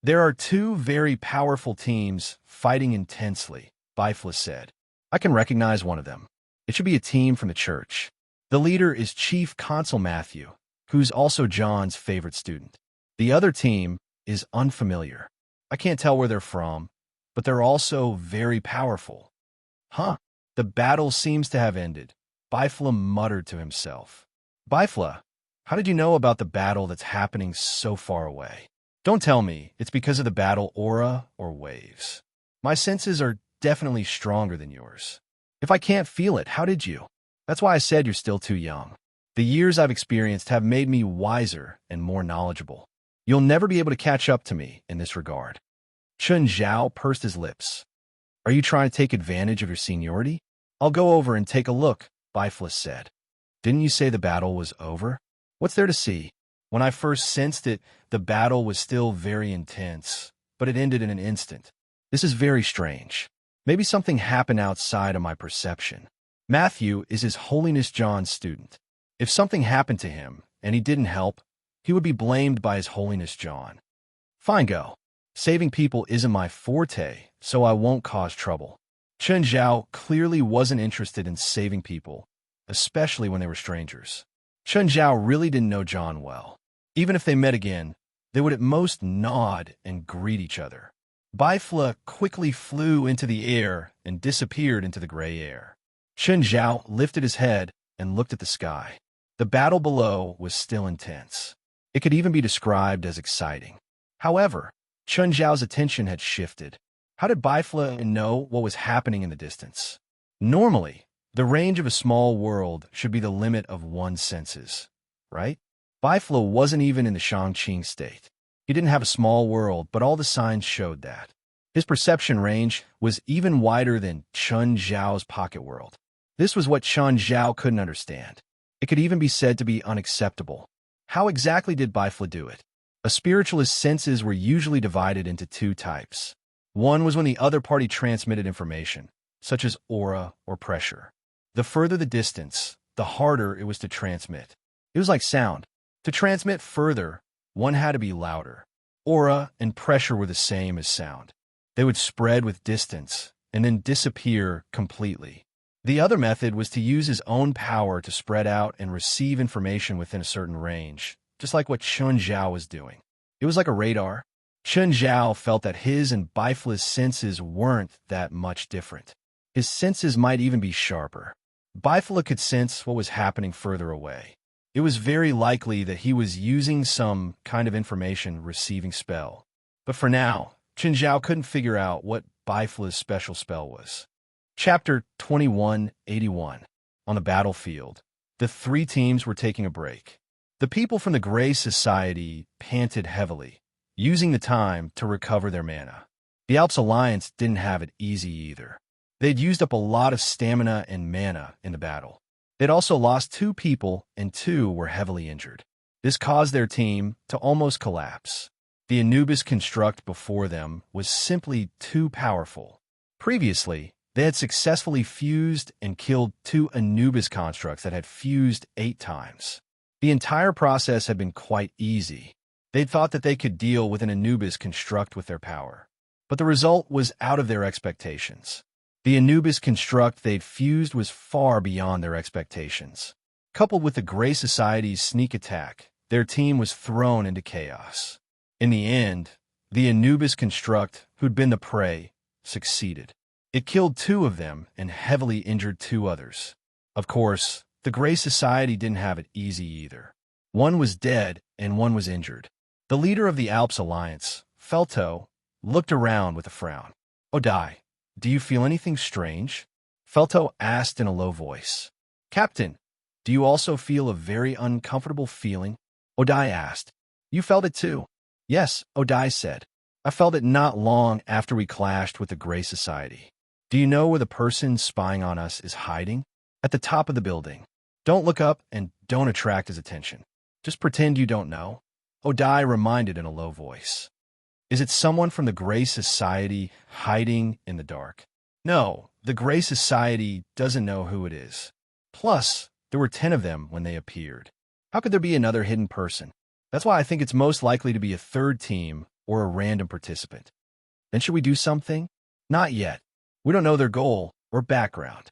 There are 2 very powerful teams fighting intensely, Bifla said. I can recognize one of them. It should be a team from the church. The leader is Chief Consul Matthew, who's also John's favorite student. The other team is unfamiliar. I can't tell where they're from, but they're also very powerful. Huh? The battle seems to have ended, Bifla muttered to himself. Bifla, how did you know about the battle that's happening so far away? Don't tell me it's because of the battle aura or waves. My senses are definitely stronger than yours. If I can't feel it, how did you? That's why I said you're still too young. The years I've experienced have made me wiser and more knowledgeable. You'll never be able to catch up to me in this regard. Chen Zhao pursed his lips. Are you trying to take advantage of your seniority? I'll go over and take a look, Bifla said. Didn't you say the battle was over? What's there to see? When I first sensed it, the battle was still very intense, but it ended in an instant. This is very strange. Maybe something happened outside of my perception. Matthew is His Holiness John's student. If something happened to him and he didn't help, he would be blamed by His Holiness John. Fine, go. Saving people isn't my forte, so I won't cause trouble. Chen Zhao clearly wasn't interested in saving people, especially when they were strangers. Chen Zhao really didn't know John well. Even if they met again, they would at most nod and greet each other. Bifla quickly flew into the air and disappeared into the gray air. Chen Zhao lifted his head and looked at the sky. The battle below was still intense. It could even be described as exciting. However, Chen Zhao's attention had shifted. How did Bifla know what was happening in the distance? Normally, the range of a small world should be the limit of one's senses, right? Bifla wasn't even in the Shangqing state. He didn't have a small world, but all the signs showed that. His perception range was even wider than Chen Zhao's pocket world. This was what Chen Zhao couldn't understand. It could even be said to be unacceptable. How exactly did Bifla do it? A spiritualist's senses were usually divided into 2 types. One was when the other party transmitted information, such as aura or pressure. The further the distance, the harder it was to transmit. It was like sound. To transmit further, one had to be louder. Aura and pressure were the same as sound. They would spread with distance and then disappear completely. The other method was to use his own power to spread out and receive information within a certain range, just like what Chen Zhao was doing. It was like a radar. Chen Zhao felt that his and Bifla's senses weren't that much different. His senses might even be sharper. Bifla could sense what was happening further away. It was very likely that he was using some kind of information receiving spell. But for now, Chen Zhao couldn't figure out what Bifla's special spell was. Chapter 2181. On the battlefield, the 3 teams were taking a break. The people from the Gray Society panted heavily, using the time to recover their mana. The Alps Alliance didn't have it easy either. They'd used up a lot of stamina and mana in the battle. They'd also lost 2 people, and 2 were heavily injured. This caused their team to almost collapse. The Anubis construct before them was simply too powerful. Previously, they had successfully fused and killed 2 Anubis constructs that had fused 8 times. The entire process had been quite easy. They'd thought that they could deal with an Anubis construct with their power. But the result was out of their expectations. The Anubis construct they'd fused was far beyond their expectations. Coupled with the Gray Society's sneak attack, their team was thrown into chaos. In the end, the Anubis construct, who'd been the prey, succeeded. It killed 2 of them and heavily injured 2 others. Of course, the Gray Society didn't have it easy either. One was dead and one was injured. The leader of the Alps Alliance, Felto, looked around with a frown. Odai, do you feel anything strange? Felto asked in a low voice. Captain, do you also feel a very uncomfortable feeling? Odai asked. You felt it too. Yes, Odai said. I felt it not long after we clashed with the Grey Society. Do you know where the person spying on us is hiding? At the top of the building. Don't look up and don't attract his attention. Just pretend you don't know. Odai reminded in a low voice. Is it someone from the Grey Society hiding in the dark? No, the Grey Society doesn't know who it is. Plus, there were 10 of them when they appeared. How could there be another hidden person? That's why I think it's most likely to be a third team or a random participant. Then should we do something? Not yet. We don't know their goal or background.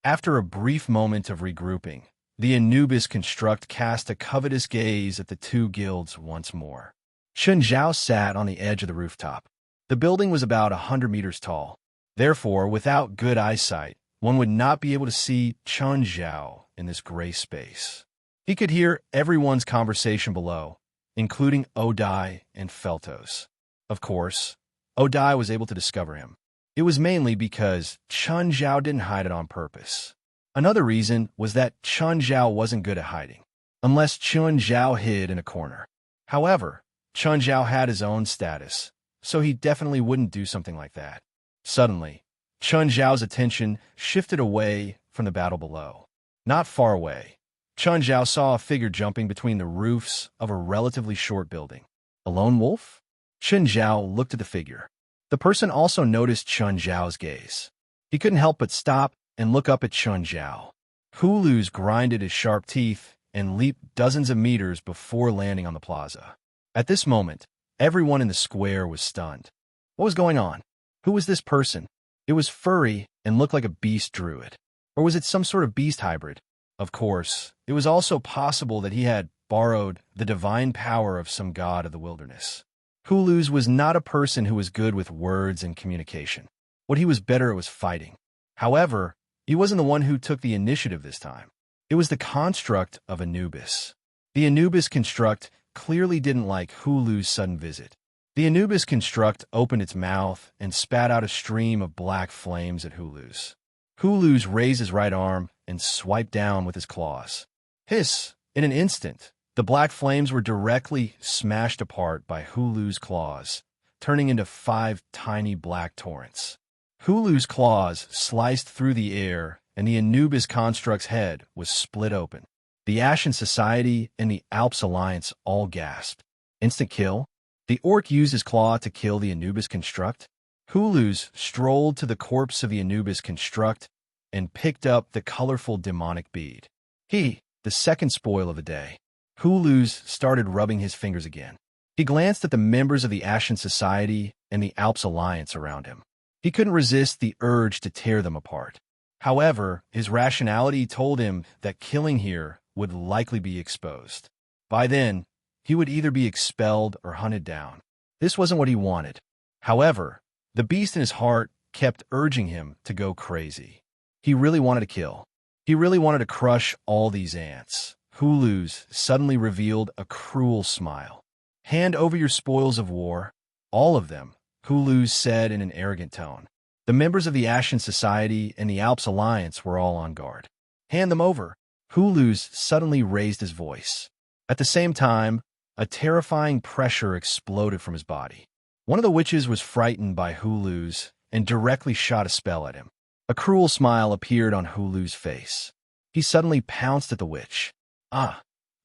After a brief moment of regrouping, the Anubis construct cast a covetous gaze at the two guilds once more. Chun Zhao sat on the edge of the rooftop. The building was about 100 meters tall. Therefore, without good eyesight, one would not be able to see Chun Zhao in this gray space. He could hear everyone's conversation below, including Odai and Feltos. Of course, Odai was able to discover him. It was mainly because Chun Zhao didn't hide it on purpose. Another reason was that Chun Zhao wasn't good at hiding, unless Chun Zhao hid in a corner. However, Chun Zhao had his own status, so he definitely wouldn't do something like that. Suddenly, Chun Zhao's attention shifted away from the battle below. Not far away, Chun Zhao saw a figure jumping between the roofs of a relatively short building. A lone wolf? Chun Zhao looked at the figure. The person also noticed Chun Zhao's gaze. He couldn't help but stop and look up at Chun Zhao. Hulu's grinded his sharp teeth and leaped dozens of meters before landing on the plaza. At this moment, everyone in the square was stunned. What was going on? Who was this person? It was furry and looked like a beast druid. Or was it some sort of beast hybrid? Of course, it was also possible that he had borrowed the divine power of some god of the wilderness. Hulu's was not a person who was good with words and communication. What he was better at was fighting. However, he wasn't the one who took the initiative this time. It was the construct of Anubis. The Anubis construct clearly didn't like Hulu's sudden visit. The Anubis construct opened its mouth and spat out a stream of black flames at Hulu's. Hulu's raised his right arm and swiped down with his claws. Hiss! In an instant, the black flames were directly smashed apart by Hulu's claws, turning into 5 tiny black torrents. Hulu's claws sliced through the air, and the Anubis construct's head was split open. The Ashen Society and the Alps Alliance all gasped. Instant kill? The orc used his claw to kill the Anubis construct? Hulu's strolled to the corpse of the Anubis construct and picked up the colorful demonic bead. The second spoil of the day. Hulu's started rubbing his fingers again. He glanced at the members of the Ashen Society and the Alps Alliance around him. He couldn't resist the urge to tear them apart. However, his rationality told him that killing here would likely be exposed. By then, he would either be expelled or hunted down. This wasn't what he wanted. However, the beast in his heart kept urging him to go crazy. He really wanted to kill. He really wanted to crush all these ants. Hulu's suddenly revealed a cruel smile. Hand over your spoils of war. All of them, Hulu's said in an arrogant tone. The members of the Ashen Society and the Alps Alliance were all on guard. Hand them over. Hulu's suddenly raised his voice. At the same time, a terrifying pressure exploded from his body. One of the witches was frightened by Hulu's and directly shot a spell at him. A cruel smile appeared on Hulu's face. He suddenly pounced at the witch.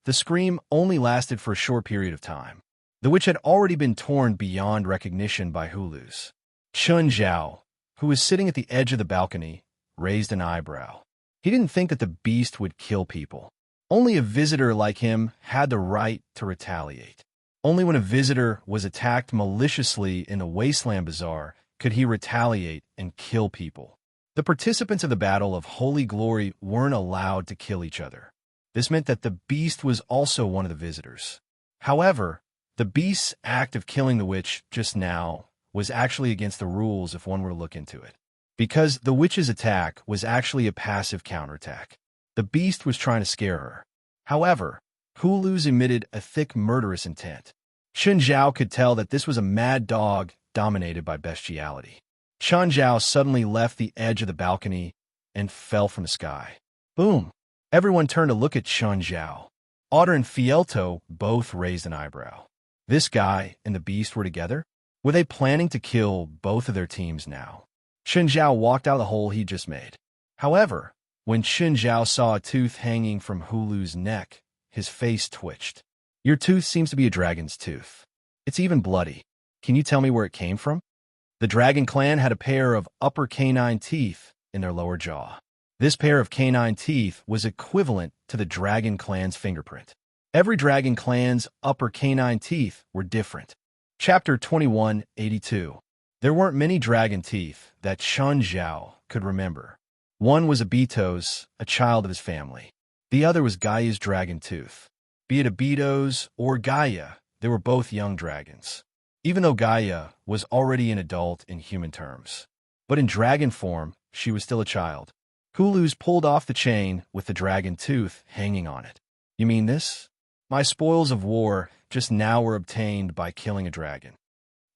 The scream only lasted for a short period of time. The witch had already been torn beyond recognition by Hulu's. Chun Zhao, who was sitting at the edge of the balcony, raised an eyebrow. He didn't think that the beast would kill people. Only a visitor like him had the right to retaliate. Only when a visitor was attacked maliciously in the Wasteland Bazaar could he retaliate and kill people. The participants of the Battle of Holy Glory weren't allowed to kill each other. This meant that the beast was also one of the visitors. However, the beast's act of killing the witch just now was actually against the rules if one were to look into it. Because the witch's attack was actually a passive counterattack. The beast was trying to scare her. However, Hulu's emitted a thick murderous intent. Chun Zhao could tell that this was a mad dog dominated by bestiality. Chun Zhao suddenly left the edge of the balcony and fell from the sky. Boom! Everyone turned to look at Chun Zhao. Otter and Fielto both raised an eyebrow. This guy and the beast were together? Were they planning to kill both of their teams now? Chen Zhao walked out of the hole he just made. However, when Chen Zhao saw a tooth hanging from Hulu's neck, his face twitched. Your tooth seems to be a dragon's tooth. It's even bloody. Can you tell me where it came from? The dragon clan had a pair of upper canine teeth in their lower jaw. This pair of canine teeth was equivalent to the dragon clan's fingerprint. Every dragon clan's upper canine teeth were different. Chapter 2182. There weren't many dragon teeth that Chen Zhao could remember. One was Abitos, a child of his family. The other was Gaia's dragon tooth. Be it Abitos or Gaia, they were both young dragons, even though Gaia was already an adult in human terms. But in dragon form, she was still a child. Hulu's pulled off the chain with the dragon tooth hanging on it. You mean this? My spoils of war just now were obtained by killing a dragon.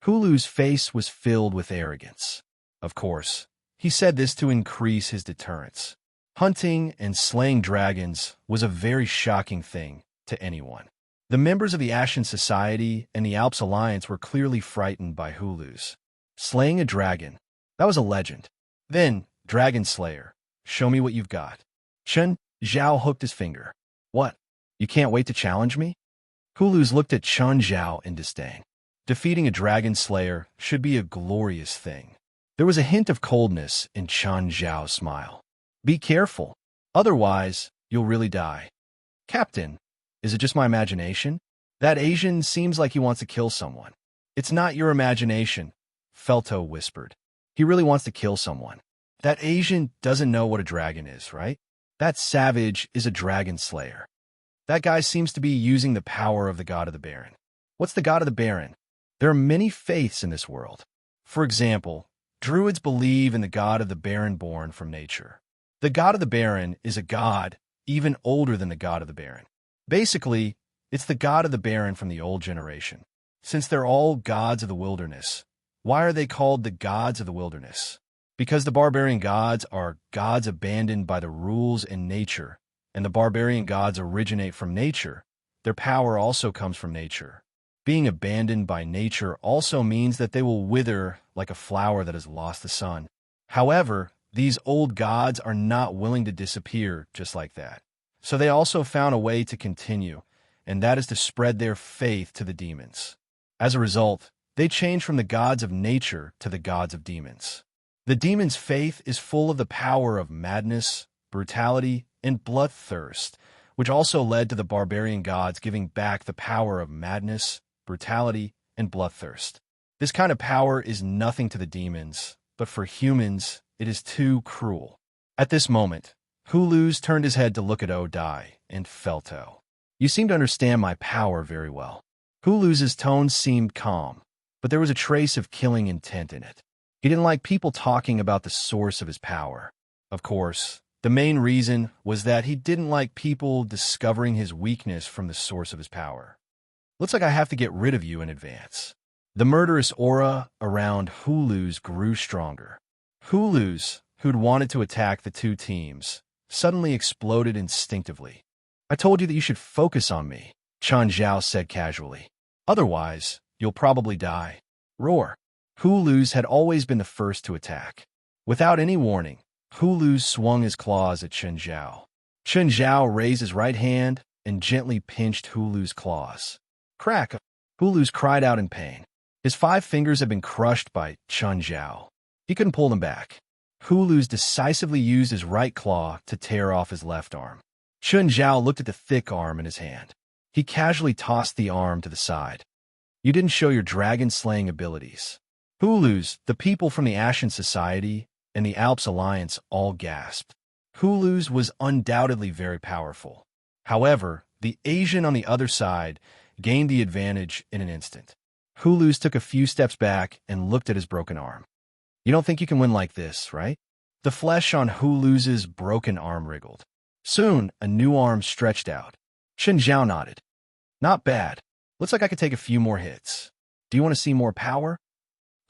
Hulu's face was filled with arrogance. Of course, he said this to increase his deterrence. Hunting and slaying dragons was a very shocking thing to anyone. The members of the Ashen Society and the Alps Alliance were clearly frightened by Hulu's. Slaying a dragon, that was a legend. Then, Dragon Slayer, show me what you've got. Chen Zhao hooked his finger. What? You can't wait to challenge me? Hulu's looked at Chen Zhao in disdain. Defeating a dragon slayer should be a glorious thing. There was a hint of coldness in Chen Zhao's smile. Be careful, otherwise you'll really die. Captain, is it just my imagination? That Asian seems like he wants to kill someone. It's not your imagination, Felto whispered. He really wants to kill someone. That Asian doesn't know what a dragon is, right? That savage is a dragon slayer. That guy seems to be using the power of the god of the Baron. What's the god of the Baron? There are many faiths in this world. For example, Druids believe in the god of the Baron born from nature. The god of the Baron is a god even older than the god of the Baron. Basically, it's the god of the Baron from the old generation. Since they're all gods of the wilderness, why are they called the gods of the wilderness? Because the barbarian gods are gods abandoned by the rules in nature, and the barbarian gods originate from nature. Their power also comes from nature. Being abandoned by nature also means that they will wither like a flower that has lost the sun. However, these old gods are not willing to disappear just like that. So they also found a way to continue, and that is to spread their faith to the demons. As a result, they change from the gods of nature to the gods of demons. The demons' faith is full of the power of madness, brutality, and bloodthirst, which also led to the barbarian gods giving back the power of madness, brutality, and bloodthirst. This kind of power is nothing to the demons, but for humans, it is too cruel. At this moment, Hulu's turned his head to look at Odai and Felto. You seem to understand my power very well. Hulu's tone seemed calm, but there was a trace of killing intent in it. He didn't like people talking about the source of his power. Of course, the main reason was that he didn't like people discovering his weakness from the source of his power. Looks like I have to get rid of you in advance. The murderous aura around Hulu's grew stronger. Hulu's, who'd wanted to attack the two teams, suddenly exploded instinctively. I told you that you should focus on me, Chen Zhao said casually. Otherwise, you'll probably die. Roar. Hulu's had always been the first to attack. Without any warning, Hulu's swung his claws at Chen Zhao. Chen Zhao raised his right hand and gently pinched Hulu's claws. Crack! Hulu's cried out in pain. His 5 fingers had been crushed by Chen Zhao. He couldn't pull them back. Hulu's decisively used his right claw to tear off his left arm. Chen Zhao looked at the thick arm in his hand. He casually tossed the arm to the side. You didn't show your dragon-slaying abilities. Hulu's, the people from the Ashen Society, and the Alps Alliance all gasped. Hulu's was undoubtedly very powerful. However, the Asian on the other side gained the advantage in an instant. Hulu's took a few steps back and looked at his broken arm. You don't think you can win like this, right? The flesh on Hulu's broken arm wriggled. Soon, a new arm stretched out. Chen Zhao nodded. Not bad. Looks like I could take a few more hits. Do you want to see more power?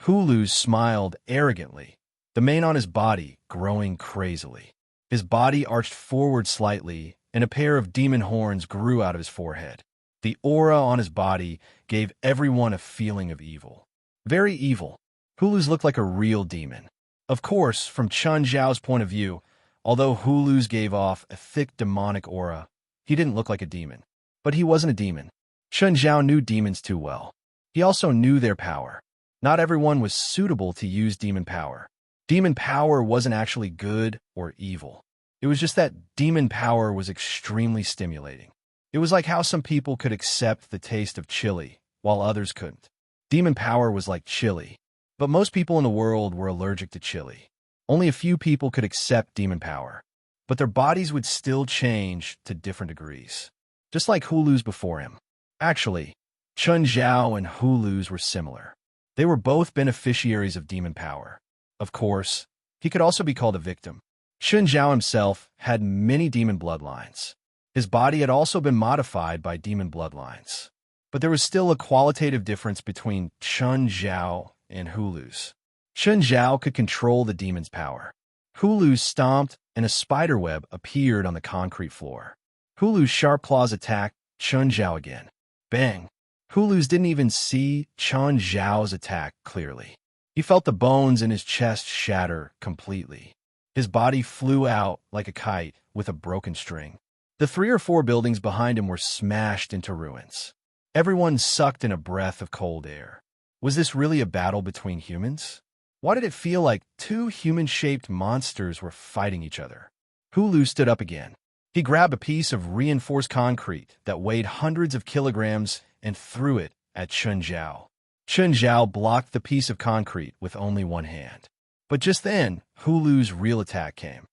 Hulu's smiled arrogantly, the mane on his body growing crazily. His body arched forward slightly, and a pair of demon horns grew out of his forehead. The aura on his body gave everyone a feeling of evil. Very evil. Hulu's looked like a real demon. Of course, from Chun Zhao's point of view, although Hulu's gave off a thick demonic aura, he didn't look like a demon. But he wasn't a demon. Chun Zhao knew demons too well. He also knew their power. Not everyone was suitable to use demon power. Demon power wasn't actually good or evil. It was just that demon power was extremely stimulating. It was like how some people could accept the taste of chili, while others couldn't. Demon power was like chili, but most people in the world were allergic to chili. Only a few people could accept demon power, but their bodies would still change to different degrees. Just like Hulu's before him. Actually, Chun Zhao and Hulu's were similar. They were both beneficiaries of demon power. Of course, he could also be called a victim. Chun Zhao himself had many demon bloodlines. His body had also been modified by demon bloodlines. But there was still a qualitative difference between Chun Zhao and Hulu's. Chun Zhao could control the demon's power. Hulu's stomped, and a spiderweb appeared on the concrete floor. Hulu's sharp claws attacked Chun Zhao again. Bang! Hulu's didn't even see Chun Zhao's attack clearly. He felt the bones in his chest shatter completely. His body flew out like a kite with a broken string. The 3 or 4 buildings behind him were smashed into ruins. Everyone sucked in a breath of cold air. Was this really a battle between humans? Why did it feel like 2 human-shaped monsters were fighting each other? Hulu stood up again. He grabbed a piece of reinforced concrete that weighed hundreds of kilograms and threw it at Chun Zhao. Chun Zhao blocked the piece of concrete with only one hand. But just then, Hulu's real attack came.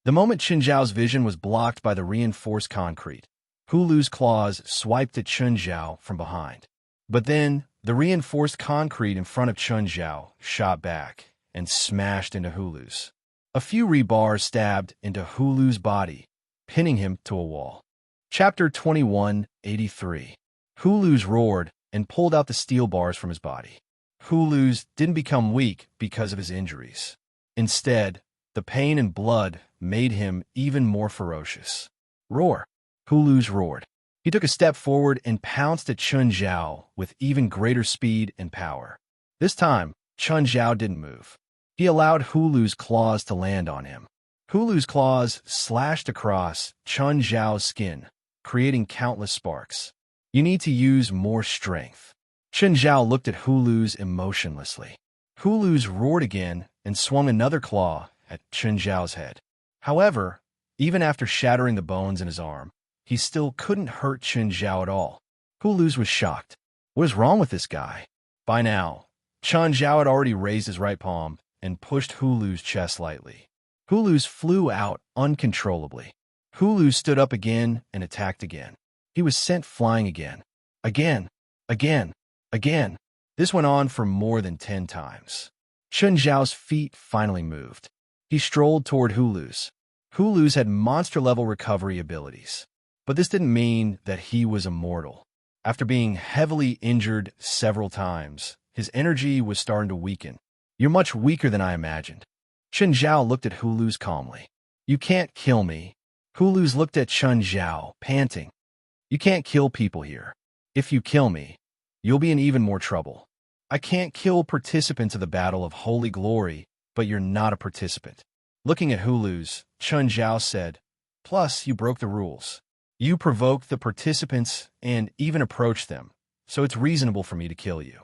The moment Chun Zhao's vision was blocked by the reinforced concrete, Hulu's claws swiped at Chun Zhao from behind. But then, the reinforced concrete in front of Chun Zhao shot back and smashed into Hulu's. A few rebars stabbed into Hulu's body, pinning him to a wall. Chapter 2183. Hulu's roared and pulled out the steel bars from his body. Hulu's didn't become weak because of his injuries. Instead, the pain and blood made him even more ferocious. Roar! Hulu's roared. He took a step forward and pounced at Chun Zhao with even greater speed and power. This time, Chun Zhao didn't move. He allowed Hulu's claws to land on him. Hulu's claws slashed across Chun Zhao's skin, creating countless sparks. You need to use more strength. Chun Zhao looked at Hulu's emotionlessly. Hulu's roared again and swung another claw at Chun Zhao's head. However, even after shattering the bones in his arm, he still couldn't hurt Chun Zhao at all. Hulu's was shocked. What is wrong with this guy? By now, Chun Zhao had already raised his right palm and pushed Hulu's chest lightly. Hulu's flew out uncontrollably. Hulu stood up again and attacked again. He was sent flying again. Again. This went on for more than 10 times. Chun Zhao's feet finally moved. He strolled toward Hulu's. Hulu's had monster-level recovery abilities. But this didn't mean that he was immortal. After being heavily injured several times, his energy was starting to weaken. You're much weaker than I imagined. Chun Zhao looked at Hulu's calmly. You can't kill me. Hulu's looked at Chun Zhao, panting. You can't kill people here. If you kill me, you'll be in even more trouble. I can't kill participants of the Battle of Holy Glory, but you're not a participant. Looking at Hulu's, Chun Zhao said, plus you broke the rules. You provoked the participants and even approached them, so it's reasonable for me to kill you.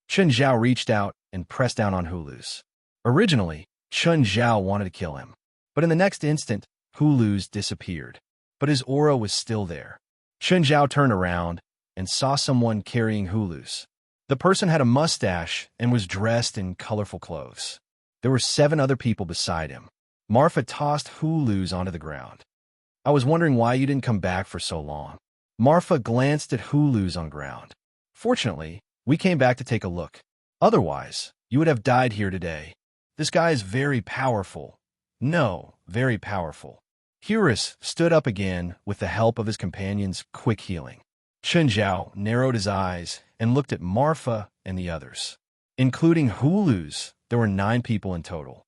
Chun Zhao reached out and pressed down on Hulu's. Originally, Chun Zhao wanted to kill him, but in the next instant, Hulu's disappeared. But his aura was still there. Chun Zhao turned around and saw someone carrying Hulu's. The person had a mustache and was dressed in colorful clothes. There were 7 other people beside him. Marfa tossed Hulu's onto the ground. I was wondering why you didn't come back for so long. Marfa glanced at Hulu's on the ground. Fortunately, we came back to take a look. Otherwise, you would have died here today. This guy is very powerful. No, very powerful. Immerse stood up again with the help of his companion's quick healing. Chun Zhao narrowed his eyes and looked at Marfa and the others. Including Hulu's, there were 9 people in total.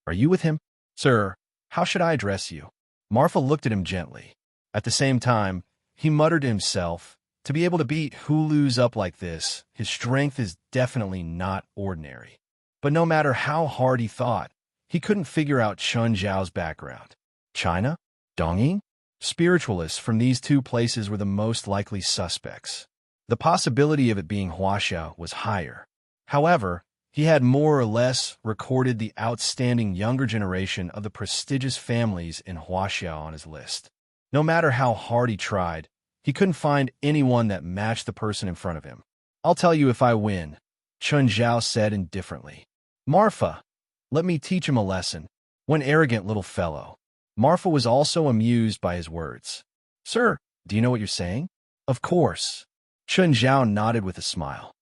Are you with him? Sir, how should I address you? Marfa looked at him gently. At the same time, he muttered to himself, To be able to beat Hulu's up like this, his strength is definitely not ordinary. But no matter how hard he thought, he couldn't figure out Chun Zhao's background. China? Dongying? Spiritualists from these two places were the most likely suspects. The possibility of it being Huaxia was higher. However, he had more or less recorded the outstanding younger generation of the prestigious families in Huaxia on his list. No matter how hard he tried, he couldn't find anyone that matched the person in front of him. "I'll tell you if I win," Chun Zhao said indifferently. "Marfa, let me teach him a lesson." One arrogant little fellow. Marfa was also amused by his words. "Sir, do you know what you're saying?" "Of course." Chun Zhao nodded with a smile.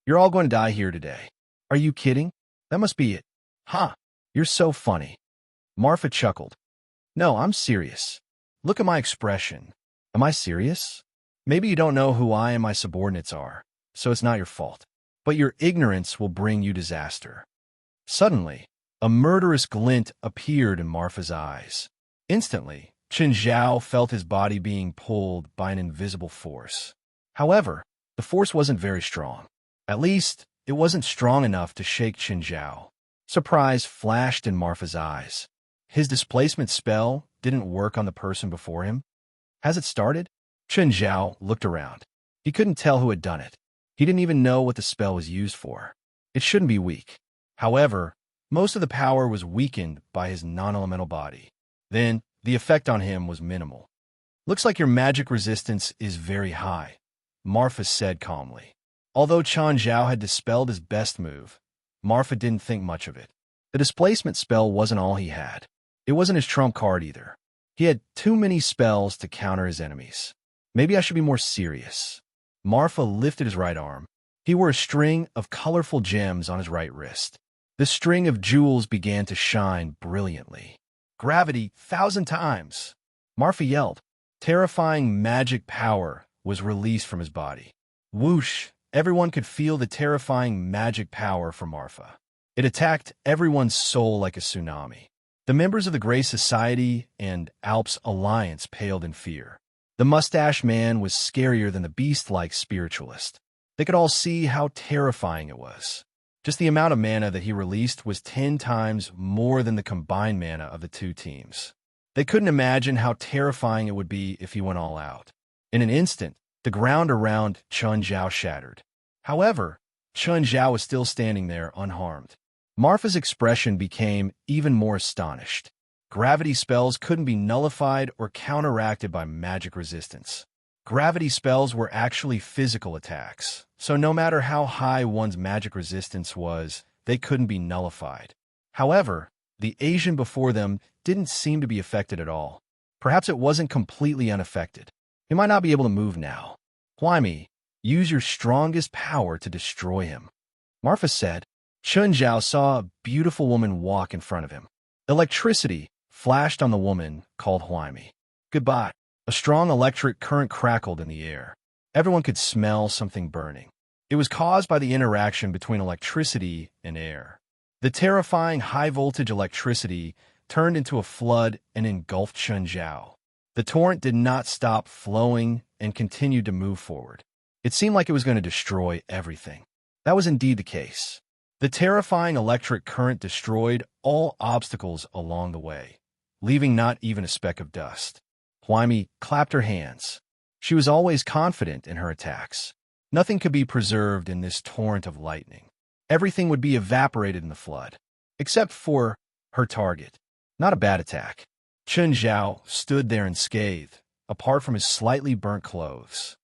"You're all going to die here today." "Are you kidding? That must be it." "Ha! You're so funny." Marfa chuckled. "No, I'm serious. Look at my expression. Am I serious? Maybe you don't know who I and my subordinates are, so it's not your fault. But your ignorance will bring you disaster." Suddenly, a murderous glint appeared in Marfa's eyes. Instantly, Chun Zhao felt his body being pulled by an invisible force. However, the force wasn't very strong. At least, it wasn't strong enough to shake Chun Zhao. Surprise flashed in Marfa's eyes. His displacement spell didn't work on the person before him. Has it started? Chun Zhao looked around. He couldn't tell who had done it. He didn't even know what the spell was used for. It shouldn't be weak. However, most of the power was weakened by his non-elemental body. Then, the effect on him was minimal. "Looks like your magic resistance is very high," Marfa said calmly. Although Chun Zhao had dispelled his best move, Marfa didn't think much of it. The displacement spell wasn't all he had. It wasn't his trump card either. He had too many spells to counter his enemies. "Maybe I should be more serious." Marfa lifted his right arm. He wore a string of colorful gems on his right wrist. The string of jewels began to shine brilliantly. "Gravity 1,000 times!" Marfa yelled. Terrifying magic power was released from his body. Whoosh! Everyone could feel the terrifying magic power from Marfa. It attacked everyone's soul like a tsunami. The members of the Grey Society and Alps Alliance paled in fear. The mustache man was scarier than the beast-like spiritualist. They could all see how terrifying it was. Just the amount of mana that he released was 10 times more than the combined mana of the two teams. They couldn't imagine how terrifying it would be if he went all out. In an instant, the ground around Chun Zhao shattered. However, Chun Zhao was still standing there unharmed. Marfa's expression became even more astonished. Gravity spells couldn't be nullified or counteracted by magic resistance. Gravity spells were actually physical attacks, so no matter how high one's magic resistance was, they couldn't be nullified. However, the Asian before them didn't seem to be affected at all. Perhaps it wasn't completely unaffected. He might not be able to move now. "Huaimi, use your strongest power to destroy him," Marfa said. Chun Zhao saw a beautiful woman walk in front of him. Electricity flashed on the woman called Huaimi. "Goodbye." A strong electric current crackled in the air. Everyone could smell something burning. It was caused by the interaction between electricity and air. The terrifying high-voltage electricity turned into a flood and engulfed Chun Zhao. The torrent did not stop flowing and continued to move forward. It seemed like it was going to destroy everything. That was indeed the case. The terrifying electric current destroyed all obstacles along the way, leaving not even a speck of dust. Huaimi clapped her hands. She was always confident in her attacks. Nothing could be preserved in this torrent of lightning. Everything would be evaporated in the flood, except for her target. Not a bad attack. Chun Zhao stood there unscathed, apart from his slightly burnt clothes.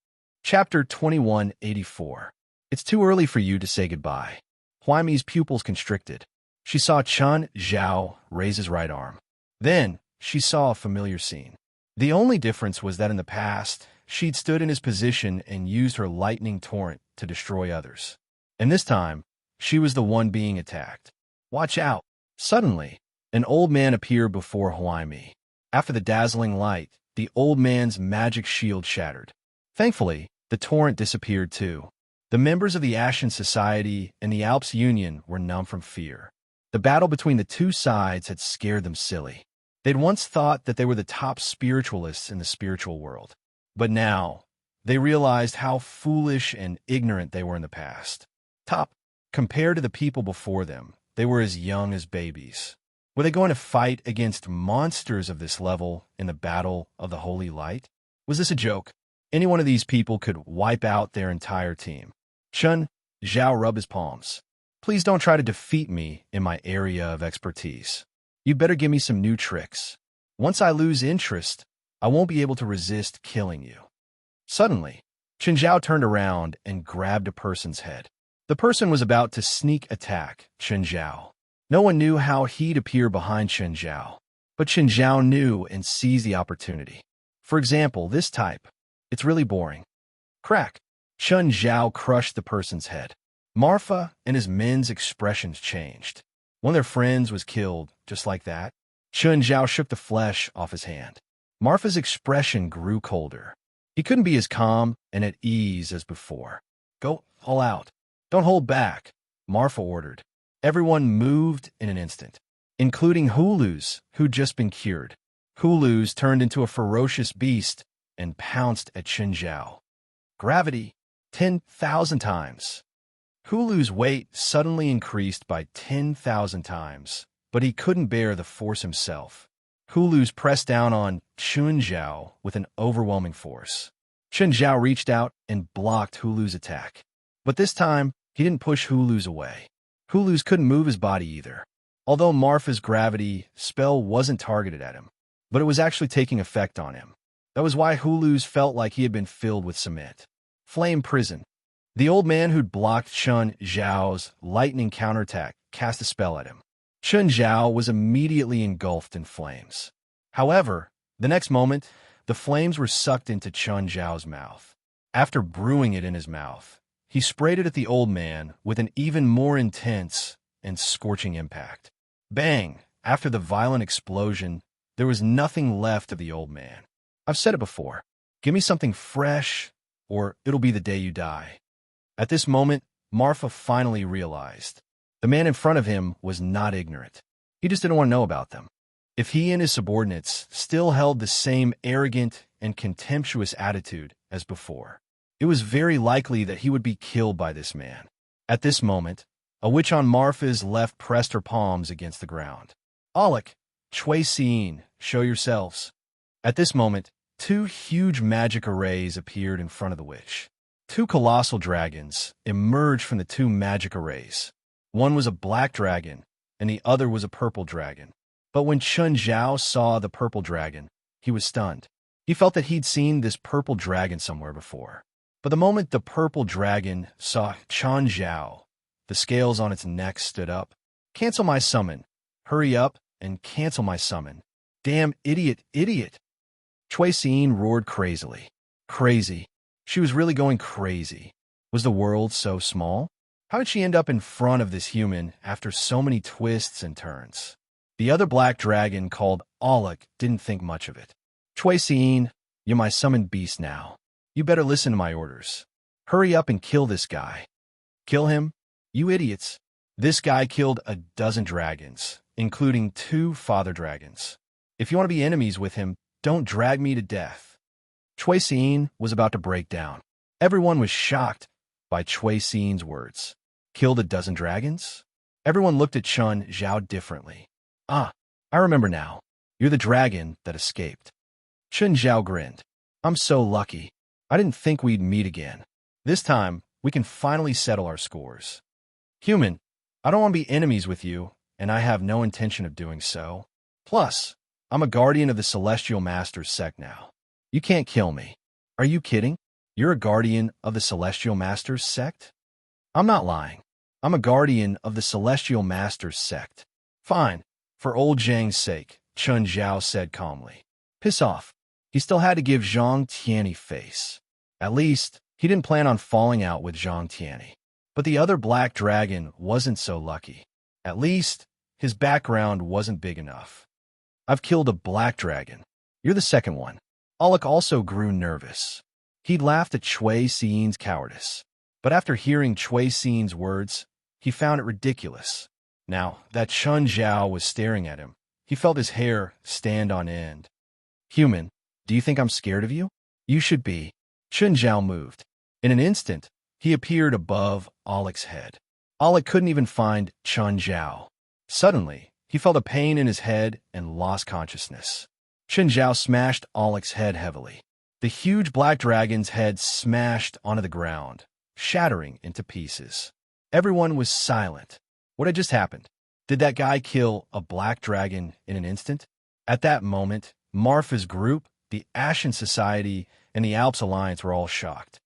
Chapter 2184. It's too early for you to say goodbye. Huaimi's pupils constricted. She saw Chun Zhao raise his right arm. Then, she saw a familiar scene. The only difference was that in the past, she'd stood in his position and used her lightning torrent to destroy others. And this time, she was the one being attacked. "Watch out!" Suddenly, an old man appeared before Huaimi. After the dazzling light, the old man's magic shield shattered. Thankfully, the torrent disappeared too. The members of the Ashen Society and the Alps Union were numb from fear. The battle between the two sides had scared them silly. They'd once thought that they were the top spiritualists in the spiritual world. But now, They realized how foolish and ignorant they were in the past. Top, compared to the people before them, they were as young as babies. Were they going to fight against monsters of this level in the Battle of the Holy Light? Was this a joke? Any one of these people could wipe out their entire team. Chun Zhao rubbed his palms. Please don't try to defeat me in my area of expertise. You better give me some new tricks. Once I lose interest, I won't be able to resist killing you. Suddenly, Chun Zhao turned around and grabbed a person's head. The person was about to sneak attack Chun Zhao. No one knew how he'd appear behind Chun Zhao, but Chun Zhao knew and seized the opportunity. For example, this type. It's really boring. Crack. Chun Zhao crushed the person's head. Marfa and his men's expressions changed. One of their friends was killed, just like that. Chun Zhao shook the flesh off his hand. Marfa's expression grew colder. He couldn't be as calm and at ease as before. Go all out. Don't hold back, Marfa ordered. Everyone moved in an instant, including Hulu's, who'd just been cured. Hulu's turned into a ferocious beast and pounced at Chun Zhao. Gravity, 10,000 times. Hulu's weight suddenly increased by 10,000 times, but he couldn't bear the force himself. Hulu's pressed down on Chun Zhao with an overwhelming force. Chun Zhao reached out and blocked Hulu's attack. But this time, he didn't push Hulu's away. Hulu's couldn't move his body either. Although Marfa's gravity spell wasn't targeted at him, but it was actually taking effect on him. That was why Hulu's felt like he had been filled with cement. Flame Prison. The old man who'd blocked Chun Zhao's lightning counterattack cast a spell at him. Chun Zhao was immediately engulfed in flames. However, the next moment, the flames were sucked into Chun Zhao's mouth. After brewing it in his mouth, he sprayed it at the old man with an even more intense and scorching impact. Bang! After the violent explosion, there was nothing left of the old man. I've said it before. Give me something fresh, or it'll be the day you die. At this moment, Marfa finally realized. The man in front of him was not ignorant. He just didn't want to know about them. If he and his subordinates still held the same arrogant and contemptuous attitude as before, it was very likely that he would be killed by this man. At this moment, a witch on Marfa's left pressed her palms against the ground. Alec, Chui Xin, show yourselves. At this moment, two huge magic arrays appeared in front of the witch. Two colossal dragons emerged from the two magic arrays. One was a black dragon, and the other was a purple dragon. But when Chun Zhao saw the purple dragon, he was stunned. He felt that he'd seen this purple dragon somewhere before. But the moment the purple dragon saw Chun Zhao, the scales on its neck stood up. Cancel my summon. Hurry up and cancel my summon. Damn idiot, idiot. Chui Xin roared crazily. Crazy. She was really going crazy. Was the world so small? How did she end up in front of this human after so many twists and turns? The other black dragon, called Alec, didn't think much of it. Chui Xin, you're my summoned beast now. You better listen to my orders. Hurry up and kill this guy. Kill him? You idiots. This guy killed a dozen dragons, including 2 father dragons. If you want to be enemies with him, don't drag me to death. Chui Xin was about to break down. Everyone was shocked by Chui Xin's words. Killed a dozen dragons? Everyone looked at Chun Zhao differently. Ah, I remember now. You're the dragon that escaped. Chun Zhao grinned. I'm so lucky. I didn't think we'd meet again. This time, we can finally settle our scores. Human, I don't want to be enemies with you, and I have no intention of doing so. Plus, I'm a guardian of the Celestial Master's sect now. You can't kill me. Are you kidding? You're a guardian of the Celestial Master's sect? I'm not lying. I'm a guardian of the Celestial Master's sect. Fine. For old Zhang's sake, Chun Zhao said calmly. Piss off. He still had to give Zhang Tianyi face. At least, he didn't plan on falling out with Zhang Tianyi. But the other black dragon wasn't so lucky. At least, his background wasn't big enough. I've killed a black dragon. You're the second one. Alec also grew nervous. He'd laughed at Chui Xin's cowardice. But after hearing Chui Xin's words, he found it ridiculous. Now that Chun Zhao was staring at him, he felt his hair stand on end. Human, do you think I'm scared of you? You should be. Chun Zhao moved. In an instant, he appeared above Alec's head. Alec couldn't even find Chun Zhao. Suddenly, he felt a pain in his head and lost consciousness. Chun Zhao smashed Alec's head heavily. The huge black dragon's head smashed onto the ground, shattering into pieces. Everyone was silent. What had just happened? Did that guy kill a black dragon in an instant? At that moment, Marfa's group, the Ashen Society, and the Alps Alliance were all shocked.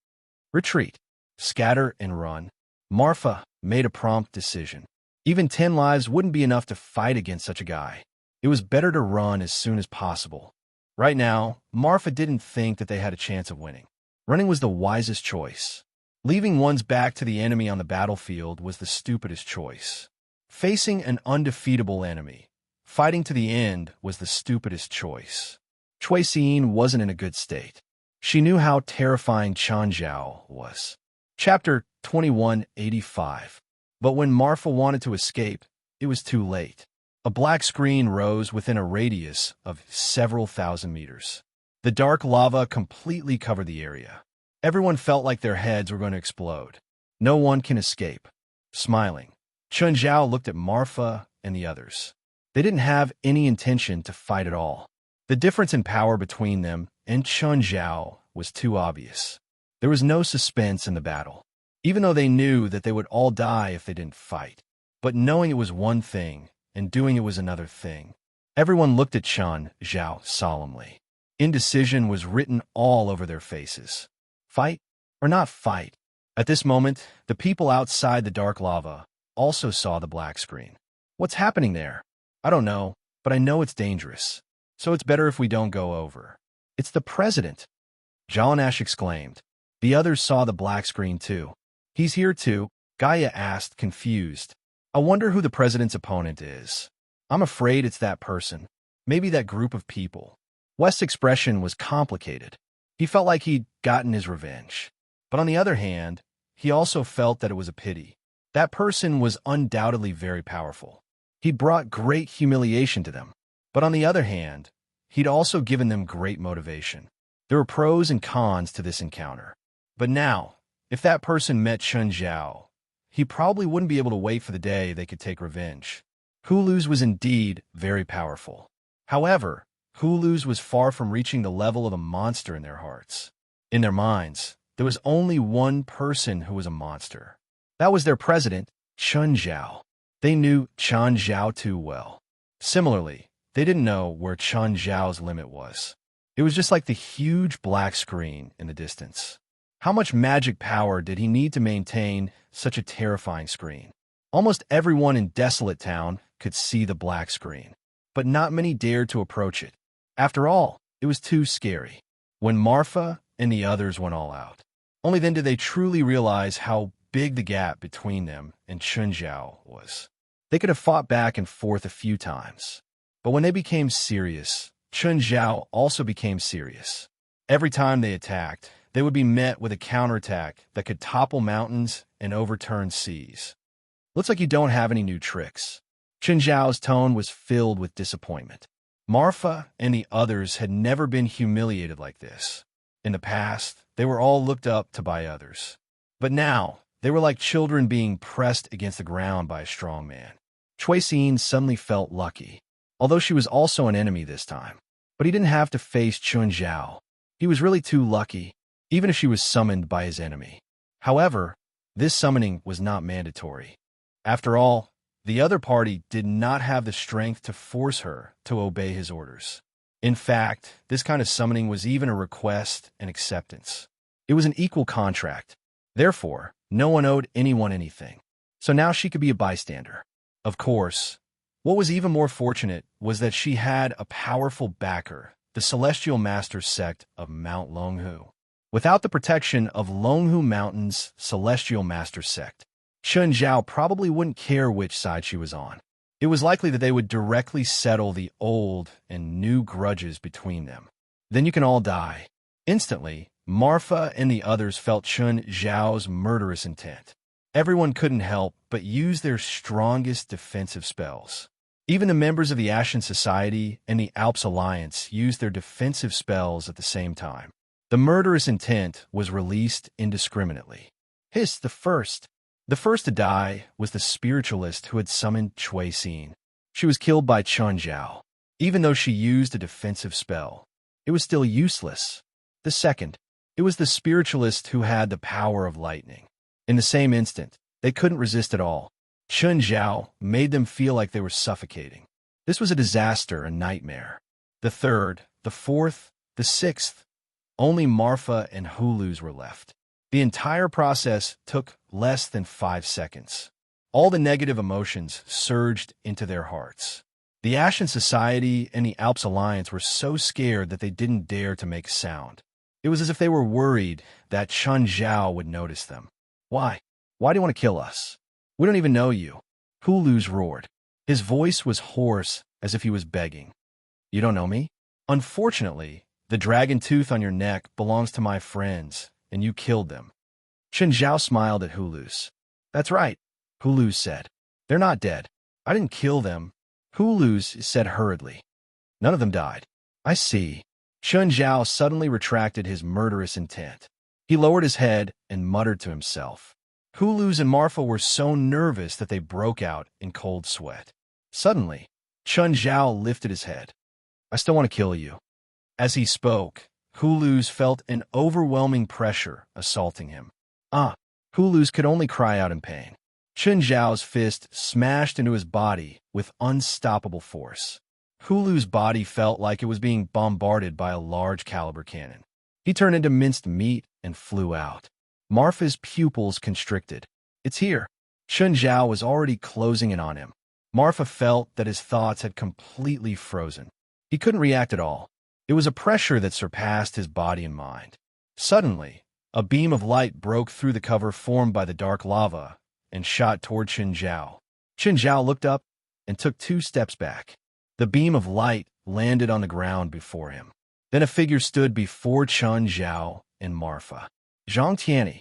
Retreat. Scatter and run. Marfa made a prompt decision. Even 10 lives wouldn't be enough to fight against such a guy. It was better to run as soon as possible. Right now, Marfa didn't think that they had a chance of winning. Running was the wisest choice. Leaving one's back to the enemy on the battlefield was the stupidest choice. Facing an undefeatable enemy, fighting to the end was the stupidest choice. Cui Xin wasn't in a good state. She knew how terrifying Chun Zhao was. Chapter 2185. But when Marfa wanted to escape, it was too late. A black screen rose within a radius of several thousand meters. The dark lava completely covered the area. Everyone felt like their heads were going to explode. No one can escape. Smiling, Chun Zhao looked at Marfa and the others. They didn't have any intention to fight at all. The difference in power between them and Chun Zhao was too obvious. There was no suspense in the battle, even though they knew that they would all die if they didn't fight. But knowing it was one thing, and doing it was another thing. Everyone looked at Chun Zhao solemnly. Indecision was written all over their faces. Fight or not fight? At this moment, the people outside the dark lava also saw the black screen. What's happening there? I don't know, but I know it's dangerous. So it's better if we don't go over. It's the president, Jalanash exclaimed. The others saw the black screen too. He's here too, Gaia asked, confused. I wonder who the president's opponent is. I'm afraid it's that person. Maybe that group of people. West's expression was complicated. He felt like he'd gotten his revenge. But on the other hand, he also felt that it was a pity. That person was undoubtedly very powerful. He'd brought great humiliation to them. But on the other hand, he'd also given them great motivation. There were pros and cons to this encounter. But now, if that person met Chun Zhao, he probably wouldn't be able to wait for the day they could take revenge. Huluz was indeed very powerful. However, Huluz was far from reaching the level of a monster in their hearts. In their minds, there was only one person who was a monster. That was their president, Chun Zhao. They knew Chun Zhao too well. Similarly, they didn't know where Chun Zhao's limit was. It was just like the huge black screen in the distance. How much magic power did he need to maintain such a terrifying screen? Almost everyone in Desolate Town could see the black screen, but not many dared to approach it. After all, it was too scary. When Marfa and the others went all out, only then did they truly realize how big the gap between them and Chun Zhao was. They could have fought back and forth a few times, but when they became serious, Chun Zhao also became serious. Every time they attacked, they would be met with a counterattack that could topple mountains and overturn seas. Looks like you don't have any new tricks. Chun Zhao's tone was filled with disappointment. Marfa and the others had never been humiliated like this. In the past, they were all looked up to by others. But now, they were like children being pressed against the ground by a strong man. Cui Xin suddenly felt lucky, although she was also an enemy this time. But he didn't have to face Chun Zhao. He was really too lucky, even if she was summoned by his enemy. However, this summoning was not mandatory. After all, the other party did not have the strength to force her to obey his orders. In fact, this kind of summoning was even a request and acceptance. It was an equal contract. Therefore, no one owed anyone anything. So now she could be a bystander. Of course, what was even more fortunate was that she had a powerful backer, the Celestial Master sect of Mount Longhu. Without the protection of Longhu Mountain's Celestial Master sect, Chun Zhao probably wouldn't care which side she was on. It was likely that they would directly settle the old and new grudges between them. Then you can all die. Instantly, Marfa and the others felt Chun Zhao's murderous intent. Everyone couldn't help but use their strongest defensive spells. Even the members of the Ashen Society and the Alps Alliance used their defensive spells at the same time. The murderous intent was released indiscriminately. Hiss, the first. The first to die was the spiritualist who had summoned Cui Xin. She was killed by Chun Zhao. Even though she used a defensive spell, it was still useless. The second, it was the spiritualist who had the power of lightning. In the same instant, they couldn't resist at all. Chun Zhao made them feel like they were suffocating. This was a disaster, a nightmare. The third, the fourth, the sixth. Only Marfa and Hulus were left. The entire process took less than 5 seconds. All the negative emotions surged into their hearts. The Ashen Society and the Alps Alliance were so scared that they didn't dare to make a sound. It was as if they were worried that Chun Zhao would notice them. Why? Why do you want to kill us? We don't even know you. Hulus roared. His voice was hoarse, as if he was begging. You don't know me? Unfortunately, the dragon tooth on your neck belongs to my friends, and you killed them. Chun Zhao smiled at Hulus. That's right, Hulus said. They're not dead. I didn't kill them. Hulus said hurriedly. None of them died. I see. Chun Zhao suddenly retracted his murderous intent. He lowered his head and muttered to himself. Hulus and Marfa were so nervous that they broke out in cold sweat. Suddenly, Chun Zhao lifted his head. I still want to kill you. As he spoke, Hulus felt an overwhelming pressure assaulting him. Hulus could only cry out in pain. Chun Zhao's fist smashed into his body with unstoppable force. Hulu's body felt like it was being bombarded by a large caliber cannon. He turned into minced meat and flew out. Marfa's pupils constricted. It's here. Chun Zhao was already closing in on him. Marfa felt that his thoughts had completely frozen. He couldn't react at all. It was a pressure that surpassed his body and mind. Suddenly, a beam of light broke through the cover formed by the dark lava and shot toward Chun Zhao. Chun Zhao looked up and took 2 steps back. The beam of light landed on the ground before him. Then a figure stood before Chun Zhao and Marfa. Zhang Tianyi.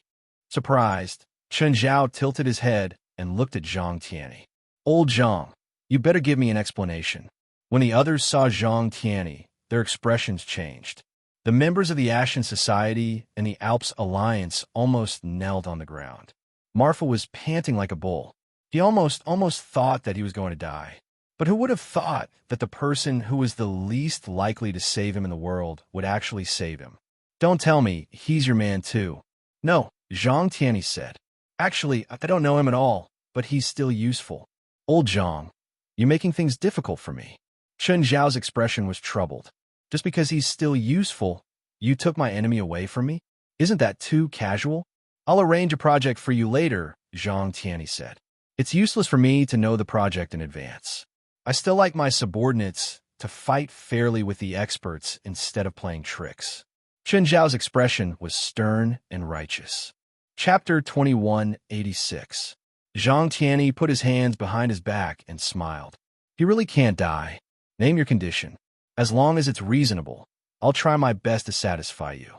Surprised, Chun Zhao tilted his head and looked at Zhang Tianyi. Old Zhang, you better give me an explanation. When the others saw Zhang Tianyi, their expressions changed. The members of the Ashen Society and the Alps Alliance almost knelt on the ground. Marfa was panting like a bull. He almost thought that he was going to die. But who would have thought that the person who was the least likely to save him in the world would actually save him? Don't tell me he's your man too. No, Zhang Tianyi said. Actually, I don't know him at all, but he's still useful. Old Zhang, you're making things difficult for me. Chun Zhao's expression was troubled. Just because he's still useful, you took my enemy away from me? Isn't that too casual? I'll arrange a project for you later, Zhang Tianyi said. It's useless for me to know the project in advance. I still like my subordinates to fight fairly with the experts instead of playing tricks. Chun Zhao's expression was stern and righteous. Chapter 2186. Zhang Tianyi put his hands behind his back and smiled. He really can't die. Name your condition. As long as it's reasonable, I'll try my best to satisfy you.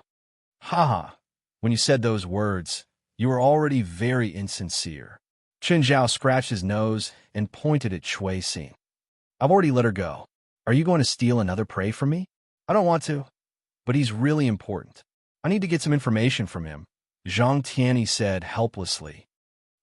Ha! When you said those words, you were already very insincere. Chun Zhao scratched his nose and pointed at Cui Xin. I've already let her go. Are you going to steal another prey from me? I don't want to, but he's really important. I need to get some information from him, Zhang Tianyi said helplessly.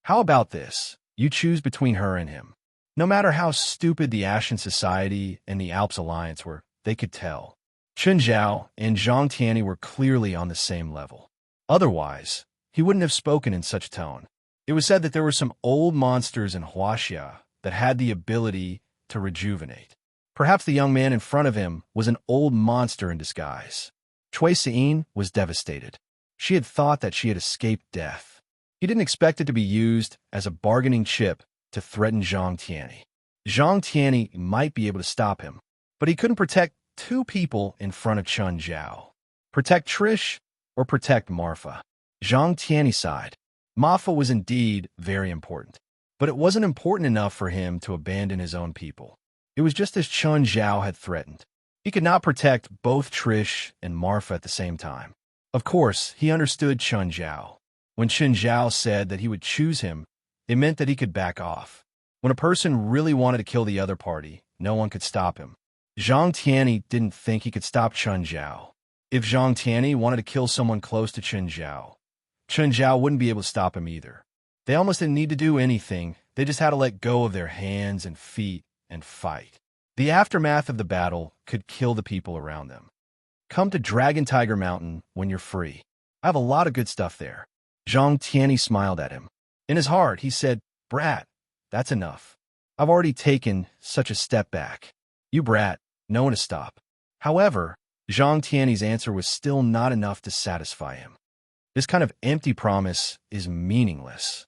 How about this? You choose between her and him. No matter how stupid the Ashen Society and the Alps Alliance were, they could tell. Chun Zhao and Zhang Tianyi were clearly on the same level. Otherwise, he wouldn't have spoken in such tone. It was said that there were some old monsters in Huaxia that had the ability to rejuvenate. Perhaps the young man in front of him was an old monster in disguise. Cui Xin was devastated. She had thought that she had escaped death. He didn't expect it to be used as a bargaining chip to threaten Zhang Tianyi. Zhang Tianyi might be able to stop him, but he couldn't protect 2 people in front of Chun Zhao. Protect Trish or protect Marfa? Zhang Tianyi sighed. Marfa was indeed very important, but it wasn't important enough for him to abandon his own people. It was just as Chun Zhao had threatened. He could not protect both Trish and Marfa at the same time. Of course, he understood Chun Zhao. When Chun Zhao said that he would choose him, it meant that he could back off. When a person really wanted to kill the other party, no one could stop him. Zhang Tianyi didn't think he could stop Chun Zhao. If Zhang Tianyi wanted to kill someone close to Chen Zhao wouldn't be able to stop him either. They almost didn't need to do anything. They just had to let go of their hands and feet and fight. The aftermath of the battle could kill the people around them. Come to Dragon Tiger Mountain when you're free. I have a lot of good stuff there. Zhang Tianyi smiled at him. In his heart, he said, Brat, that's enough. I've already taken such a step back. You brat, know when to stop. However, Zhang Tianyi's answer was still not enough to satisfy him. This kind of empty promise is meaningless.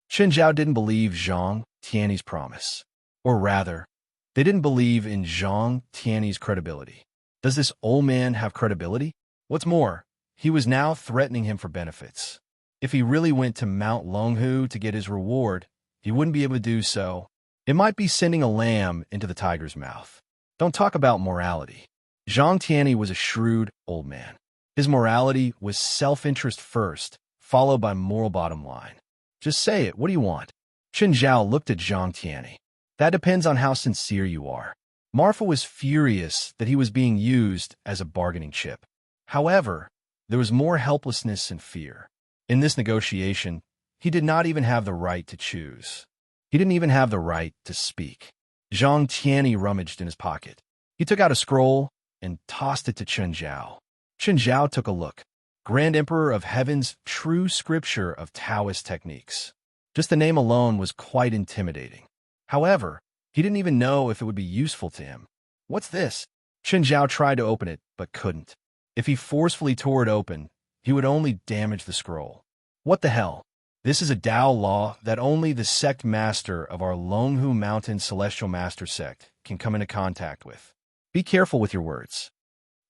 Chen Zhao didn't believe Zhang Tianyi's promise. Or rather, they didn't believe in Zhang Tianyi's credibility. Does this old man have credibility? What's more, he was now threatening him for benefits. If he really went to Mount Longhu to get his reward, he wouldn't be able to do so. It might be sending a lamb into the tiger's mouth. Don't talk about morality. Zhang Tianyi was a shrewd old man. His morality was self-interest first, followed by moral bottom line. Just say it. What do you want? Chen Zhao looked at Zhang Tianyi. That depends on how sincere you are. Marfa was furious that he was being used as a bargaining chip. However, there was more helplessness and fear. In this negotiation, he did not even have the right to choose. He didn't even have the right to speak. Zhang Tianyi rummaged in his pocket. He took out a scroll and tossed it to Chen Zhao. Chen Zhao took a look. Grand Emperor of Heaven's true scripture of Taoist techniques. Just the name alone was quite intimidating. However, he didn't even know if it would be useful to him. What's this? Chen Zhao tried to open it, but couldn't. If he forcefully tore it open, he would only damage the scroll. What the hell? This is a Dao law that only the sect master of our Longhu Mountain Celestial Master sect can come into contact with. Be careful with your words.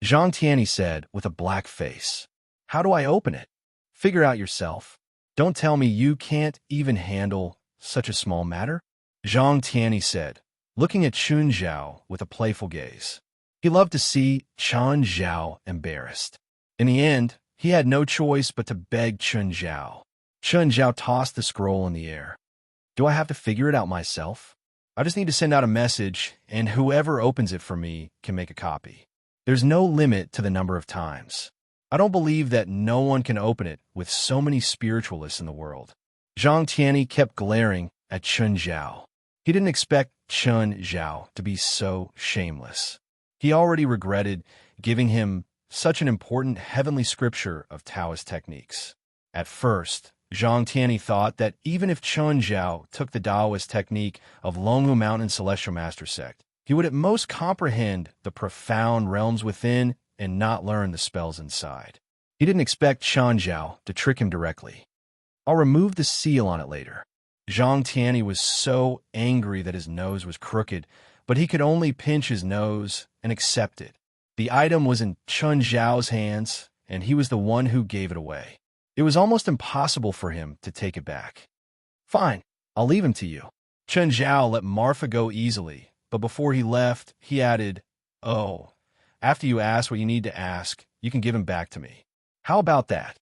Zhang Tianyi said with a black face. How do I open it? Figure out yourself. Don't tell me you can't even handle such a small matter. Zhang Tianyi said, looking at Chen Zhao with a playful gaze. He loved to see Chen Zhao embarrassed. In the end, he had no choice but to beg Chen Zhao. Chen Zhao tossed the scroll in the air. Do I have to figure it out myself? I just need to send out a message, and whoever opens it for me can make a copy. There's no limit to the number of times. I don't believe that no one can open it with so many spiritualists in the world. Zhang Tianyi kept glaring at Chen Zhao. He didn't expect Chen Zhao to be so shameless. He already regretted giving him such an important heavenly scripture of Taoist techniques. At first, Zhang Tianyi thought that even if Chen Zhao took the Taoist technique of Longhu Mountain Celestial Master Sect, he would at most comprehend the profound realms within and not learn the spells inside. He didn't expect Chen Zhao to trick him directly. I'll remove the seal on it later. Zhang Tianyi was so angry that his nose was crooked, but he could only pinch his nose and accept it. The item was in Chen Zhao's hands, and he was the one who gave it away. It was almost impossible for him to take it back. Fine, I'll leave him to you. Chen Zhao let Marfa go easily, but before he left, he added, Oh, after you ask what you need to ask, you can give him back to me. How about that?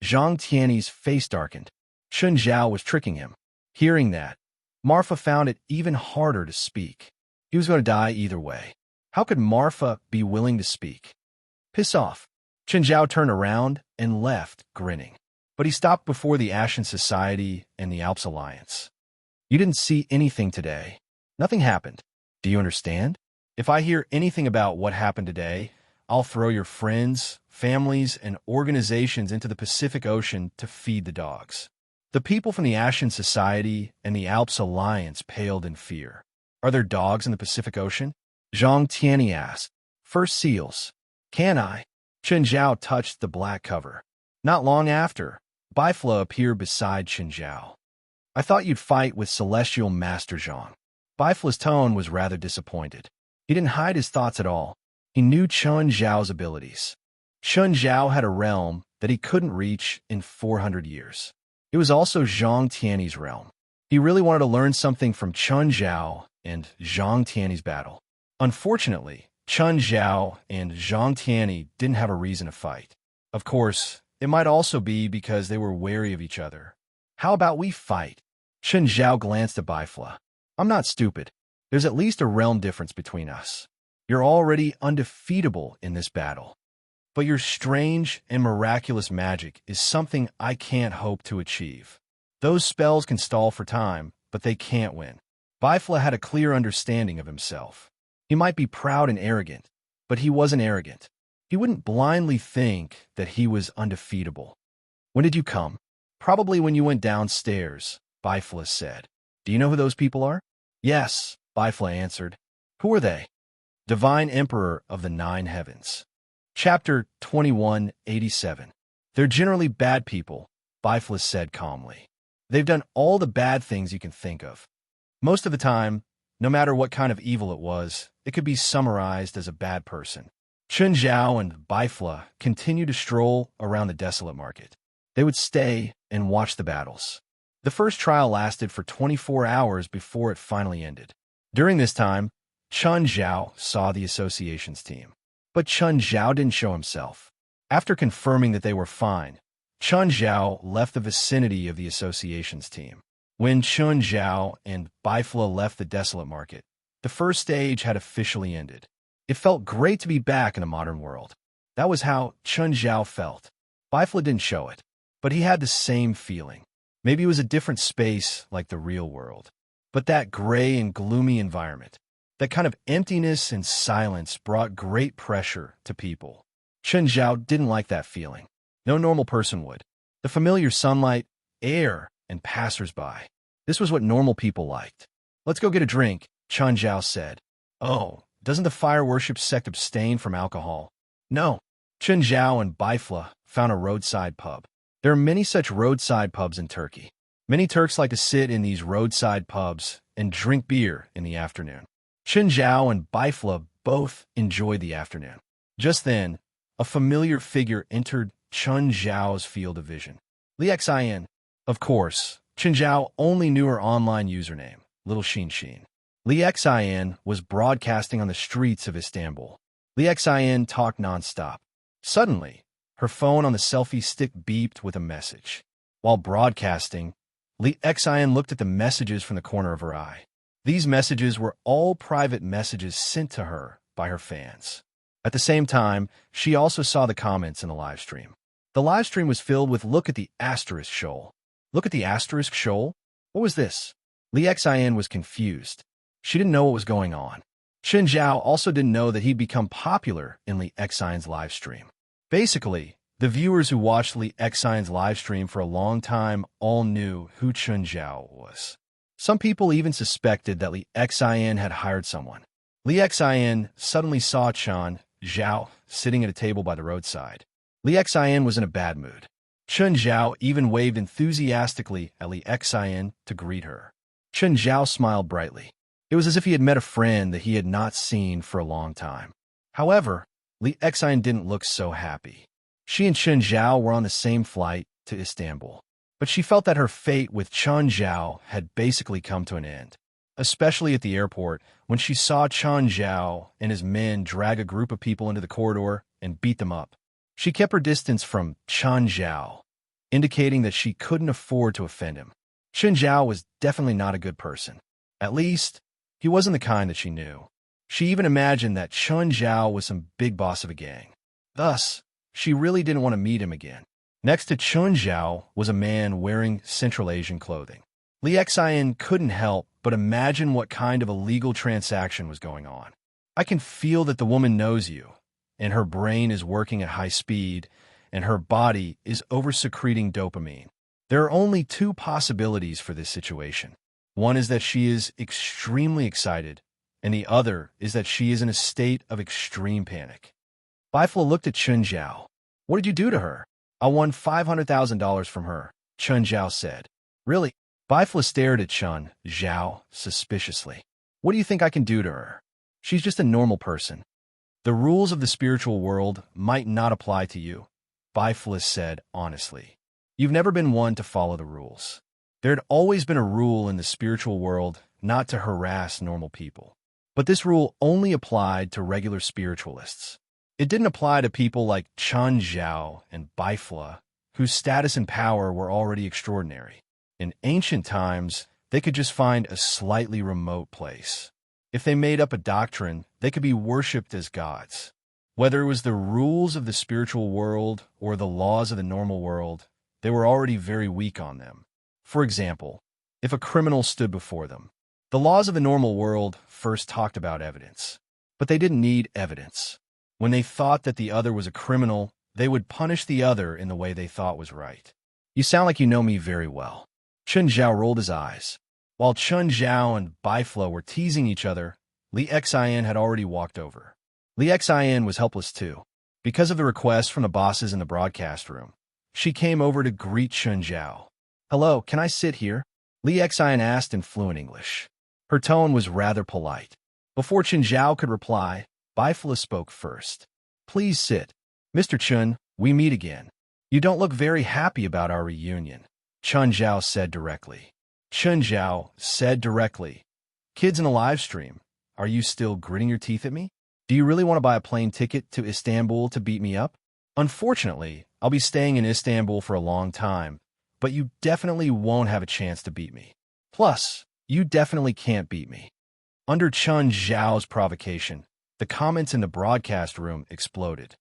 Zhang Tianyi's face darkened. Chen Zhao was tricking him. Hearing that, Marfa found it even harder to speak. He was going to die either way. How could Marfa be willing to speak? Piss off. Chen Zhao turned around and left, grinning. But he stopped before the Ashen Society and the Alps Alliance. You didn't see anything today. Nothing happened. Do you understand? If I hear anything about what happened today, I'll throw your friends, families, and organizations into the Pacific Ocean to feed the dogs. The people from the Ashen Society and the Alps Alliance paled in fear. Are there dogs in the Pacific Ocean? Zhang Tianyi asked. First seals. Can I? Chen Zhao touched the black cover. Not long after, Bifla appeared beside Chen Zhao. I thought you'd fight with Celestial Master Zhang. Bifla's tone was rather disappointed. He didn't hide his thoughts at all. He knew Chen Zhao's abilities. Chen Zhao had a realm that he couldn't reach in 400 years. It was also Zhang Tianyi's realm. He really wanted to learn something from Chen Zhao and Zhang Tianyi's battle. Unfortunately, Chen Zhao and Zhang Tianyi didn't have a reason to fight. Of course, it might also be because they were wary of each other. How about we fight? Chen Zhao glanced at Bifla. I'm not stupid. There's at least a realm difference between us. You're already undefeatable in this battle. but your strange and miraculous magic is something I can't hope to achieve. Those spells can stall for time, but they can't win. Bifla had a clear understanding of himself. He might be proud and arrogant, but he wasn't arrogant. He wouldn't blindly think that he was undefeatable. When did you come? Probably when you went downstairs, Bifla said. Do you know who those people are? Yes, Bifla answered. Who are they? Divine Emperor of the Nine Heavens. Chapter 2187. They're generally bad people, Bifla said calmly. They've done all the bad things you can think of. Most of the time, no matter what kind of evil it was, it could be summarized as a bad person. Chun Zhao and Bifla continued to stroll around the desolate market. They would stay and watch the battles. The first trial lasted for 24 hours before it finally ended. During this time, Chun Zhao saw the association's team. But Chun Zhao didn't show himself. After confirming that they were fine, Chun Zhao left the vicinity of the association's team. When Chun Zhao and Bifla left the desolate market, the first stage had officially ended. It felt great to be back in the modern world. That was how Chun Zhao felt. Bifla didn't show it, but he had the same feeling. Maybe it was a different space like the real world. But that gray and gloomy environment, that kind of emptiness and silence brought great pressure to people. Chun Zhao didn't like that feeling. No normal person would. The familiar sunlight, air, and passers-by. This was what normal people liked. Let's go get a drink, Chun Zhao said. Oh, doesn't the fire worship sect abstain from alcohol? No. Chun Zhao and Bifla found a roadside pub. There are many such roadside pubs in Turkey. Many Turks like to sit in these roadside pubs and drink beer in the afternoon. Chun Zhao and Bifla both enjoyed the afternoon. Just then, a familiar figure entered Chun Zhao's field of vision. Li Xin. Of course, Chun Zhao only knew her online username, Little Xin Xin. Li Xin was broadcasting on the streets of Istanbul. Li Xin talked nonstop. Suddenly, her phone on the selfie stick beeped with a message. While broadcasting, Li Xin looked at the messages from the corner of her eye. These messages were all private messages sent to her by her fans. At the same time, she also saw the comments in the live stream. The live stream was filled with "Look at the asterisk shoal." Look at the asterisk shoal? What was this? Li Xin was confused. She didn't know what was going on. Chun Zhao also didn't know that he'd become popular in Li Xin's live stream. Basically, the viewers who watched Li Xin's live stream for a long time all knew who Chun Zhao was. Some people even suspected that Li Xin had hired someone. Li Xin suddenly saw Chun Zhao sitting at a table by the roadside. Li Xin was in a bad mood. Chun Zhao even waved enthusiastically at Li Xin to greet her. Chun Zhao smiled brightly. It was as if he had met a friend that he had not seen for a long time. However, Li Xin didn't look so happy. She and Chun Zhao were on the same flight to Istanbul, but she felt that her fate with Chun Zhao had basically come to an end, especially at the airport when she saw Chun Zhao and his men drag a group of people into the corridor and beat them up. She kept her distance from Chun Zhao, indicating that she couldn't afford to offend him. Chun Zhao was definitely not a good person. At least, he wasn't the kind that she knew. She even imagined that Chun Zhao was some big boss of a gang. Thus, she really didn't want to meet him again. Next to Chun Zhao was a man wearing Central Asian clothing. Li Xin couldn't help but imagine what kind of illegal transaction was going on. I can feel that the woman knows you, and her brain is working at high speed, and her body is over-secreting dopamine. There are only two possibilities for this situation. One is that she is extremely excited, and the other is that she is in a state of extreme panic. Bifla looked at Chun Zhao. What did you do to her? I won $500,000 from her, Chun Zhao said. Really? Bifla stared at Chun Zhao suspiciously. What do you think I can do to her? She's just a normal person. The rules of the spiritual world might not apply to you, Bifla said honestly. You've never been one to follow the rules. There had always been a rule in the spiritual world not to harass normal people. But this rule only applied to regular spiritualists. It didn't apply to people like Chun Zhao and Bifla, whose status and power were already extraordinary. In ancient times, they could just find a slightly remote place. If they made up a doctrine, they could be worshipped as gods. Whether it was the rules of the spiritual world or the laws of the normal world, they were already very weak on them. For example, if a criminal stood before them, the laws of the normal world first talked about evidence. But they didn't need evidence. When they thought that the other was a criminal, they would punish the other in the way they thought was right. You sound like you know me very well. Chun Zhao rolled his eyes. While Chun Zhao and Bai Fle were teasing each other, Li Xian had already walked over. Li Xian was helpless too. Because of the request from the bosses in the broadcast room, she came over to greet Chun Zhao. "Hello, can I sit here?" Li Xian asked in fluent English. Her tone was rather polite. Before Chun Zhao could reply, Bai Fle spoke first. "Please sit. Mr. Chun, we meet again. You don't look very happy about our reunion," Chun Zhao said directly. Chun Zhao said directly, "Kids in the live stream, are you still gritting your teeth at me? Do you really want to buy a plane ticket to Istanbul to beat me up? Unfortunately, I'll be staying in Istanbul for a long time, but you definitely won't have a chance to beat me. Plus, you definitely can't beat me." Under Chun Zhao's provocation, the comments in the broadcast room exploded.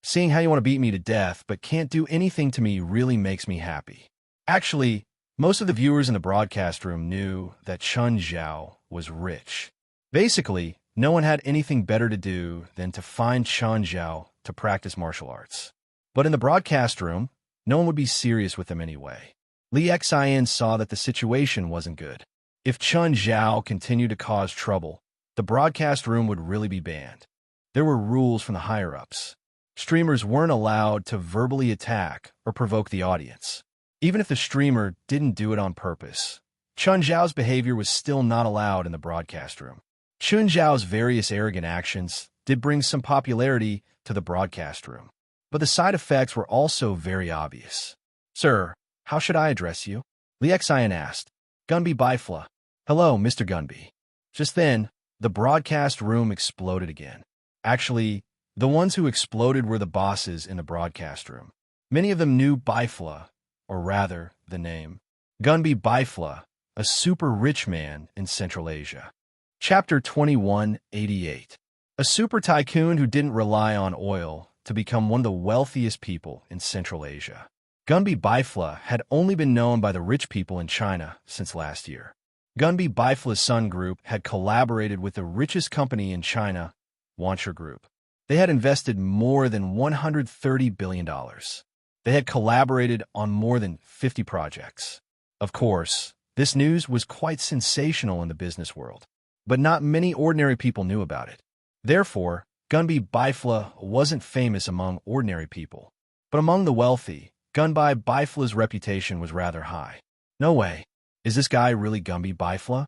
"Seeing how you want to beat me to death but can't do anything to me really makes me happy." Actually, most of the viewers in the broadcast room knew that Chun Zhao was rich. Basically, no one had anything better to do than to find Chun Zhao to practice martial arts. But in the broadcast room, no one would be serious with them anyway. Li Xian saw that the situation wasn't good. If Chun Zhao continued to cause trouble, the broadcast room would really be banned. There were rules from the higher-ups. Streamers weren't allowed to verbally attack or provoke the audience. Even if the streamer didn't do it on purpose, Chun Zhao's behavior was still not allowed in the broadcast room. Chun Zhao's various arrogant actions did bring some popularity to the broadcast room, but the side effects were also very obvious. "Sir, how should I address you?" Li Xian asked. "Gunbi Bai Fle." "Hello, Mr. Gunbi." Just then, the broadcast room exploded again. Actually, the ones who exploded were the bosses in the broadcast room. Many of them knew Bai Fle, or rather, the name Gunbi Bai Fle, a super rich man in Central Asia. Chapter 2188. A super tycoon who didn't rely on oil to become one of the wealthiest people in Central Asia. Gunbi Bai Fle had only been known by the rich people in China since last year. Gunbi Bai Fle's Sun Group had collaborated with the richest company in China, Wancher Group. They had invested more than $130 billion. They had collaborated on more than 50 projects. Of course, this news was quite sensational in the business world, but not many ordinary people knew about it. Therefore, Gunbi Bai Fle wasn't famous among ordinary people, but among the wealthy, Gunbi Bai Fle's reputation was rather high. "No way. Is this guy really Gunbi Bai Fle?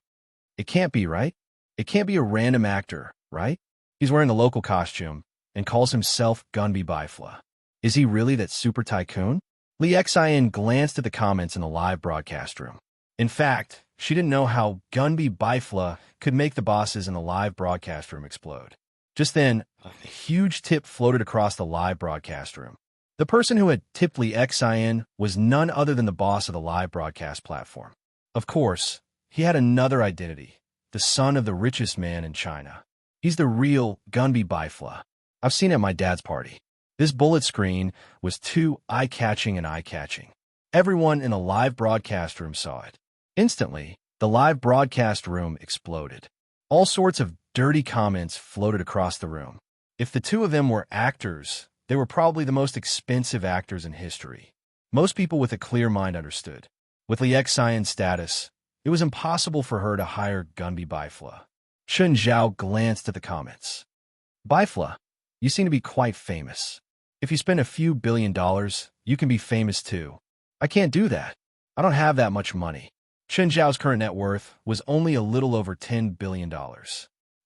It can't be, right? It can't be a random actor, right? He's wearing a local costume and calls himself Gunbi Bai Fle. Is he really that super tycoon?" Li Xian glanced at the comments in the live broadcast room. In fact, she didn't know how Gunbi Bai Fle could make the bosses in the live broadcast room explode. Just then, a huge tip floated across the live broadcast room. The person who had tipped Li Xian was none other than the boss of the live broadcast platform. Of course, he had another identity, the son of the richest man in China. He's the real Gunbi Bai Fle. I've seen it at my dad's party. This bullet screen was too eye-catching and eye-catching. Everyone in the live broadcast room saw it. Instantly, the live broadcast room exploded. All sorts of dirty comments floated across the room. If the two of them were actors, they were probably the most expensive actors in history. Most people with a clear mind understood. With Li Xian's status, it was impossible for her to hire Gunbi Bai Fle. Chun Zhao glanced at the comments. "Bai Fle, you seem to be quite famous. If you spend a few $1 billion, you can be famous too. I can't do that. I don't have that much money." Chun Zhao's current net worth was only a little over $10 billion.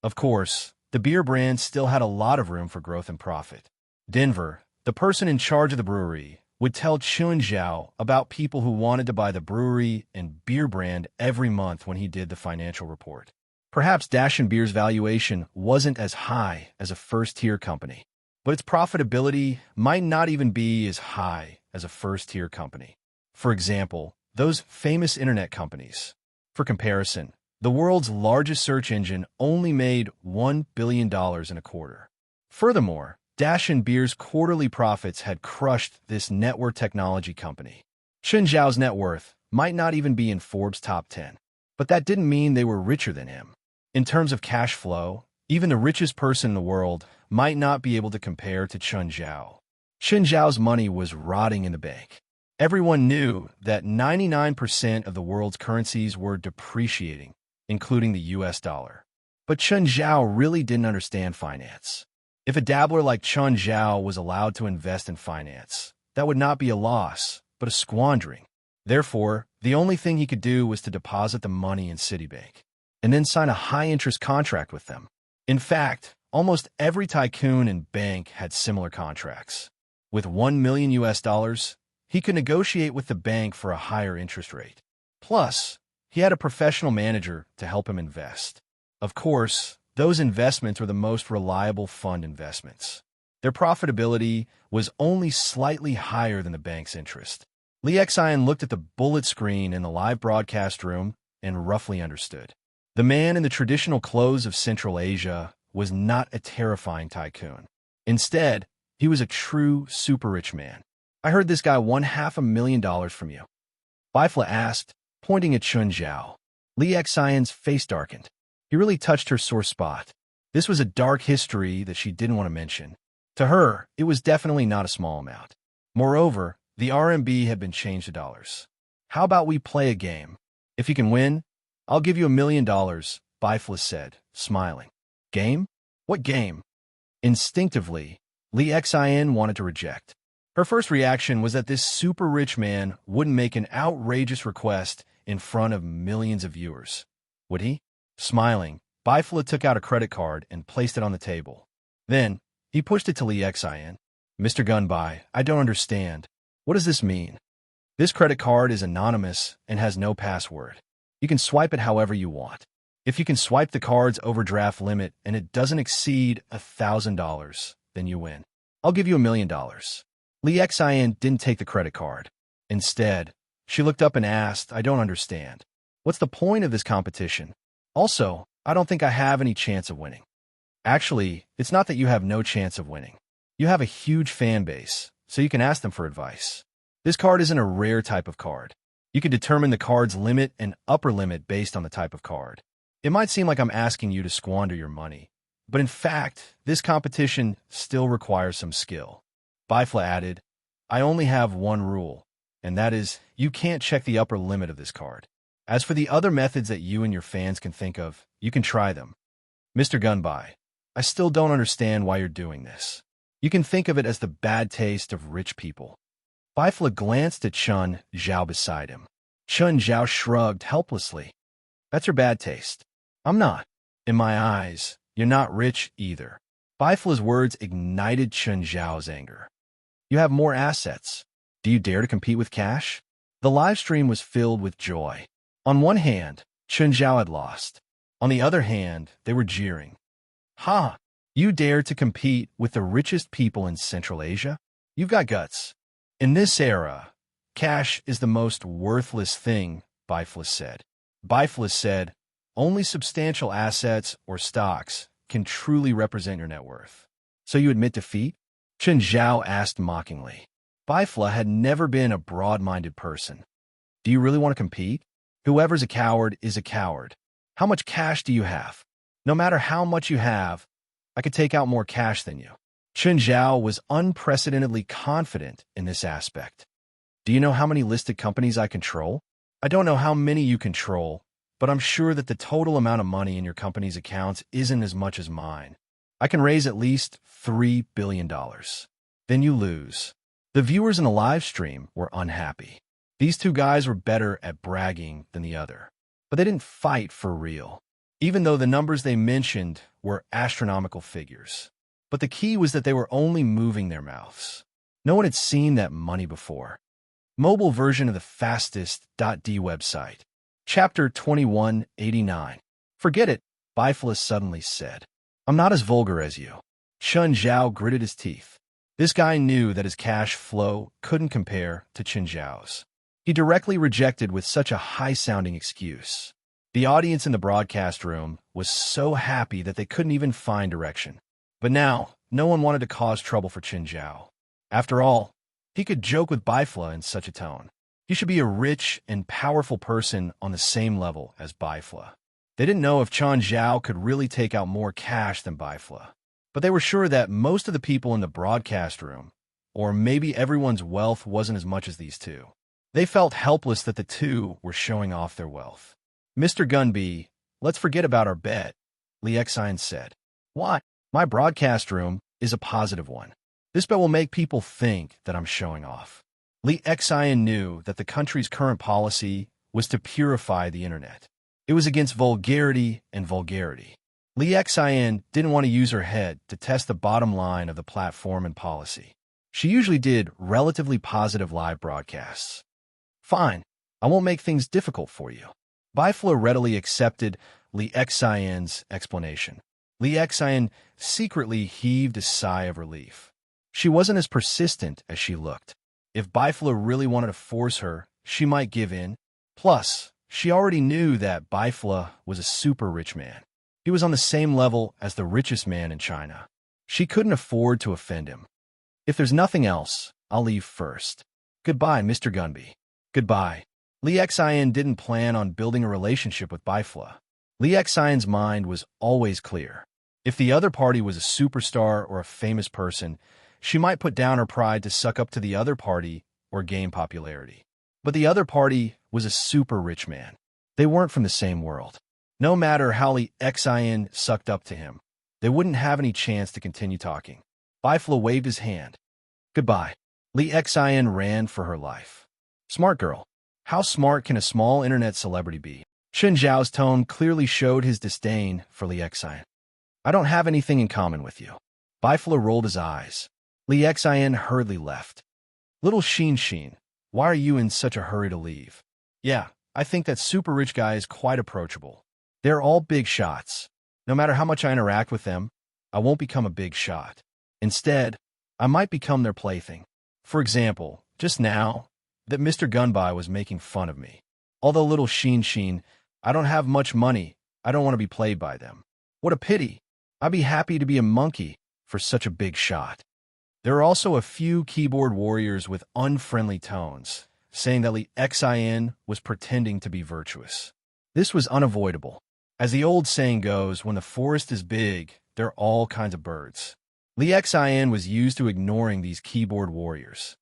Of course, the beer brand still had a lot of room for growth and profit. Denver, the person in charge of the brewery, would tell Chun Zhao about people who wanted to buy the brewery and beer brand every month when he did the financial report. Perhaps Dashin Beer's valuation wasn't as high as a first-tier company, but its profitability might not even be as high as a first-tier company. For example, those famous internet companies. For comparison, the world's largest search engine only made $1 billion in a quarter. Furthermore, Dash and Beer's quarterly profits had crushed this network technology company. Chen Zhao's net worth might not even be in Forbes' top 10, but that didn't mean they were richer than him. In terms of cash flow, even the richest person in the world might not be able to compare to Chen Zhao. Chen Zhao's money was rotting in the bank. Everyone knew that 99% of the world's currencies were depreciating, including the US dollar. But Chen Zhao really didn't understand finance. If a dabbler like Chen Zhao was allowed to invest in finance, that would not be a loss, but a squandering. Therefore, the only thing he could do was to deposit the money in Citibank, and then sign a high-interest contract with them. In fact, almost every tycoon and bank had similar contracts. With $1 million US, he could negotiate with the bank for a higher interest rate. Plus, he had a professional manager to help him invest. Of course, those investments were the most reliable fund investments. Their profitability was only slightly higher than the bank's interest. Li Xian looked at the bullet screen in the live broadcast room and roughly understood. The man in the traditional clothes of Central Asia was not a terrifying tycoon. Instead, he was a true super-rich man. I heard this guy won $500,000 from you. Bifla asked, pointing at Chen Zhao. Li Xian's face darkened. He really touched her sore spot. This was a dark history that she didn't want to mention. To her, it was definitely not a small amount. Moreover, the RMB had been changed to dollars. How about we play a game? If you can win, I'll give you $1 million, Bifla said, smiling. Game? What game? Instinctively, Li Xian wanted to reject. Her first reaction was that this super-rich man wouldn't make an outrageous request in front of millions of viewers. Would he? Smiling, Bifla took out a credit card and placed it on the table. Then, he pushed it to Li Xian. Mr. Gunbai, I don't understand. What does this mean? This credit card is anonymous and has no password. You can swipe it however you want. If you can swipe the card's overdraft limit and it doesn't exceed $1,000, then you win. I'll give you $1 million. Li Xian didn't take the credit card. Instead, she looked up and asked, I don't understand. What's the point of this competition? Also, I don't think I have any chance of winning. Actually, it's not that you have no chance of winning. You have a huge fan base, so you can ask them for advice. This card isn't a rare type of card. You can determine the card's limit and upper limit based on the type of card. It might seem like I'm asking you to squander your money, but in fact, this competition still requires some skill. Bifla added, I only have one rule, and that is, you can't check the upper limit of this card. As for the other methods that you and your fans can think of, you can try them. Mr. Gunbai, I still don't understand why you're doing this. You can think of it as the bad taste of rich people. Bifla glanced at Chen Zhao beside him. Chen Zhao shrugged helplessly. That's your bad taste. I'm not. In my eyes, you're not rich either. Bifla's words ignited Chen Zhao's anger. You have more assets. Do you dare to compete with cash? The live stream was filled with joy. On one hand, Chen Zhao had lost. On the other hand, they were jeering. Ha! You dare to compete with the richest people in Central Asia? You've got guts. In this era, cash is the most worthless thing, Bifla said. Bifla said, only substantial assets or stocks can truly represent your net worth. So you admit defeat? Chen Zhao asked mockingly. Bifla had never been a broad-minded person. Do you really want to compete? Whoever's a coward is a coward. How much cash do you have? No matter how much you have, I could take out more cash than you. Chen Zhao was unprecedentedly confident in this aspect. Do you know how many listed companies I control? I don't know how many you control, but I'm sure that the total amount of money in your company's accounts isn't as much as mine. I can raise at least $3 billion. Then you lose. The viewers in the live stream were unhappy. These two guys were better at bragging than the other, but they didn't fight for real, even though the numbers they mentioned were astronomical figures. But the key was that they were only moving their mouths. No one had seen that money before. Mobile version of the fastest.d website. Chapter 2189. Forget it, Bifla suddenly said. I'm not as vulgar as you. Chen Zhao gritted his teeth. This guy knew that his cash flow couldn't compare to Chen Zhao's. He directly rejected with such a high-sounding excuse. The audience in the broadcast room was so happy that they couldn't even find direction. But now, no one wanted to cause trouble for Qin Zhao. After all, he could joke with Bifla in such a tone. He should be a rich and powerful person on the same level as Bifla. They didn't know if Chen Zhao could really take out more cash than Bifla, but they were sure that most of the people in the broadcast room, or maybe everyone's wealth, wasn't as much as these two. They felt helpless that the two were showing off their wealth. Mr. Gunby, let's forget about our bet, Li Xian said. Why? My broadcast room is a positive one. This bet will make people think that I'm showing off. Li Xian knew that the country's current policy was to purify the internet. It was against vulgarity and vulgarity. Li Xian didn't want to use her head to test the bottom line of the platform and policy. She usually did relatively positive live broadcasts. Fine, I won't make things difficult for you. Bifla readily accepted Li Xian's explanation. Li Xian secretly heaved a sigh of relief. She wasn't as persistent as she looked. If Bifla really wanted to force her, she might give in. Plus, she already knew that Bifla was a super rich man. He was on the same level as the richest man in China. She couldn't afford to offend him. If there's nothing else, I'll leave first. Goodbye, Mr. Gunby. Goodbye. Li Xian didn't plan on building a relationship with Bifla. Li Xian's mind was always clear. If the other party was a superstar or a famous person, she might put down her pride to suck up to the other party or gain popularity. But the other party was a super rich man. They weren't from the same world. No matter how Li Xian sucked up to him, they wouldn't have any chance to continue talking. Bifla waved his hand. Goodbye. Li Xian ran for her life. Smart girl. How smart can a small internet celebrity be? Qin Zhao's tone clearly showed his disdain for Li Xian. I don't have anything in common with you. Bifla rolled his eyes. Li Xian hurriedly left. Little Xin, why are you in such a hurry to leave? Yeah, I think that super rich guy is quite approachable. They're all big shots. No matter how much I interact with them, I won't become a big shot. Instead, I might become their plaything. For example, just now, that Mr. Gunby was making fun of me. Although little Xin, I don't have much money, I don't want to be played by them. What a pity. I'd be happy to be a monkey for such a big shot. There are also a few keyboard warriors with unfriendly tones, saying that Li Xian was pretending to be virtuous. This was unavoidable. As the old saying goes, when the forest is big, there are all kinds of birds. Li Xian was used to ignoring these keyboard warriors.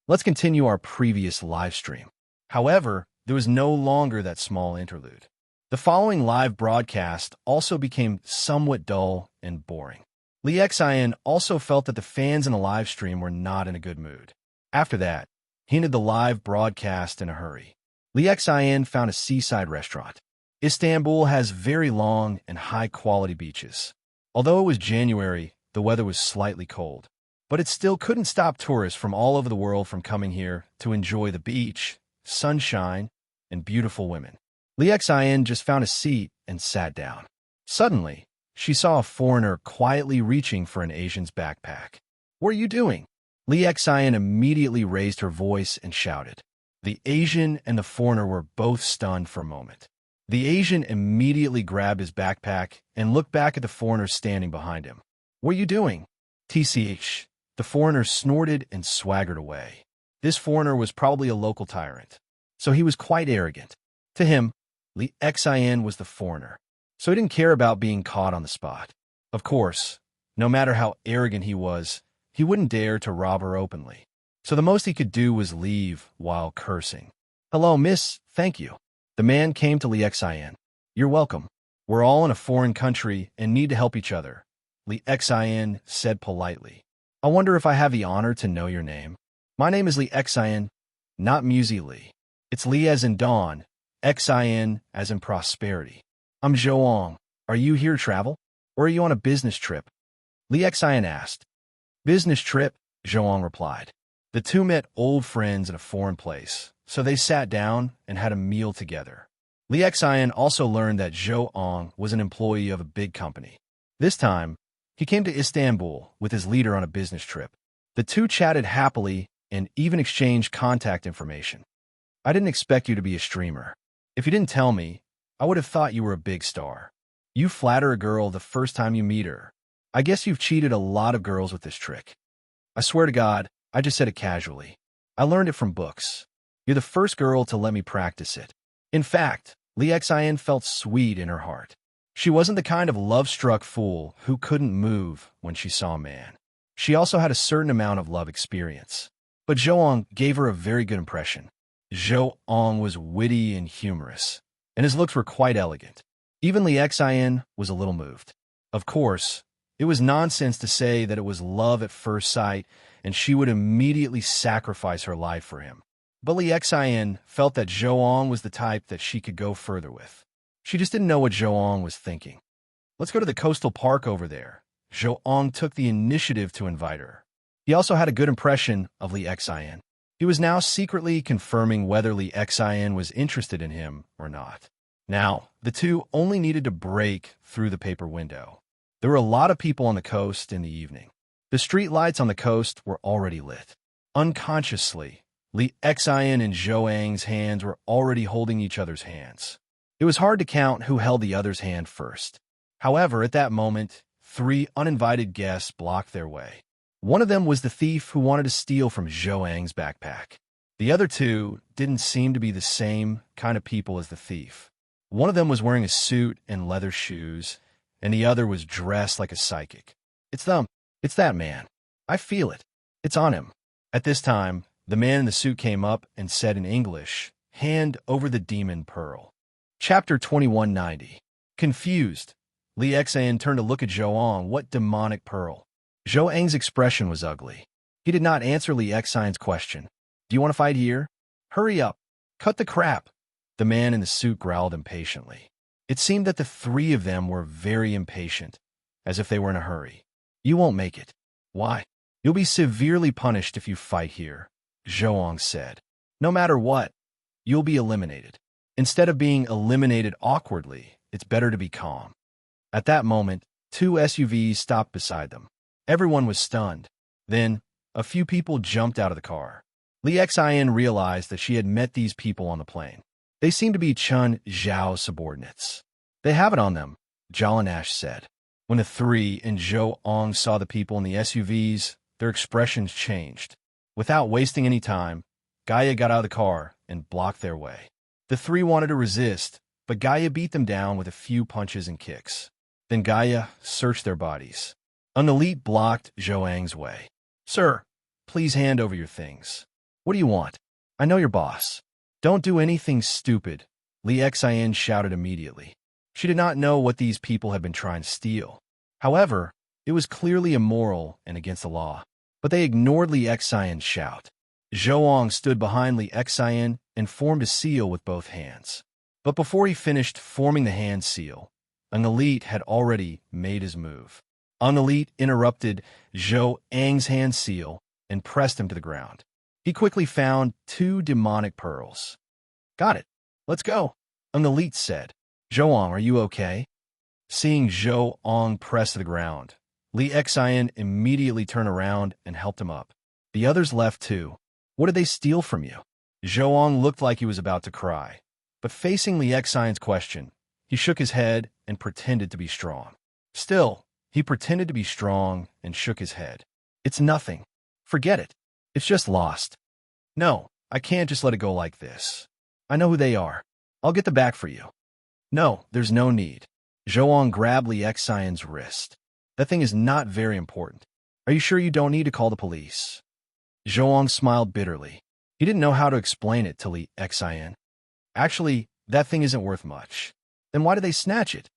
Let's continue our previous live stream. However, there was no longer that small interlude. The following live broadcast also became somewhat dull and boring. Li Xian also felt that the fans in the live stream were not in a good mood. After that, he ended the live broadcast in a hurry. Li Xian found a seaside restaurant. Istanbul has very long and high-quality beaches. Although it was January, the weather was slightly cold. But it still couldn't stop tourists from all over the world from coming here to enjoy the beach, sunshine, and beautiful women. Li Xian just found a seat and sat down. Suddenly, she saw a foreigner quietly reaching for an Asian's backpack. What are you doing? Li Xian immediately raised her voice and shouted. The Asian and the foreigner were both stunned for a moment. The Asian immediately grabbed his backpack and looked back at the foreigner standing behind him. What are you doing? TCH. The foreigner snorted and swaggered away. This foreigner was probably a local tyrant, so he was quite arrogant. To him, Li Xian was the foreigner, so he didn't care about being caught on the spot. Of course, no matter how arrogant he was, he wouldn't dare to rob her openly. So the most he could do was leave while cursing. Hello, miss, thank you. The man came to Li Xian. You're welcome. We're all in a foreign country and need to help each other, Li Xian said politely. I wonder if I have the honor to know your name. My name is Li Xian, not Musi Li. It's Li as in dawn, Xian as in prosperity. I'm Zhouang. Are you here to travel? Or are you on a business trip? Li Xian asked. Business trip, Zhouang replied. The two met old friends in a foreign place, so they sat down and had a meal together. Li Xian also learned that Zhouang was an employee of a big company. This time, he came to Istanbul with his leader on a business trip. The two chatted happily and even exchanged contact information. I didn't expect you to be a streamer. If you didn't tell me, I would have thought you were a big star. You flatter a girl the first time you meet her. I guess you've cheated a lot of girls with this trick. I swear to God, I just said it casually. I learned it from books. You're the first girl to let me practice it. In fact, Li Xian felt sweet in her heart. She wasn't the kind of love-struck fool who couldn't move when she saw a man. She also had a certain amount of love experience. But Zhou gave her a very good impression. Zhou was witty and humorous, and his looks were quite elegant. Even Li Xian was a little moved. Of course, it was nonsense to say that it was love at first sight and she would immediately sacrifice her life for him. But Li Xian felt that Zhou was the type that she could go further with. She just didn't know what Zhou was thinking. Let's go to the coastal park over there. Zhou took the initiative to invite her. He also had a good impression of Li Xian. He was now secretly confirming whether Li Xian was interested in him or not. Now, the two only needed to break through the paper window. There were a lot of people on the coast in the evening. The street lights on the coast were already lit. Unconsciously, Li Xian and Zhou hands were already holding each other's hands. It was hard to count who held the other's hand first. However, at that moment, 3 uninvited guests blocked their way. One of them was the thief who wanted to steal from Zhou backpack. The other 2 didn't seem to be the same kind of people as the thief. One of them was wearing a suit and leather shoes, and the other was dressed like a psychic. It's them. It's that man. I feel it. It's on him. At this time, the man in the suit came up and said in English, "Hand over the demon pearl." Chapter 2190. Confused, Li Xian turned to look at Zhou. What demonic pearl? Zhou expression was ugly. He did not answer Li Xian's question. Do you want to fight here? Hurry up. Cut the crap. The man in the suit growled impatiently. It seemed that the 3 of them were very impatient, as if they were in a hurry. You won't make it. Why? You'll be severely punished if you fight here, Zhou said. No matter what, you'll be eliminated. Instead of being eliminated awkwardly, it's better to be calm. At that moment, 2 SUVs stopped beside them. Everyone was stunned. Then, a few people jumped out of the car. Li Xian realized that she had met these people on the plane. They seemed to be Chun Zhao's subordinates. They have it on them, Jalanash said. When the 3 and Zhou saw the people in the SUVs, their expressions changed. Without wasting any time, Gaia got out of the car and blocked their way. The 3 wanted to resist, but Gaia beat them down with a few punches and kicks. Then Gaia searched their bodies. An elite blocked Zhou way. Sir, please hand over your things. What do you want? I know your boss. Don't do anything stupid, Li Xian shouted immediately. She did not know what these people had been trying to steal. However, it was clearly immoral and against the law. But they ignored Li Xian's shout. Zhou stood behind Li Xian and formed a seal with both hands. But before he finished forming the hand seal, an elite had already made his move. An elite interrupted Zhou's hand seal and pressed him to the ground. He quickly found 2 demonic pearls. Got it. Let's go, an elite said. Zhou, are you okay? Seeing Zhou pressed to the ground, Li Xian immediately turned around and helped him up. The others left too. What did they steal from you? Zhou looked like he was about to cry. But facing Li Xian's question, he shook his head and pretended to be strong. Still, he pretended to be strong and shook his head. It's nothing. Forget it. It's just lost. No, I can't just let it go like this. I know who they are. I'll get them back for you. No, there's no need. Zhou grabbed Li Xian's wrist. That thing is not very important. Are you sure you don't need to call the police? Zhou smiled bitterly. He didn't know how to explain it to Li Xian. Actually, that thing isn't worth much. Then why did they snatch it?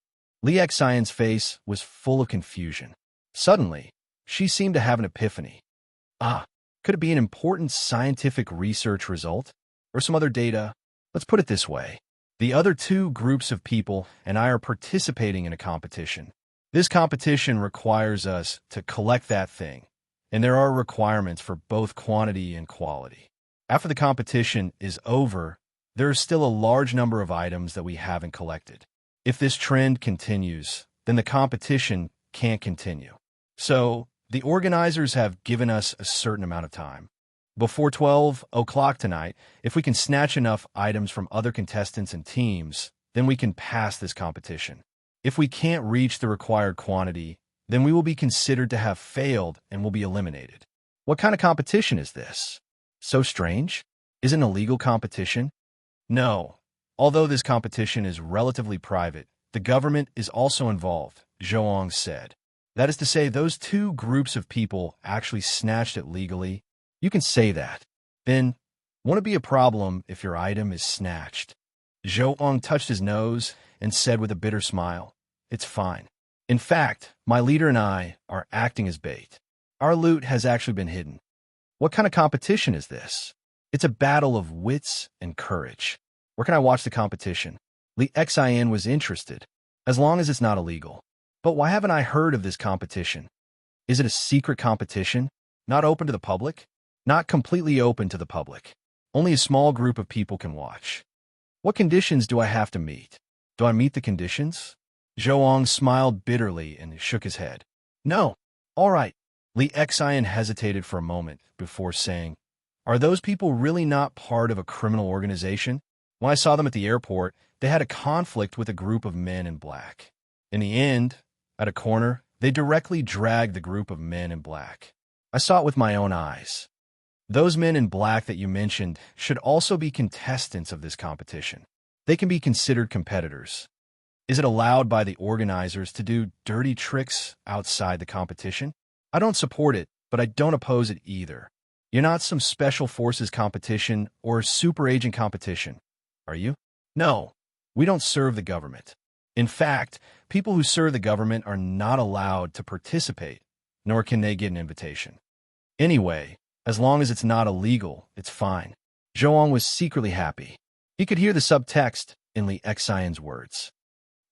Li Xian's face was full of confusion. Suddenly, she seemed to have an epiphany. Could it be an important scientific research result? Or some other data? Let's put it this way. The other 2 groups of people and I are participating in a competition. This competition requires us to collect that thing, and there are requirements for both quantity and quality. After the competition is over, there is still a large number of items that we haven't collected. If this trend continues, then the competition can't continue. So, the organizers have given us a certain amount of time. Before 12 o'clock tonight, if we can snatch enough items from other contestants and teams, then we can pass this competition. If we can't reach the required quantity, then we will be considered to have failed and will be eliminated. What kind of competition is this? So strange? Is it an illegal competition? No. Although this competition is relatively private, the government is also involved, Zhou said. That is to say, those two groups of people actually snatched it legally. You can say that. Then, won't it be a problem if your item is snatched? Zhou touched his nose and said with a bitter smile, "It's fine. In fact, my leader and I are acting as bait. Our loot has actually been hidden. What kind of competition is this? It's a battle of wits and courage. Where can I watch the competition?" Li Xian was interested, as long as it's not illegal. But why haven't I heard of this competition? Is it a secret competition? Not open to the public? Not completely open to the public. Only a small group of people can watch. What conditions do I have to meet? Do I meet the conditions? Zhou smiled bitterly and shook his head. No. All right. Li Xian hesitated for a moment before saying, "Are those people really not part of a criminal organization? When I saw them at the airport, they had a conflict with a group of men in black. In the end, at a corner, they directly dragged the group of men in black. I saw it with my own eyes. Those men in black that you mentioned should also be contestants of this competition. They can be considered competitors. Is it allowed by the organizers to do dirty tricks outside the competition? I don't support it, but I don't oppose it either. You're not some special forces competition or super agent competition, are you? No, we don't serve the government. In fact, people who serve the government are not allowed to participate, nor can they get an invitation. Anyway, as long as it's not illegal, it's fine." Zhou was secretly happy. He could hear the subtext in Li Xian's words.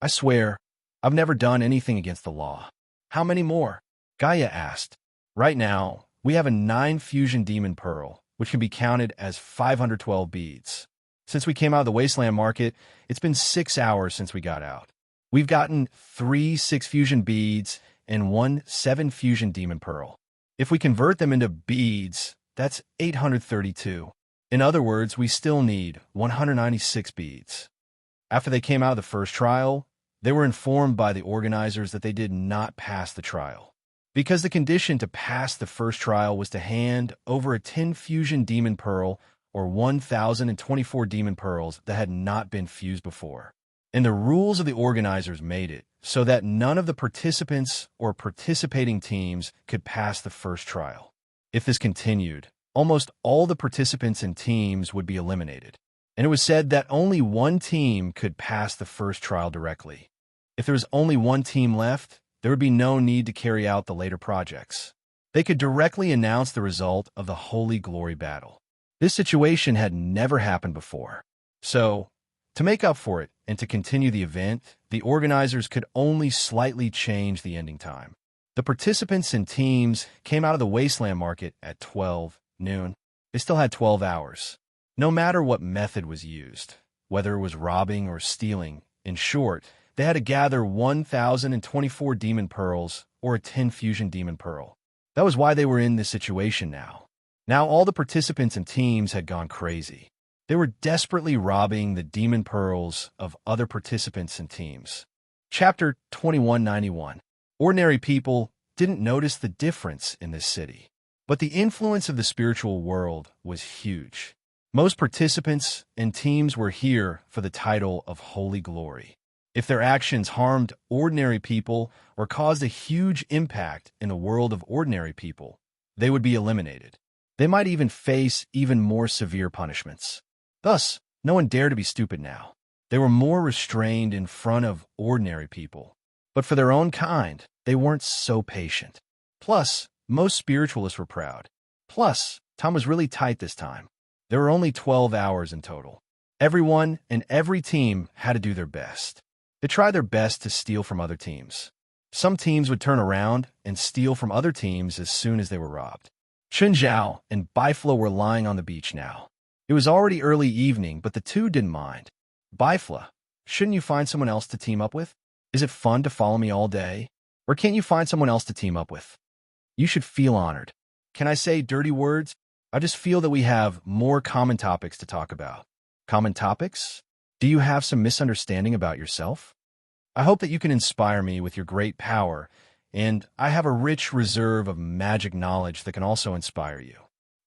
"I swear, I've never done anything against the law." "How many more?" Gaia asked. "Right now, we have a 9 fusion demon pearl, which can be counted as 512 beads. Since we came out of the wasteland market, it's been 6 hours since we got out. We've gotten 3 6 fusion beads and 1 7 fusion demon pearl. If we convert them into beads, that's 832. In other words, we still need 196 beads." After they came out of the first trial, they were informed by the organizers that they did not pass the trial. Because the condition to pass the first trial was to hand over a 10 fusion demon pearl or 1,024 demon pearls that had not been fused before. And the rules of the organizers made it so that none of the participants or participating teams could pass the first trial. If this continued, almost all the participants and teams would be eliminated. And it was said that only one team could pass the first trial directly. If there was only one team left, there would be no need to carry out the later projects. They could directly announce the result of the Holy Glory battle. This situation had never happened before. So, to make up for it and to continue the event, the organizers could only slightly change the ending time. The participants and teams came out of the wasteland market at 12 noon. They still had 12 hours. No matter what method was used, whether it was robbing or stealing, in short, they had to gather 1,024 demon pearls or a 10 fusion demon pearl. That was why they were in this situation now. Now all the participants and teams had gone crazy. They were desperately robbing the demon pearls of other participants and teams. Chapter 2191. Ordinary people didn't notice the difference in this city, but the influence of the spiritual world was huge. Most participants and teams were here for the title of Holy Glory. If their actions harmed ordinary people or caused a huge impact in the world of ordinary people, they would be eliminated. They might even face even more severe punishments. Thus, no one dared to be stupid now. They were more restrained in front of ordinary people. But for their own kind, they weren't so patient. Plus, most spiritualists were proud. Plus, time was really tight this time. There were only 12 hours in total. Everyone and every team had to do their best. They tried their best to steal from other teams. Some teams would turn around and steal from other teams as soon as they were robbed. Chun Zhao and Bifla were lying on the beach now. It was already early evening, but the two didn't mind. Bifla, shouldn't you find someone else to team up with? Is it fun to follow me all day? Or can't you find someone else to team up with? You should feel honored. Can I say dirty words? I just feel that we have more common topics to talk about. Common topics? Do you have some misunderstanding about yourself? I hope that you can inspire me with your great power and I have a rich reserve of magic knowledge that can also inspire you.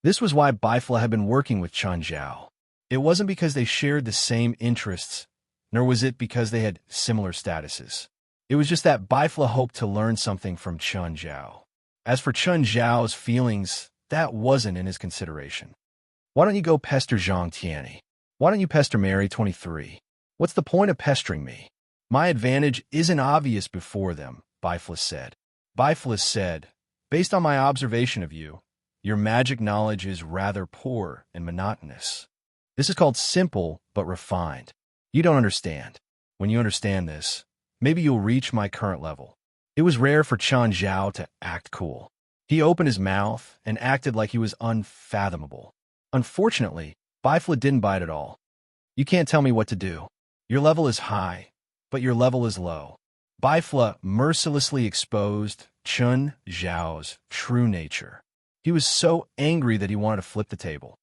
This was why Bifla had been working with Chun Zhao. It wasn't because they shared the same interests, nor was it because they had similar statuses. It was just that Bifla hoped to learn something from Chun Zhao. As for Chun Zhao's feelings, that wasn't in his consideration. Why don't you go pester Zhang Tianyi? Why don't you pester Mary 23? What's the point of pestering me? My advantage isn't obvious before them, Bifla said. Bifla said, based on my observation of you, your magic knowledge is rather poor and monotonous. This is called simple but refined. You don't understand. When you understand this, maybe you'll reach my current level. It was rare for Chun Zhao to act cool. He opened his mouth and acted like he was unfathomable. Unfortunately, Bifla didn't bite at all. You can't tell me what to do. Your level is high, but your level is low. Bifla mercilessly exposed Chun Zhao's true nature. He was so angry that he wanted to flip the table.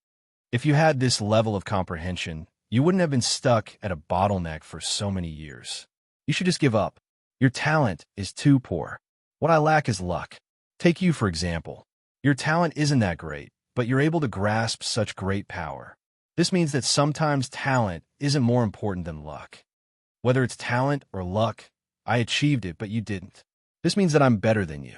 If you had this level of comprehension, you wouldn't have been stuck at a bottleneck for so many years. You should just give up. Your talent is too poor. What I lack is luck. Take you, for example. Your talent isn't that great, but you're able to grasp such great power. This means that sometimes talent isn't more important than luck. Whether it's talent or luck, I achieved it, but you didn't. This means that I'm better than you.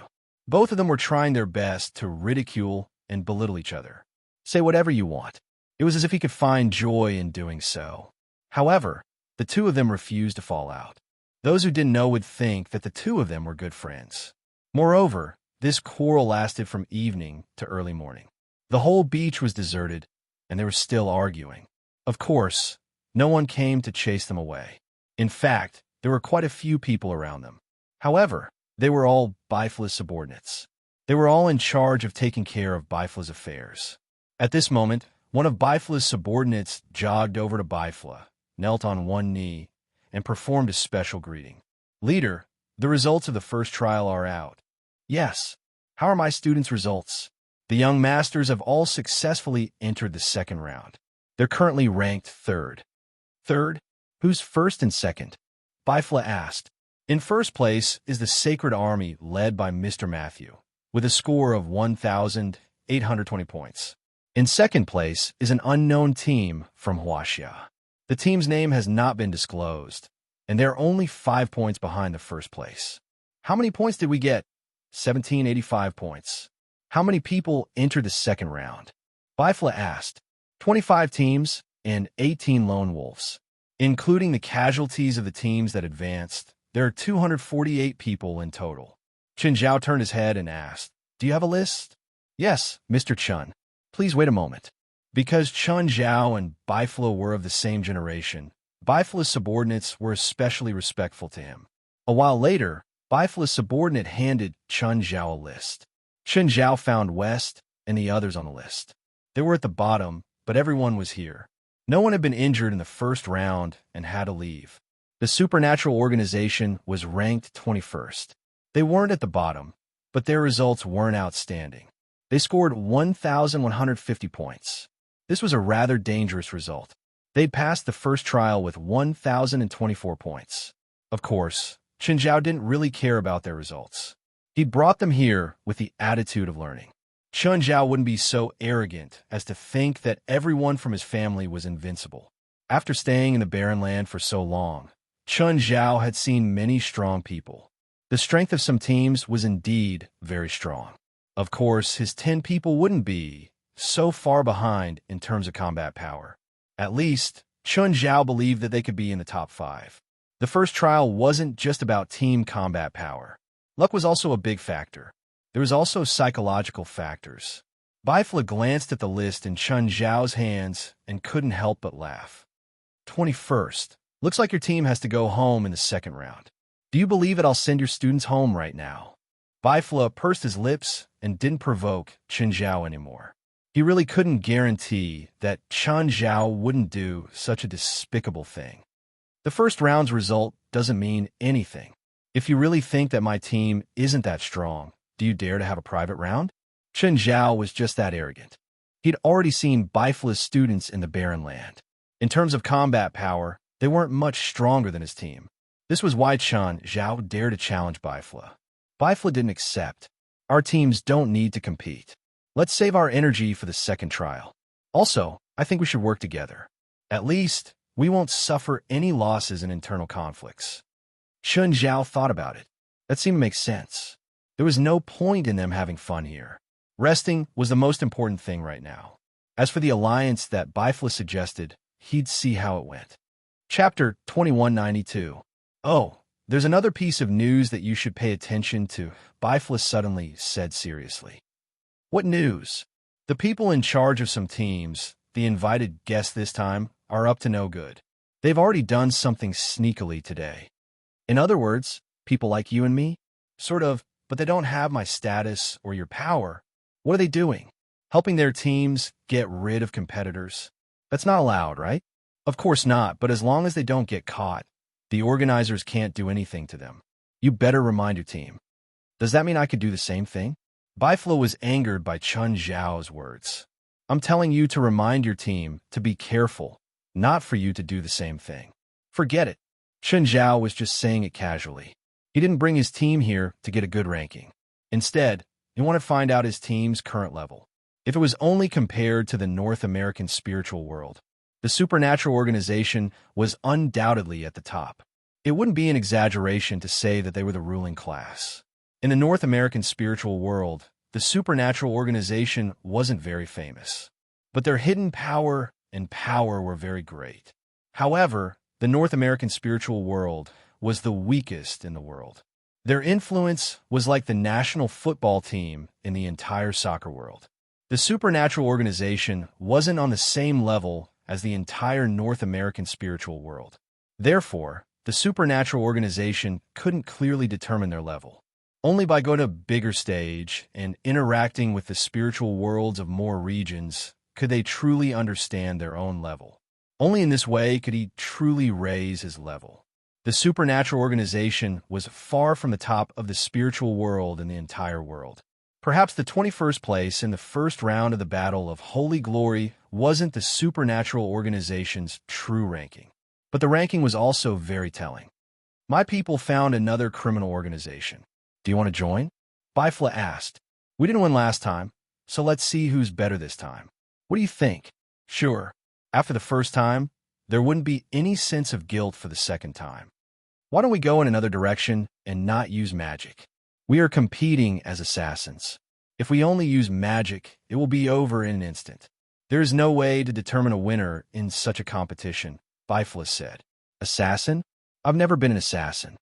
Both of them were trying their best to ridicule and belittle each other. Say whatever you want. It was as if he could find joy in doing so. However, the two of them refused to fall out. Those who didn't know would think that the two of them were good friends. Moreover, this quarrel lasted from evening to early morning. The whole beach was deserted, and they were still arguing. Of course, no one came to chase them away. In fact, there were quite a few people around them. However, they were all Bifla's subordinates. They were all in charge of taking care of Bifla's affairs. At this moment, one of Bifla's subordinates jogged over to Bifla, knelt on one knee, and performed a special greeting. Leader, the results of the first trial are out. Yes. How are my students' results? The young masters have all successfully entered the second round. They're currently ranked third. Third? Who's first and second? Bifla asked. In first place is the Sacred Army led by Mr. Matthew, with a score of 1,820 points. In second place is an unknown team from Huaxia. The team's name has not been disclosed, and they're only 5 points behind the first place. How many points did we get? 1,785 points. How many people entered the second round? Bifla asked. 25 teams and 18 lone wolves. Including the casualties of the teams that advanced, there are 248 people in total. Chun Zhao turned his head and asked, Do you have a list? Yes, Mr. Chun. Please wait a moment. Because Chun Zhao and Bifla were of the same generation, Bifla's subordinates were especially respectful to him. A while later, Bifla's subordinate handed Chun Zhao a list. Chun Zhao found West and the others on the list. They were at the bottom, but everyone was here. No one had been injured in the first round and had to leave. The supernatural organization was ranked 21st. They weren't at the bottom, but their results weren't outstanding. They scored 1,150 points. This was a rather dangerous result. They'd passed the first trial with 1,024 points. Of course, Chun Zhao didn't really care about their results. He'd brought them here with the attitude of learning. Chun Zhao wouldn't be so arrogant as to think that everyone from his family was invincible. After staying in the barren land for so long, Chun Zhao had seen many strong people. The strength of some teams was indeed very strong. Of course, his 10 people wouldn't be so far behind in terms of combat power. At least, Chun Zhao believed that they could be in the top 5. The first trial wasn't just about team combat power. Luck was also a big factor. There was also psychological factors. Bifla glanced at the list in Chun Zhao's hands and couldn't help but laugh. 21st. Looks like your team has to go home in the second round. Do you believe it? I'll send your students home right now. Bifla pursed his lips and didn't provoke Chun Zhao anymore. He really couldn't guarantee that Chun Zhao wouldn't do such a despicable thing. The first round's result doesn't mean anything. If you really think that my team isn't that strong, do you dare to have a private round? Chun Zhao was just that arrogant. He'd already seen Bifla's students in the barren land. In terms of combat power, they weren't much stronger than his team. This was why Chun Zhao dared to challenge Bifla. Bifla didn't accept. Our teams don't need to compete. Let's save our energy for the second trial. Also, I think we should work together. At least, we won't suffer any losses in internal conflicts. Chun Zhao thought about it. That seemed to make sense. There was no point in them having fun here. Resting was the most important thing right now. As for the alliance that Bifla suggested, he'd see how it went. Chapter 2192. Oh, there's another piece of news that you should pay attention to, Bifla suddenly said seriously. What news? The people in charge of some teams, the invited guests this time, are up to no good. They've already done something sneakily today. In other words, people like you and me? Sort of, but they don't have my status or your power. What are they doing? Helping their teams get rid of competitors? That's not allowed, right? Of course not, but as long as they don't get caught, the organizers can't do anything to them. You better remind your team. Does that mean I could do the same thing? Bifla was angered by Chun Zhao's words. I'm telling you to remind your team to be careful, not for you to do the same thing. Forget it. Chun Zhao was just saying it casually. He didn't bring his team here to get a good ranking. Instead, he wanted to find out his team's current level. If it was only compared to the North American spiritual world, the supernatural organization was undoubtedly at the top. It wouldn't be an exaggeration to say that they were the ruling class. In the North American spiritual world, the supernatural organization wasn't very famous, but their hidden power and power were very great. However, the North American spiritual world was the weakest in the world. Their influence was like the national football team in the entire soccer world. The supernatural organization wasn't on the same level as the entire North American spiritual world. Therefore, the supernatural organization couldn't clearly determine their level. Only by going to a bigger stage and interacting with the spiritual worlds of more regions could they truly understand their own level. Only in this way could he truly raise his level. The supernatural organization was far from the top of the spiritual world in the entire world. Perhaps the 21st place in the first round of the Battle of Holy Glory wasn't the supernatural organization's true ranking. But the ranking was also very telling. My people found another criminal organization. Do you want to join? Bifla asked. We didn't win last time, so let's see who's better this time. What do you think? Sure. After the first time, there wouldn't be any sense of guilt for the second time. Why don't we go in another direction and not use magic? We are competing as assassins. If we only use magic, it will be over in an instant. There is no way to determine a winner in such a competition, Bifla said. Assassin? I've never been an assassin.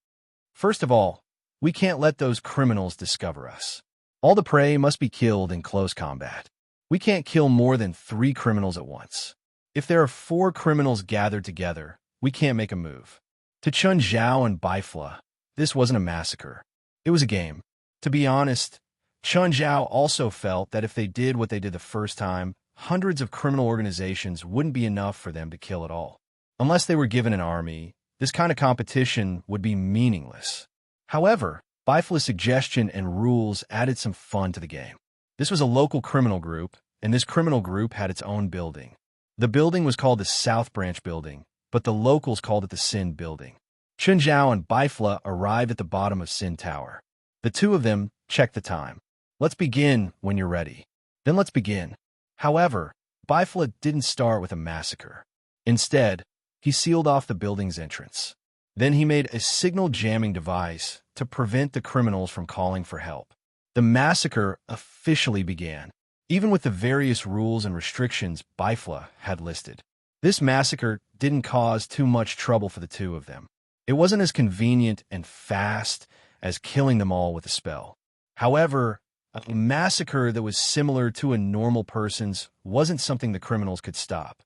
First of all, we can't let those criminals discover us. All the prey must be killed in close combat. We can't kill more than 3 criminals at once. If there are 4 criminals gathered together, we can't make a move. To Chun Zhao and Bifla, this wasn't a massacre. It was a game. To be honest, Chun Zhao also felt that if they did what they did the first time, hundreds of criminal organizations wouldn't be enough for them to kill at all. Unless they were given an army, this kind of competition would be meaningless. However, Bifla's suggestion and rules added some fun to the game. This was a local criminal group, and this criminal group had its own building. The building was called the South Branch Building, but the locals called it the Sin Building. Chun Zhao and Bifla arrived at the bottom of Sin Tower. The two of them checked the time. Let's begin when you're ready. Then let's begin. However, Bifla didn't start with a massacre. Instead, he sealed off the building's entrance. Then he made a signal jamming device to prevent the criminals from calling for help. The massacre officially began, even with the various rules and restrictions Bifla had listed. This massacre didn't cause too much trouble for the two of them. It wasn't as convenient and fast as killing them all with a spell. However, a massacre that was similar to a normal person's wasn't something the criminals could stop.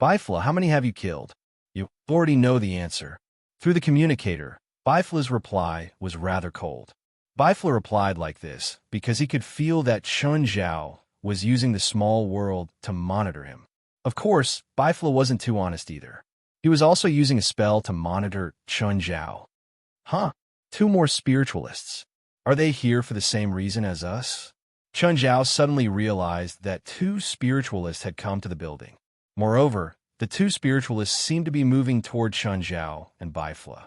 Bifla, how many have you killed? You already know the answer. Through the communicator, Bifla's reply was rather cold. Bifla replied like this because he could feel that Chun Zhao was using the small world to monitor him. Of course, Bifla wasn't too honest either. He was also using a spell to monitor Chun Zhao. Huh, 2 more spiritualists. Are they here for the same reason as us? Chun Zhao suddenly realized that 2 spiritualists had come to the building. Moreover, the 2 spiritualists seemed to be moving toward Chun Zhao and Bifla.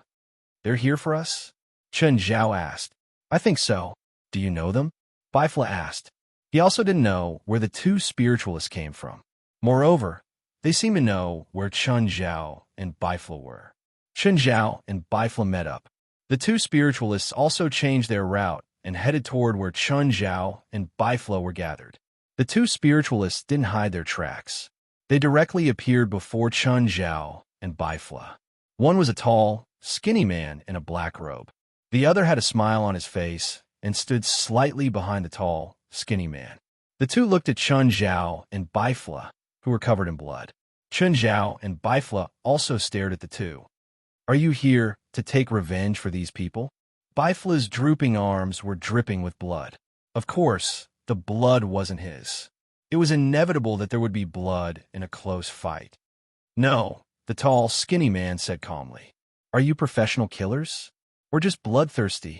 They're here for us? Chun Zhao asked. I think so. Do you know them? Bifla asked. He also didn't know where the two spiritualists came from. Moreover, they seemed to know where Chun Zhao and Bifla were. Chun Zhao and Bifla met up. The two spiritualists also changed their route and headed toward where Chun Zhao and Bifla were gathered. The two spiritualists didn't hide their tracks. They directly appeared before Chun Zhao and Bifla. One was a tall, skinny man in a black robe. The other had a smile on his face and stood slightly behind the tall, skinny man. The two looked at Chun Zhao and Bifla, who were covered in blood. Chun Zhao and Bifla also stared at the two. Are you here to take revenge for these people? Bifla's drooping arms were dripping with blood. Of course, the blood wasn't his. It was inevitable that there would be blood in a close fight. No, the tall, skinny man said calmly. Are you professional killers? Or just bloodthirsty?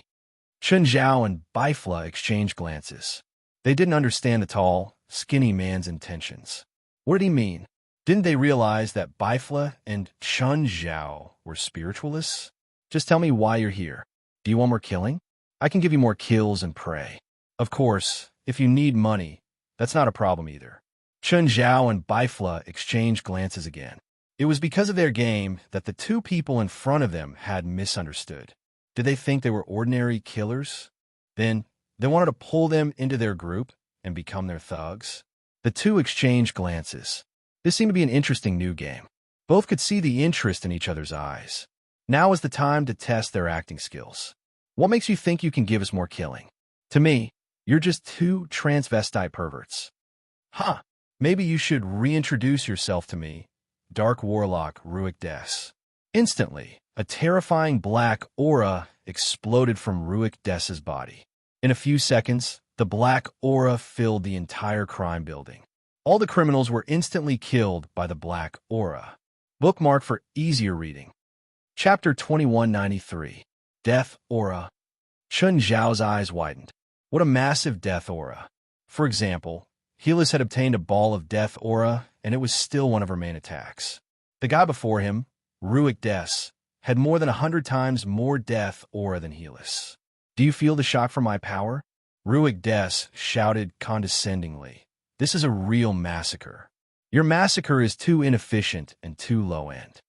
Chun Zhao and Bifla exchanged glances. They didn't understand the tall, skinny man's intentions. What did he mean? Didn't they realize that Bifla and Chun Zhao were spiritualists? Just tell me why you're here. Do you want more killing? I can give you more kills and prey. Of course, if you need money, that's not a problem either. Chun Zhao and Bifla exchanged glances again. It was because of their game that the two people in front of them had misunderstood. Did they think they were ordinary killers? Then, they wanted to pull them into their group and become their thugs? The two exchanged glances. This seemed to be an interesting new game. Both could see the interest in each other's eyes. Now is the time to test their acting skills. What makes you think you can give us more killing? To me, you're just two transvestite perverts. Huh, maybe you should reintroduce yourself to me, Dark Warlock Ruik Des. Instantly, a terrifying black aura exploded from Ruik Des's body. In a few seconds, the black aura filled the entire crime building. All the criminals were instantly killed by the black aura. Bookmark for easier reading. Chapter 2193. Death Aura. Chun Zhao's eyes widened. What a massive death aura. For example, Helis had obtained a ball of death aura, and it was still one of her main attacks. The guy before him, Ruik Des, had more than 100 times more death aura than Helis. Do you feel the shock from my power? Ruik Des shouted condescendingly. This is a real massacre. Your massacre is too inefficient and too low-end.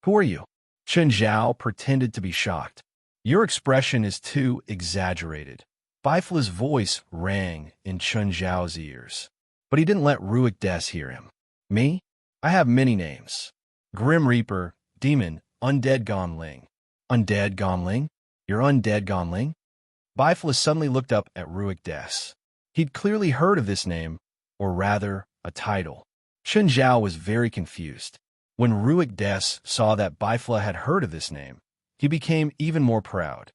Who are you? Chun Zhao pretended to be shocked. Your expression is too exaggerated. Bifla's voice rang in Chun Zhao's ears, but he didn't let Ruik Des hear him. Me? I have many names. Grim Reaper, Demon, Undead Gonling. Undead Gonling? You're Undead Gonling? Bifla suddenly looked up at Ruik Des. He'd clearly heard of this name, or rather, a title. Chun Zhao was very confused. When Ruik Des saw that Bifla had heard of this name, he became even more proud.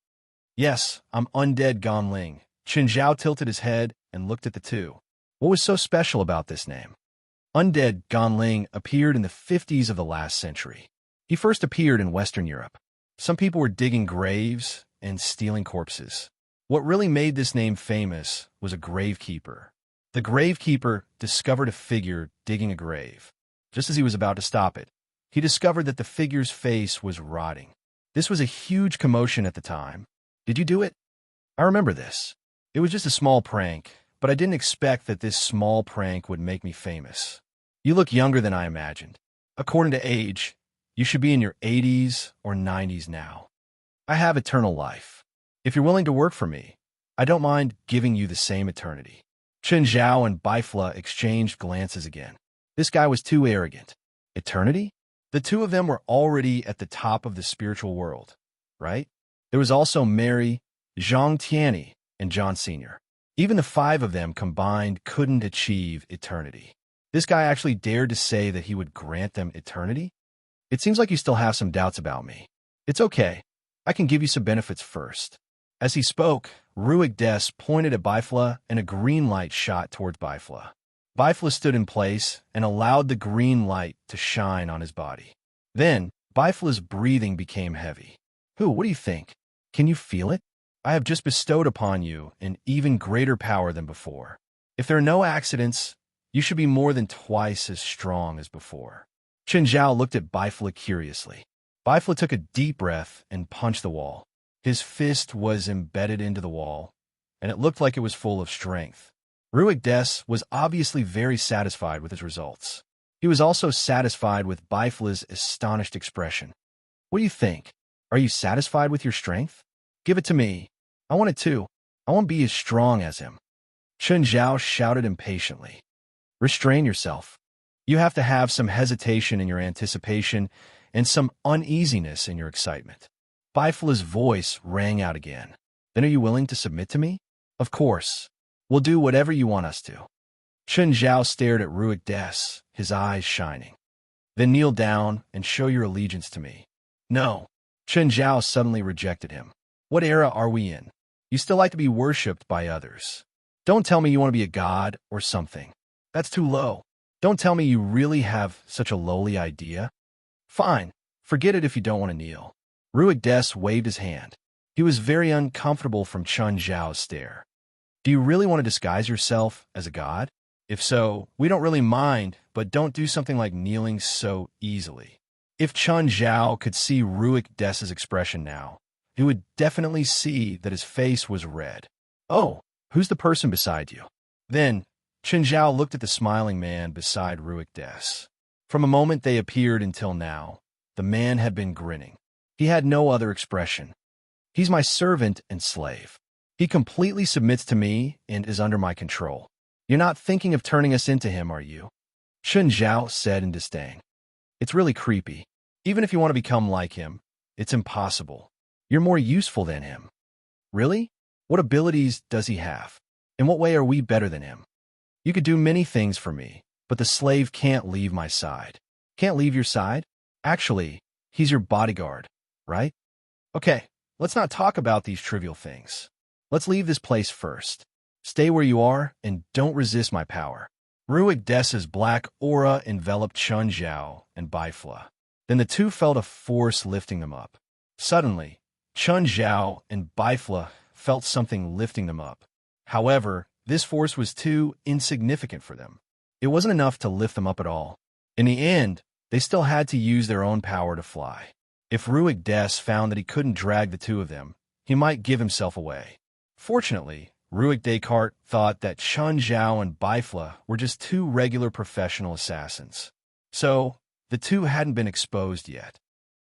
Yes, I'm Undead Gonling. Chun Zhao tilted his head and looked at the two. What was so special about this name? Undead Gonling appeared in the 50s of the last century. He first appeared in Western Europe. Some people were digging graves and stealing corpses. What really made this name famous was a gravekeeper. The gravekeeper discovered a figure digging a grave. Just as he was about to stop it, he discovered that the figure's face was rotting. This was a huge commotion at the time. Did you do it? I remember this. It was just a small prank, but I didn't expect that this small prank would make me famous. You look younger than I imagined. According to age, you should be in your 80s or 90s now. I have eternal life. If you're willing to work for me, I don't mind giving you the same eternity. Chun Zhao and Bifla exchanged glances again. This guy was too arrogant. Eternity? The two of them were already at the top of the spiritual world, right? There was also Mary, Zhang Tianyi, and John Sr. Even the five of them combined couldn't achieve eternity. This guy actually dared to say that he would grant them eternity? It seems like you still have some doubts about me. It's okay. I can give you some benefits first. As he spoke, Ruik Des pointed at Bifla and a green light shot towards Bifla. Bifla stood in place and allowed the green light to shine on his body. Then, Bifla's breathing became heavy. What do you think? Can you feel it? I have just bestowed upon you an even greater power than before. If there are no accidents, you should be more than twice as strong as before. Chun Zhao looked at Bifla curiously. Bifla took a deep breath and punched the wall. His fist was embedded into the wall, and it looked like it was full of strength. Ruik Des was obviously very satisfied with his results. He was also satisfied with Bifla's astonished expression. What do you think? Are you satisfied with your strength? Give it to me. I want it too. I want to be as strong as him. Chun Zhao shouted impatiently. Restrain yourself. You have to have some hesitation in your anticipation and some uneasiness in your excitement. Bifla's voice rang out again. Then are you willing to submit to me? Of course. We'll do whatever you want us to. Chun Zhao stared at Ruik Des, his eyes shining. Then kneel down and show your allegiance to me. No. Chun Zhao suddenly rejected him. What era are we in? You still like to be worshipped by others. Don't tell me you want to be a god or something. That's too low. Don't tell me you really have such a lowly idea. Fine. Forget it if you don't want to kneel. Ruik Des waved his hand. He was very uncomfortable from Chun Zhao's stare. Do you really want to disguise yourself as a god? If so, we don't really mind, but don't do something like kneeling so easily. If Chun Zhao could see Ruik Des' expression now, he would definitely see that his face was red. Oh, who's the person beside you? Then, Chun Zhao looked at the smiling man beside Ruik Des. From a moment they appeared until now, the man had been grinning. He had no other expression. He's my servant and slave. He completely submits to me and is under my control. You're not thinking of turning us into him, are you? Chun Zhao said in disdain. It's really creepy. Even if you want to become like him, it's impossible. You're more useful than him. Really? What abilities does he have? In what way are we better than him? You could do many things for me, but the slave can't leave my side. Can't leave your side? Actually, he's your bodyguard, right? Okay, let's not talk about these trivial things. Let's leave this place first. Stay where you are and don't resist my power. Ruik Des' black aura enveloped Chun Zhao and Bifla. Then the two felt a force lifting them up. Suddenly, Chun Zhao and Bifla felt something lifting them up. However, this force was too insignificant for them. It wasn't enough to lift them up at all. In the end, they still had to use their own power to fly. If Ruik Des found that he couldn't drag the two of them, he might give himself away. Fortunately, Ruik Descartes thought that Chun Zhao and Bifla were just two regular professional assassins. So, the two hadn't been exposed yet.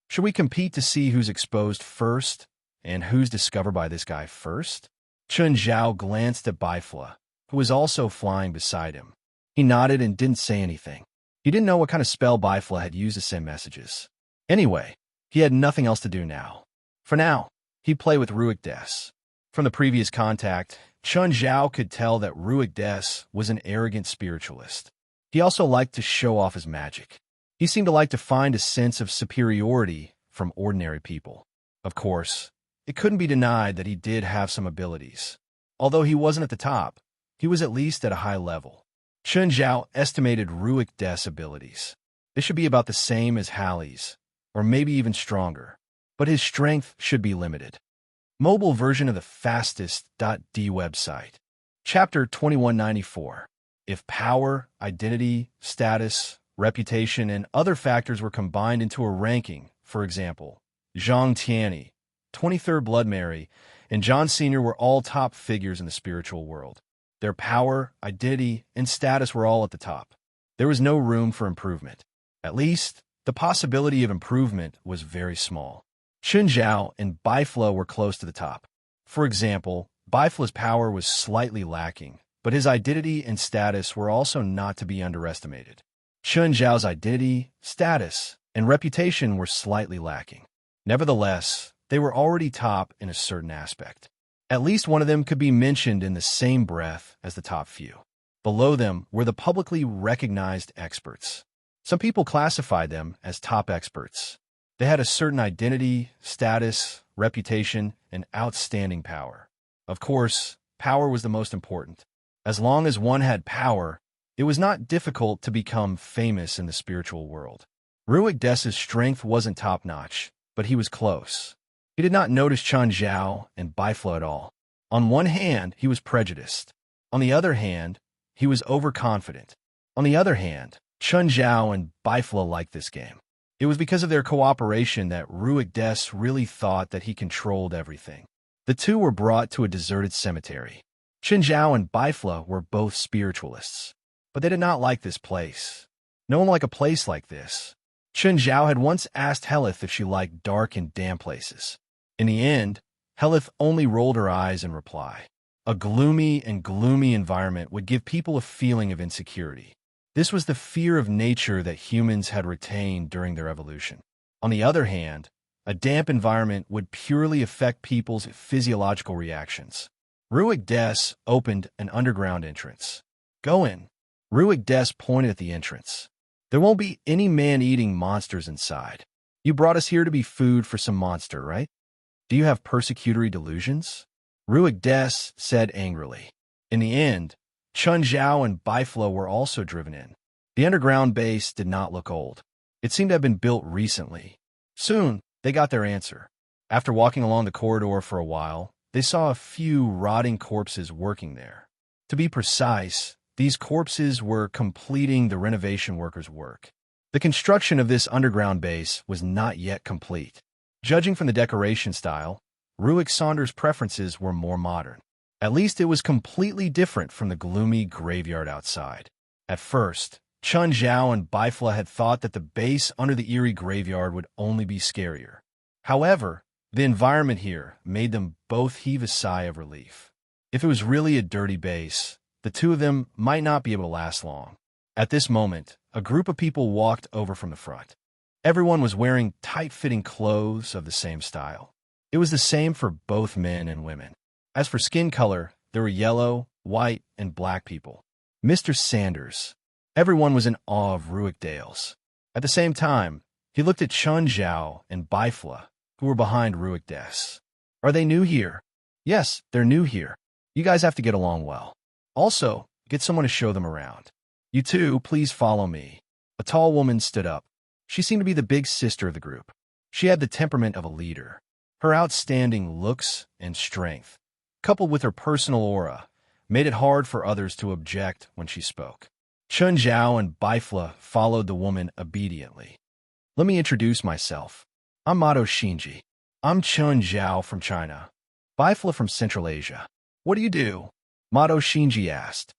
Should we compete to see who's exposed first, and who's discovered by this guy first? Chun Zhao glanced at Bifla, who was also flying beside him. He nodded and didn't say anything. He didn't know what kind of spell Bifla had used to send messages. Anyway, he had nothing else to do now. For now, he'd play with Ruik Des. From the previous contact, Chun Zhao could tell that Ruik Des was an arrogant spiritualist. He also liked to show off his magic. He seemed to like to find a sense of superiority from ordinary people. Of course, it couldn't be denied that he did have some abilities. Although he wasn't at the top, he was at least at a high level. Chun Zhao estimated Ruik Des' abilities. They should be about the same as Hallie's, or maybe even stronger, but his strength should be limited. Mobile version of the fastest.d website. Chapter 2194. If power, identity, status, reputation, and other factors were combined into a ranking, for example, Zhang Tianyi, 23rd Blood Mary, and John Sr. were all top figures in the spiritual world. Their power, identity, and status were all at the top. There was no room for improvement. At least, the possibility of improvement was very small. Chun Zhao and Bifla were close to the top. For example, Bifla's power was slightly lacking, but his identity and status were also not to be underestimated. Chun Zhao's identity, status, and reputation were slightly lacking. Nevertheless, they were already top in a certain aspect. At least one of them could be mentioned in the same breath as the top few. Below them were the publicly recognized experts. Some people classified them as top experts. They had a certain identity, status, reputation, and outstanding power. Of course, power was the most important. As long as one had power, it was not difficult to become famous in the spiritual world. Ruik Des' strength wasn't top-notch, but he was close. He did not notice Chun Zhao and Bifla at all. On one hand, he was prejudiced. On the other hand, he was overconfident. On the other hand, Chun Zhao and Bifla liked this game. It was because of their cooperation that Ruik Des really thought that he controlled everything. The two were brought to a deserted cemetery. Chen Zhao and Baifla were both spiritualists, but they did not like this place. No one liked a place like this. Chen Zhao had once asked Helith if she liked dark and damp places. In the end, Helith only rolled her eyes in reply. A gloomy environment would give people a feeling of insecurity. This was the fear of nature that humans had retained during their evolution. On the other hand, a damp environment would purely affect people's physiological reactions. Ruik Des opened an underground entrance. Go in. Ruik Des pointed at the entrance. There won't be any man-eating monsters inside. You brought us here to be food for some monster, right? Do you have persecutory delusions? Ruik Des said angrily. In the end, Chun Zhao and Baifla were also driven in. The underground base did not look old. It seemed to have been built recently. Soon, they got their answer. After walking along the corridor for a while, they saw a few rotting corpses working there. To be precise, these corpses were completing the renovation workers' work. The construction of this underground base was not yet complete. Judging from the decoration style, Ruik Saunders' preferences were more modern. At least it was completely different from the gloomy graveyard outside. At first, Chun Zhao and Baifla had thought that the base under the eerie graveyard would only be scarier. However, the environment here made them both heave a sigh of relief. If it was really a dirty base, the two of them might not be able to last long. At this moment, a group of people walked over from the front. Everyone was wearing tight-fitting clothes of the same style. It was the same for both men and women. As for skin color, there were yellow, white, and black people. Mr. Sanders. Everyone was in awe of Ruik Dales. At the same time, he looked at Chun Zhao and Baifla, who were behind Ruik Des. Are they new here? Yes, they're new here. You guys have to get along well. Also, get someone to show them around. You two, please follow me. A tall woman stood up. She seemed to be the big sister of the group. She had the temperament of a leader. Her outstanding looks and strength, coupled with her personal aura, made it hard for others to object when she spoke. Chun Zhao and Baifla followed the woman obediently. Let me introduce myself. I'm Mado Shinji. I'm Chun Zhao from China. Baifla from Central Asia. What do you do? Mado Shinji asked.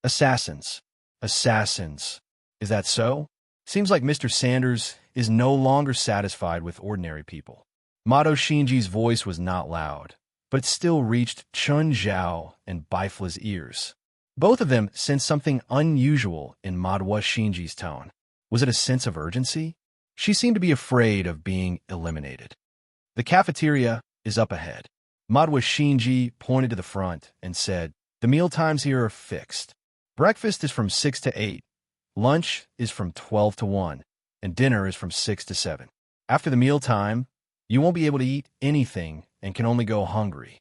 Assassins. Assassins. Is that so? Seems like Mr. Sanders is no longer satisfied with ordinary people. Mado Shinji's voice was not loud, but it still reached Chun Zhao and Baifla's ears. Both of them sensed something unusual in Madhwa Shinji's tone. Was it a sense of urgency? She seemed to be afraid of being eliminated. The cafeteria is up ahead. Madhwa Shinji pointed to the front and said, the meal times here are fixed. Breakfast is from 6 to 8, lunch is from 12 to 1, and dinner is from 6 to 7. After the meal time, you won't be able to eat anything and can only go hungry.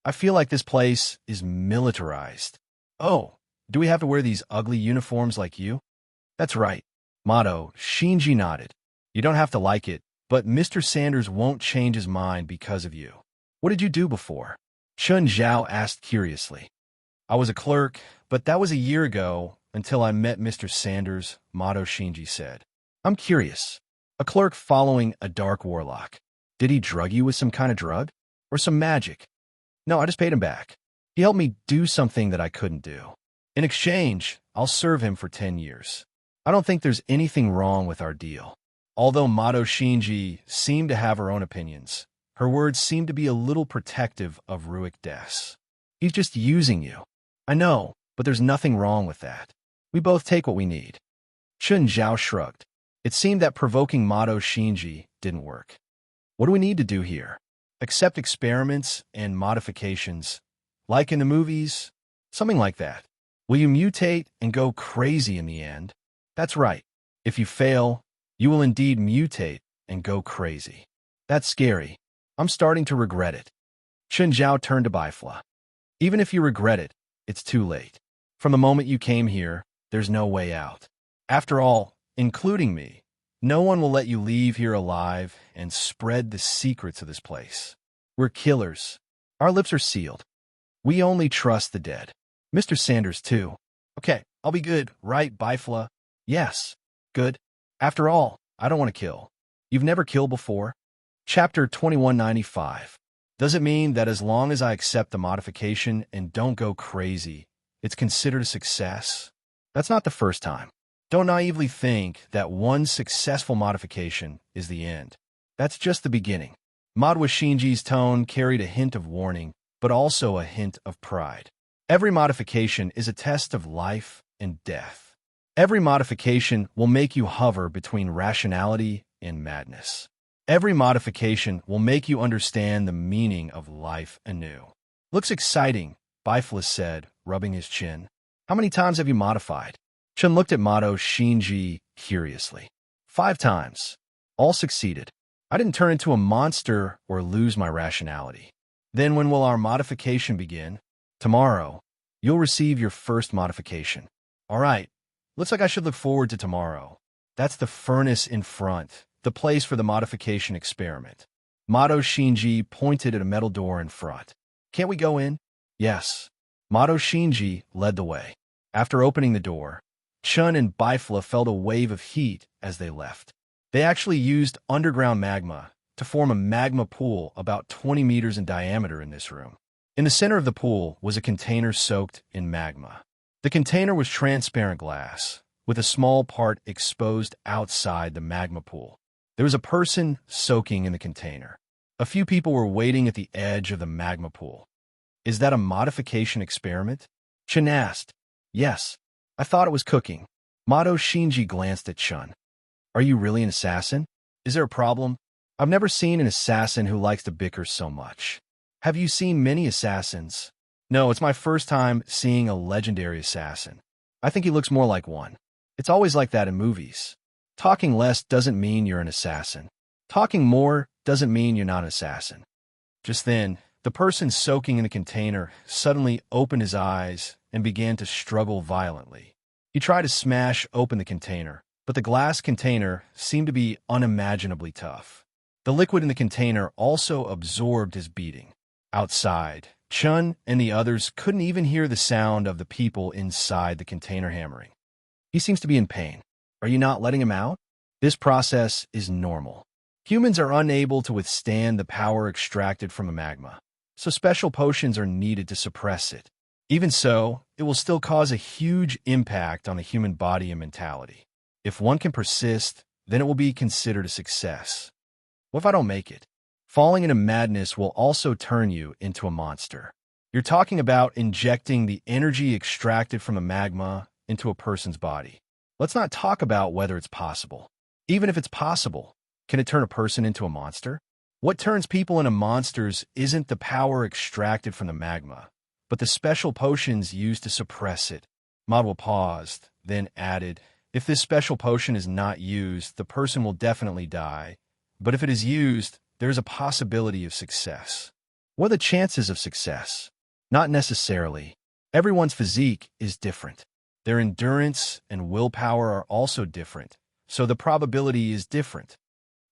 I feel like this place is militarized. Oh, do we have to wear these ugly uniforms like you? That's right. Mado, Shinji nodded. You don't have to like it, but Mr. Sanders won't change his mind because of you. What did you do before? Chun Zhao asked curiously. I was a clerk, but that was a year ago until I met Mr. Sanders, Mado Shinji said. I'm curious. A clerk following a dark warlock. Did he drug you with some kind of drug? Or some magic? No, I just paid him back. He helped me do something that I couldn't do. In exchange, I'll serve him for 10 years. I don't think there's anything wrong with our deal. Although Mado Shinji seemed to have her own opinions, her words seemed to be a little protective of Ruik Des. He's just using you. I know, but there's nothing wrong with that. We both take what we need. Chun Zhao shrugged. It seemed that provoking Mado Shinji didn't work. What do we need to do here? Accept experiments and modifications, like in the movies? Something like that. Will you mutate and go crazy in the end? That's right. If you fail, you will indeed mutate and go crazy. That's scary. I'm starting to regret it. Chun Zhao turned to Baifla. Even if you regret it, it's too late. From the moment you came here, there's no way out. After all, including me, no one will let you leave here alive and spread the secrets of this place. We're killers. Our lips are sealed. We only trust the dead. Mr. Sanders, too. Okay, I'll be good, right, Baifla? Yes, good. After all, I don't want to kill. You've never killed before? Chapter 2195. Does it mean that as long as I accept the modification and don't go crazy, it's considered a success? That's not the first time. Don't naively think that one successful modification is the end. That's just the beginning. Madowa Shinji's tone carried a hint of warning, but also a hint of pride. Every modification is a test of life and death. Every modification will make you hover between rationality and madness. Every modification will make you understand the meaning of life anew. Looks exciting, Bifla said, rubbing his chin. How many times have you modified? Chun looked at Madowa Shinji curiously. 5 times. All succeeded. I didn't turn into a monster or lose my rationality. Then when will our modification begin? Tomorrow. You'll receive your first modification. All right. Looks like I should look forward to tomorrow. That's the furnace in front, the place for the modification experiment. Madowa Shinji pointed at a metal door in front. Can't we go in? Yes. Madowa Shinji led the way. After opening the door, Chun and Bifla felt a wave of heat as they left. They actually used underground magma to form a magma pool about 20 meters in diameter in this room. In the center of the pool was a container soaked in magma. The container was transparent glass, with a small part exposed outside the magma pool. There was a person soaking in the container. A few people were waiting at the edge of the magma pool. Is that a modification experiment? Chun asked. Yes. I thought it was cooking. Madowa Shinji glanced at Chun. Are you really an assassin? Is there a problem? I've never seen an assassin who likes to bicker so much. Have you seen many assassins? No, it's my first time seeing a legendary assassin. I think he looks more like one. It's always like that in movies. Talking less doesn't mean you're an assassin. Talking more doesn't mean you're not an assassin. Just then, the person soaking in the container suddenly opened his eyes and began to struggle violently. He tried to smash open the container, but the glass container seemed to be unimaginably tough. The liquid in the container also absorbed his beating. Outside, Chun and the others couldn't even hear the sound of the people inside the container hammering. He seems to be in pain. Are you not letting him out? This process is normal. Humans are unable to withstand the power extracted from a magma, so special potions are needed to suppress it. Even so, it will still cause a huge impact on the human body and mentality. If one can persist, then it will be considered a success. What if I don't make it? Falling into madness will also turn you into a monster. You're talking about injecting the energy extracted from the magma into a person's body. Let's not talk about whether it's possible. Even if it's possible, can it turn a person into a monster? What turns people into monsters isn't the power extracted from the magma, but the special potions used to suppress it. Madowa paused, then added, if this special potion is not used, the person will definitely die. But if it is used, there is a possibility of success. What are the chances of success? Not necessarily. Everyone's physique is different. Their endurance and willpower are also different, so the probability is different.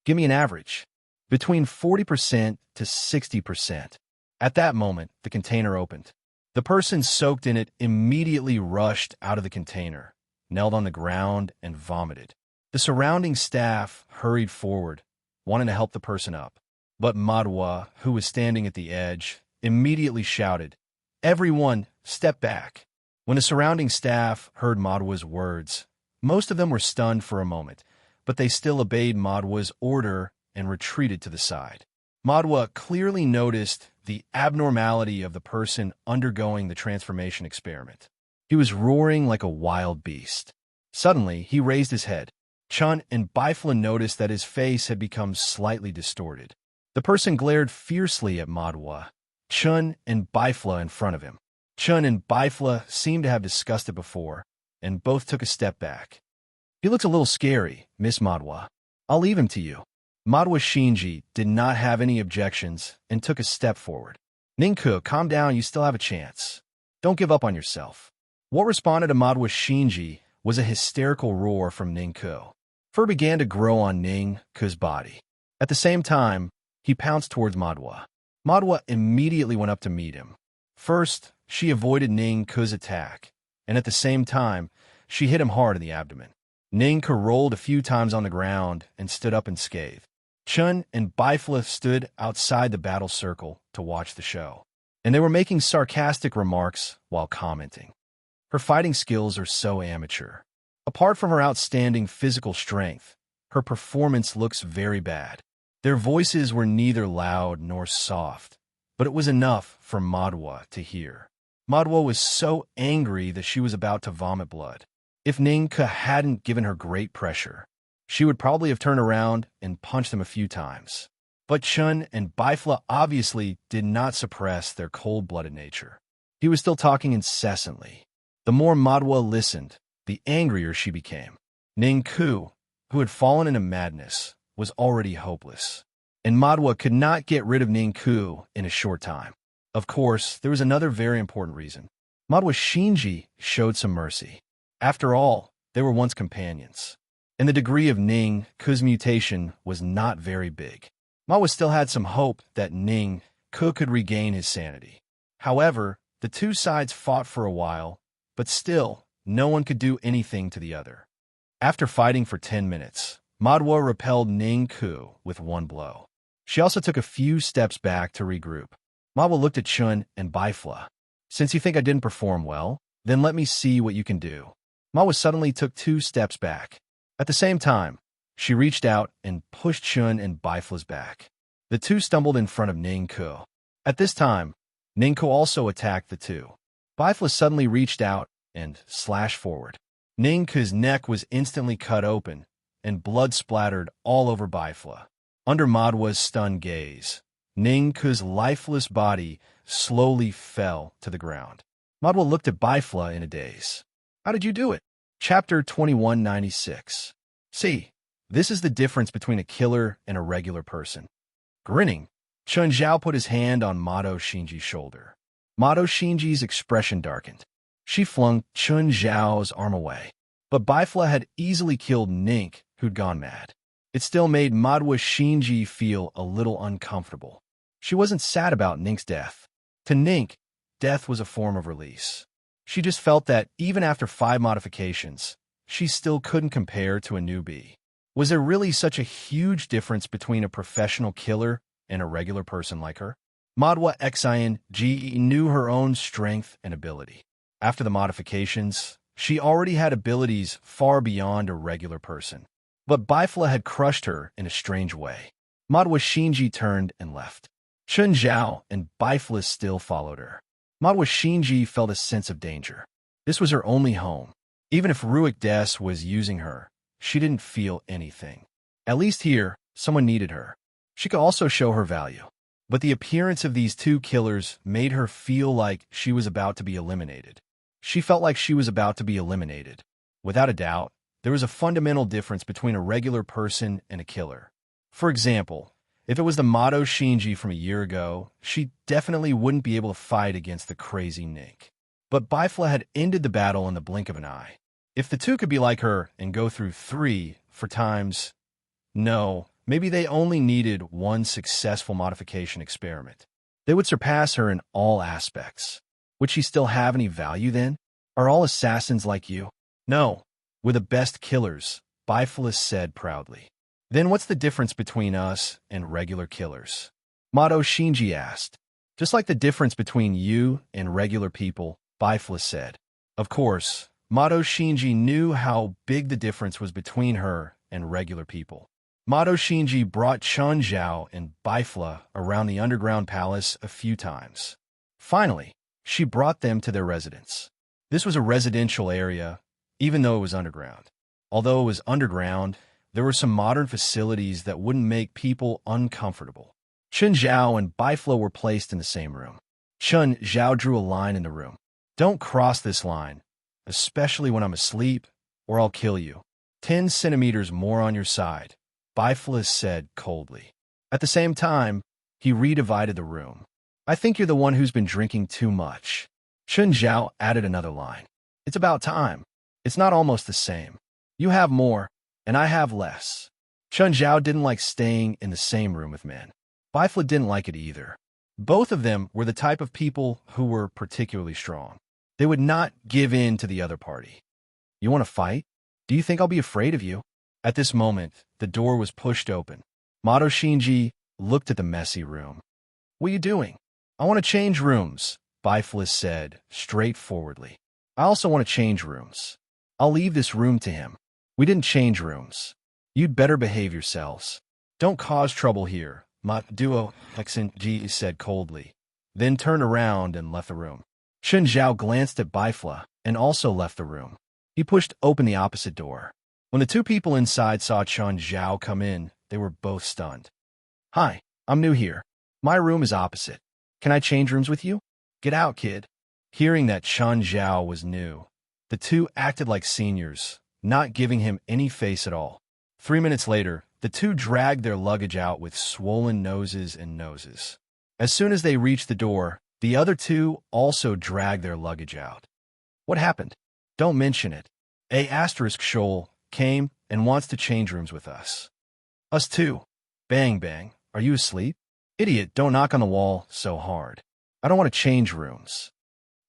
Give me an average. Between 40% to 60%. At that moment, the container opened. The person soaked in it immediately rushed out of the container, knelt on the ground, and vomited. The surrounding staff hurried forward, wanting to help the person up. But Madowa, who was standing at the edge, immediately shouted, "Everyone, step back." When the surrounding staff heard Madowa's words, most of them were stunned for a moment, but they still obeyed Madowa's order and retreated to the side. Madowa clearly noticed the abnormality of the person undergoing the transformation experiment. He was roaring like a wild beast. Suddenly, he raised his head. Chun and Bifla noticed that his face had become slightly distorted. The person glared fiercely at Madowa, Chun and Bifla in front of him. Chun and Bifla seemed to have discussed it before, and both took a step back. He looks a little scary, Miss Madowa. I'll leave him to you. Madowa Shinji did not have any objections and took a step forward. Ninku, calm down, you still have a chance. Don't give up on yourself. What responded to Madowa Shinji was a hysterical roar from Ninku. Fur began to grow on Ningku's body. At the same time, he pounced towards Madowa. Madowa immediately went up to meet him. First, she avoided Ningku's attack, and at the same time, she hit him hard in the abdomen. Ningke rolled a few times on the ground and stood up unscathed. Chun and Bifla stood outside the battle circle to watch the show, and they were making sarcastic remarks while commenting. Her fighting skills are so amateur. Apart from her outstanding physical strength, her performance looks very bad. Their voices were neither loud nor soft, but it was enough for Madwa to hear. Madwa was so angry that she was about to vomit blood. If Ningke hadn't given her great pressure, she would probably have turned around and punched him a few times. But Chun and Bifla obviously did not suppress their cold-blooded nature. He was still talking incessantly. The more Madwa listened, the angrier she became. Ningke, who had fallen into madness, was already hopeless, and Madwa could not get rid of Ningke in a short time. Of course, there was another very important reason. Madwa Shinji showed some mercy. After all, they were once companions, and the degree of Ningke's mutation was not very big. Madwa still had some hope that Ningke could regain his sanity. However, the two sides fought for a while, but still, no one could do anything to the other. After fighting for 10 minutes, Madwa repelled Ningke with one blow. She also took a few steps back to regroup. Madwa looked at Chun and Bifla. Since you think I didn't perform well, then let me see what you can do. Madwa suddenly took 2 steps back. At the same time, she reached out and pushed Chun and Bifla's back. The two stumbled in front of Ningke. At this time, Ningke also attacked the two. Bifla suddenly reached out and slashed forward. Ningke's neck was instantly cut open, and blood splattered all over Bifla. Under Madwa's stunned gaze, Ningke's lifeless body slowly fell to the ground. Madwa looked at Bifla in a daze. How did you do it? Chapter 2196. See, this is the difference between a killer and a regular person. Grinning, Chun Zhao put his hand on Mato Shinji's shoulder. Mato Shinji's expression darkened. She flung Chun Zhao's arm away. But Bifla had easily killed Ningke, who'd gone mad. It still made Madwa Shinji feel a little uncomfortable. She wasn't sad about Ningke's death. To Ningke, death was a form of release. She just felt that even after 5 modifications, she still couldn't compare to a newbie. Was there really such a huge difference between a professional killer and a regular person like her? Madwa Xing knew her own strength and ability. After the modifications, she already had abilities far beyond a regular person. But Bifla had crushed her in a strange way. Madwa Shinji turned and left. Chun Zhao and Bifla still followed her. Madwa Shinji felt a sense of danger. This was her only home. Even if Ruik Des was using her, she didn't feel anything. At least here, someone needed her. She could also show her value. But the appearance of these two killers made her feel like she was about to be eliminated. She felt like she was about to be eliminated. Without a doubt, there was a fundamental difference between a regular person and a killer. For example, if it was the Mato Shinji from a year ago, she definitely wouldn't be able to fight against the crazy Ningke. But Bifla had ended the battle in the blink of an eye. If the two could be like her and go through 3 for times, no, maybe they only needed 1 successful modification experiment. They would surpass her in all aspects. Would she still have any value then? Are all assassins like you? No, we're the best killers, Bifla said proudly. Then what's the difference between us and regular killers? Mato Shinji asked. Just like the difference between you and regular people, Bifla said. Of course, Mato Shinji knew how big the difference was between her and regular people. Mato Shinji brought Chun Zhao and Bifla around the underground palace a few times. Finally, she brought them to their residence. This was a residential area, even though it was underground. Although it was underground, there were some modern facilities that wouldn't make people uncomfortable. Chun Zhao and Bifla were placed in the same room. Chun Zhao drew a line in the room. Don't cross this line, especially when I'm asleep, or I'll kill you. 10 centimeters more on your side, Bifla said coldly. At the same time, he redivided the room. I think you're the one who's been drinking too much. Chun Zhao added another line. It's about time. It's not almost the same. You have more, and I have less. Chun Zhao didn't like staying in the same room with men. Bifla didn't like it either. Both of them were the type of people who were particularly strong. They would not give in to the other party. You want to fight? Do you think I'll be afraid of you? At this moment, the door was pushed open. Mato Shinji looked at the messy room. What are you doing? I want to change rooms, Biflis said, straightforwardly. I also want to change rooms. I'll leave this room to him. We didn't change rooms. You'd better behave yourselves. Don't cause trouble here, Mat Duo Ji said coldly, then turned around and left the room. Chen Zhao glanced at Bifla and also left the room. He pushed open the opposite door. When the two people inside saw Chen Zhao come in, they were both stunned. Hi, I'm new here. My room is opposite. Can I change rooms with you? Get out, kid. Hearing that Chen Zhao was new, the two acted like seniors, not giving him any face at all. 3 minutes later, the two dragged their luggage out with swollen noses and noses. As soon as they reached the door, the other two also dragged their luggage out. What happened? Don't mention it. A asterisk Shoal came and wants to change rooms with us. Us too. Bang bang. Are you asleep? Idiot, don't knock on the wall so hard. I don't want to change rooms.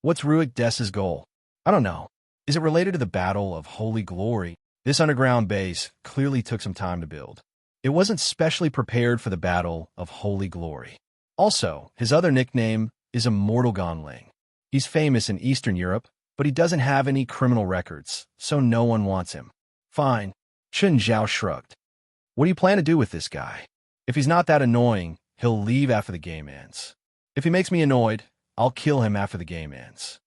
What's Ruik Dess's goal? I don't know. Is it related to the Battle of Holy Glory? This underground base clearly took some time to build. It wasn't specially prepared for the Battle of Holy Glory. Also, his other nickname is Immortal Gonling. He's famous in Eastern Europe, but he doesn't have any criminal records, so no one wants him. Fine. Chen Zhao shrugged. What do you plan to do with this guy? If he's not that annoying, he'll leave after the game ends. If he makes me annoyed, I'll kill him after the game ends.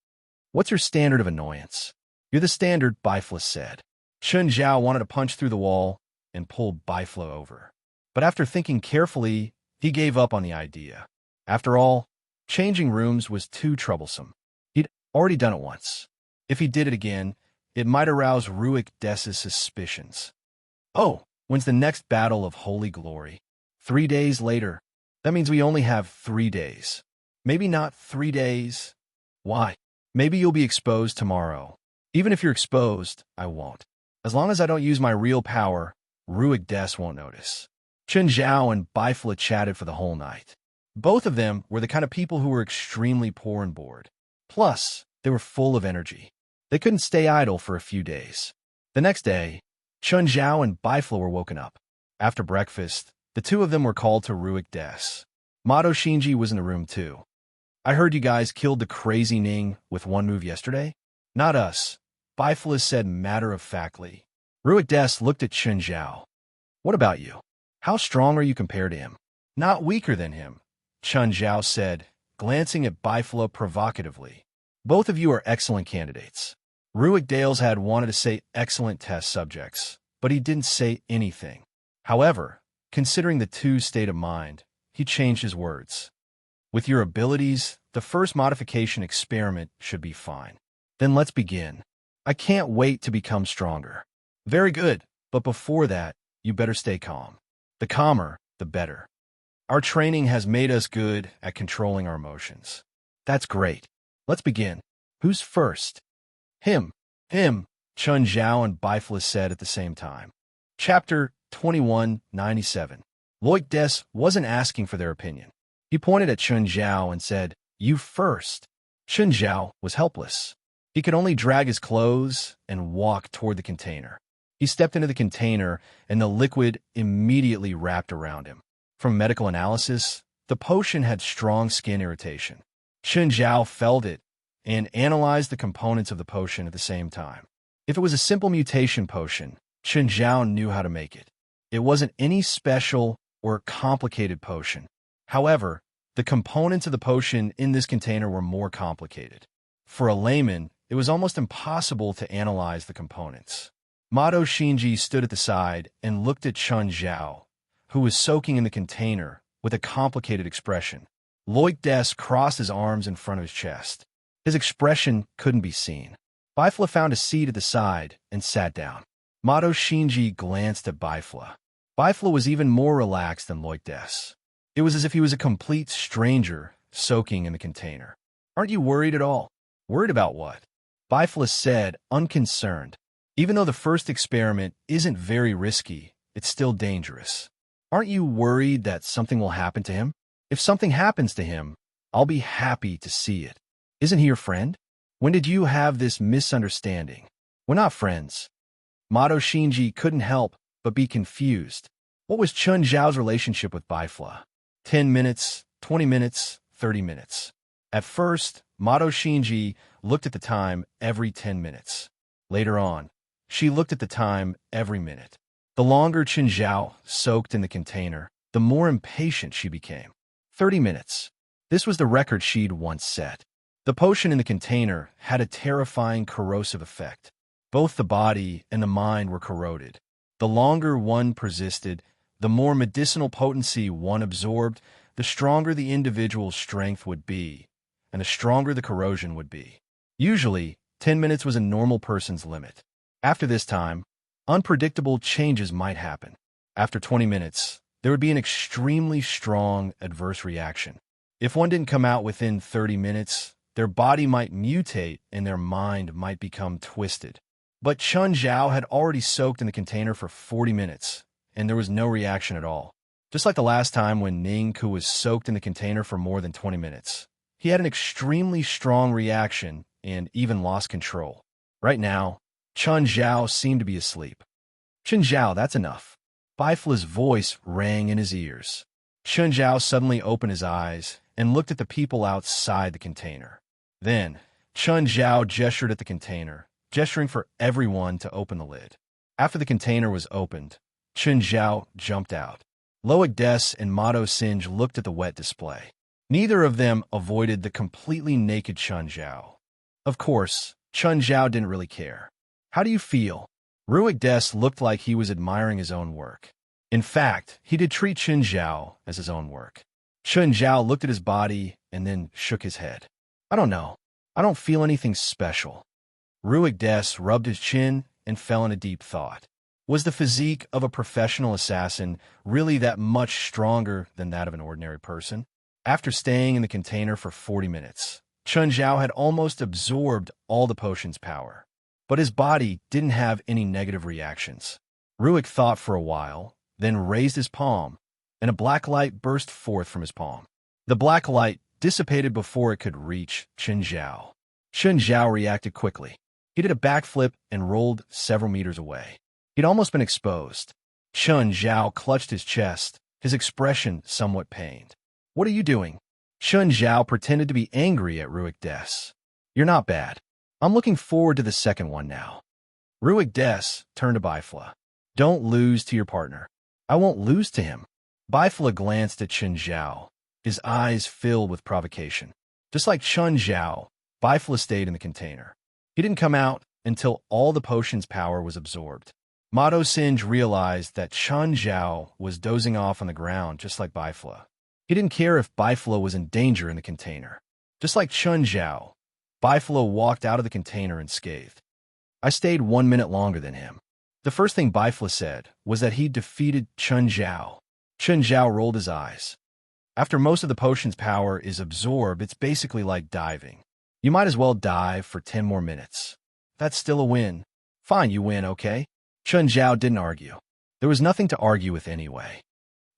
What's your standard of annoyance? You're the standard, Bifla said. Chen Zhao wanted to punch through the wall and pull Bifla over. But after thinking carefully, he gave up on the idea. After all, changing rooms was too troublesome. He'd already done it once. If he did it again, it might arouse Ruik Dess's suspicions. Oh, when's the next Battle of Holy Glory? 3 days later. That means we only have 3 days. Maybe not 3 days. Why? Maybe you'll be exposed tomorrow. Even if you're exposed, I won't. As long as I don't use my real power, Ruik Dess won't notice. Chen Zhao and Bifla chatted for the whole night. Both of them were the kind of people who were extremely poor and bored. Plus, they were full of energy. They couldn't stay idle for a few days. The next day, Chen Zhao and Bifla were woken up. After breakfast, the two of them were called to Ruik Dess. Mato Shinji was in the room too. I heard you guys killed the crazy Ning with one move yesterday? Not us, Bifla said matter-of-factly. Ruik Dess looked at Chen Zhao. What about you? How strong are you compared to him? Not weaker than him, Chen Zhao said, glancing at Bifla provocatively. Both of you are excellent candidates. Ruik Dales had wanted to say excellent test subjects, but he didn't say anything. However, considering the two's state of mind, he changed his words. With your abilities, the first modification experiment should be fine. Then let's begin. I can't wait to become stronger. Very good, but before that, you better stay calm. The calmer, the better. Our training has made us good at controlling our emotions. That's great. Let's begin. Who's first? Him. Chen Zhao and Bifla said at the same time. Chapter 2197. Ruik Dess wasn't asking for their opinion. He pointed at Chen Zhao and said, You first. Chen Zhao was helpless. He could only drag his clothes and walk toward the container. He stepped into the container, and the liquid immediately wrapped around him. From medical analysis, the potion had strong skin irritation. Chen Zhao felt it and analyzed the components of the potion at the same time. If it was a simple mutation potion, Chen Zhao knew how to make it. It wasn't any special or complicated potion. However, the components of the potion in this container were more complicated. For a layman, it was almost impossible to analyze the components. Mato Shinji stood at the side and looked at Chen Zhao, who was soaking in the container, with a complicated expression. Ruik Dess crossed his arms in front of his chest. His expression couldn't be seen. Bifla found a seat at the side and sat down. Mato Shinji glanced at Bifla. Bifla was even more relaxed than Ruik Dess. It was as if he was a complete stranger soaking in the container. Aren't you worried at all? Worried about what? Bifla said, unconcerned. Even though the first experiment isn't very risky, it's still dangerous. Aren't you worried that something will happen to him? If something happens to him, I'll be happy to see it. Isn't he your friend? When did you have this misunderstanding? We're not friends. Mato Shinji couldn't help but be confused. What was Chun Zhao's relationship with Bifla? 10 minutes, 20 minutes, 30 minutes. At first, Mato Shinji looked at the time every 10 minutes. Later on, she looked at the time every minute. The longer Chun Zhao soaked in the container, the more impatient she became. 30 minutes. This was the record she'd once set. The potion in the container had a terrifying corrosive effect. Both the body and the mind were corroded. The longer one persisted, the more medicinal potency one absorbed, the stronger the individual's strength would be, and the stronger the corrosion would be. Usually, 10 minutes was a normal person's limit. After this time, unpredictable changes might happen. After 20 minutes, there would be an extremely strong adverse reaction. If one didn't come out within 30 minutes, their body might mutate and their mind might become twisted. But Chun Zhao had already soaked in the container for 40 minutes, and there was no reaction at all. Just like the last time when Ning Ku was soaked in the container for more than 20 minutes. He had an extremely strong reaction and even lost control. Right now, Chun Zhao seemed to be asleep. Chun Zhao, that's enough. Bifla's voice rang in his ears. Chun Zhao suddenly opened his eyes and looked at the people outside the container. Then, Chun Zhao gestured at the container, gesturing for everyone to open the lid. After the container was opened, Chun Zhao jumped out. Loic Des and Mato Singe looked at the wet display. Neither of them avoided the completely naked Chun Zhao. Of course, Chun Zhao didn't really care. How do you feel? Ruic Des looked like he was admiring his own work. In fact, he did treat Chun Zhao as his own work. Chun Zhao looked at his body and then shook his head. I don't know. I don't feel anything special. Ruic Des rubbed his chin and fell in a deep thought. Was the physique of a professional assassin really that much stronger than that of an ordinary person? After staying in the container for 40 minutes, Chun Zhao had almost absorbed all the potion's power. But his body didn't have any negative reactions. Ruic thought for a while, then raised his palm, and a black light burst forth from his palm. The black light dissipated before it could reach Chun Zhao. Chun Zhao reacted quickly. He did a backflip and rolled several meters away. He'd almost been exposed. Chun Zhao clutched his chest, his expression somewhat pained. What are you doing? Chun Zhao pretended to be angry at Ruic Des. You're not bad. I'm looking forward to the second one now. Ruic Des turned to Bifla. Don't lose to your partner. I won't lose to him. Bifla glanced at Chun Zhao, his eyes filled with provocation. Just like Chun Zhao, Bifla stayed in the container. He didn't come out until all the potion's power was absorbed. Mato Singe realized that Chun Zhao was dozing off on the ground just like Bifla. He didn't care if Bifla was in danger in the container. Just like Chun Zhao, Bifla walked out of the container unscathed. I stayed 1 minute longer than him. The first thing Bifla said was that he defeated Chun Zhao. Chun Zhao rolled his eyes. After most of the potion's power is absorbed, it's basically like diving. You might as well dive for 10 more minutes. That's still a win. Fine, you win, okay? Chun Zhao didn't argue. There was nothing to argue with anyway.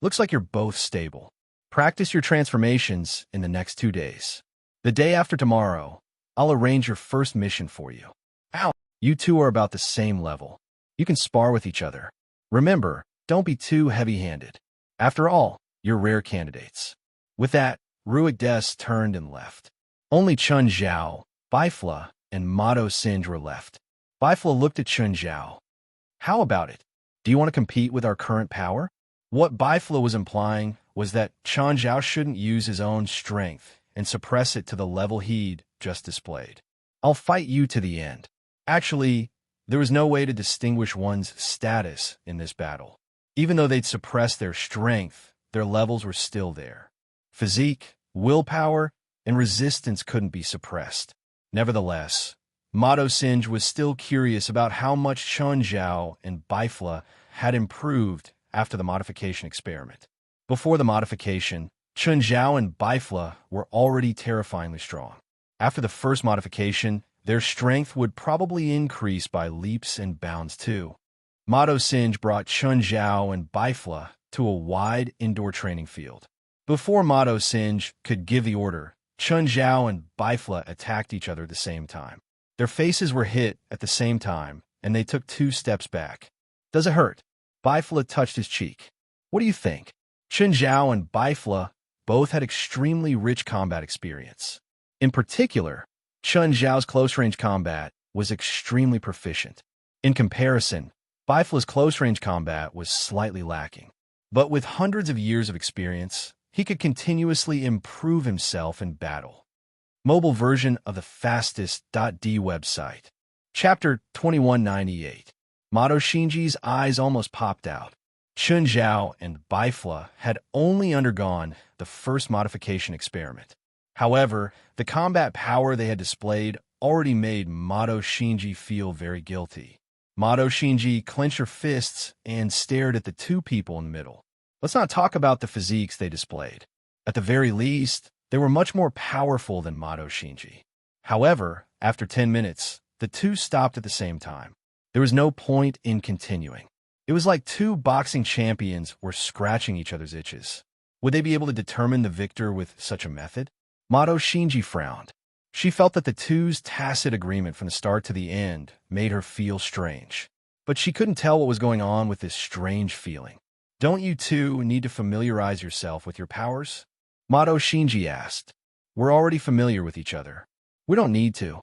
Looks like you're both stable. Practice your transformations in the next 2 days. The day after tomorrow, I'll arrange your first mission for you. Ow! You two are about the same level. You can spar with each other. Remember, don't be too heavy-handed. After all, you're rare candidates. With that, Ruic Des turned and left. Only Chun Zhao, Bifla, and Mato Singe were left. Bifla looked at Chun Zhao. How about it? Do you want to compete with our current power? What Bifla was implying was that Chun Zhao shouldn't use his own strength and suppress it to the level he'd just displayed. I'll fight you to the end. Actually, there was no way to distinguish one's status in this battle. Even though they'd suppressed their strength, their levels were still there. Physique, willpower, and resistance couldn't be suppressed. Nevertheless, Mato Singe was still curious about how much Chun Zhao and Bifla had improved after the modification experiment. Before the modification, Chun Zhao and Bifla were already terrifyingly strong. After the first modification, their strength would probably increase by leaps and bounds too. Mato Singe brought Chun Zhao and Bifla to a wide indoor training field. Before Mato Singe could give the order, Chun Zhao and Bifla attacked each other at the same time. Their faces were hit at the same time, and they took 2 steps back. Does it hurt? Bifla touched his cheek. What do you think? Chen Zhao and Bifla both had extremely rich combat experience. In particular, Chen Zhao's close-range combat was extremely proficient. In comparison, Bifla's close-range combat was slightly lacking. But with hundreds of years of experience, he could continuously improve himself in battle. Mobile version of the fastest.d website. Chapter 2198. Mato Shinji's eyes almost popped out. Chen Zhao and Bifla had only undergone the first modification experiment. However, the combat power they had displayed already made Mato Shinji feel very guilty. Mato Shinji clenched her fists and stared at the 2 people in the middle. Let's not talk about the physiques they displayed. At the very least, they were much more powerful than Mato Shinji. However, after 10 minutes, the 2 stopped at the same time. There was no point in continuing. It was like 2 boxing champions were scratching each other's itches. Would they be able to determine the victor with such a method? Mato Shinji frowned. She felt that the 2's tacit agreement from the start to the end made her feel strange. But she couldn't tell what was going on with this strange feeling. Don't you 2 need to familiarize yourself with your powers? Mato Shinji asked. We're already familiar with each other. We don't need to.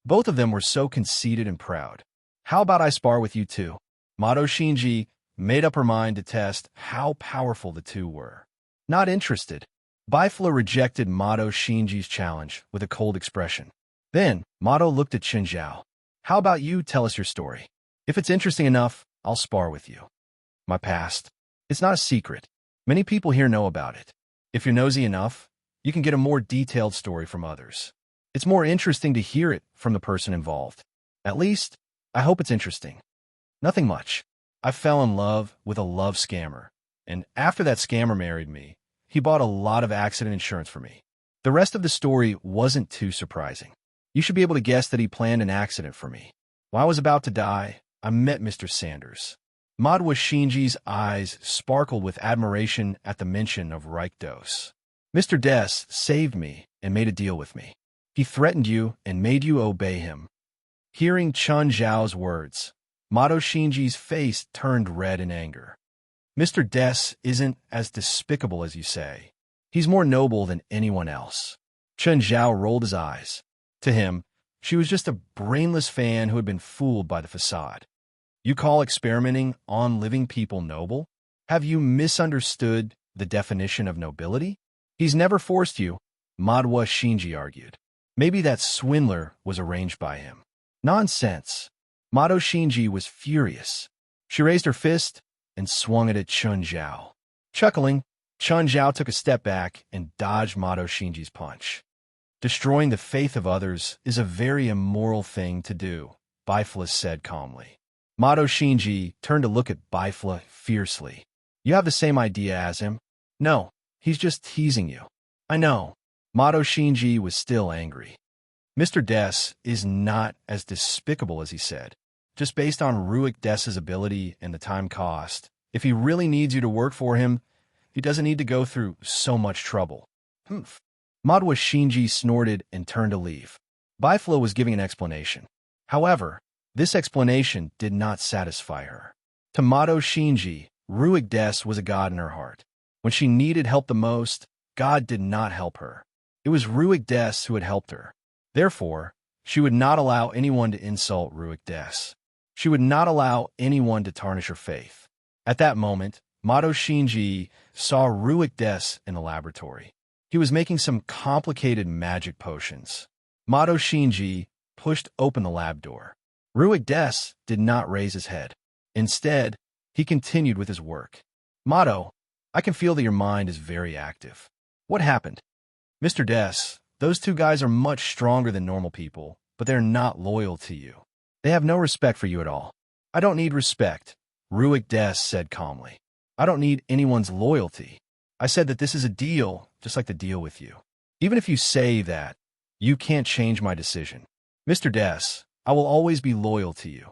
Both of them were so conceited and proud. How about I spar with you 2? Mato Shinji made up her mind to test how powerful the 2 were. Not interested. Bifla rejected Mato Shinji's challenge with a cold expression. Then, Mato looked at Chen Zhao. How about you tell us your story? If it's interesting enough, I'll spar with you. My past. It's not a secret. Many people here know about it. If you're nosy enough, you can get a more detailed story from others. It's more interesting to hear it from the person involved. At least, I hope it's interesting. Nothing much. I fell in love with a love scammer, and after that scammer married me, he bought a lot of accident insurance for me. The rest of the story wasn't too surprising. You should be able to guess that he planned an accident for me. While I was about to die, I met Mr. Sanders. Mato Shinji's eyes sparkled with admiration at the mention of Rikdos. Mr. Des saved me and made a deal with me. He threatened you and made you obey him. Hearing Chen Zhao's words, Mato Shinji's face turned red in anger. Mr. Des isn't as despicable as you say. He's more noble than anyone else. Chen Zhao rolled his eyes. To him, she was just a brainless fan who had been fooled by the facade. You call experimenting on living people noble? Have you misunderstood the definition of nobility? He's never forced you, Mato Shinji argued. Maybe that swindler was arranged by him. Nonsense. Mato Shinji was furious. She raised her fist and swung it at Chen Zhao. Chuckling, Chen Zhao took a step back and dodged Mato Shinji's punch. Destroying the faith of others is a very immoral thing to do, Bifla said calmly. Mato Shinji turned to look at Bifla fiercely. You have the same idea as him? No, he's just teasing you. I know. Mato Shinji was still angry. Mr. Des is not as despicable as he said. Just based on Ruik Des's ability and the time cost, if he really needs you to work for him, he doesn't need to go through so much trouble. Humph. Mato Shinji snorted and turned to leave. Bifla was giving an explanation. However, this explanation did not satisfy her. To Mato Shinji, Ruik Des was a god in her heart. When she needed help the most, God did not help her. It was Ruik Des who had helped her. Therefore, she would not allow anyone to insult Ruik Des. She would not allow anyone to tarnish her faith. At that moment, Mato Shinji saw Ruik Des in the laboratory. He was making some complicated magic potions. Mato Shinji pushed open the lab door. Ruik Des did not raise his head. Instead, he continued with his work. Mato, I can feel that your mind is very active. What happened? Mr. Des, those 2 guys are much stronger than normal people, but they're not loyal to you. They have no respect for you at all. I don't need respect, Ruik Des said calmly. I don't need anyone's loyalty. I said that this is a deal, just like the deal with you. Even if you say that, you can't change my decision. Mr. Des, I will always be loyal to you.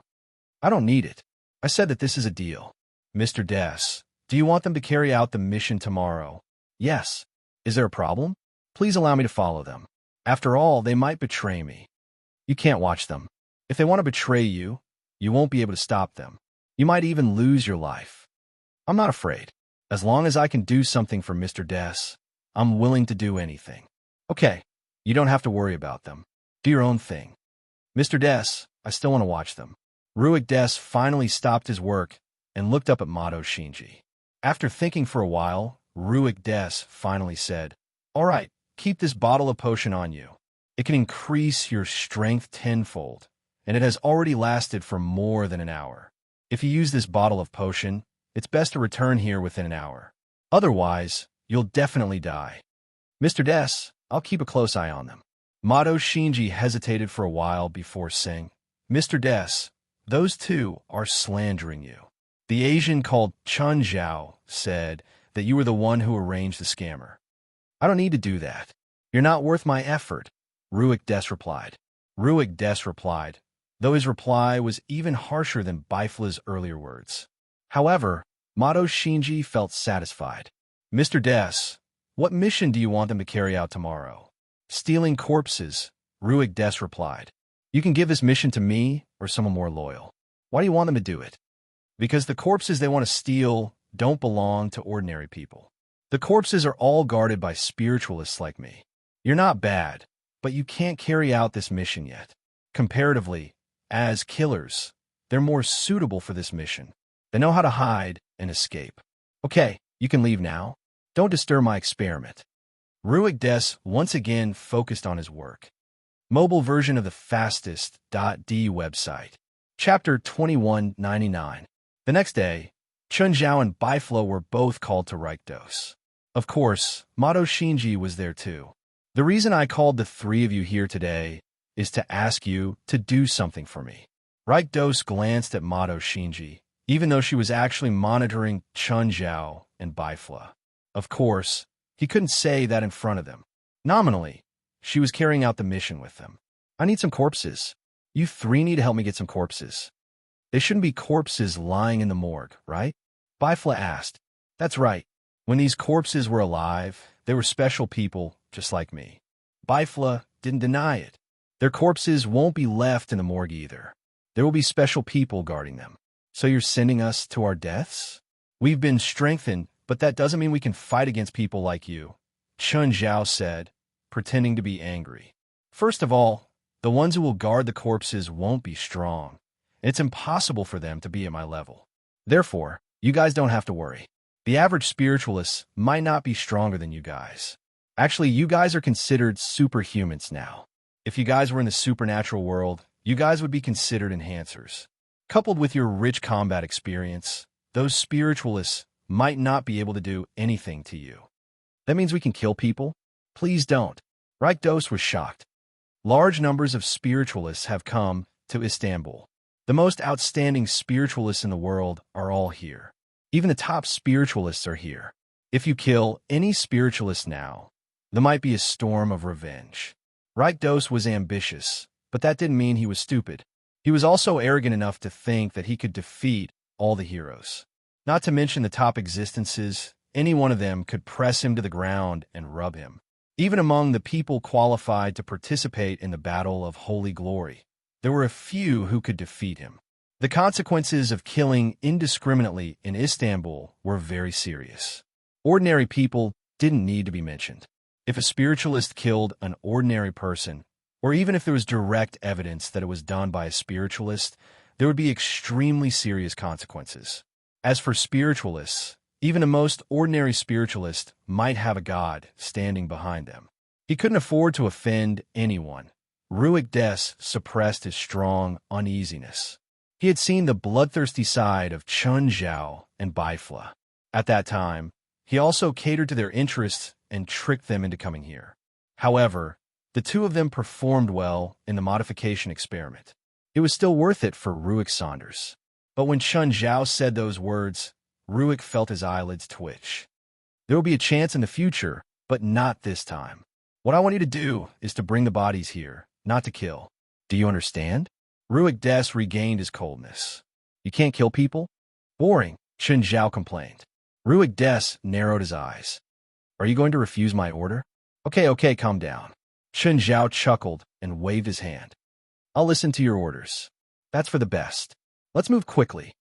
I don't need it. I said that this is a deal. Mr. Des, do you want them to carry out the mission tomorrow? Yes. Is there a problem? Please allow me to follow them. After all, they might betray me. You can't watch them. If they want to betray you, You won't be able to stop them. You might even lose your life. I'm not afraid. As long as I can do something for Mr. Des, I'm willing to do anything. Okay, you don't have to worry about them. Do your own thing. Mr. Des, I still want to watch them. Ruik Des finally stopped his work and looked up at Mato Shinji. After thinking for a while, Ruik Des finally said, "All right, keep this bottle of potion on you. It can increase your strength tenfold, and it has already lasted for more than an hour. If you use this bottle of potion, it's best to return here within an hour. Otherwise, you'll definitely die. Mr. Des, I'll keep a close eye on them." Mato Shinji hesitated for a while before saying, "Mr. Des, those two are slandering you. The Asian called Chun Zhao said that you were the one who arranged the scammer. I don't need to do that. You're not worth my effort," Ruik Des replied. Ruik Des replied, though his reply was even harsher than Bifla's earlier words. However, Mato Shinji felt satisfied. "Mr. Des, what mission do you want them to carry out tomorrow?" "Stealing corpses," Ruik Des replied. "You can give this mission to me or someone more loyal." "Why do you want them to do it?" "Because the corpses they want to steal don't belong to ordinary people. The corpses are all guarded by spiritualists like me. You're not bad, but you can't carry out this mission yet. Comparatively, as killers, they're more suitable for this mission. They know how to hide and escape. Okay, you can leave now. Don't disturb my experiment." Ruik Des once again focused on his work. Mobile version of the fastest.d website. Chapter 2199. The next day, Chun Zhao and Biflo were both called to Rikdos. Of course, Mato Shinji was there too. "The reason I called the three of you here today is to ask you to do something for me." Rikdos glanced at Mato Shinji, even though she was actually monitoring Chun Zhao and Bifla. Of course, he couldn't say that in front of them. Nominally, she was carrying out the mission with them. "I need some corpses. You three need to help me get some corpses." "They shouldn't be corpses lying in the morgue, right?" Bifla asked. "That's right. When these corpses were alive, they were special people just like me." Bifla didn't deny it. "Their corpses won't be left in the morgue either. There will be special people guarding them." "So you're sending us to our deaths?" "We've been strengthened, but that doesn't mean we can fight against people like you," Chun Zhao said, pretending to be angry. "First of all, the ones who will guard the corpses won't be strong. It's impossible for them to be at my level. Therefore, you guys don't have to worry. The average spiritualists might not be stronger than you guys. Actually, you guys are considered superhumans now. If you guys were in the supernatural world, you guys would be considered enhancers. Coupled with your rich combat experience, those spiritualists might not be able to do anything to you." "That means we can kill people?" "Please don't." Rikdos was shocked. Large numbers of spiritualists have come to Istanbul. The most outstanding spiritualists in the world are all here. Even the top spiritualists are here. If you kill any spiritualist now, there might be a storm of revenge. Rikdos was ambitious, but that didn't mean he was stupid. He was also arrogant enough to think that he could defeat all the heroes. Not to mention the top existences, any one of them could press him to the ground and rub him. Even among the people qualified to participate in the Battle of Holy Glory, there were a few who could defeat him. The consequences of killing indiscriminately in Istanbul were very serious. Ordinary people didn't need to be mentioned. If a spiritualist killed an ordinary person, or even if there was direct evidence that it was done by a spiritualist, there would be extremely serious consequences. As for spiritualists, even the most ordinary spiritualist might have a god standing behind them. He couldn't afford to offend anyone. Ruik Des suppressed his strong uneasiness. He had seen the bloodthirsty side of Chun Zhao and Bifla. At that time, he also catered to their interests and tricked them into coming here. However, the two of them performed well in the modification experiment. It was still worth it for Ruik Saunders. But when Chun Zhao said those words, Ruik felt his eyelids twitch. There will be a chance in the future, but not this time. What I want you to do is to bring the bodies here, not to kill. Do you understand? Ruik Des regained his coldness. You can't kill people? Boring, Chun Zhao complained. Ruik Des narrowed his eyes. Are you going to refuse my order? Okay, calm down. Chun Zhao chuckled and waved his hand. I'll listen to your orders. That's for the best. Let's move quickly.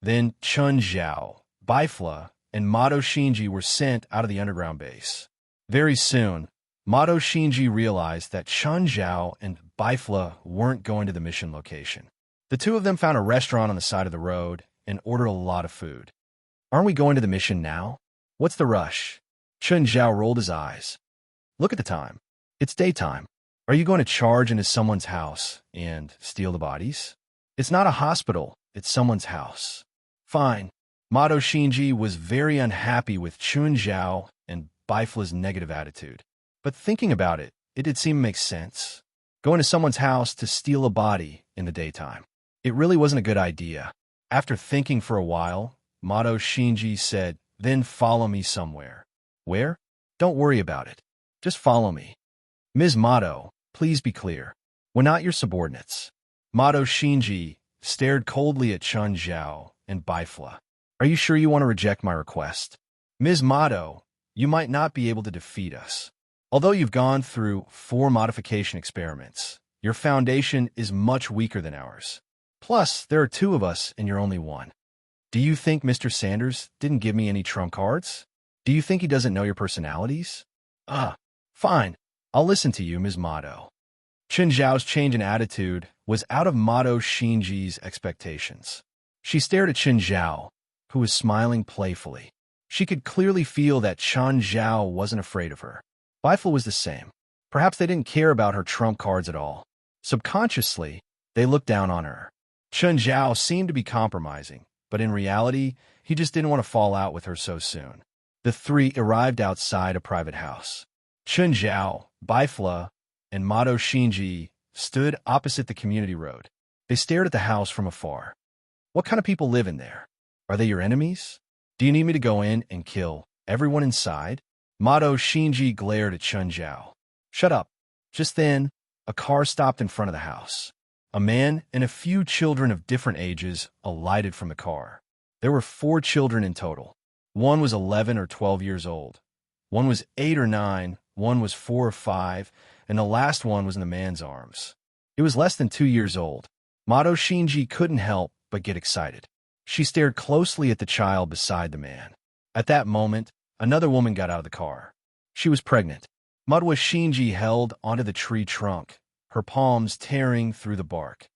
Then Chun Zhao, Bifla, and Mato Shinji were sent out of the underground base. Very soon, Mato Shinji realized that Chun Zhao and Bifla weren't going to the mission location. The two of them found a restaurant on the side of the road and ordered a lot of food. Aren't we going to the mission now? What's the rush? Chun Zhao rolled his eyes. Look at the time. It's daytime. Are you going to charge into someone's house and steal the bodies? It's not a hospital. It's someone's house. Fine. Mato Shinji was very unhappy with Chun Zhao and Bifla's negative attitude. But thinking about it, it did seem to make sense. Going to someone's house to steal a body in the daytime. It really wasn't a good idea. After thinking for a while, Mato Shinji said, "Then follow me somewhere." Where? Don't worry about it. Just follow me. Ms. Mato, please be clear. We're not your subordinates. Mato Shinji stared coldly at Chun Zhao and Bifla. Are you sure you want to reject my request? Ms. Mato, you might not be able to defeat us. Although you've gone through 4 modification experiments, your foundation is much weaker than ours. Plus, there are 2 of us and you're only 1. Do you think Mr. Sanders didn't give me any trump cards? Do you think he doesn't know your personalities? Fine. I'll listen to you, Ms. Mato. Chun Zhao's change in attitude was out of Mato Shinji's expectations. She stared at Chun Zhao, who was smiling playfully. She could clearly feel that Chun Zhao wasn't afraid of her. Bifla was the same. Perhaps they didn't care about her trump cards at all. Subconsciously, they looked down on her. Chun Zhao seemed to be compromising, but in reality, he just didn't want to fall out with her so soon. The 3 arrived outside a private house. Chun Zhao, Bifla, and Mato Shinji stood opposite the community road. They stared at the house from afar. What kind of people live in there? Are they your enemies? Do you need me to go in and kill everyone inside? Mato Shinji glared at Chun Zhao. Shut up. Just then, a car stopped in front of the house. A man and a few children of different ages alighted from the car. There were 4 children in total. One was 11 or 12 years old. One was 8 or 9, one was 4 or 5, and the last one was in the man's arms. It was less than 2 years old. Mato Shinji couldn't help but get excited. She stared closely at the child beside the man. At that moment, another woman got out of the car. She was pregnant. Mato Shinji held onto the tree trunk, her palms tearing through the bark.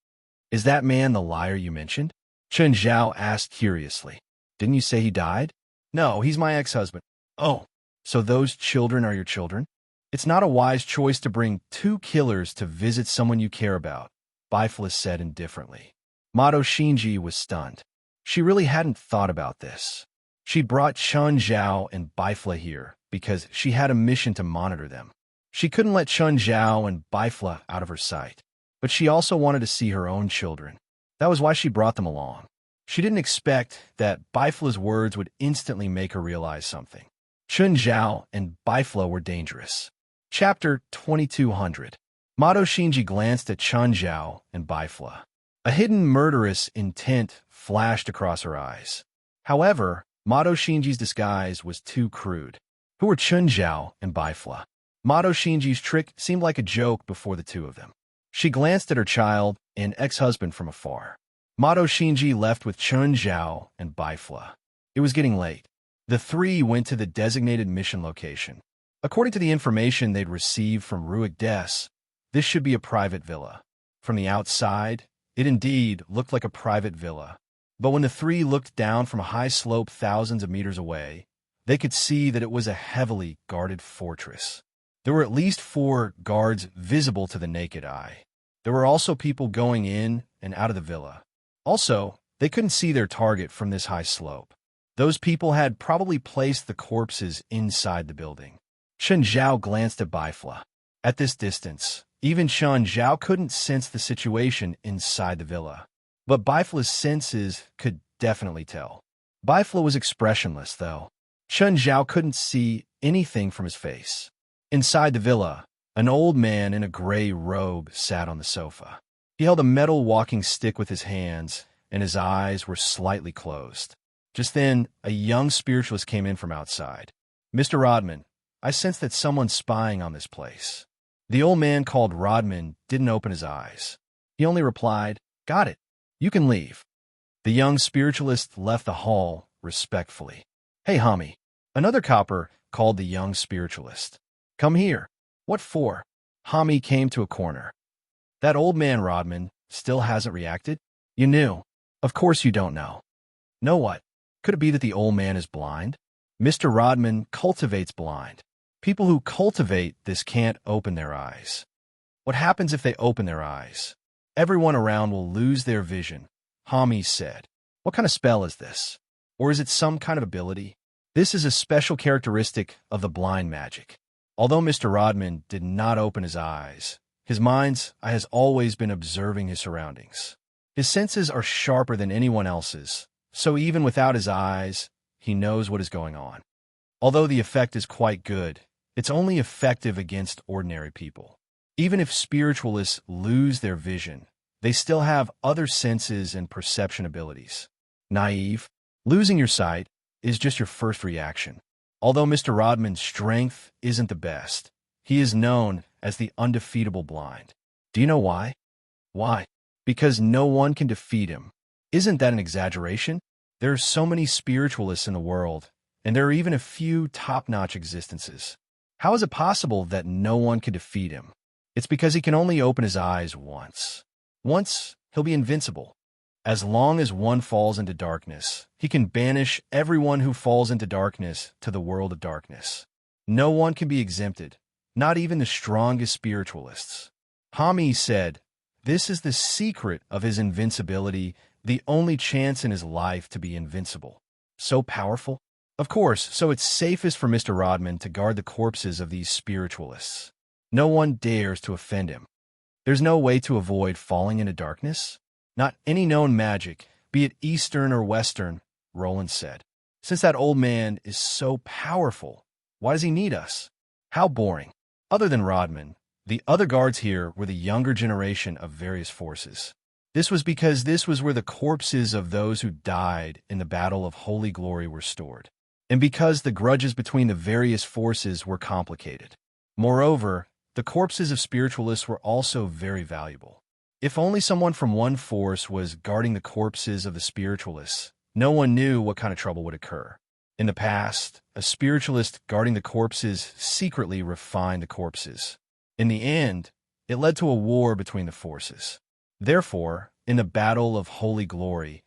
Is that man the liar you mentioned? Chun Zhao asked curiously. Didn't you say he died? No, he's my ex-husband. Oh, so those children are your children? It's not a wise choice to bring 2 killers to visit someone you care about, Bifla said indifferently. Mato Shinji was stunned. She really hadn't thought about this. She brought Chun Zhao and Bifla here because she had a mission to monitor them. She couldn't let Chun Zhao and Bifla out of her sight, but she also wanted to see her own children. That was why she brought them along. She didn't expect that Bifla's words would instantly make her realize something. Chun Zhao and Bifla were dangerous. Chapter 2200. Mato Shinji glanced at Chun Zhao and Bifla. A hidden murderous intent flashed across her eyes. However, Mato Shinji's disguise was too crude. Who were Chun Zhao and Bifla? Mato Shinji's trick seemed like a joke before the 2 of them. She glanced at her child and ex-husband from afar. Mato Shinji left with Chun Zhao and Bifla. It was getting late. The 3 went to the designated mission location. According to the information they'd received from Ruik Des, this should be a private villa. From the outside, it indeed looked like a private villa. But when the 3 looked down from a high slope thousands of meters away, they could see that it was a heavily guarded fortress. There were at least 4 guards visible to the naked eye. There were also people going in and out of the villa. Also, they couldn't see their target from this high slope. Those people had probably placed the corpses inside the building. Chun Zhao glanced at Bifla. At this distance, even Chun Zhao couldn't sense the situation inside the villa. But Bifla's senses could definitely tell. Bifla was expressionless, though. Chun Zhao couldn't see anything from his face. Inside the villa, an old man in a gray robe sat on the sofa. He held a metal walking stick with his hands, and his eyes were slightly closed. Just then, a young spiritualist came in from outside. Mr. Rodman, I sense that someone's spying on this place. The old man called Rodman didn't open his eyes. He only replied, Got it. You can leave. The young spiritualist left the hall respectfully. "Hey, homie." Another copper called the young spiritualist. "Come here." "What for?" Hami came to a corner. "That old man Rodman still hasn't reacted?" "You knew." "Of course you don't know." "Know what? Could it be that the old man is blind?" "Mr. Rodman cultivates blind. People who cultivate this can't open their eyes." "What happens if they open their eyes?" "Everyone around will lose their vision," Hami said. "What kind of spell is this? Or is it some kind of ability?" "This is a special characteristic of the blind magic." Although Mr. Rodman did not open his eyes, his mind's eye has always been observing his surroundings. His senses are sharper than anyone else's, so even without his eyes, he knows what is going on. Although the effect is quite good, it's only effective against ordinary people. Even if spiritualists lose their vision, they still have other senses and perception abilities. Naive, losing your sight is just your first reaction. Although Mr. Rodman's strength isn't the best, he is known as the undefeatable blind. Do you know why? Why? Because no one can defeat him. Isn't that an exaggeration? There are so many spiritualists in the world, and there are even a few top-notch existences. How is it possible that no one can defeat him? It's because he can only open his eyes once. Once, he'll be invincible. As long as one falls into darkness, he can banish everyone who falls into darkness to the world of darkness. No one can be exempted, not even the strongest spiritualists. Hami said, "This is the secret of his invincibility, the only chance in his life to be invincible." So powerful? Of course, so it's safest for Mr. Rodman to guard the corpses of these spiritualists. No one dares to offend him. There's no way to avoid falling into darkness? Not any known magic, be it Eastern or Western, Roland said. Since that old man is so powerful, why does he need us? How boring. Other than Rodman, the other guards here were the younger generation of various forces. This was because this was where the corpses of those who died in the Battle of Holy Glory were stored, and because the grudges between the various forces were complicated. Moreover, the corpses of spiritualists were also very valuable. If only someone from one force was guarding the corpses of the spiritualists, no one knew what kind of trouble would occur. In the past, a spiritualist guarding the corpses secretly refined the corpses. In the end, it led to a war between the forces. Therefore, in the Battle of Holy Glory,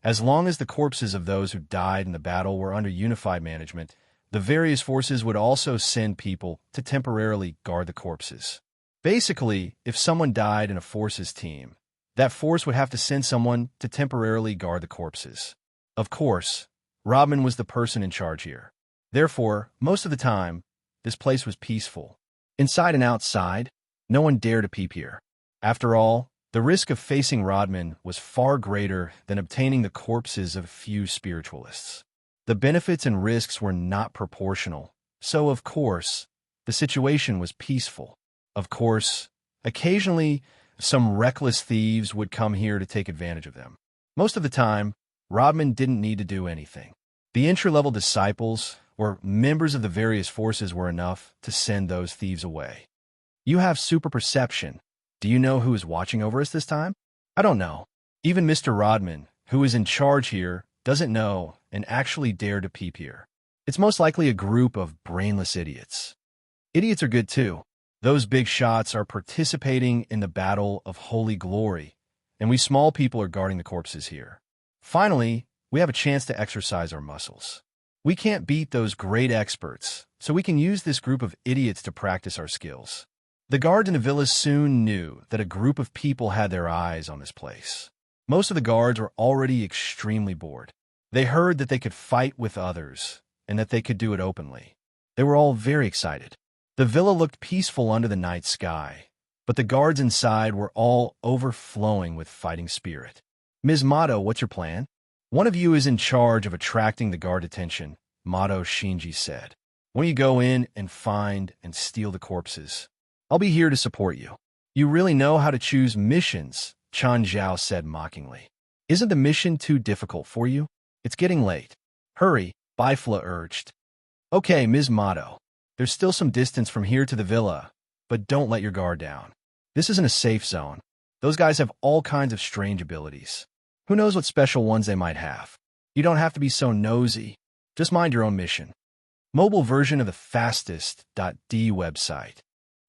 as long as the corpses of those who died in the battle were under unified management, the various forces would also send people to temporarily guard the corpses. Basically, if someone died in a forces team, that force would have to send someone to temporarily guard the corpses. Of course, Rodman was the person in charge here. Therefore, most of the time, this place was peaceful. Inside and outside, no one dared to peep here. After all, the risk of facing Rodman was far greater than obtaining the corpses of a few spiritualists. The benefits and risks were not proportional, so of course, the situation was peaceful. Of course, occasionally, some reckless thieves would come here to take advantage of them. Most of the time, Rodman didn't need to do anything. The entry-level disciples or members of the various forces were enough to send those thieves away. You have super perception. Do you know who is watching over us this time? I don't know. Even Mr. Rodman, who is in charge here, doesn't know and actually dare to peep here. It's most likely a group of brainless idiots. Idiots are good too. Those big shots are participating in the Battle of Holy Glory, and we small people are guarding the corpses here. Finally, we have a chance to exercise our muscles. We can't beat those great experts, so we can use this group of idiots to practice our skills. The guards in the villa soon knew that a group of people had their eyes on this place. Most of the guards were already extremely bored. They heard that they could fight with others, and that they could do it openly. They were all very excited. The villa looked peaceful under the night sky, but the guards inside were all overflowing with fighting spirit. "Ms. Mato, what's your plan?" "One of you is in charge of attracting the guard attention," Mato Shinji said. "When you go in and find and steal the corpses, I'll be here to support you." "You really know how to choose missions," Chan Zhao said mockingly. "Isn't the mission too difficult for you? It's getting late." "Hurry," Bifla urged. "Okay, Ms. Mato. There's still some distance from here to the villa, but don't let your guard down. This isn't a safe zone. Those guys have all kinds of strange abilities. Who knows what special ones they might have? You don't have to be so nosy. Just mind your own mission. Mobile version of the fastest.d website.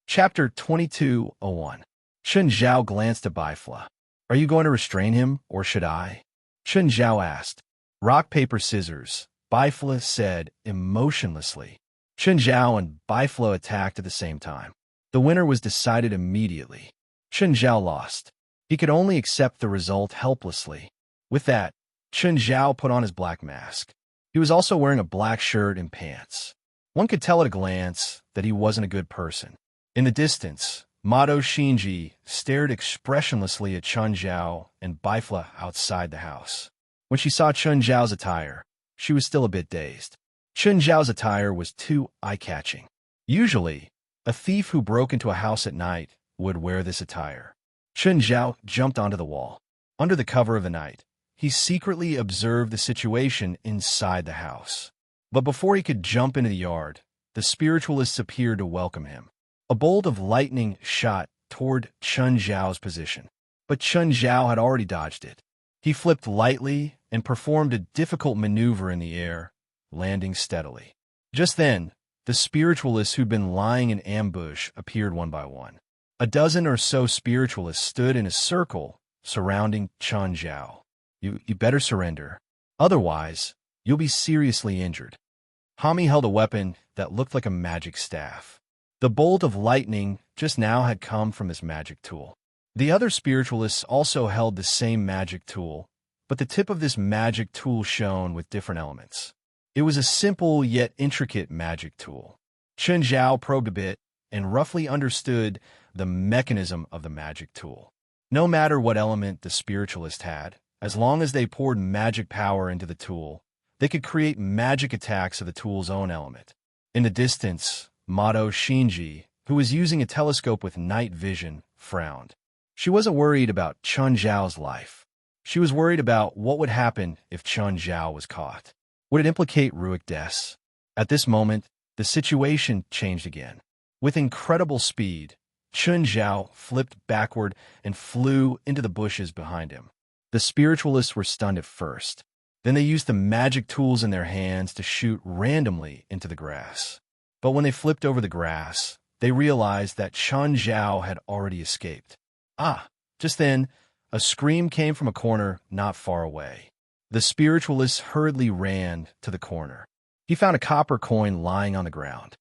Chapter 2201. Chen Zhao glanced at Bifla. Are you going to restrain him, or should I? Chen Zhao asked. Rock, paper, scissors, Bifla said emotionlessly. Chen Zhao and Bifla attacked at the same time. The winner was decided immediately. Chen Zhao lost. He could only accept the result helplessly. With that, Chen Zhao put on his black mask. He was also wearing a black shirt and pants. One could tell at a glance that he wasn't a good person. In the distance, Mado Shinji stared expressionlessly at Chen Zhao and Bifla outside the house. When she saw Chen Zhao's attire, she was still a bit dazed. Chen Zhao's attire was too eye-catching. Usually, a thief who broke into a house at night would wear this attire. Chen Zhao jumped onto the wall. Under the cover of the night, he secretly observed the situation inside the house. But before he could jump into the yard, the spiritualists appeared to welcome him. A bolt of lightning shot toward Chen Zhao's position, but Chen Zhao had already dodged it. He flipped lightly and performed a difficult maneuver in the air, landing steadily. Just then, the spiritualists who'd been lying in ambush appeared one by one. A dozen or so spiritualists stood in a circle surrounding Chen Zhao. You better surrender. Otherwise, you'll be seriously injured. Hami held a weapon that looked like a magic staff. The bolt of lightning just now had come from this magic tool. The other spiritualists also held the same magic tool, but the tip of this magic tool shone with different elements. It was a simple yet intricate magic tool. Chen Zhao probed a bit and roughly understood the mechanism of the magic tool. No matter what element the spiritualist had, as long as they poured magic power into the tool, they could create magic attacks of the tool's own element. In the distance, Mado Shinji, who was using a telescope with night vision, frowned. She wasn't worried about Chen Zhao's life. She was worried about what would happen if Chen Zhao was caught. Would it implicate Ruick Des? At this moment, the situation changed again. With incredible speed, Chen Zhao flipped backward and flew into the bushes behind him. The spiritualists were stunned at first. Then they used the magic tools in their hands to shoot randomly into the grass. But when they flipped over the grass, they realized that Chen Zhao had already escaped. Just then, a scream came from a corner not far away. The spiritualist hurriedly ran to the corner. He found a copper coin lying on the ground.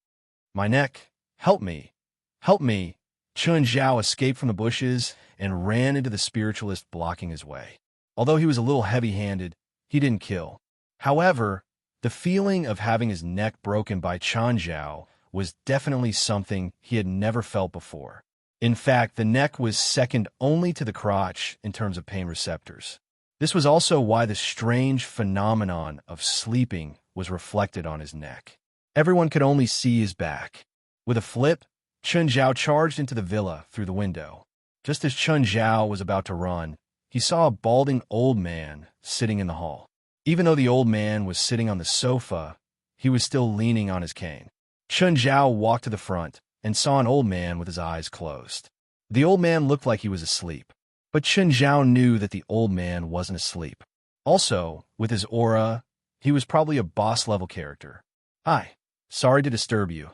My neck! Help me! Help me! Chen Zhao escaped from the bushes and ran into the spiritualist blocking his way. Although he was a little heavy-handed, he didn't kill. However, the feeling of having his neck broken by Chen Zhao was definitely something he had never felt before. In fact, the neck was second only to the crotch in terms of pain receptors. This was also why the strange phenomenon of sleeping was reflected on his neck. Everyone could only see his back. With a flip, Chen Zhao charged into the villa through the window. Just as Chen Zhao was about to run, he saw a balding old man sitting in the hall. Even though the old man was sitting on the sofa, he was still leaning on his cane. Chen Zhao walked to the front and saw an old man with his eyes closed. The old man looked like he was asleep, but Chen Zhao knew that the old man wasn't asleep. Also, with his aura, he was probably a boss-level character. Hi, sorry to disturb you.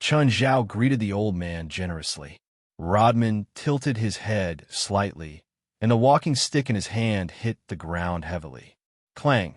Chen Zhao greeted the old man generously. Rodman tilted his head slightly, and the walking stick in his hand hit the ground heavily. Clang!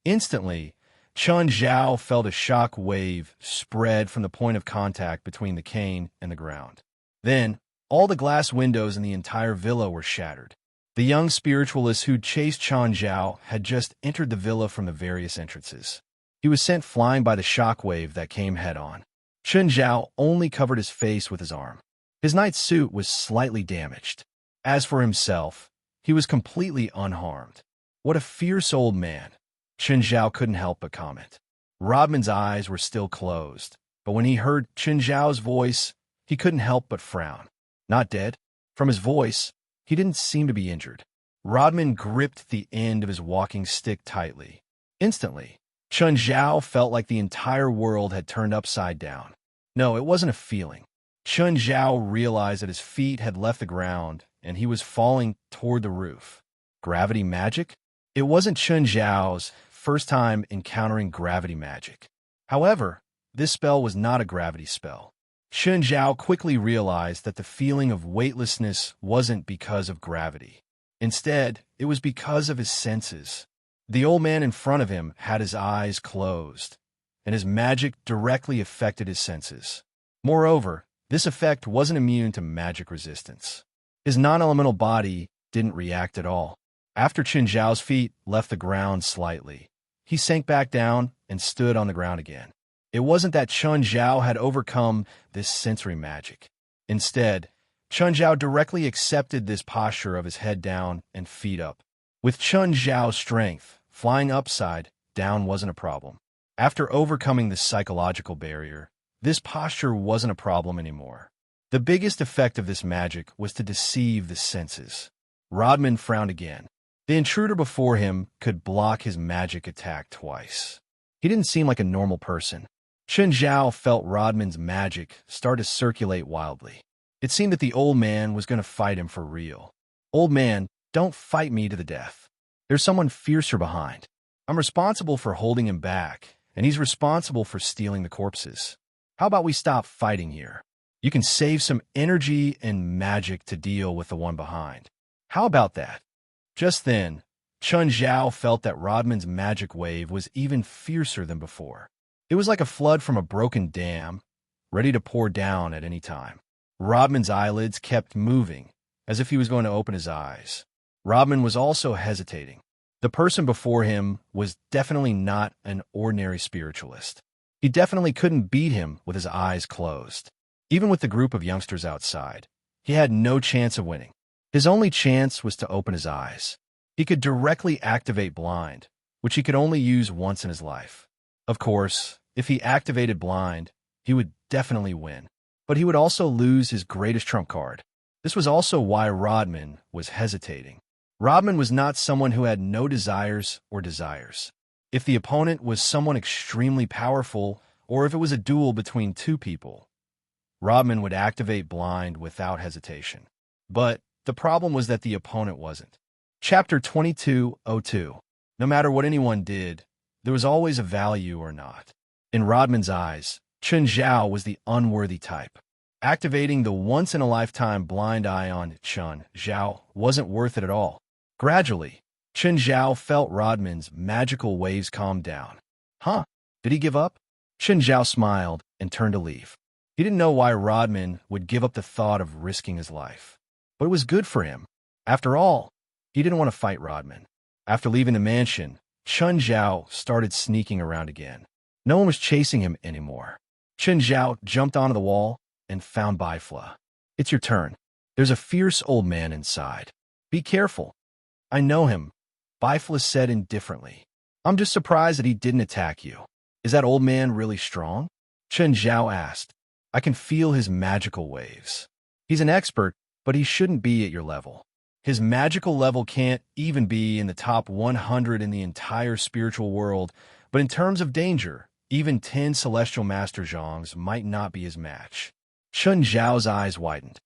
Instantly, Chen Zhao felt a shock wave spread from the point of contact between the cane and the ground. Then, all the glass windows in the entire villa were shattered. The young spiritualist who'd chased Chen Zhao had just entered the villa from the various entrances. He was sent flying by the shock wave that came head-on. Chen Zhao only covered his face with his arm. His night suit was slightly damaged. As for himself, he was completely unharmed. What a fierce old man, Chen Zhao couldn't help but comment. Rodman's eyes were still closed, but when he heard Chen Zhao's voice, he couldn't help but frown. Not dead? From his voice, he didn't seem to be injured. Rodman gripped the end of his walking stick tightly. Instantly, Chen Zhao felt like the entire world had turned upside down. No, it wasn't a feeling. Chen Zhao realized that his feet had left the ground and he was falling toward the roof. Gravity magic? It wasn't Chun Zhao's first time encountering gravity magic. However, this spell was not a gravity spell. Chun Zhao quickly realized that the feeling of weightlessness wasn't because of gravity. Instead, it was because of his senses. The old man in front of him had his eyes closed, and his magic directly affected his senses. Moreover, this effect wasn't immune to magic resistance. His non-elemental body didn't react at all. After Chun Zhao's feet left the ground slightly, he sank back down and stood on the ground again. It wasn't that Chun Zhao had overcome this sensory magic. Instead, Chun Zhao directly accepted this posture of his head down and feet up. With Chun Zhao's strength, flying upside down wasn't a problem. After overcoming this psychological barrier, this posture wasn't a problem anymore. The biggest effect of this magic was to deceive the senses. Rodman frowned again. The intruder before him could block his magic attack twice. He didn't seem like a normal person. Chun Zhao felt Rodman's magic start to circulate wildly. It seemed that the old man was going to fight him for real. Old man, don't fight me to the death. There's someone fiercer behind. I'm responsible for holding him back, and he's responsible for stealing the corpses. How about we stop fighting here? You can save some energy and magic to deal with the one behind. How about that? Just then, Chun Zhao felt that Rodman's magic wave was even fiercer than before. It was like a flood from a broken dam, ready to pour down at any time. Rodman's eyelids kept moving, as if he was going to open his eyes. Rodman was also hesitating. The person before him was definitely not an ordinary spiritualist. He definitely couldn't beat him with his eyes closed. Even with the group of youngsters outside, he had no chance of winning. His only chance was to open his eyes. He could directly activate blind, which he could only use once in his life. Of course, if he activated blind, he would definitely win. But he would also lose his greatest trump card. This was also why Rodman was hesitating. Rodman was not someone who had no desires or desires. If the opponent was someone extremely powerful, or if it was a duel between two people, Rodman would activate blind without hesitation. But the problem was that the opponent wasn't. Chapter 2202. No matter what anyone did, there was always a value or not. In Rodman's eyes, Chun Zhao was the unworthy type. Activating the once-in-a-lifetime blind eye on Chun Zhao wasn't worth it at all. Gradually, Chun Zhao felt Rodman's magical waves calm down. Huh? Did he give up? Chun Zhao smiled and turned to leave. He didn't know why Rodman would give up the thought of risking his life. But it was good for him. After all, he didn't want to fight Rodman. After leaving the mansion, Chun Zhao started sneaking around again. No one was chasing him anymore. Chun Zhao jumped onto the wall and found Bifla. It's your turn. There's a fierce old man inside. Be careful. I know him, Bifla said indifferently. I'm just surprised that he didn't attack you. Is that old man really strong? Chun Zhao asked. I can feel his magical waves. He's an expert, but he shouldn't be at your level. His magical level can't even be in the top 100 in the entire spiritual world, but in terms of danger, even 10 Celestial Master Zhongs might not be his match. Chun Zhao's eyes widened.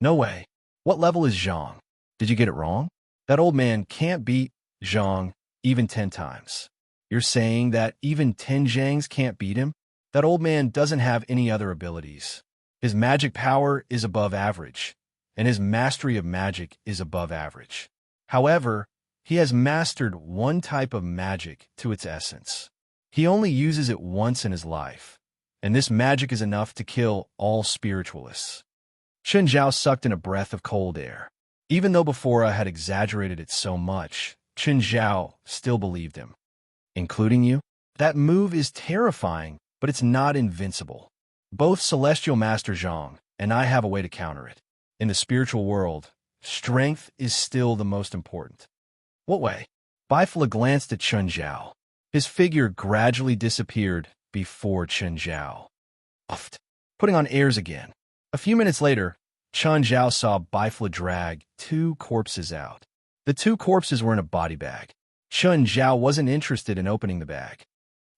No way. What level is Zhong? Did you get it wrong? That old man can't beat Zhong even 10 times. You're saying that even 10 Zhangs can't beat him? That old man doesn't have any other abilities. His magic power is above average, and his mastery of magic is above average. However, he has mastered one type of magic to its essence. He only uses it once in his life, and this magic is enough to kill all spiritualists. Chun Zhao sucked in a breath of cold air. Even though Befora had exaggerated it so much, Chun Zhao still believed him. Including you? That move is terrifying, but it's not invincible. Both Celestial Master Zhong and I have a way to counter it. In the spiritual world, strength is still the most important. What way? Bifla glanced at Chun Zhao. His figure gradually disappeared before Chun Zhao. Uffed. Putting on airs again. A few minutes later, Chun Zhao saw Bifla drag 2 corpses out. The 2 corpses were in a body bag. Chun Zhao wasn't interested in opening the bag.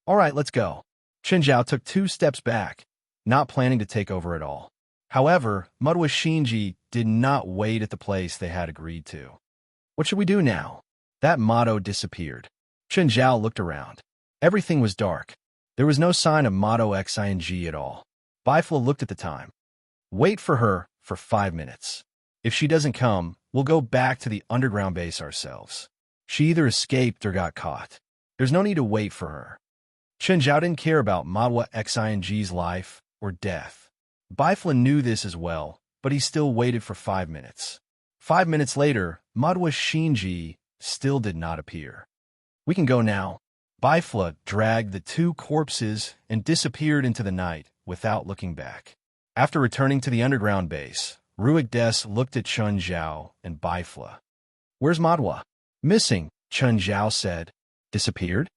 All right, let's go. Chun Zhao took 2 steps back, not planning to take over at all. However, Mudwa Shinji did not wait at the place they had agreed to. What should we do now? That motto disappeared. Chen Zhao looked around. Everything was dark. There was no sign of motto enchanting at all. Bifla looked at the time. Wait for her for 5 minutes. If she doesn't come, we'll go back to the underground base ourselves. She either escaped or got caught. There's no need to wait for her. Chen Zhao didn't care about Madhua Xing's life or death. Bifla knew this as well, but he still waited for 5 minutes. 5 minutes later, Madhua Xingji still did not appear. We can go now. Bifla dragged the 2 corpses and disappeared into the night without looking back. After returning to the underground base, Ruig Des looked at Chen Zhao and Bifla. Where's Madhua? Missing, Chen Zhao said. Disappeared?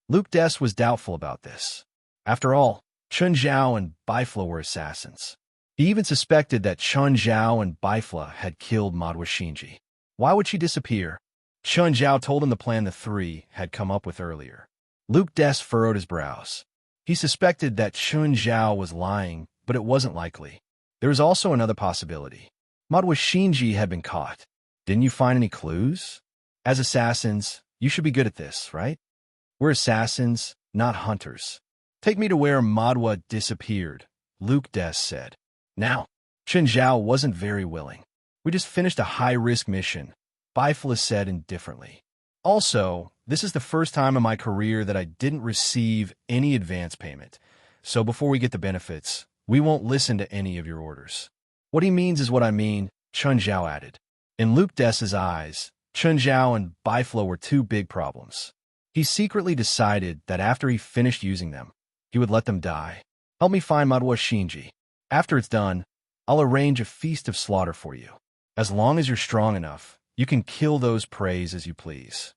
Luke Des was doubtful about this. After all, Chen Zhao and Bifla were assassins. He even suspected that Chen Zhao and Bifla had killed Madhua Xingji. Why would she disappear? Chen Zhao told him the plan the 3 had come up with earlier. Luke Des furrowed his brows. He suspected that Chen Zhao was lying, but it wasn't likely. There was also another possibility. Madhua Xingji had been caught. Didn't you find any clues? As assassins, you should be good at this, right? We're assassins, not hunters. Take me to where Madhua disappeared, Luke Des said. Now, Chen Zhao wasn't very willing. We just finished a high-risk mission, Bifla said indifferently. Also, this is the first time in my career that I didn't receive any advance payment, so before we get the benefits, we won't listen to any of your orders. What he means is what I mean, Chen Zhao added. In Luke Des's eyes, Chen Zhao and Bifla were 2 big problems. He secretly decided that after he finished using them, he would let them die. Help me find Madhua Xingji. After it's done, I'll arrange a feast of slaughter for you. As long as you're strong enough, you can kill those preys as you please.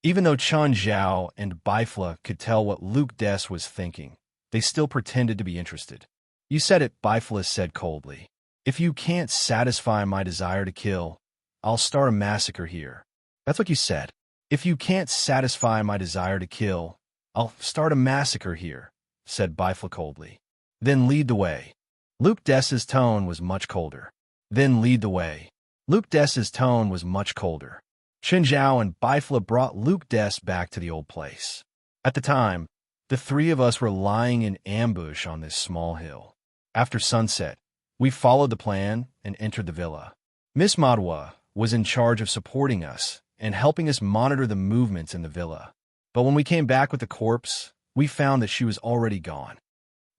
Even though Chen Zhao and Bifla could tell what Luke Des was thinking, they still pretended to be interested. You said it, Bifla said coldly. If you can't satisfy my desire to kill, I'll start a massacre here. That's what you said. If you can't satisfy my desire to kill, I'll start a massacre here, said Bifla coldly. Then lead the way. Luke Des's tone was much colder. Then lead the way. Luke Des's tone was much colder. Chen Zhao and Bifla brought Luke Des back to the old place. At the time, the 3 of us were lying in ambush on this small hill. After sunset, we followed the plan and entered the villa. Miss Madhua was in charge of supporting us and helping us monitor the movements in the villa. But when we came back with the corpse, we found that she was already gone.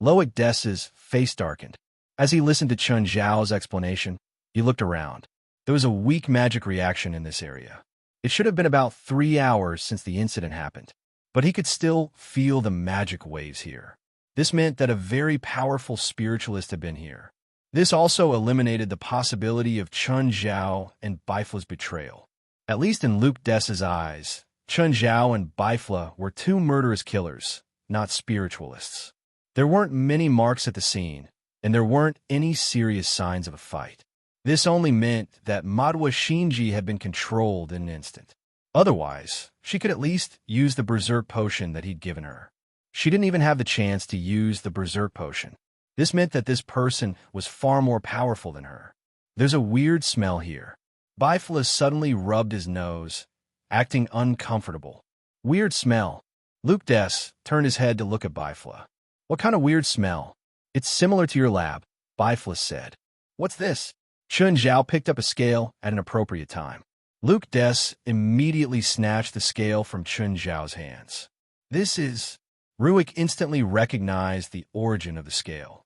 Loic Des's face darkened. As he listened to Chen Zhao's explanation, he looked around. There was a weak magic reaction in this area. It should have been about 3 hours since the incident happened, but he could still feel the magic waves here. This meant that a very powerful spiritualist had been here. This also eliminated the possibility of Chen Zhao and Bifla's betrayal. At least in Luke Des's eyes, Chen Zhao and Bifla were 2 murderous killers, not spiritualists. There weren't many marks at the scene, and there weren't any serious signs of a fight. This only meant that Madhua Xingji had been controlled in an instant. Otherwise, she could at least use the berserk potion that he'd given her. She didn't even have the chance to use the berserk potion. This meant that this person was far more powerful than her. There's a weird smell here. Bifla suddenly rubbed his nose, acting uncomfortable. Weird smell. Luke Des turned his head to look at Bifla. What kind of weird smell? It's similar to your lab, Bifla said. What's this? Chen Zhao picked up a scale at an appropriate time. Luke Des immediately snatched the scale from Chen Zhao's hands. This is... Ruik instantly recognized the origin of the scale.